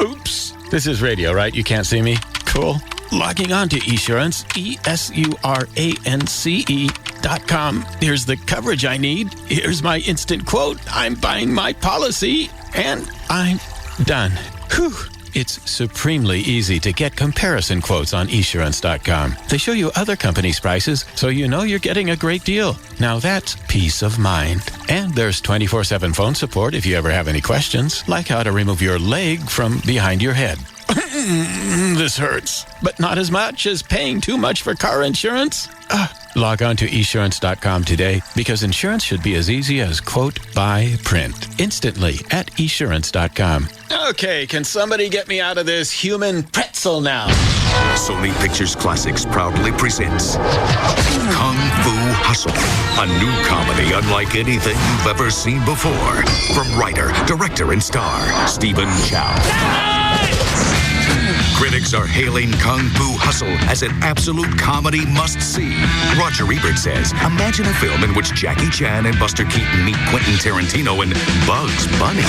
Oops. This is radio, right? You can't see me? Cool. Logging on to eSurance, eSurance.com. Here's the coverage I need. Here's my instant quote. I'm buying my policy, and I'm done. Whew. It's supremely easy to get comparison quotes on eSurance.com. They show you other companies' prices, so you know you're getting a great deal. Now that's peace of mind. And there's 24/7 phone support if you ever have any questions, like how to remove your leg from behind your head. This hurts, but not as much as paying too much for car insurance. Log on to eSurance.com today because insurance should be as easy as quote, buy, print. Instantly at eSurance.com. Okay, can somebody get me out of this human pretzel now? Sony Pictures Classics proudly presents Kung Fu Hustle, a new comedy unlike anything you've ever seen before. From writer, director, and star Stephen Chow. Critics are hailing Kung Fu Hustle as an absolute comedy must-see. Roger Ebert says, imagine a film in which Jackie Chan and Buster Keaton meet Quentin Tarantino and Bugs Bunny.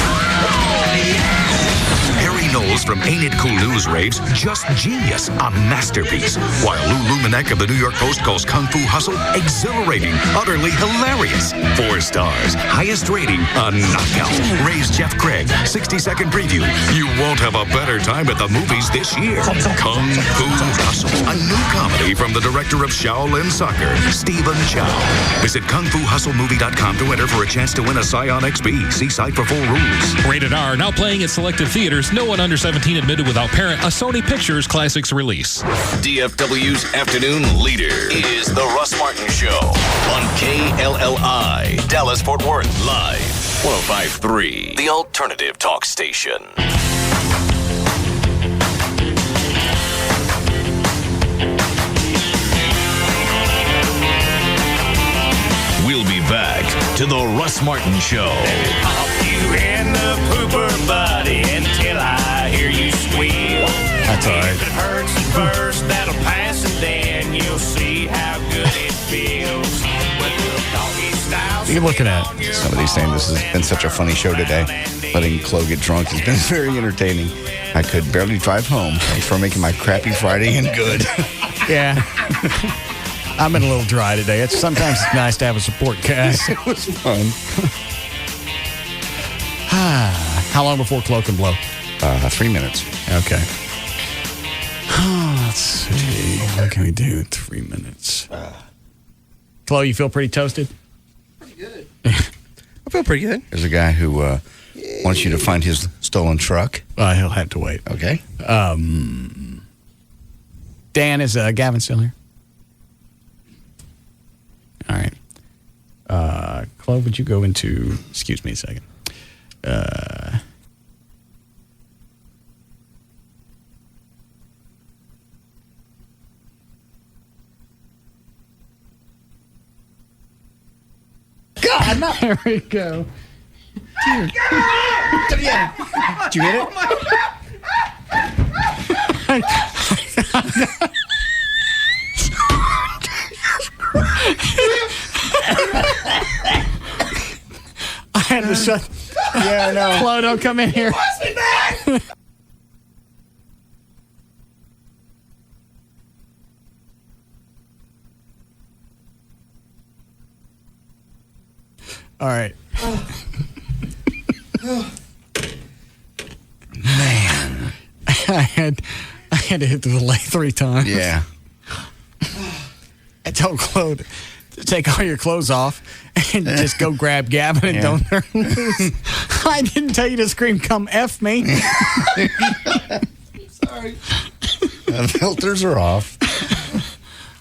Harry Knowles from Ain't It Cool News raves, just genius, a masterpiece. While Lou Lumanek of the New York Post calls Kung Fu Hustle exhilarating, utterly hilarious. 4 stars, highest rating, a knockout. Ray's Jeff Craig, 60-second preview. You won't have a better time at the movies this year. Kung Fu Hustle, a new comedy from the director of Shaolin Soccer, Stephen Chow. Visit KungFuHustleMovie.com to enter for a chance to win a Scion XB. See site for full rules. Rated R, now playing at selected theaters. No one under 17 admitted without parent. A Sony Pictures Classics release. DFW's afternoon leader is The Russ Martin Show on KLLI, Dallas-Fort Worth, live, 105.3, the alternative talk station. We'll be back to The Russ Martin Show. Pop you in the pooper, buddy, until I hear you squeal. That's all right. If it hurts at first, that'll pass, and then you'll see how good it feels. With little doggy style. What are you looking at? Somebody's saying this has been such a funny show today. Letting Chloe get drunk has been very entertaining. I could barely drive home. Thanks for making my crappy Friday and good. Yeah. I've been a little dry today. Sometimes it's nice to have a support cast. It was fun. How long before Chloe can blow? 3 minutes. Okay. Let's see. What can we do in 3 minutes? Chloe, you feel pretty toasted? Pretty good. I feel pretty good. There's a guy who wants you to find his stolen truck. He'll have to wait. Okay. Dan, is Gavin still here? All right. Chloe, would you go into... Excuse me a second. God, no. There we go. Yeah. Did you hit it? I had to shut. Yeah, I know. Chloe, don't come in here. All right. Man. I had to hit the delay 3 times. Yeah. I told Chloe to take all your clothes off and just go grab Gavin and don't turn loose. I didn't tell you to scream, come F me. Sorry. The filters are off.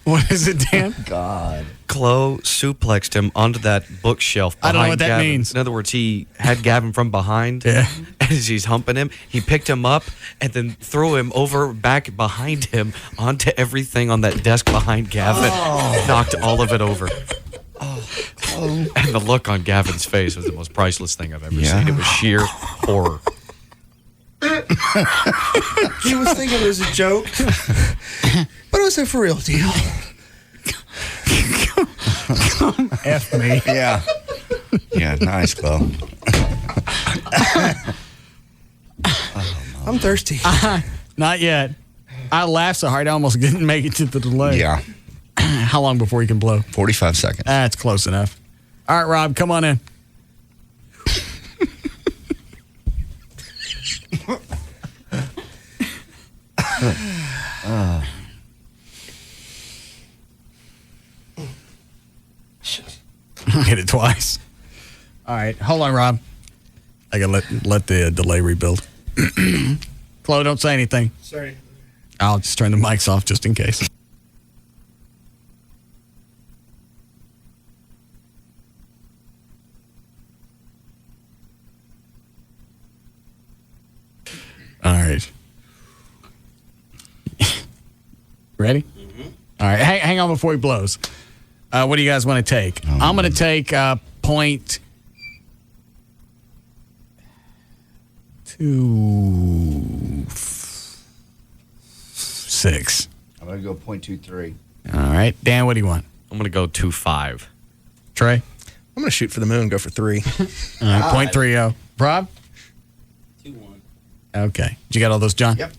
What is it, Dan? God. Chloe suplexed him onto that bookshelf I behind don't know what that Gavin. means. In other words, he had Gavin from behind. Yeah. As he's humping him, he picked him up and then threw him over back behind him onto everything on that desk behind Gavin. Knocked all of it over. And the look on Gavin's face was the most priceless thing I've ever seen. It was sheer horror. He was thinking it was a joke, but it was a for real deal. Come F me. Yeah. Yeah, nice, Chloe. I'm thirsty. Not yet. I laughed so hard I almost didn't make it to the delay. Yeah. How long before you can blow? 45 seconds. That's close enough. All right, Rob, come on in. Hit it twice. All right, hold on, Rob. I gotta let the delay rebuild. Chloe, don't say anything. Sorry. I'll just turn the mics off just in case. All right. Ready? Mm-hmm. All right. Hang on before he blows. What do you guys want to take? I'm going to take .26. I'm going to go 0.23. All right. Dan, what do you want? I'm going to go 2.5. Trey? I'm going to shoot for the moon, go for 3. All right. 0.30. Rob? 2-1. Okay. Did you got all those, John? Yep.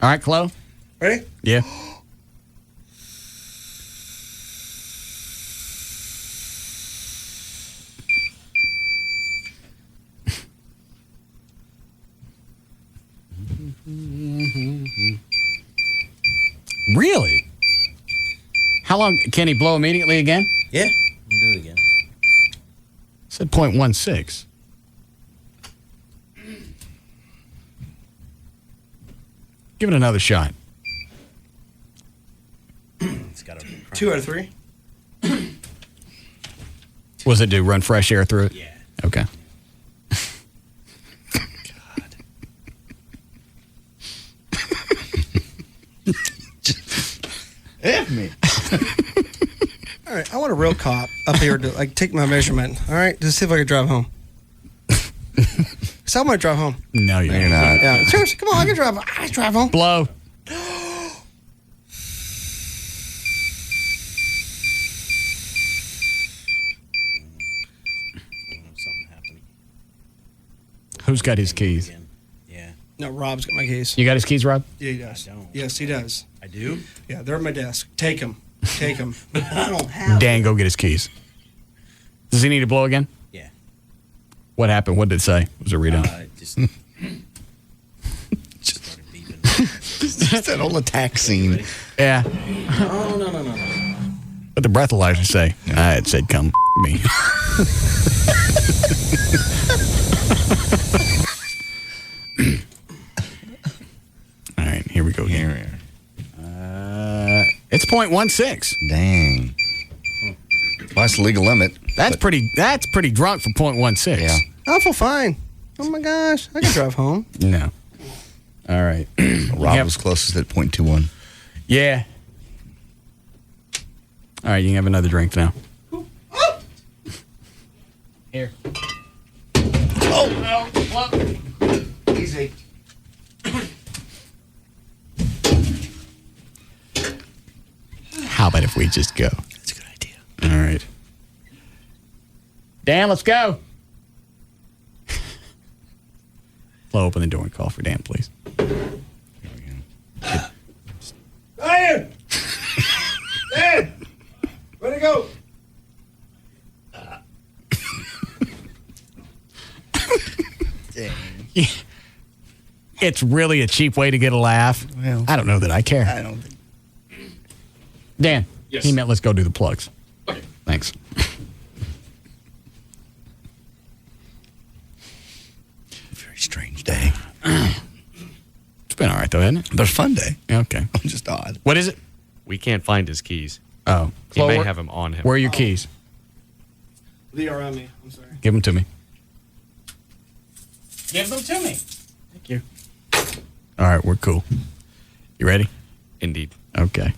All right, Chloe? Ready? Yeah. Really? How long? Can he blow immediately again? Yeah. We'll do it again. Said 0.16. Give it another shot. It's got to be 2 out of 3. What does it do? Run fresh air through it? Yeah. Okay. F me. All right, I want a real cop up here to take my measurement. All right, just see if I can drive home. So I'm gonna drive home. No, you're You're not. not. Yeah, seriously, come on, I can drive. I can drive home. Blow. Something happened. Who's got his keys? Yeah. No, Rob's got my keys. You got his keys, Rob? Yeah, he does. I don't. Yes, he does. I do? Yeah, they're at my desk. Take them. Take them. I don't have Dan, go get his keys. Does he need to blow again? Yeah. What happened? What did it say? Was it readout? Just started beeping. Just that old attack scene. Yeah. No. What did the breathalyzer say? It said, come me. All right, here we go. It's 0.16. Dang. Why that's the legal limit. That's pretty drunk for 0.16. Yeah. I feel fine. Oh my gosh, I can drive home. No. All right. Rob was closest at 0.21. Yeah. All right, you can have another drink now. Here. Oh, no. Easy. How about if we just go? That's a good idea. All right. Dan, let's go. Flo, open the door and call for Dan, please. Ryan! Dan! Where'd it go? It's really a cheap way to get a laugh. Well, I don't know that I care. I don't think. Dan, Yes. he meant let's go do the plugs. Okay. Thanks. Very strange day. It's been all right, though, hasn't it? But a fun day. Okay. Just odd. What is it? We can't find his keys. Oh. He may have them on him. Where are your keys? They are on me. I'm sorry. Give them to me. Give them to me. Thank you. All right, we're cool. You ready? Indeed. Okay.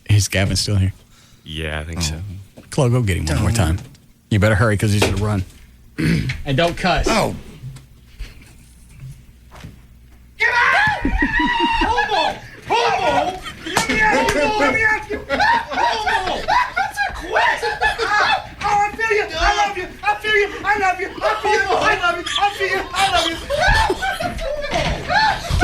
Is Gavin still here? Yeah, I think so. Chloe, go get him one more time. You better hurry because he's going to run. And don't cuss. Oh. Homo! Homo! Let me ask you! Let me ask you! Homo! That's a question! Oh, I feel you! I love you! I feel you! I love you! I feel you! I love you! I feel you! I love you!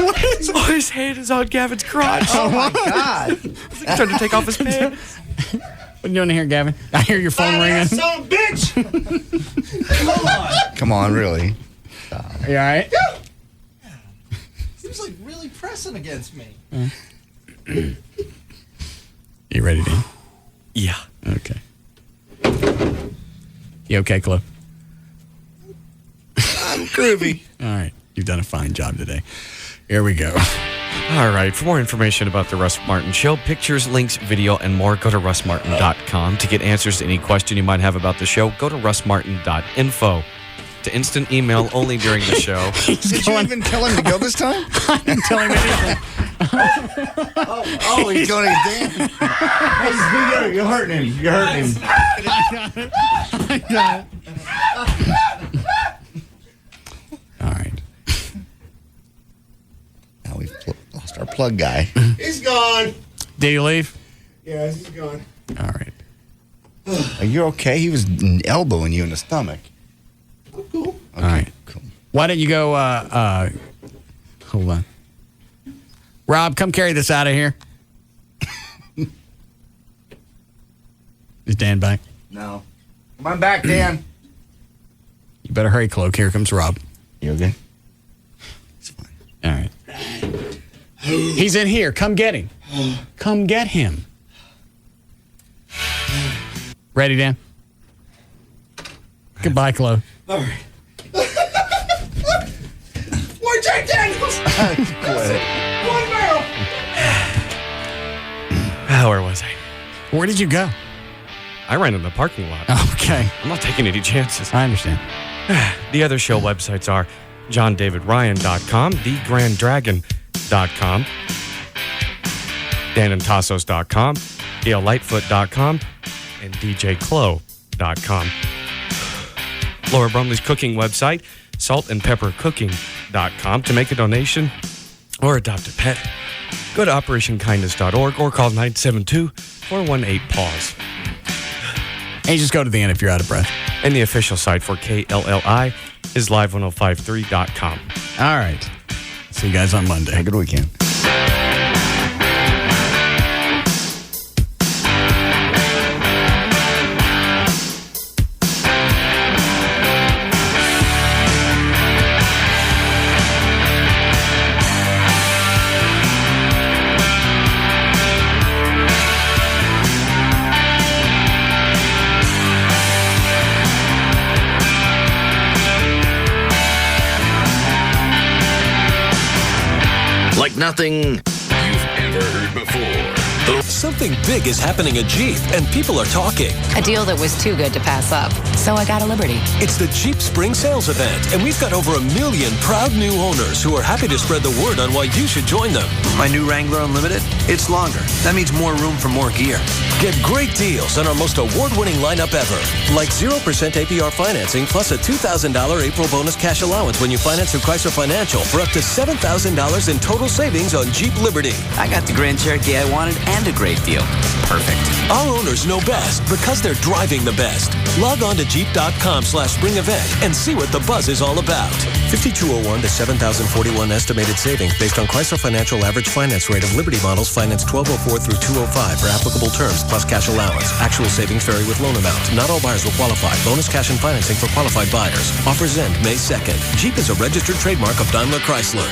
What is oh, his hand is on Gavin's crotch. Oh, my God. He's like trying to take off his pants. What are you doing here, Gavin? I hear your phone ringing. Son of a bitch! Come on! Come on, really. Are you all right? Seems like really pressing against me. You ready, Dan? Yeah. Okay. You okay, Chloe? I'm groovy. All right. You've done a fine job today. Here we go. All right. For more information about the Russ Martin Show, pictures, links, video, and more, go to russmartin.com. To get answers to any question you might have about the show, go to russmartin.info. To instant email only during the show. Did you even tell him to go this time? I didn't tell him anything. Oh, he's going again. Hey, you're hurting him. You're hurting him. I got it. All right. Now we've lost our plug guy. He's gone. Did he leave? Yeah, he's gone. All right. Are you okay? He was elbowing you in the stomach. I'm cool. Okay, All right. cool. Why don't you go, hold on. Rob, come carry this out of here. Is Dan back? No. Come on back, Dan. You better hurry, Cloak. Here comes Rob. You okay? It's fine. All right. He's in here. Come get him. Come get him. Ready, Dan? Goodbye, Chloe. All right. Where'd Jack Daniels? One barrel. Where was I? Where did you go? I ran in the parking lot. Okay. I'm not taking any chances. I understand. The other show websites are johndavidryan.com, thegrandragon.com, danandtassos.com, dalelightfoot.com, and djclo.com. Laura Brumley's cooking website, saltandpeppercooking.com. To make a donation or adopt a pet, go to operationkindness.org or call 972-418-PAUSE. And just go to the end if you're out of breath. And the official site for KLLI is live1053.com. All right. See you guys on Monday. Have a good weekend. Like nothing you've ever heard before. something big is happening at Jeep, and people are talking. A deal that was too good to pass up. So I got a Liberty. It's the Jeep Spring Sales Event, and we've got over 1 million proud new owners who are happy to spread the word on why you should join them. My new Wrangler Unlimited? It's longer. That means more room for more gear. Get great deals on our most award-winning lineup ever. Like 0% APR financing plus a $2,000 April bonus cash allowance when you finance through Chrysler Financial for up to $7,000 in total savings on Jeep Liberty. I got the Grand Cherokee I wanted and a great deal. Perfect. Our owners know best because they're driving the best. Log on to Jeep.com/spring event and see what the buzz is all about. 5201 to 7,041 estimated savings based on Chrysler Financial average finance rate of Liberty models financed 1204 through 205 for applicable terms plus cash allowance. Actual savings vary with loan amount. Not all buyers will qualify. Bonus cash and financing for qualified buyers. Offers end May 2nd. Jeep is a registered trademark of Daimler Chrysler.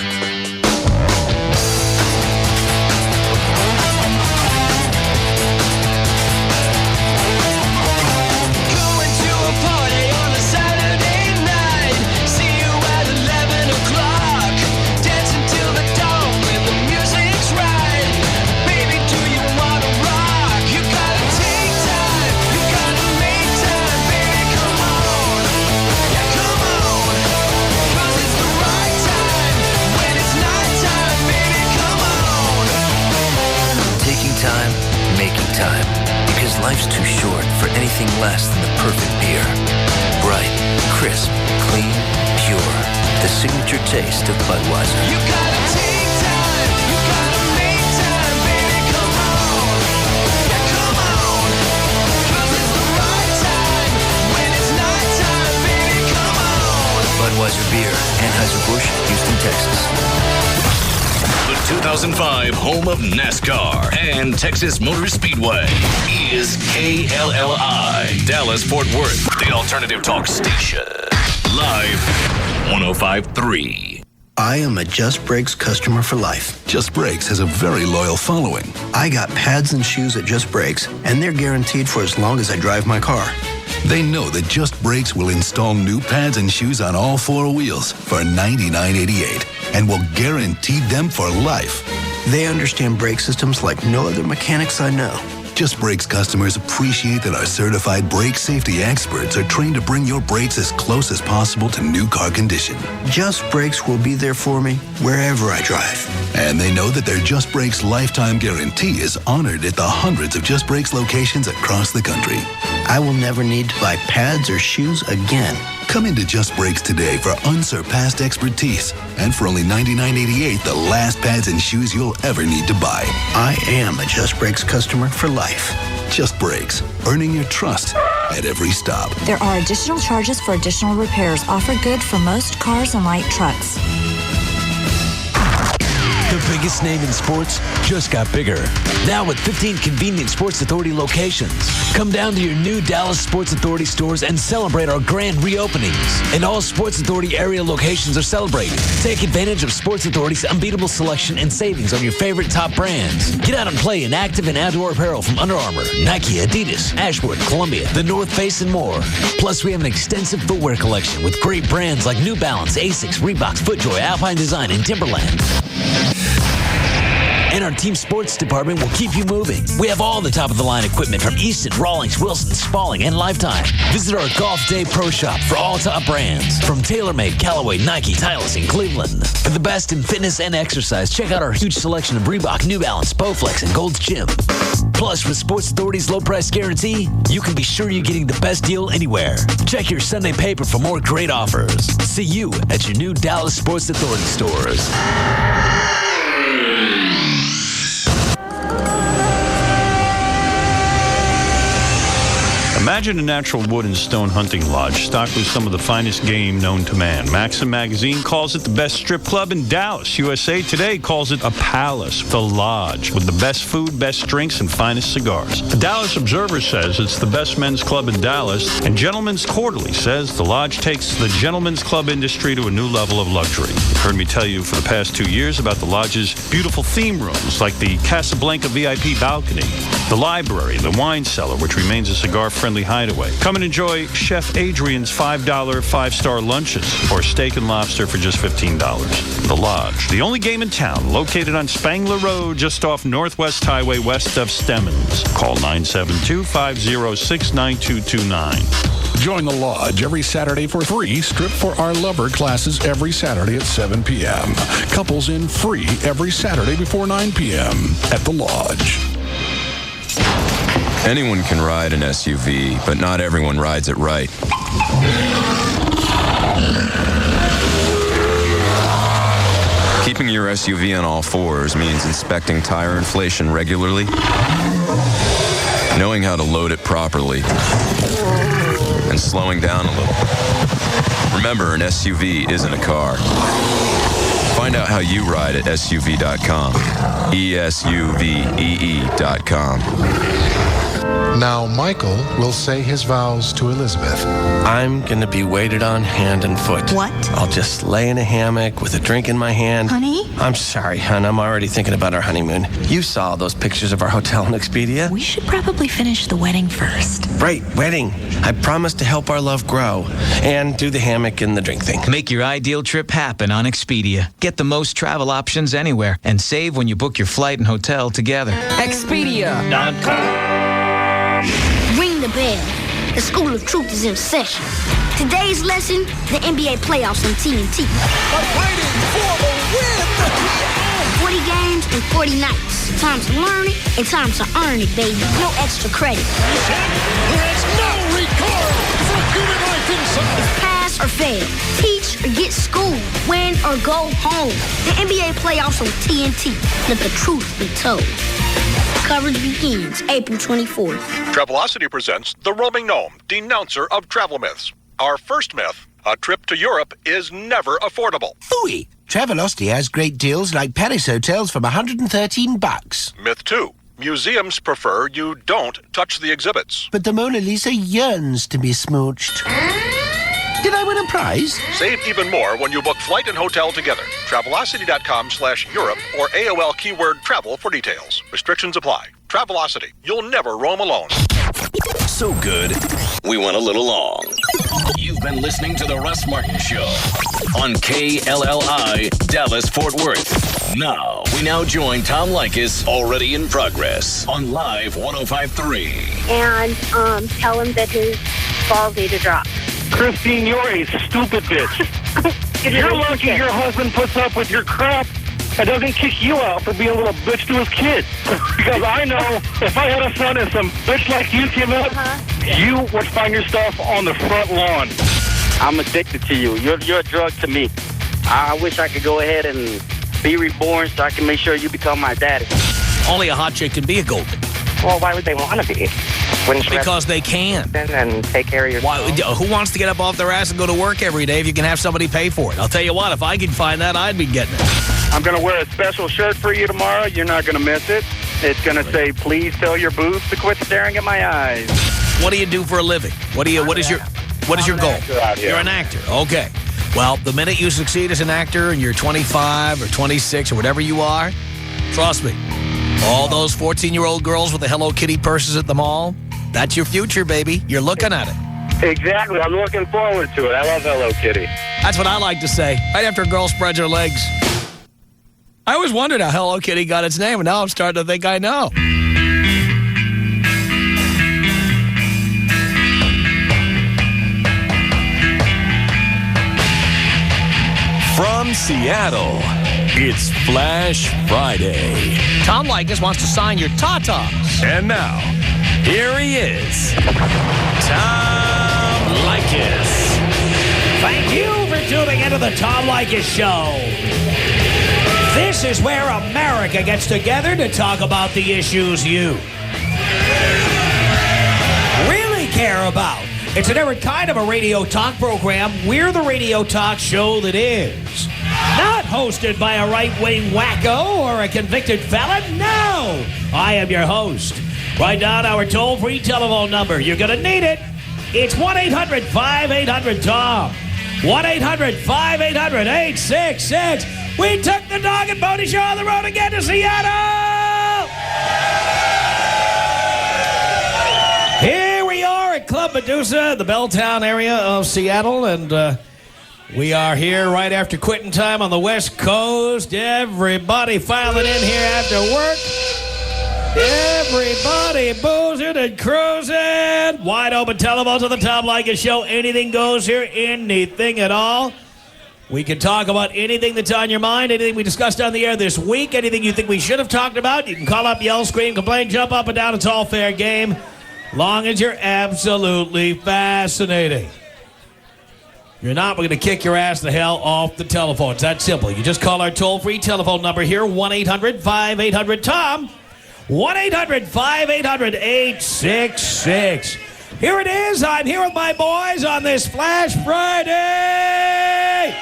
Life's too short for anything less than the perfect beer. Bright, crisp, clean, pure. The signature taste of Budweiser. You gotta take time. You gotta make time, baby. Come on. Yeah, come on. 'Cause it's the right time. When it's night time, baby, come on. Budweiser beer. Anheuser-Busch, Houston, Texas. The 2005 home of NASCAR and Texas Motor Speedway is KLLI, Dallas-Fort Worth, the alternative talk station. Live 105.3. I am a Just Brakes customer for life. Just Brakes has a very loyal following. I got pads and shoes at Just Brakes, and they're guaranteed for as long as I drive my car. They know that Just Brakes will install new pads and shoes on all 4 wheels for $99.88 and will guarantee them for life. They understand brake systems like no other mechanics I know. Just Brakes customers appreciate that our certified brake safety experts are trained to bring your brakes as close as possible to new car condition. Just Brakes will be there for me wherever I drive. And they know that their Just Brakes lifetime guarantee is honored at the hundreds of Just Brakes locations across the country. I will never need to buy pads or shoes again. Come into Just Brakes today for unsurpassed expertise. And for only $99.88, the last pads and shoes you'll ever need to buy. I am a Just Brakes customer for life. Just Brakes, earning your trust at every stop. There are additional charges for additional repairs offered good for most cars and light trucks. The biggest name in sports just got bigger. Now with 15 convenient Sports Authority locations. Come down to your new Dallas Sports Authority stores and celebrate our grand reopenings. And all Sports Authority area locations are celebrating. Take advantage of Sports Authority's unbeatable selection and savings on your favorite top brands. Get out and play in active and outdoor apparel from Under Armour, Nike, Adidas, Ashworth, Columbia, The North Face, and more. Plus, we have an extensive footwear collection with great brands like New Balance, Asics, Reeboks, FootJoy, Alpine Design, and Timberland. And our team sports department will keep you moving. We have all the top-of-the-line equipment from Easton, Rawlings, Wilson, Spalding, and Lifetime. Visit our Golf Day Pro Shop for all top brands. From TaylorMade, Callaway, Nike, Titleist, and Cleveland. For the best in fitness and exercise, check out our huge selection of Reebok, New Balance, Bowflex, and Gold's Gym. Plus, with Sports Authority's low price guarantee, you can be sure you're getting the best deal anywhere. Check your Sunday paper for more great offers. See you at your new Dallas Sports Authority stores. Imagine a natural wood and stone hunting lodge stocked with some of the finest game known to man. Maxim Magazine calls it the best strip club in Dallas. USA Today calls it a palace, the lodge, with the best food, best drinks, and finest cigars. The Dallas Observer says it's the best men's club in Dallas, and Gentleman's Quarterly says the lodge takes the gentlemen's club industry to a new level of luxury. You've heard me tell you for the past 2 years about the lodge's beautiful theme rooms, like the Casablanca VIP balcony, the library, the wine cellar, which remains a cigar-friendly family-friendly hideaway. Come and enjoy Chef Adrian's $5 five-star lunches or steak and lobster for just $15. The Lodge, the only game in town, located on Spangler Road, just off Northwest Highway west of Stemmons. Call 972-506-9229. Join the Lodge every Saturday for 3 Strip for Our Lover classes every Saturday at 7 p.m. Couples in free every Saturday before 9 p.m. at the Lodge. Anyone can ride an SUV, but not everyone rides it right. Keeping your SUV on all fours means inspecting tire inflation regularly, knowing how to load it properly, and slowing down a little. Remember, an SUV isn't a car. Find out how you ride at SUV.com. ESUVEE.com. Now Michael will say his vows to Elizabeth. I'm going to be waited on hand and foot. What? I'll just lay in a hammock with a drink in my hand. Honey? I'm sorry, hon. I'm already thinking about our honeymoon. You saw those pictures of our hotel in Expedia? We should probably finish the wedding first. Right, wedding. I promise to help our love grow and do the hammock and the drink thing. Make your ideal trip happen on Expedia. Get the most travel options anywhere and save when you book your flight and hotel together. Expedia.com. Ring the bell. The School of Truth is in session. Today's lesson, the NBA playoffs on TNT. A fighting for the win! 40 games and 40 nights. Time to learn it and time to earn it, baby. No extra credit. There is no regard for human life inside. It's pass or fail. Teach or get schooled. Win or go home. The NBA playoffs on TNT. Let the truth be told. Coverage begins April 24th. Travelocity presents The Roaming Gnome, denouncer of travel myths. Our first myth, a trip to Europe is never affordable. Phooey! Travelocity has great deals like Paris hotels from $113. Myth 2, museums prefer you don't touch the exhibits. But the Mona Lisa yearns to be smooched. Did I win a prize? Save even more when you book flight and hotel together. Travelocity.com/Europe or AOL keyword travel for details. Restrictions apply. Travelocity. You'll never roam alone. So good, we went a little long. You've been listening to The Russ Martin Show on KLLI, Dallas-Fort Worth. Now, we join Tom Leykis, already in progress, on Live 105.3. And tell him that his balls need to drop. Christine, you're a stupid bitch. You're lucky your husband puts up with your crap and doesn't kick you out for being a little bitch to his kid. Because I know if I had a son and some bitch like you came up, you would find yourself on the front lawn. I'm addicted to you. You're a drug to me. I wish I could go ahead and be reborn so I can make sure you become my daddy. Only a hot chick can be a golden. Well, why would they want to be? Because they can. And take care of yourself. Who wants to get up off their ass and go to work every day if you can have somebody pay for it? I'll tell you what, if I could find that, I'd be getting it. I'm going to wear a special shirt for you tomorrow. You're not going to miss it. It's going to say, please tell your boobs to quit staring at my eyes. What do you do for a living? What is your goal? You're an actor. Okay. Well, the minute you succeed as an actor and you're 25 or 26 or whatever you are, trust me, all those 14-year-old girls with the Hello Kitty purses at the mall, that's your future, baby. You're looking at it. Exactly. I'm looking forward to it. I love Hello Kitty. That's what I like to say, right after a girl spreads her legs. I always wondered how Hello Kitty got its name, and now I'm starting to think I know. From Seattle, it's Flash Friday. Tom Leykis wants to sign your tatas. And now, here he is, Tom Leykis. Thank you for tuning into the Tom Leykis Show. This is where America gets together to talk about the issues you really care about. It's a different kind of a radio talk program. We're the radio talk show that is not hosted by a right-wing wacko or a convicted felon. No! I am your host. Write down our toll-free telephone number. You're going to need it. It's 1-800-5800-TOM. 1-800-5800-866. We took the Dog and Pony Show on the road again to Seattle! Here we are at Medusa, the Belltown area of Seattle, and we are here right after quitting time on the West Coast. Everybody filing in here after work. Everybody boozing and cruising. Wide open telephones on the Tom Leykis Show. Anything goes here, anything at all. We can talk about anything that's on your mind, anything we discussed on the air this week, anything you think we should have talked about. You can call up, yell, scream, complain, jump up and down. It's all fair game, long as you're absolutely fascinating. You're not, we're going to kick your ass the hell off the telephone. It's that simple. You just call our toll-free telephone number here, 1-800-5800-TOM. 1-800-5800-866. Here it is. I'm here with my boys on this Flash Friday.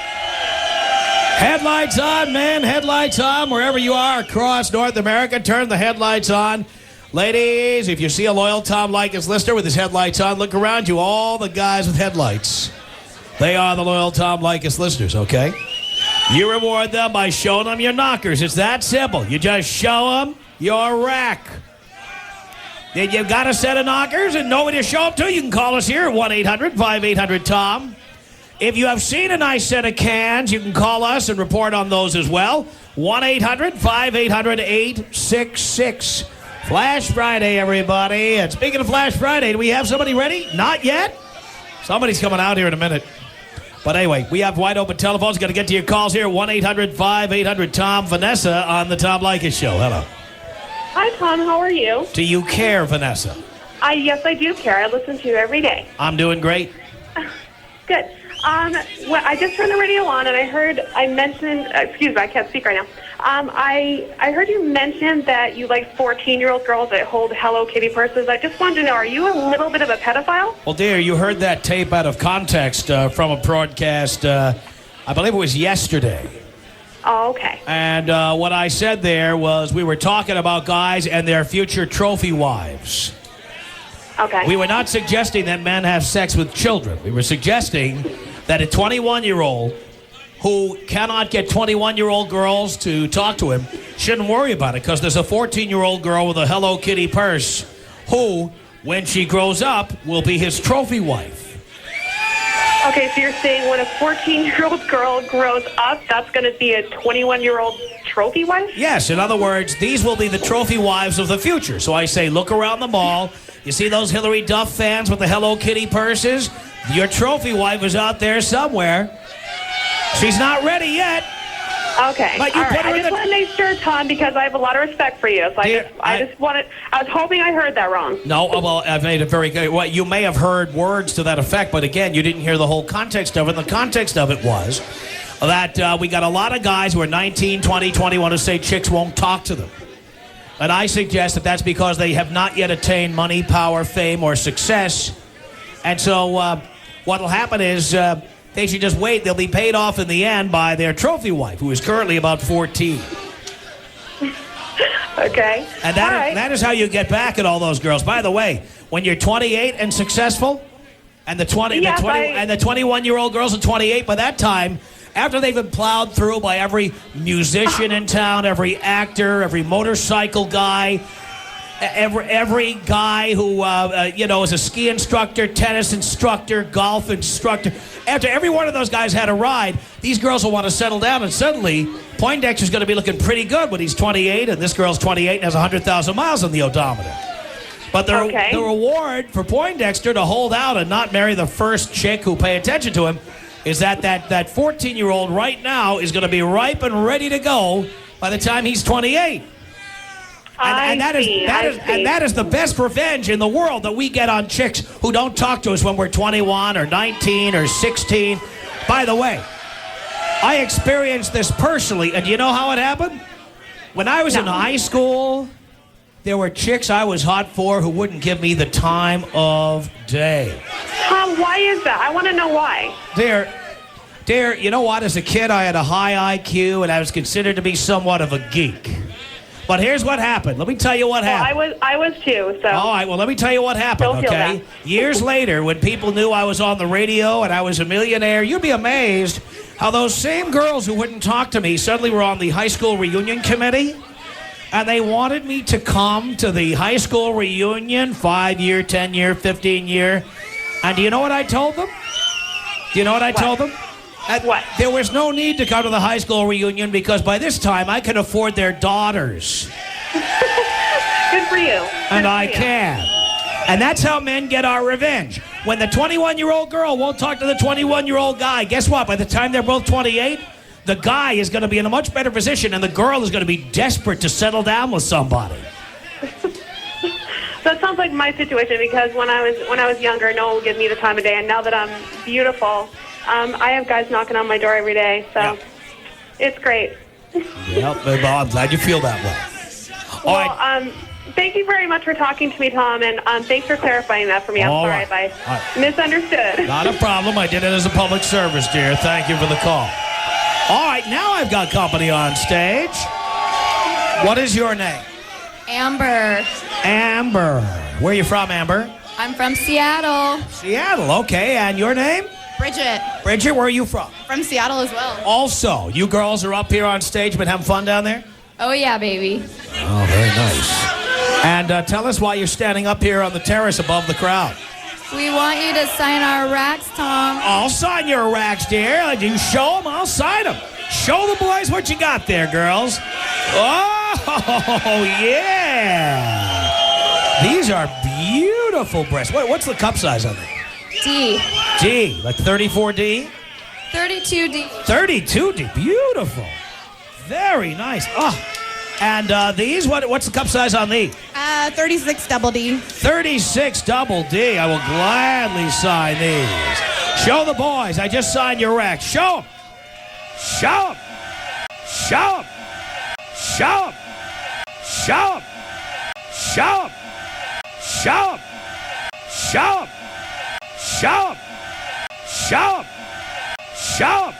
Headlights on, man. Headlights on. Wherever you are across North America, turn the headlights on. Ladies, if you see a loyal Tom Leykis listener with his headlights on, look around you. All the guys with headlights. They are the loyal Tom Leykis listeners, okay? You reward them by showing them your knockers. It's that simple. You just show them your rack. Then you've got a set of knockers and nobody to show them to. You can call us here at 1-800-5800-TOM. If you have seen a nice set of cans, you can call us and report on those as well. 1-800-5800-866. Flash Friday, everybody. And speaking of Flash Friday, do we have somebody ready? Not yet? Somebody's coming out here in a minute. But anyway, we have wide open telephones. Got to get to your calls here. 1-800-5800-TOM. Vanessa on the Tom Leykis Show. Hello. Hi, Tom. How are you? Do you care, Vanessa? Yes, I do care. I listen to you every day. I'm doing great. Good. Well, I just turned the radio on, and I mentioned, excuse me, I can't speak right now. I heard you mention that you like 14-year-old girls that hold Hello Kitty purses. I just wanted to know, are you a little bit of a pedophile? Well, dear, you heard that tape out of context from a broadcast, I believe it was yesterday. Oh, okay. And what I said there was we were talking about guys and their future trophy wives. Okay. We were not suggesting that men have sex with children. We were suggesting that a 21-year-old who cannot get 21-year-old girls to talk to him shouldn't worry about it because there's a 14-year-old girl with a Hello Kitty purse who, when she grows up, will be his trophy wife. Okay, so you're saying when a 14-year-old girl grows up, that's going to be a 21-year-old trophy wife? Yes, in other words, these will be the trophy wives of the future. So I say, look around the mall. You see those Hillary Duff fans with the Hello Kitty purses? Your trophy wife is out there somewhere. She's not ready yet. Okay. But you all put right. her I just want to make sure, Tom, because I have a lot of respect for you. So I was hoping I heard that wrong. No, well, I've made it very good. Well, you may have heard words to that effect, but again, you didn't hear the whole context of it. The context of it was that we got a lot of guys who are 19, 20, 21 who say chicks won't talk to them. And I suggest that that's because they have not yet attained money, power, fame, or success. And so what will happen is they should just wait. They'll be paid off in the end by their trophy wife, who is currently about 14. Okay. And that is how you get back at all those girls. By the way, when you're 28 and successful, and the 21-year-old girls are 28, by that time, after they've been plowed through by every musician in town, every actor, every motorcycle guy, every guy who is a ski instructor, tennis instructor, golf instructor. After every one of those guys had a ride, these girls will want to settle down, and suddenly Poindexter's going to be looking pretty good when he's 28, and this girl's 28 and has 100,000 miles on the odometer. But the reward for Poindexter to hold out and not marry the first chick who pay attention to him is that 14-year-old right now is going to be ripe and ready to go by the time he's 28. And that is the best revenge in the world that we get on chicks who don't talk to us when we're 21 or 19 or 16. By the way, I experienced this personally, and do you know how it happened? When I was in high school, there were chicks I was hot for who wouldn't give me the time of day. Tom, why is that? I want to know why. Dear, you know what? As a kid, I had a high IQ, and I was considered to be somewhat of a geek. But here's what happened. Let me tell you what happened. Well, I was too, so... All right, well, let me tell you what happened, okay? Years later, when people knew I was on the radio and I was a millionaire, you'd be amazed how those same girls who wouldn't talk to me suddenly were on the high school reunion committee, and they wanted me to come to the high school reunion, 5-year, 10-year, 15-year, And do you know what I told them? Do you know what I told them? What? There was no need to come to the high school reunion because by this time I could afford their daughters. Good for you. And I can. And that's how men get our revenge. When the 21-year-old girl won't talk to the 21-year-old guy, guess what? By the time they're both 28, the guy is going to be in a much better position and the girl is going to be desperate to settle down with somebody. That sounds like my situation because when I was younger, no one would give me the time of day, and now that I'm beautiful, I have guys knocking on my door every day, so it's great. Yep, well, I'm glad you feel that way. All right. Thank you very much for talking to me, Tom, and thanks for clarifying that for me. I'm sorry if I misunderstood. Not a problem. I did it as a public service, dear. Thank you for the call. All right, now I've got company on stage. What is your name? Amber. Amber. Where are you from, Amber? I'm from Seattle. Seattle, okay. And your name? Bridget. Bridget, where are you from? From Seattle as well. Also, you girls are up here on stage, been having fun down there? Oh, yeah, baby. Oh, very nice. And tell us why you're standing up here on the terrace above the crowd. We want you to sign our racks, Tom. I'll sign your racks, dear. You show them, I'll sign them. Show the boys what you got there, girls. Oh, yeah. These are beautiful breasts. What's the cup size on them? D. D, like 34D? 32D. 32D, beautiful. Very nice. Oh, and these, what's the cup size on these? 36 double D. 36 double D. I will gladly sign these. Show the boys. I just signed your rack. Show them. Show them. Show them. Show them. Show them. Show them. Show them. Show them. Show them. Show them. Show them.